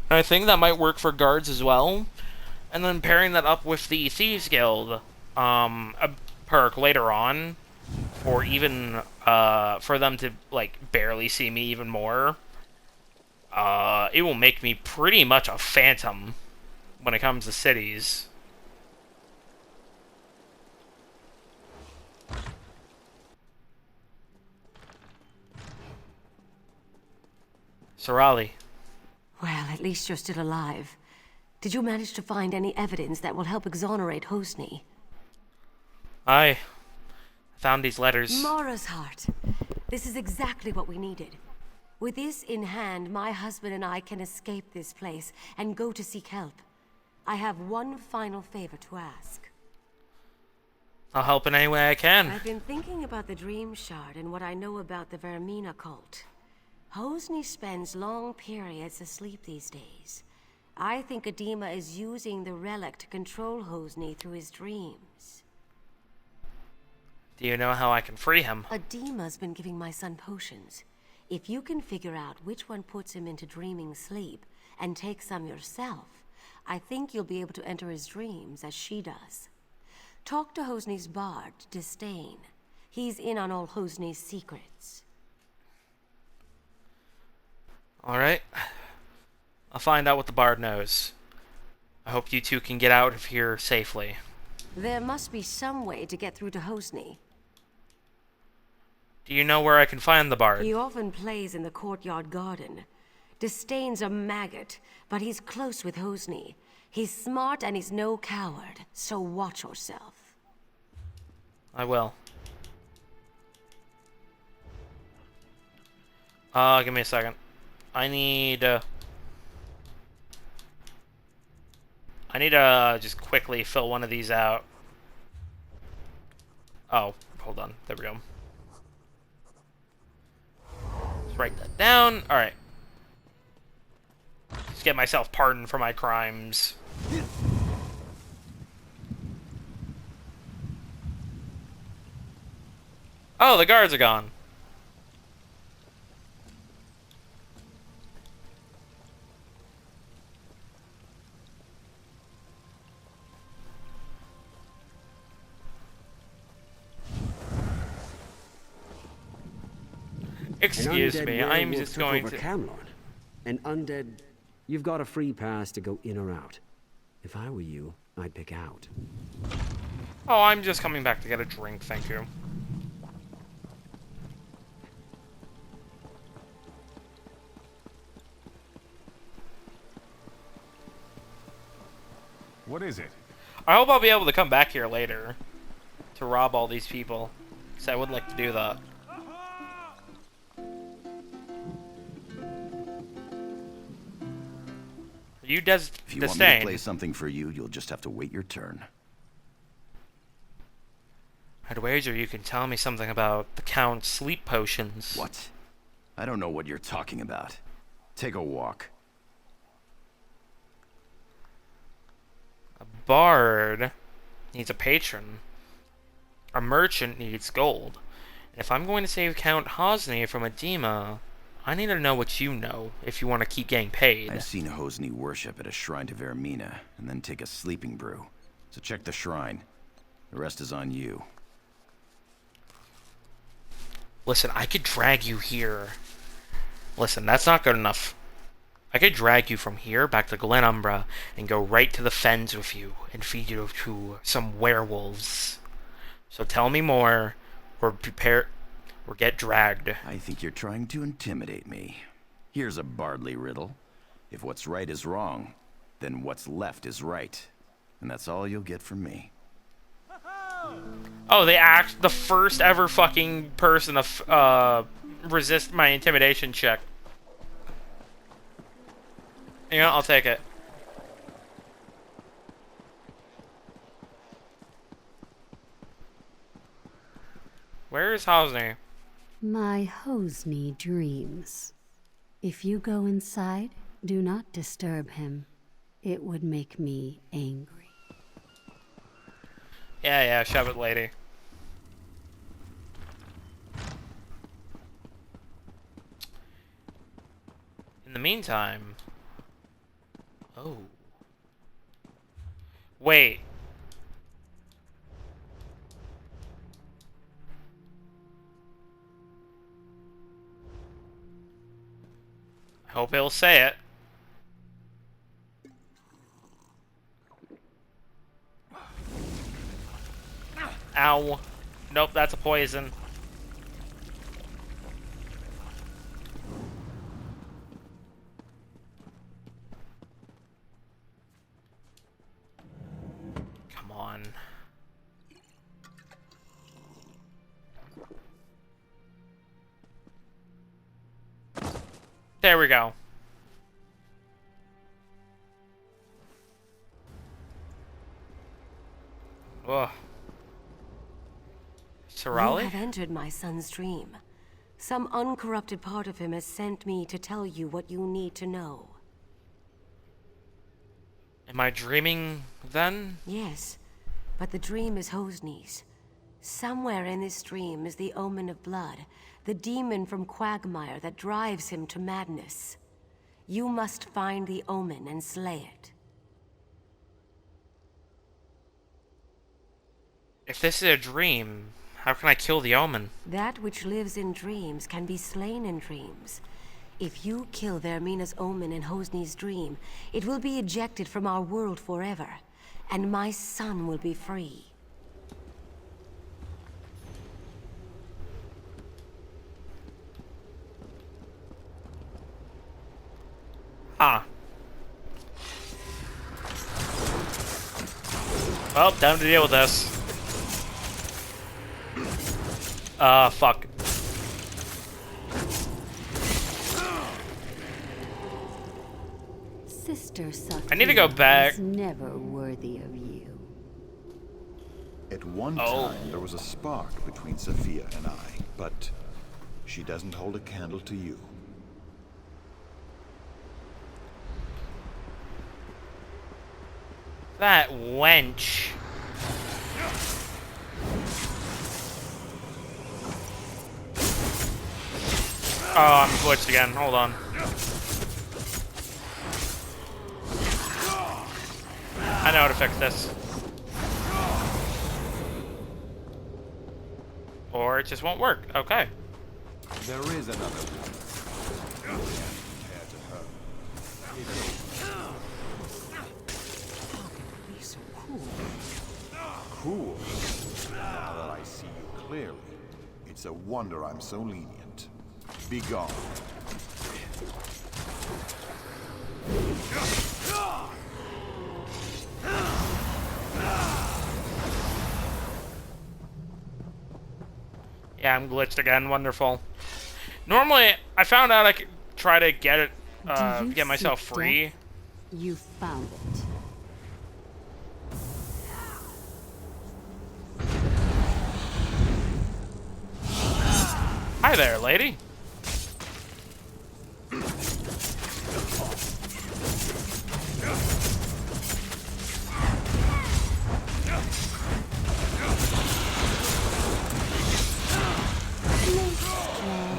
And I think that might work for guards as well. And then pairing that up with the Thieves Guild a perk later on, for even for them to like barely see me even more. It will make me pretty much a phantom when it comes to cities. Sorali. Well, at least you're still alive. Did you manage to find any evidence that will help exonerate Hosni? I found these letters. Mara's heart. This is exactly what we needed. With this in hand, my husband and I can escape this place and go to seek help. I have one final favor to ask. I'll help in any way I can. I've been thinking about the Dream Shard and what I know about the Vaermina cult. Hosni spends long periods asleep these days. I think Edema is using the relic to control Hosni through his dreams. Do you know how I can free him? Adima's been giving my son potions. If you can figure out which one puts him into dreaming sleep and take some yourself, I think you'll be able to enter his dreams as she does. Talk to Hosni's bard, Disdain. He's in on all Hosni's secrets. Alright. I'll find out what the bard knows. I hope you two can get out of here safely. There must be some way to get through to Hosni. Do you know where I can find the bard? He often plays in the courtyard garden. Disdain's a maggot, but he's close with Hosni. He's smart and he's no coward, so watch yourself. I will. Give me a second. I need to just quickly fill one of these out. Oh, hold on. There we go. Let's write that down. Alright. Just get myself pardoned for my crimes. Oh, the guards are gone. Excuse me, I'm just going to... Camelot. An undead... You've got a free pass to go in or out. If I were you, I'd pick out. Oh, I'm just coming back to get a drink, thank you. What is it? I hope I'll be able to come back here later to rob all these people, because I would like to do that. You If you want me Disdain. to play something for you, you'll just have to wait your turn. I'd wager you can tell me something about the Count's sleep potions. What? I don't know what you're talking about. Take a walk. A bard needs a patron. A merchant needs gold. And if I'm going to save Count Hosni from Adima, I need to know what you know if you want to keep getting paid. I've seen Hosni worship at a shrine to Vaermina, and then take a sleeping brew. So check the shrine. The rest is on you. Listen, I could drag you here. Listen, that's not good enough. I could drag you from here back to Glen Umbra and go right to the fens with you and feed you to some werewolves. So tell me more, or prepare, or get dragged. I think you're trying to intimidate me. Here's a Bardley riddle. If what's right is wrong, then what's left is right. And that's all you'll get from me. Oh, the first ever fucking person to resist my intimidation check. You know, I'll take it. Where is Hosni? My Hosni dreams. If you go inside, do not disturb him. It would make me angry. Yeah, shove it, lady. In the meantime... Oh. Wait. I hope he'll say it. Ow. Nope, that's a poison. Come on. There we go. Ugh. Sorali? You have entered my son's dream. Some uncorrupted part of him has sent me to tell you what you need to know. Am I dreaming then? Yes, but the dream is Hosni's. Somewhere in this dream is the Omen of Blood, the demon from Quagmire that drives him to madness. You must find the Omen and slay it. If this is a dream, how can I kill the Omen? That which lives in dreams can be slain in dreams. If you kill Vaermina's Omen in Hosni's dream, it will be ejected from our world forever, and my son will be free. Ah. Well, time to deal with this. Fuck. Sister Safia I need to go back. is never worthy of you. At one time, there was a spark between Sophia and I, but she doesn't hold a candle to you. That wench. Oh, I'm glitched again. Hold on. I know how to fix this. Or it just won't work. Okay. There is another one. Compared to her. Be so cool. Cool. Now that I see you clearly, it's a wonder I'm so lenient. Be gone. Yeah, I'm glitched again. Wonderful. Normally, I found out I could try to get it, get myself free. Death? You found it. Hi there, lady.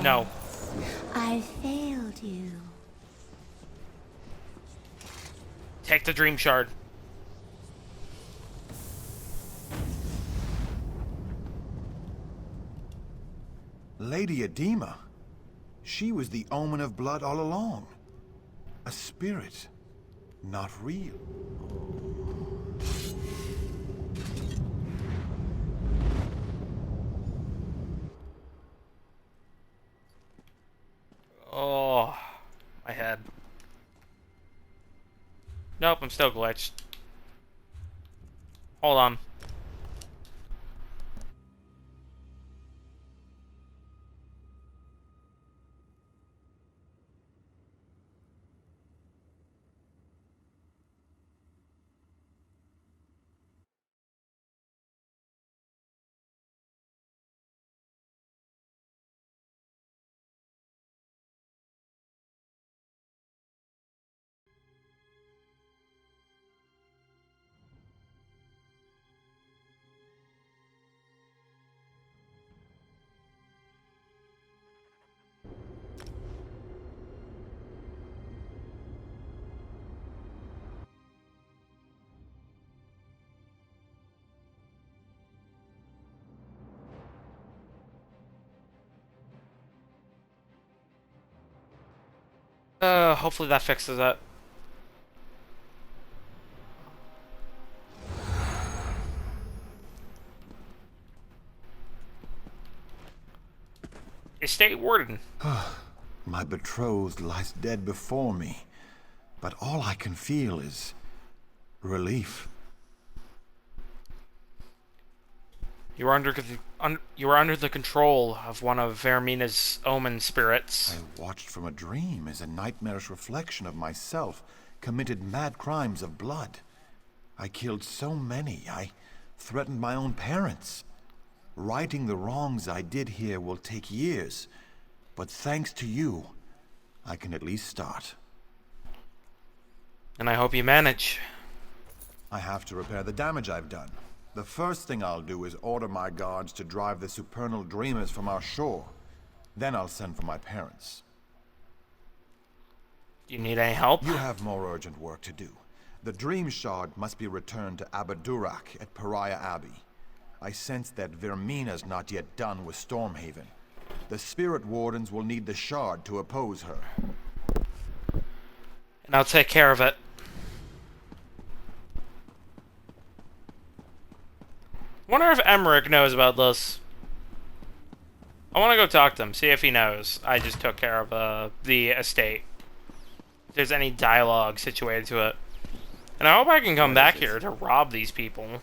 No. I failed you. Take the dream shard. Lady Edema. She was the Omen of Blood all along. A spirit. Not real. Oh, my head. Nope, I'm still glitched. Hold on. Hopefully that fixes it. Estate Warden. My betrothed lies dead before me, but all I can feel is relief. You are under the control of one of Vaermina's Omen spirits. I watched from a dream as a nightmarish reflection of myself committed mad crimes of blood. I killed so many, I threatened my own parents. Righting the wrongs I did here will take years, but thanks to you, I can at least start. And I hope you manage. I have to repair the damage I've done. The first thing I'll do is order my guards to drive the supernal dreamers from our shore. Then I'll send for my parents. Do you need any help? You have more urgent work to do. The Dream Shard must be returned to Abadurak at Pariah Abbey. I sense that Vaermina's not yet done with Stormhaven. The Spirit Wardens will need the Shard to oppose her. And I'll take care of it. Wonder if Emmerich knows about this. I want to go talk to him, see if he knows. I just took care of the estate. If there's any dialogue situated to it. And I hope I can come back here to rob these people.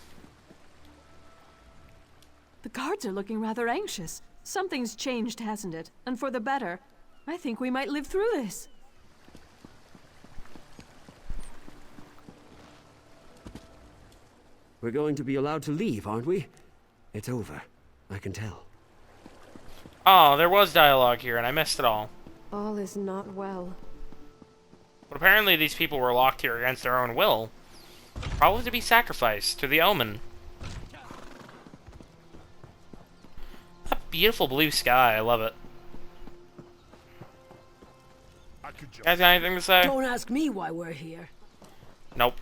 The guards are looking rather anxious. Something's changed, hasn't it? And for the better. I think we might live through this. We're going to be allowed to leave, aren't we? It's over. I can tell. Oh, there was dialogue here, and I missed it all. All is not well. But apparently these people were locked here against their own will. Probably to be sacrificed to the Omen. That beautiful blue sky, I love it. You guys got anything to say? Don't ask me why we're here. Nope.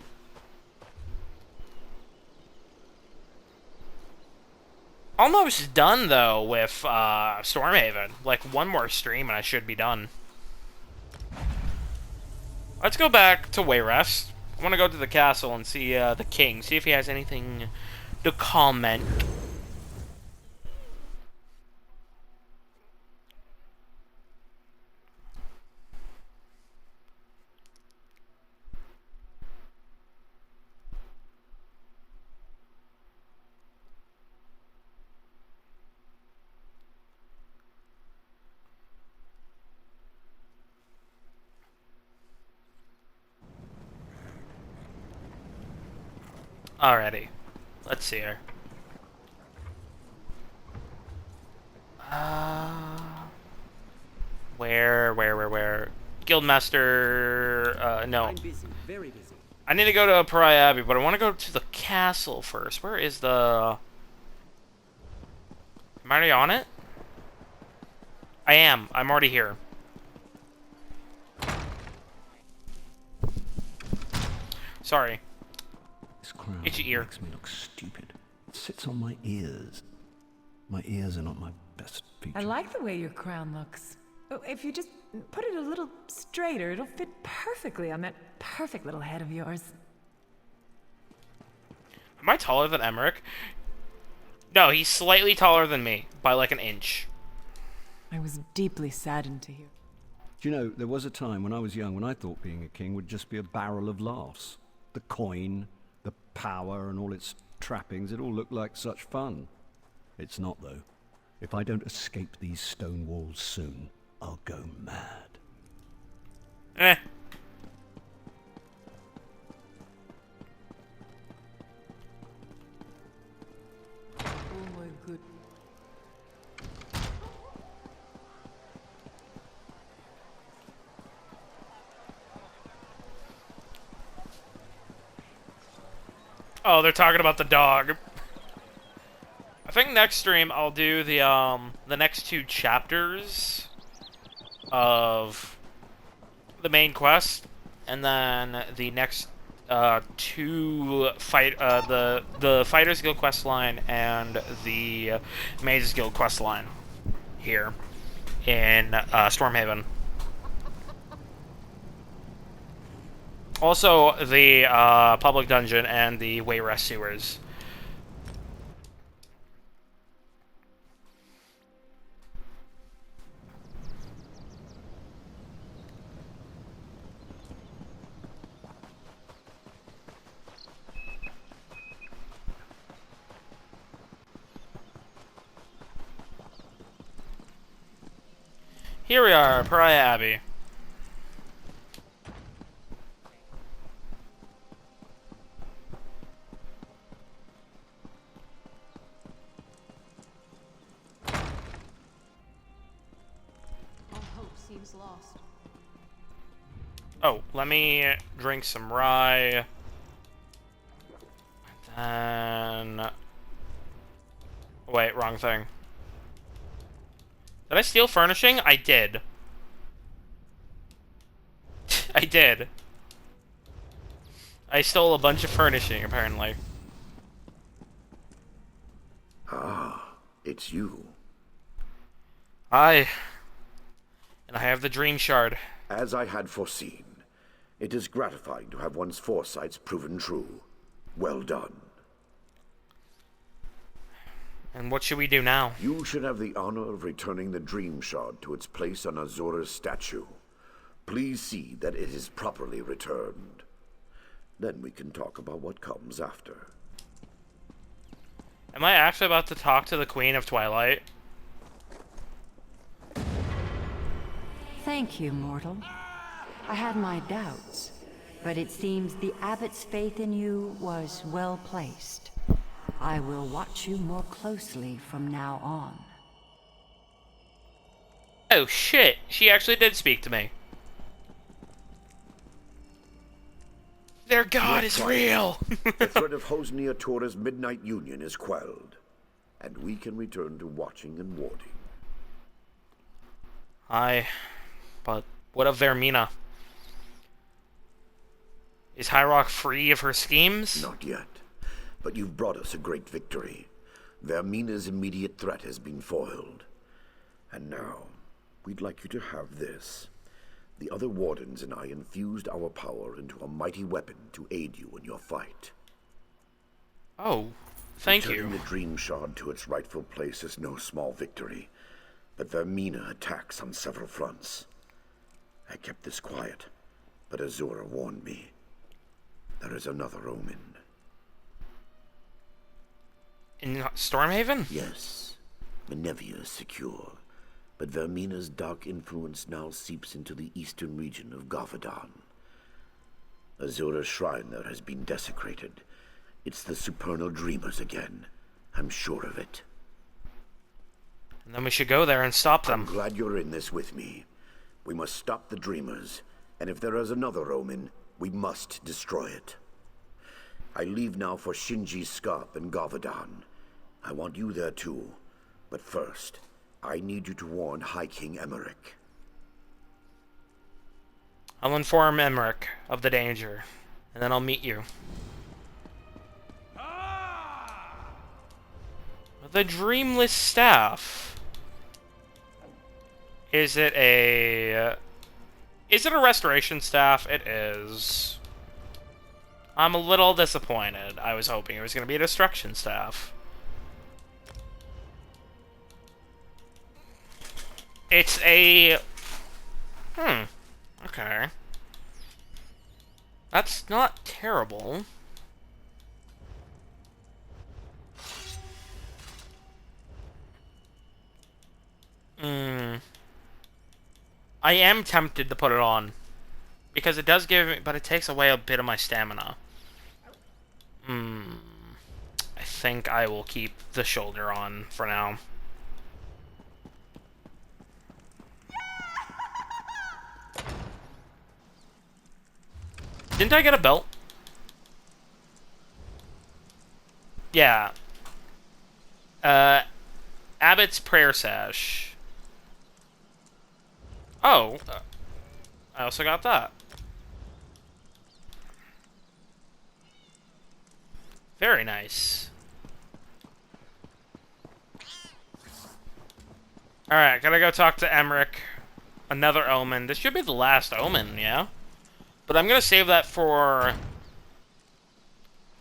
Almost done, though, with Stormhaven. Like, one more stream and I should be done. Let's go back to Wayrest. I want to go to the castle and see the king. See if he has anything to comment. Alrighty. Let's see here. Where? Guildmaster, no. I'm busy, very busy. I need to go to Pariah Abbey, but I want to go to the castle first. Where is the... Am I already on it? I am. I'm already here. Sorry. This crown Itchy ear. makes me look stupid. It sits on my ears. My ears are not my best feature. I like the way your crown looks. Oh, if you just put it a little straighter, it'll fit perfectly on that perfect little head of yours. Am I taller than Emmerich? No, he's slightly taller than me, by like an inch. I was deeply saddened to hear. Do you know, there was a time when I was young when I thought being a king would just be a barrel of laughs. The coin, the power, and all its trappings, it all looked like such fun. It's not, though. If I don't escape these stone walls soon, I'll go mad. Eh. Oh my good. Oh, they're talking about the dog. I think next stream I'll do the next 2 chapters of the main quest, and then the next 2 the Fighters Guild quest line and the Mages Guild quest line here in Stormhaven. Also, the public dungeon and the Wayrest sewers. Here we are, Pariah Abbey. Lost. Oh, let me drink some rye. And... Wait, wrong thing. Did I steal furnishing? I did. I did. I stole a bunch of furnishing, apparently. Ah, it's you. Aye. And I have the dream shard. As I had foreseen, it is gratifying to have one's foresights proven true. Well done. And what should we do now? You should have the honor of returning the dream shard to its place on Azura's statue. Please see that it is properly returned. Then we can talk about what comes after. Am I actually about to talk to the Queen of Twilight? Thank you, mortal. I had my doubts, but it seems the abbot's faith in you was well placed. I will watch you more closely from now on. Oh shit, she actually did speak to me. Their god is real! The threat of Hosnia Tora's Midnight Union is quelled, and we can return to watching and warding. Aye, but what of Vaermina? Is Hyrock free of her schemes? Not yet, but you've brought us a great victory. Vaermina's immediate threat has been foiled. And now, we'd like you to have this. The other wardens and I infused our power into a mighty weapon to aid you in your fight. Oh, thank you. Returning the Dream Shard to its rightful place is no small victory, but Vaermina attacks on several fronts. I kept this quiet, but Azura warned me. There is another omen. In Stormhaven? Yes. Menevia is secure, but Vaermina's dark influence now seeps into the eastern region of Gavadan. Azura's shrine there has been desecrated. It's the supernal dreamers again. I'm sure of it. And then we should go there and stop them. I'm glad you're in this with me. We must stop the dreamers, and if there is another omen, we must destroy it. I leave now for Shinji's Scarp in Gavadan. I want you there too, but first, I need you to warn High King Emmerich. I'll inform Emmerich of the danger, and then I'll meet you. The Dreamless Staff. Is it a restoration staff? It is. I'm a little disappointed. I was hoping it was going to be a destruction staff. It's a... Okay. That's not terrible. I am tempted to put it on. Because it does give me... But it takes away a bit of my stamina. I think I will keep the shoulder on for now. Didn't I get a belt? Yeah. Abbot's Prayer Sash. Oh. I also got that. Very nice. Alright, gotta go talk to Emmerich. Another omen. This should be the last omen, yeah? But I'm gonna save that for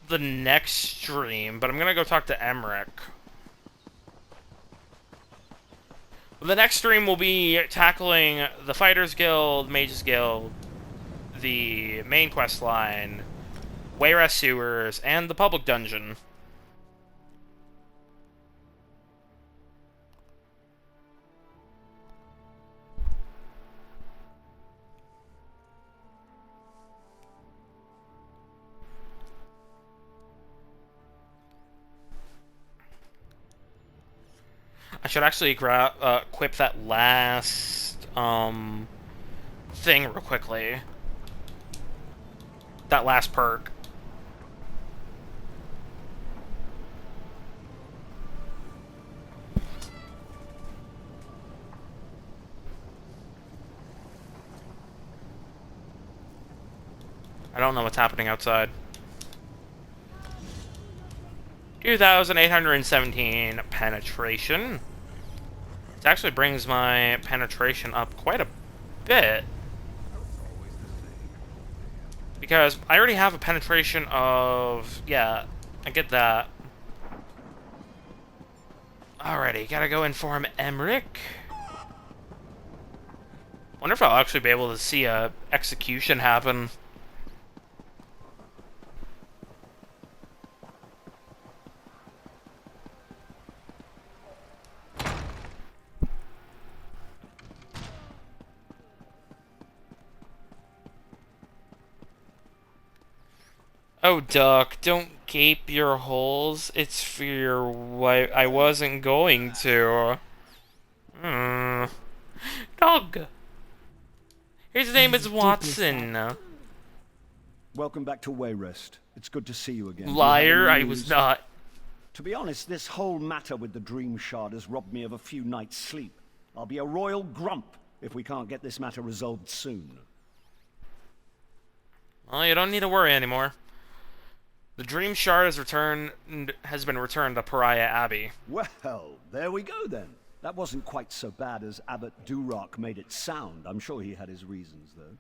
the next stream. But I'm gonna go talk to Emmerich. The next stream will be tackling the Fighters Guild, Mages Guild, the main quest line, Wayrest Sewers, and the public dungeon. I should actually equip that last thing real quickly. That last perk. I don't know what's happening outside. 2,817 penetration. It actually brings my penetration up quite a bit. Because I already have a penetration of... yeah, I get that. Alrighty, gotta go inform Emmerich. Wonder if I'll actually be able to see a execution happen. Oh, Duck, don't gape your holes. It's for your wife. I wasn't going to. Dog. His name is Watson. Welcome back to Wayrest. It's good to see you again. Liar, I was not. To be honest, this whole matter with the Dream Shard has robbed me of a few nights' sleep. I'll be a royal grump if we can't get this matter resolved soon. Well, you don't need to worry anymore. The Dream Shard has been returned to Pariah Abbey. Well, there we go then. That wasn't quite so bad as Abbot Duroc made it sound. I'm sure he had his reasons, though.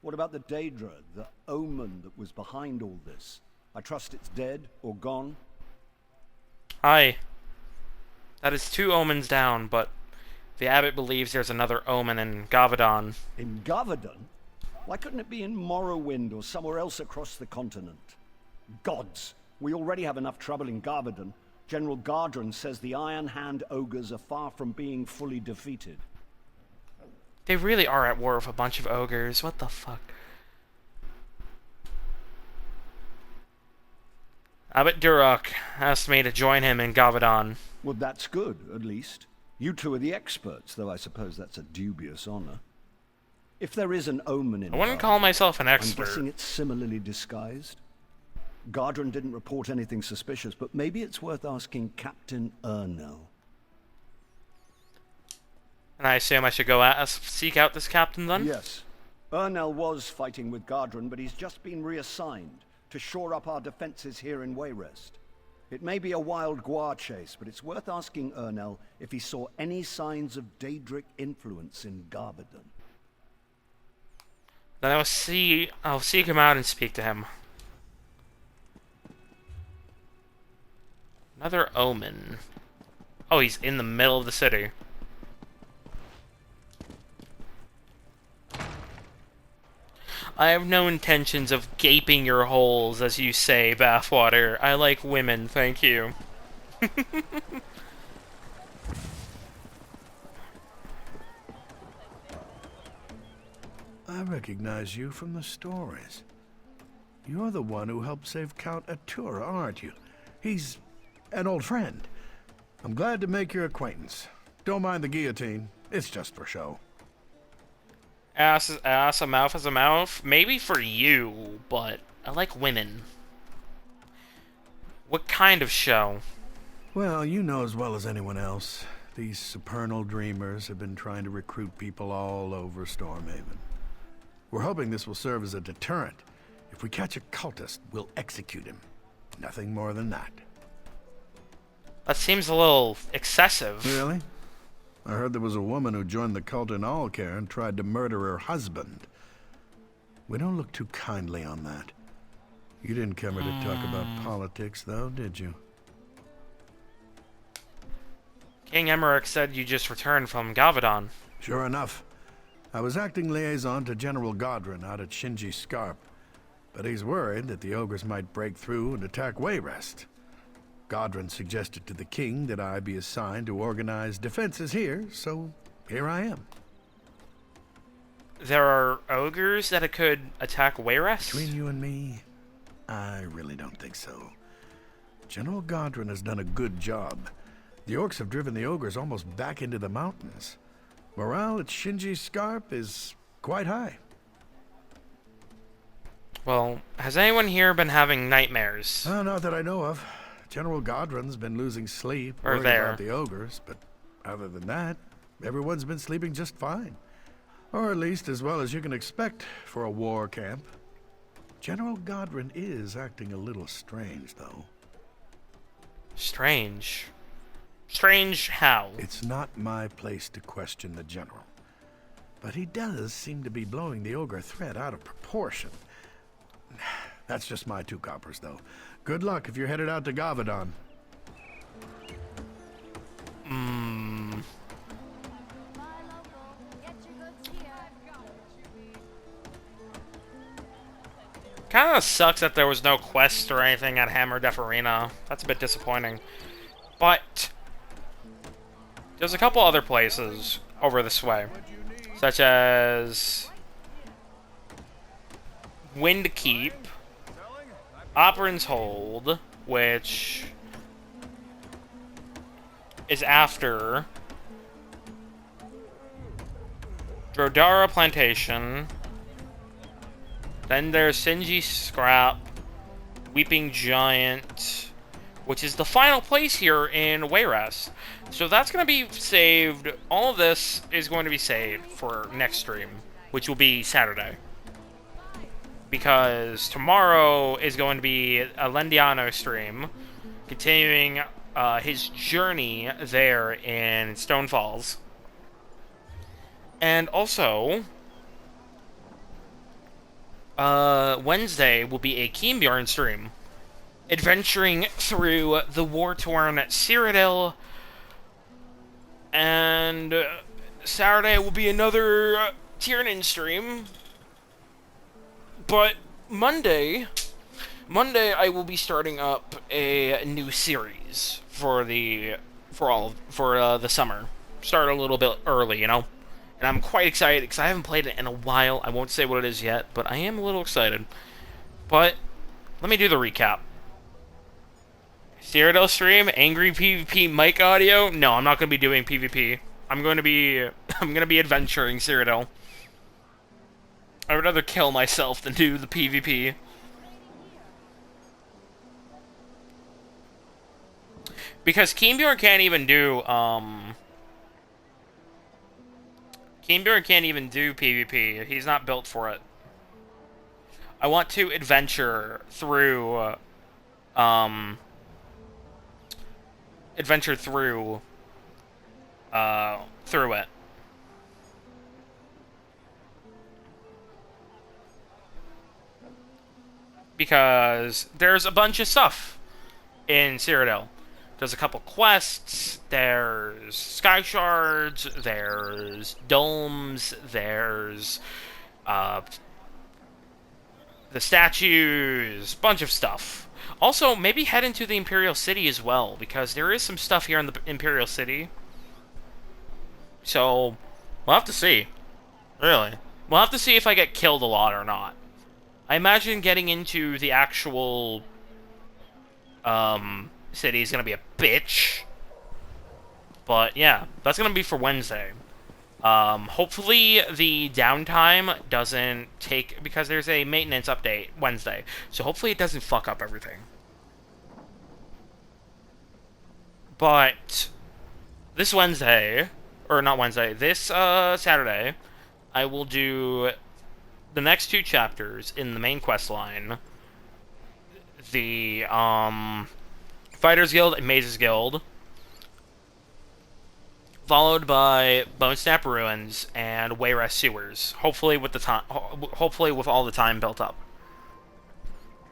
What about the Daedra, the omen that was behind all this? I trust it's dead or gone? Aye. That is 2 omens down, but the abbot believes there's another omen in Gavadon. In Gavadon? Why couldn't it be in Morrowind or somewhere else across the continent? Gods! We already have enough trouble in Gavadon. General Gardren says the Iron Hand ogres are far from being fully defeated. They really are at war with a bunch of ogres. What the fuck? Abbot Duroc asked me to join him in Gavadon. Well, that's good, at least. You two are the experts, though I suppose that's a dubious honor. If there is an omen in I wouldn't call myself an expert. I'm guessing it's similarly disguised. Gardren didn't report anything suspicious, but maybe it's worth asking Captain Ernell. And I assume I should go seek out this captain then? Yes. Ernell was fighting with Gardren, but he's just been reassigned to shore up our defenses here in Wayrest. It may be a wild guar chase, but it's worth asking Ernell if he saw any signs of Daedric influence in Gavadon. Then I'll seek him out and speak to him. Another omen. Oh, he's in the middle of the city. I have no intentions of gaping your holes, as you say, Bathwater. I like women, thank you. I recognize you from the stories. You're the one who helped save Count Atura, aren't you? He's an old friend. I'm glad to make your acquaintance. Don't mind the guillotine. It's just for show. Ass is ass, a mouth is a mouth. Maybe for you, but I like women. What kind of show? Well, you know as well as anyone else, these supernal dreamers have been trying to recruit people all over Stormhaven. We're hoping this will serve as a deterrent. If we catch a cultist, we'll execute him. Nothing more than that. That seems a little excessive. Really? I heard there was a woman who joined the cult in Alcare and tried to murder her husband. We don't look too kindly on that. You didn't come here to talk about politics, though, did you? King Emmerich said you just returned from Gavadon. Sure enough. I was acting liaison to General Gardren out at Shinji Scarp, but he's worried that the ogres might break through and attack Wayrest. Gardren suggested to the king that I be assigned to organize defenses here, so here I am. There are ogres that could attack Wayrest? Between you and me, I really don't think so. General Gardren has done a good job. The orcs have driven the ogres almost back into the mountains. Morale at Shinji Scarp is quite high. Well, has anyone here been having nightmares? Not that I know of. General Gardren's been losing sleep, Or worried there. about the ogres, but other than that, everyone's been sleeping just fine. Or at least as well as you can expect for a war camp. General Godwin is acting a little strange, though. Strange? Strange how? It's not my place to question the General. But he does seem to be blowing the ogre threat out of proportion. That's just my 2 coppers, though. Good luck if you're headed out to Gavadon. Kinda sucks that there was no quest or anything at Hammer Death Arena. That's a bit disappointing. But there's a couple other places over this way, such as Windkeep, Operant's Hold, which is after Drodara Plantation. Then there's Sinji Scrap, Weeping Giant, which is the final place here in Wayrest. So that's going to be saved. All of this is going to be saved for next stream, which will be Saturday. Because tomorrow is going to be a Lendiano stream, continuing his journey there in Stone Falls. And also, Wednesday will be a Keenbjorn stream, adventuring through the war-torn Cyrodiil. And Saturday will be another Tiernan stream. But Monday I will be starting up a new series for the summer. Start a little bit early, you know. And I'm quite excited because I haven't played it in a while. I won't say what it is yet, but I am a little excited. But let me do the recap. Cyrodiil stream, angry PvP mic audio. No, I'm not going to be doing PvP. I'm going to be adventuring Cyrodiil. I would rather kill myself than do the PvP. Because Keenbjorn can't even do Keenbjorn can't even do PvP. He's not built for it. I want to adventure through through it. Because there's a bunch of stuff in Cyrodiil. There's a couple quests, there's sky shards, there's domes, there's the statues, bunch of stuff. Also, maybe head into the Imperial City as well, because there is some stuff here in the Imperial City. So, we'll have to see. Really. We'll have to see if I get killed a lot or not. I imagine getting into the actual city is going to be a bitch. But yeah, that's going to be for Wednesday. Hopefully the downtime doesn't take, because there's a maintenance update Wednesday. So hopefully it doesn't fuck up everything. But this Wednesday, or not Wednesday, this Saturday, I will do the next 2 chapters in the main quest line. The Fighters Guild and Mazes Guild, followed by Bone Snap Ruins and Wayrest Sewers. Hopefully with all the time built up.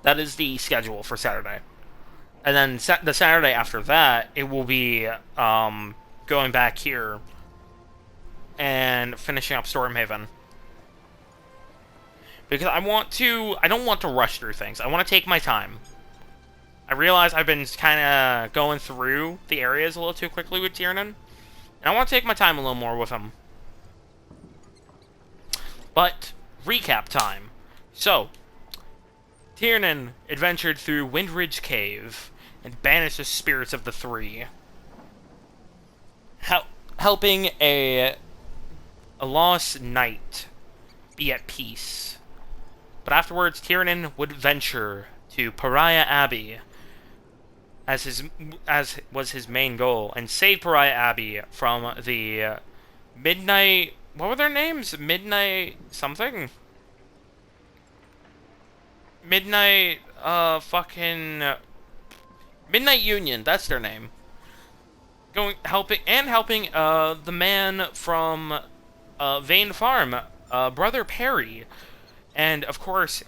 That is the schedule for Saturday. And then the Saturday after that, it will be going back here and finishing up Stormhaven. Because I don't want to rush through things. I want to take my time. I realize I've been kind of going through the areas a little too quickly with Tiernan. And I want to take my time a little more with him. But, recap time. So, Tiernan adventured through Windridge Cave and banished the spirits of the 3. Helping a lost knight be at peace. But afterwards, Tiernan would venture to Pariah Abbey as was his main goal, and save Pariah Abbey from the Midnight... What were their names? Midnight something? Midnight, Midnight Union, that's their name. Helping the man from Vane Farm, Brother Perry, and of course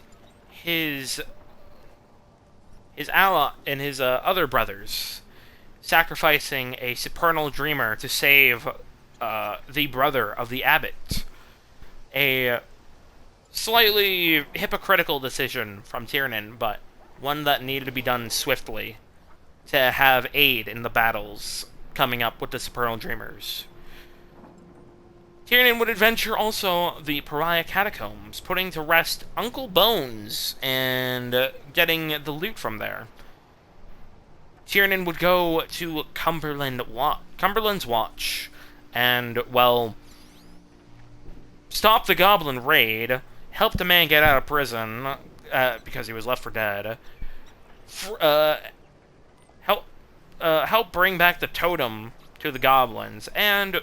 his ally and his other brothers, sacrificing a supernal dreamer to save the brother of the abbot. A slightly hypocritical decision from Tiernan, but one that needed to be done swiftly to have aid in the battles coming up with the supernal dreamers. Tiernan would adventure also the Pariah Catacombs, putting to rest Uncle Bones and getting the loot from there. Tiernan would go to Cumberland's Watch and, well, stop the goblin raid, help the man get out of prison because he was left for dead, help bring back the totem to the goblins, and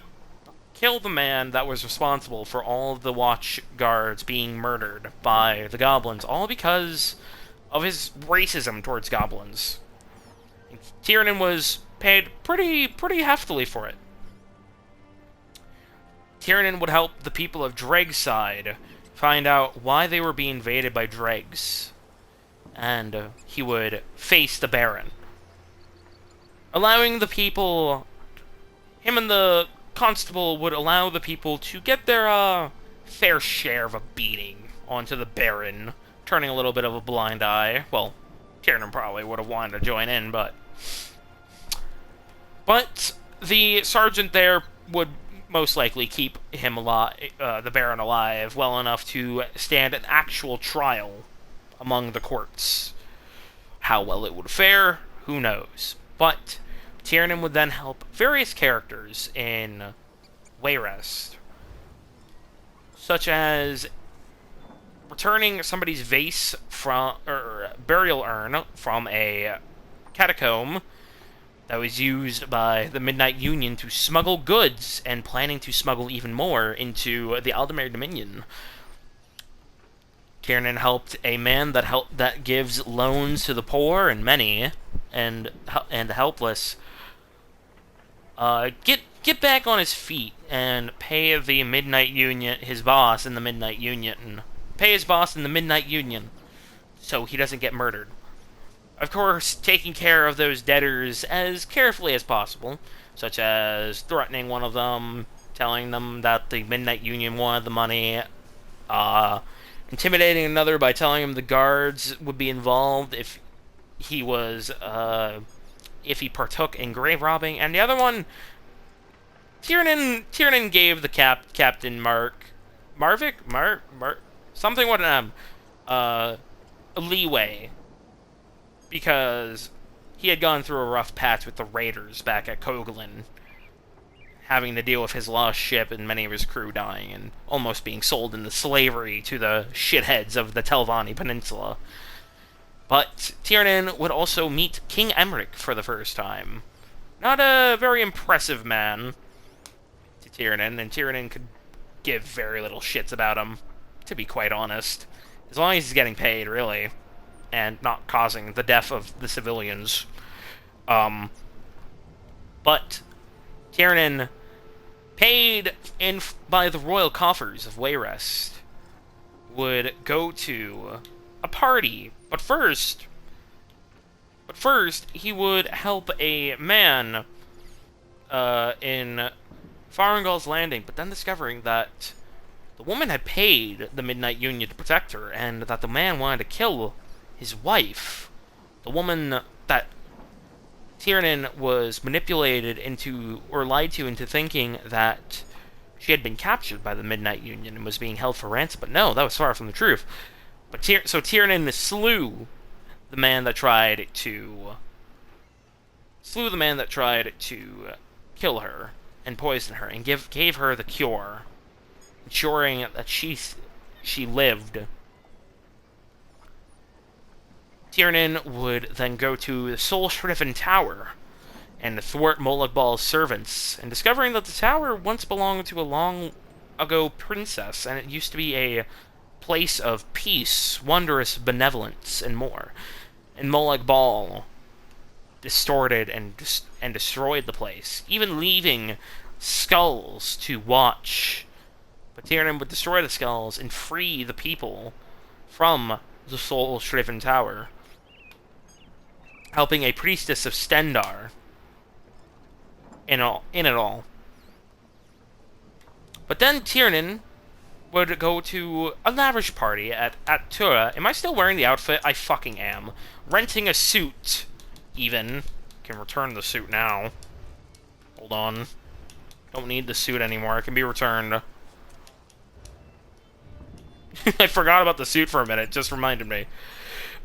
kill the man that was responsible for all of the watch guards being murdered by the goblins, all because of his racism towards goblins. Tiernan was paid pretty heftily for it. Tiernan would help the people of Dregside find out why they were being invaded by dregs, and he would face the Baron, allowing the people. Him and the constable would allow the people to get their fair share of a beating onto the Baron, turning a little bit of a blind eye. Well, Tiernan probably would have wanted to join in, but the sergeant there would most likely keep him alive, the Baron alive, well enough to stand an actual trial among the courts. How well it would fare, who knows? But Tiernan would then help various characters in Wayrest, such as returning somebody's vase from, or burial urn from a catacomb that was used by the Midnight Union to smuggle goods, and planning to smuggle even more into the Aldemir Dominion. Tiernan helped a man that gives loans to the poor and many, and the helpless, get back on his feet and pay the Midnight Union, his boss in the Midnight Union, so he doesn't get murdered. Of course, taking care of those debtors as carefully as possible, such as threatening one of them, telling them that the Midnight Union wanted the money, intimidating another by telling him the guards would be involved if he partook in grave robbing, and the other one, Tiernan gave the Captain Marvik, something with an M, leeway, because he had gone through a rough patch with the raiders back at Koglin, having to deal with his lost ship and many of his crew dying and almost being sold into slavery to the shitheads of the Telvanni Peninsula. But Tiernan would also meet King Emmerich for the first time. Not a very impressive man to Tiernan, and Tiernan could give very little shits about him, to be quite honest. As long as he's getting paid, really, and not causing the death of the civilians. But Tiernan, paid in by the royal coffers of Wayrest, would go to a party. But first, he would help a man in Farengal's Landing, but then discovering that the woman had paid the Midnight Union to protect her, and that the man wanted to kill his wife. The woman that Tiernan was manipulated into, or lied to into thinking that she had been captured by the Midnight Union and was being held for ransom, but no, that was far from the truth. But so Tiernan slew the man that tried to kill her and poison her, and gave her the cure, ensuring that she lived. Tiernan would then go to the Soul-Shriven Tower and thwart Molag Bal's servants, and discovering that the tower once belonged to a long ago princess, and it used to be a place of peace, wondrous benevolence, and more. And Molag Bal distorted and destroyed the place, even leaving skulls to watch. But Tiernan would destroy the skulls and free the people from the soul-shriven tower, helping a priestess of Stendar in it all. But then Tiernan would go to a lavish party at Tura. Am I still wearing the outfit? I fucking am. Renting a suit, even. Can return the suit now. Hold on. Don't need the suit anymore. It can be returned. I forgot about the suit for a minute. Just reminded me.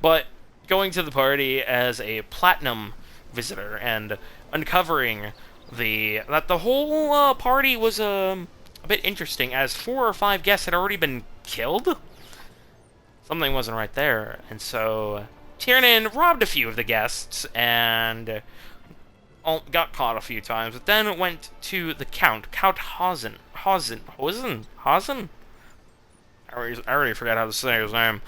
But going to the party as a platinum visitor and uncovering that the whole party was a bit interesting, as 4 or 5 guests had already been killed. Something wasn't right there, and so Tiernan robbed a few of the guests and got caught a few times, but then went to the Count Hausen? I already forgot how to say his name.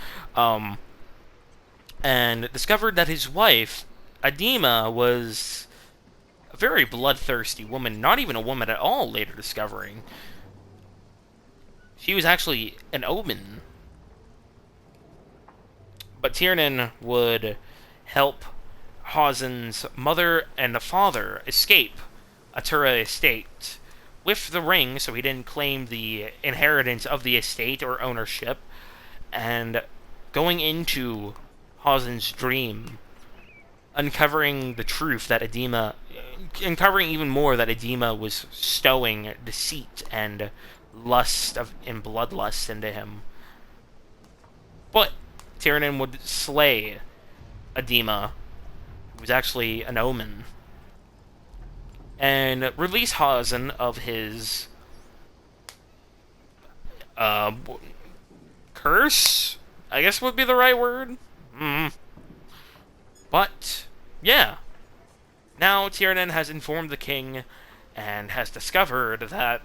And discovered that his wife, Adema, was a very bloodthirsty woman, not even a woman at all, later discovering. She was actually an omen. But Tiernan would help Hausen's mother and the father escape Atura estate with the ring, so he didn't claim the inheritance of the estate or ownership, and going into Hausen's dream, uncovering the truth that uncovering even more that Adema was stowing deceit and and bloodlust into him. But Tiernan would slay Adema, who was actually an omen, and release Hausen of his curse, I guess would be the right word. But yeah, now Tiernan has informed the king and has discovered that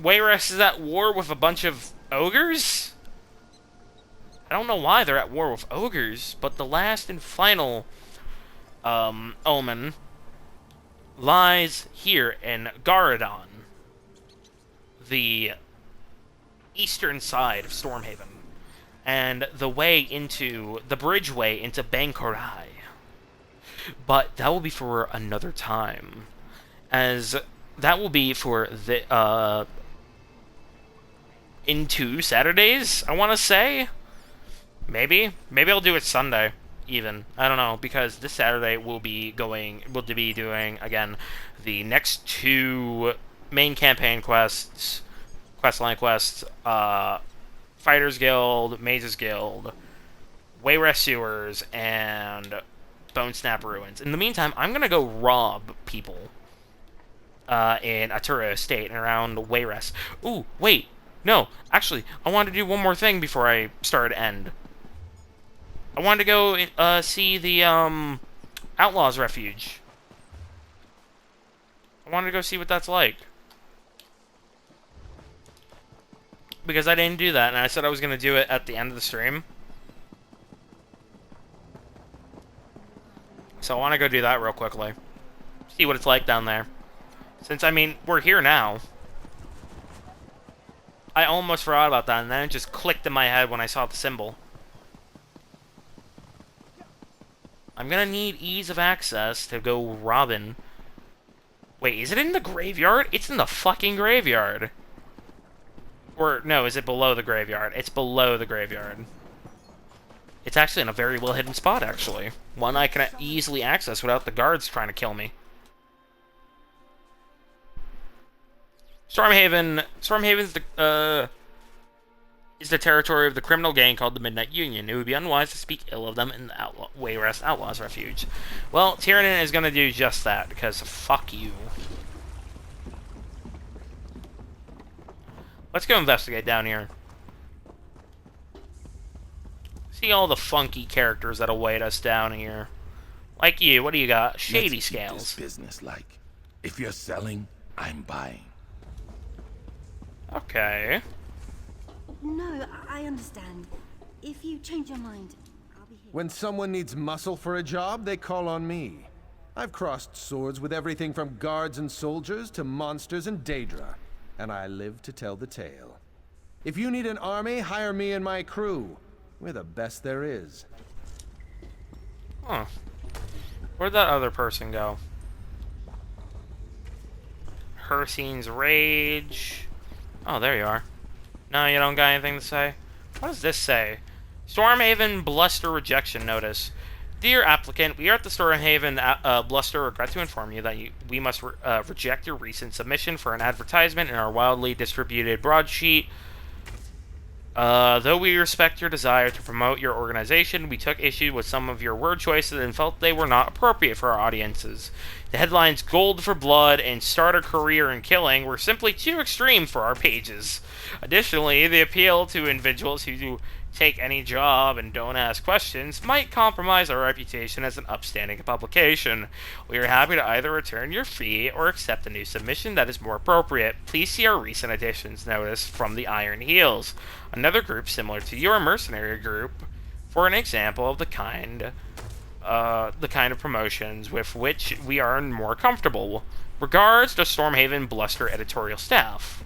Wayrest is at war with a bunch of ogres. I don't know why they're at war with ogres, but the last and final omen lies here in Garadon, the eastern side of Stormhaven, and the bridgeway into Bankorai. But that will be for another time, as that will be for the in 2 Saturdays, I want to say. Maybe I'll do it Sunday, even. I don't know, because this Saturday we'll be doing, again, the next 2 main campaign quests, questline quests, Fighters Guild, Mazes Guild, Wayrest Sewers, and Bone Snap Ruins. In the meantime, I'm gonna go rob people in Atura Estate and around Wayrest. Ooh, wait, no, actually, I wanted to do one more thing before I start end. I wanted to go see the Outlaws Refuge. I wanted to go see what that's like, because I didn't do that, and I said I was going to do it at the end of the stream. So I want to go do that real quickly. See what it's like down there. Since, I mean, we're here now. I almost forgot about that, and then it just clicked in my head when I saw the symbol. I'm gonna need ease of access to go robbing. Wait, is it in the graveyard? It's in the fucking graveyard. Or, no, is it below the graveyard? It's below the graveyard. It's actually in a very well-hidden spot, actually. One I can easily access without the guards trying to kill me. Stormhaven's is the territory of the criminal gang called the Midnight Union. It would be unwise to speak ill of them in the Wayrest Outlaws Refuge. Well, Tiernan is going to do just that, because fuck you. Let's go investigate down here. See all the funky characters that await us down here. Like you, what do you got? Shady Scales. Let's keep this business like. If you're selling, I'm buying. Okay. No, I understand. If you change your mind, I'll be here. When someone needs muscle for a job, they call on me. I've crossed swords with everything from guards and soldiers to monsters and Daedra, and I live to tell the tale. If you need an army, hire me and my crew. We're the best there is. Huh. Where'd that other person go? Hersine's Rage. Oh, there you are. No, you don't got anything to say? What does this say? Stormhaven Bluster Rejection Notice. Dear applicant, we are at the Stormhaven Bluster regret to inform you that we must reject your recent submission for an advertisement in our wildly distributed broadsheet. Though we respect your desire to promote your organization, we took issue with some of your word choices and felt they were not appropriate for our audiences. The headlines "Gold for Blood" and "Start a Career in Killing" were simply too extreme for our pages. Additionally, the appeal to individuals who take any job and don't ask questions might compromise our reputation as an upstanding publication. We are happy to either return your fee or accept a new submission that is more appropriate. Please see our recent additions notice from the Iron Heels, another group similar to your mercenary group, for an example of the kind of promotions with which we are more comfortable. Regards, the Stormhaven Bluster editorial staff.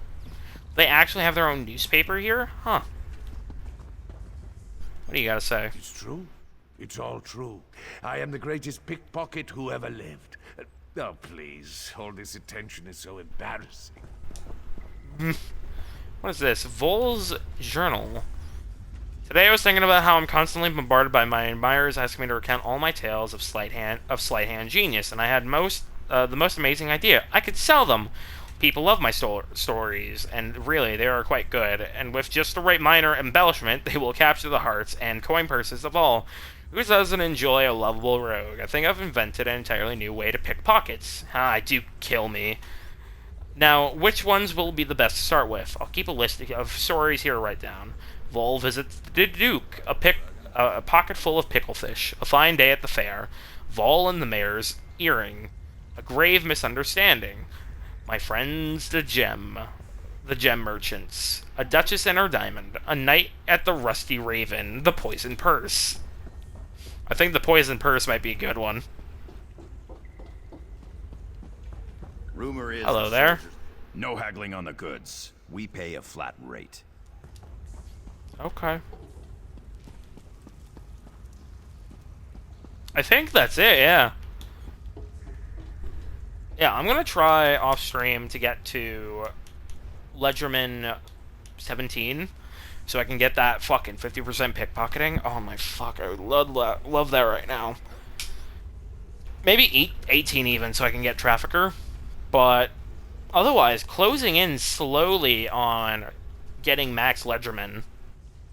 They actually have their own newspaper here? Huh. What do you gotta say? It's true. It's all true. I am the greatest pickpocket who ever lived. Oh, please. All this attention is so embarrassing. What is this? Vol's Journal. Today I was thinking about how I'm constantly bombarded by my admirers asking me to recount all my tales of sleight hand genius, and I had the most amazing idea. I could sell them. People love my stories, and really, they are quite good, and with just the right minor embellishment, they will capture the hearts and coin purses of all. Who doesn't enjoy a lovable rogue? I think I've invented an entirely new way to pick pockets. Do kill me. Now, which ones will be the best to start with? I'll keep a list of stories here to write down. Vol visits the Duke, a pocket full of picklefish, a fine day at the fair, Vol and the mayor's earring, a grave misunderstanding, my friends the gem merchants, a duchess and her diamond, a night at the Rusty Raven, the poison purse. I think the poison purse might be a good one. Rumor is... Hello there. No haggling on the goods. We pay a flat rate. Okay. I think that's it, yeah. Yeah, I'm gonna try off stream to get to Ledgerman 17 so I can get that fucking 50% pickpocketing. Oh my fuck, I would love that right now. Maybe 18 even so I can get Trafficker. But otherwise, closing in slowly on getting Max Ledgerman.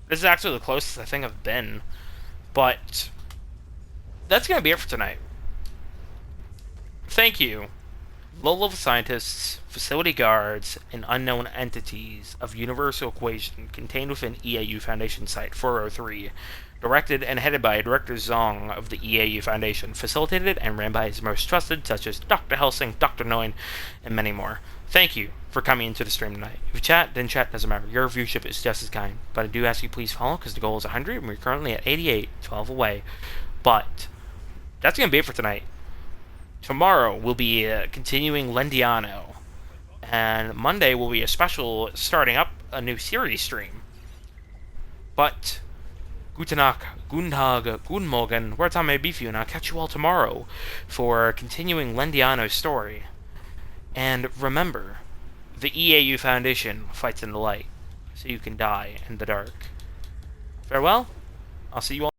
This is actually the closest I think I've been. But that's gonna be it for tonight. Thank you, low-level scientists, facility guards, and unknown entities of Universal Equation contained within EAU Foundation Site 403. Directed and headed by Director Zong of the EAU Foundation. Facilitated and ran by his most trusted, such as Dr. Helsing, Dr. Noin, and many more. Thank you for coming into the stream tonight. If you chat, then chat, doesn't matter. Your viewership is just as kind. But I do ask you please follow, because the goal is 100, and we're currently at 88, 12 away. But that's going to be it for tonight. Tomorrow we'll be continuing Lendiano. And Monday will be a special starting up a new series stream. But Guten Tag, Guten Tag, Guten Morgen, where time may be for you, and I'll catch you all tomorrow for continuing Lendiano's story. And remember, the EAU Foundation fights in the light, so you can die in the dark. Farewell, I'll see you all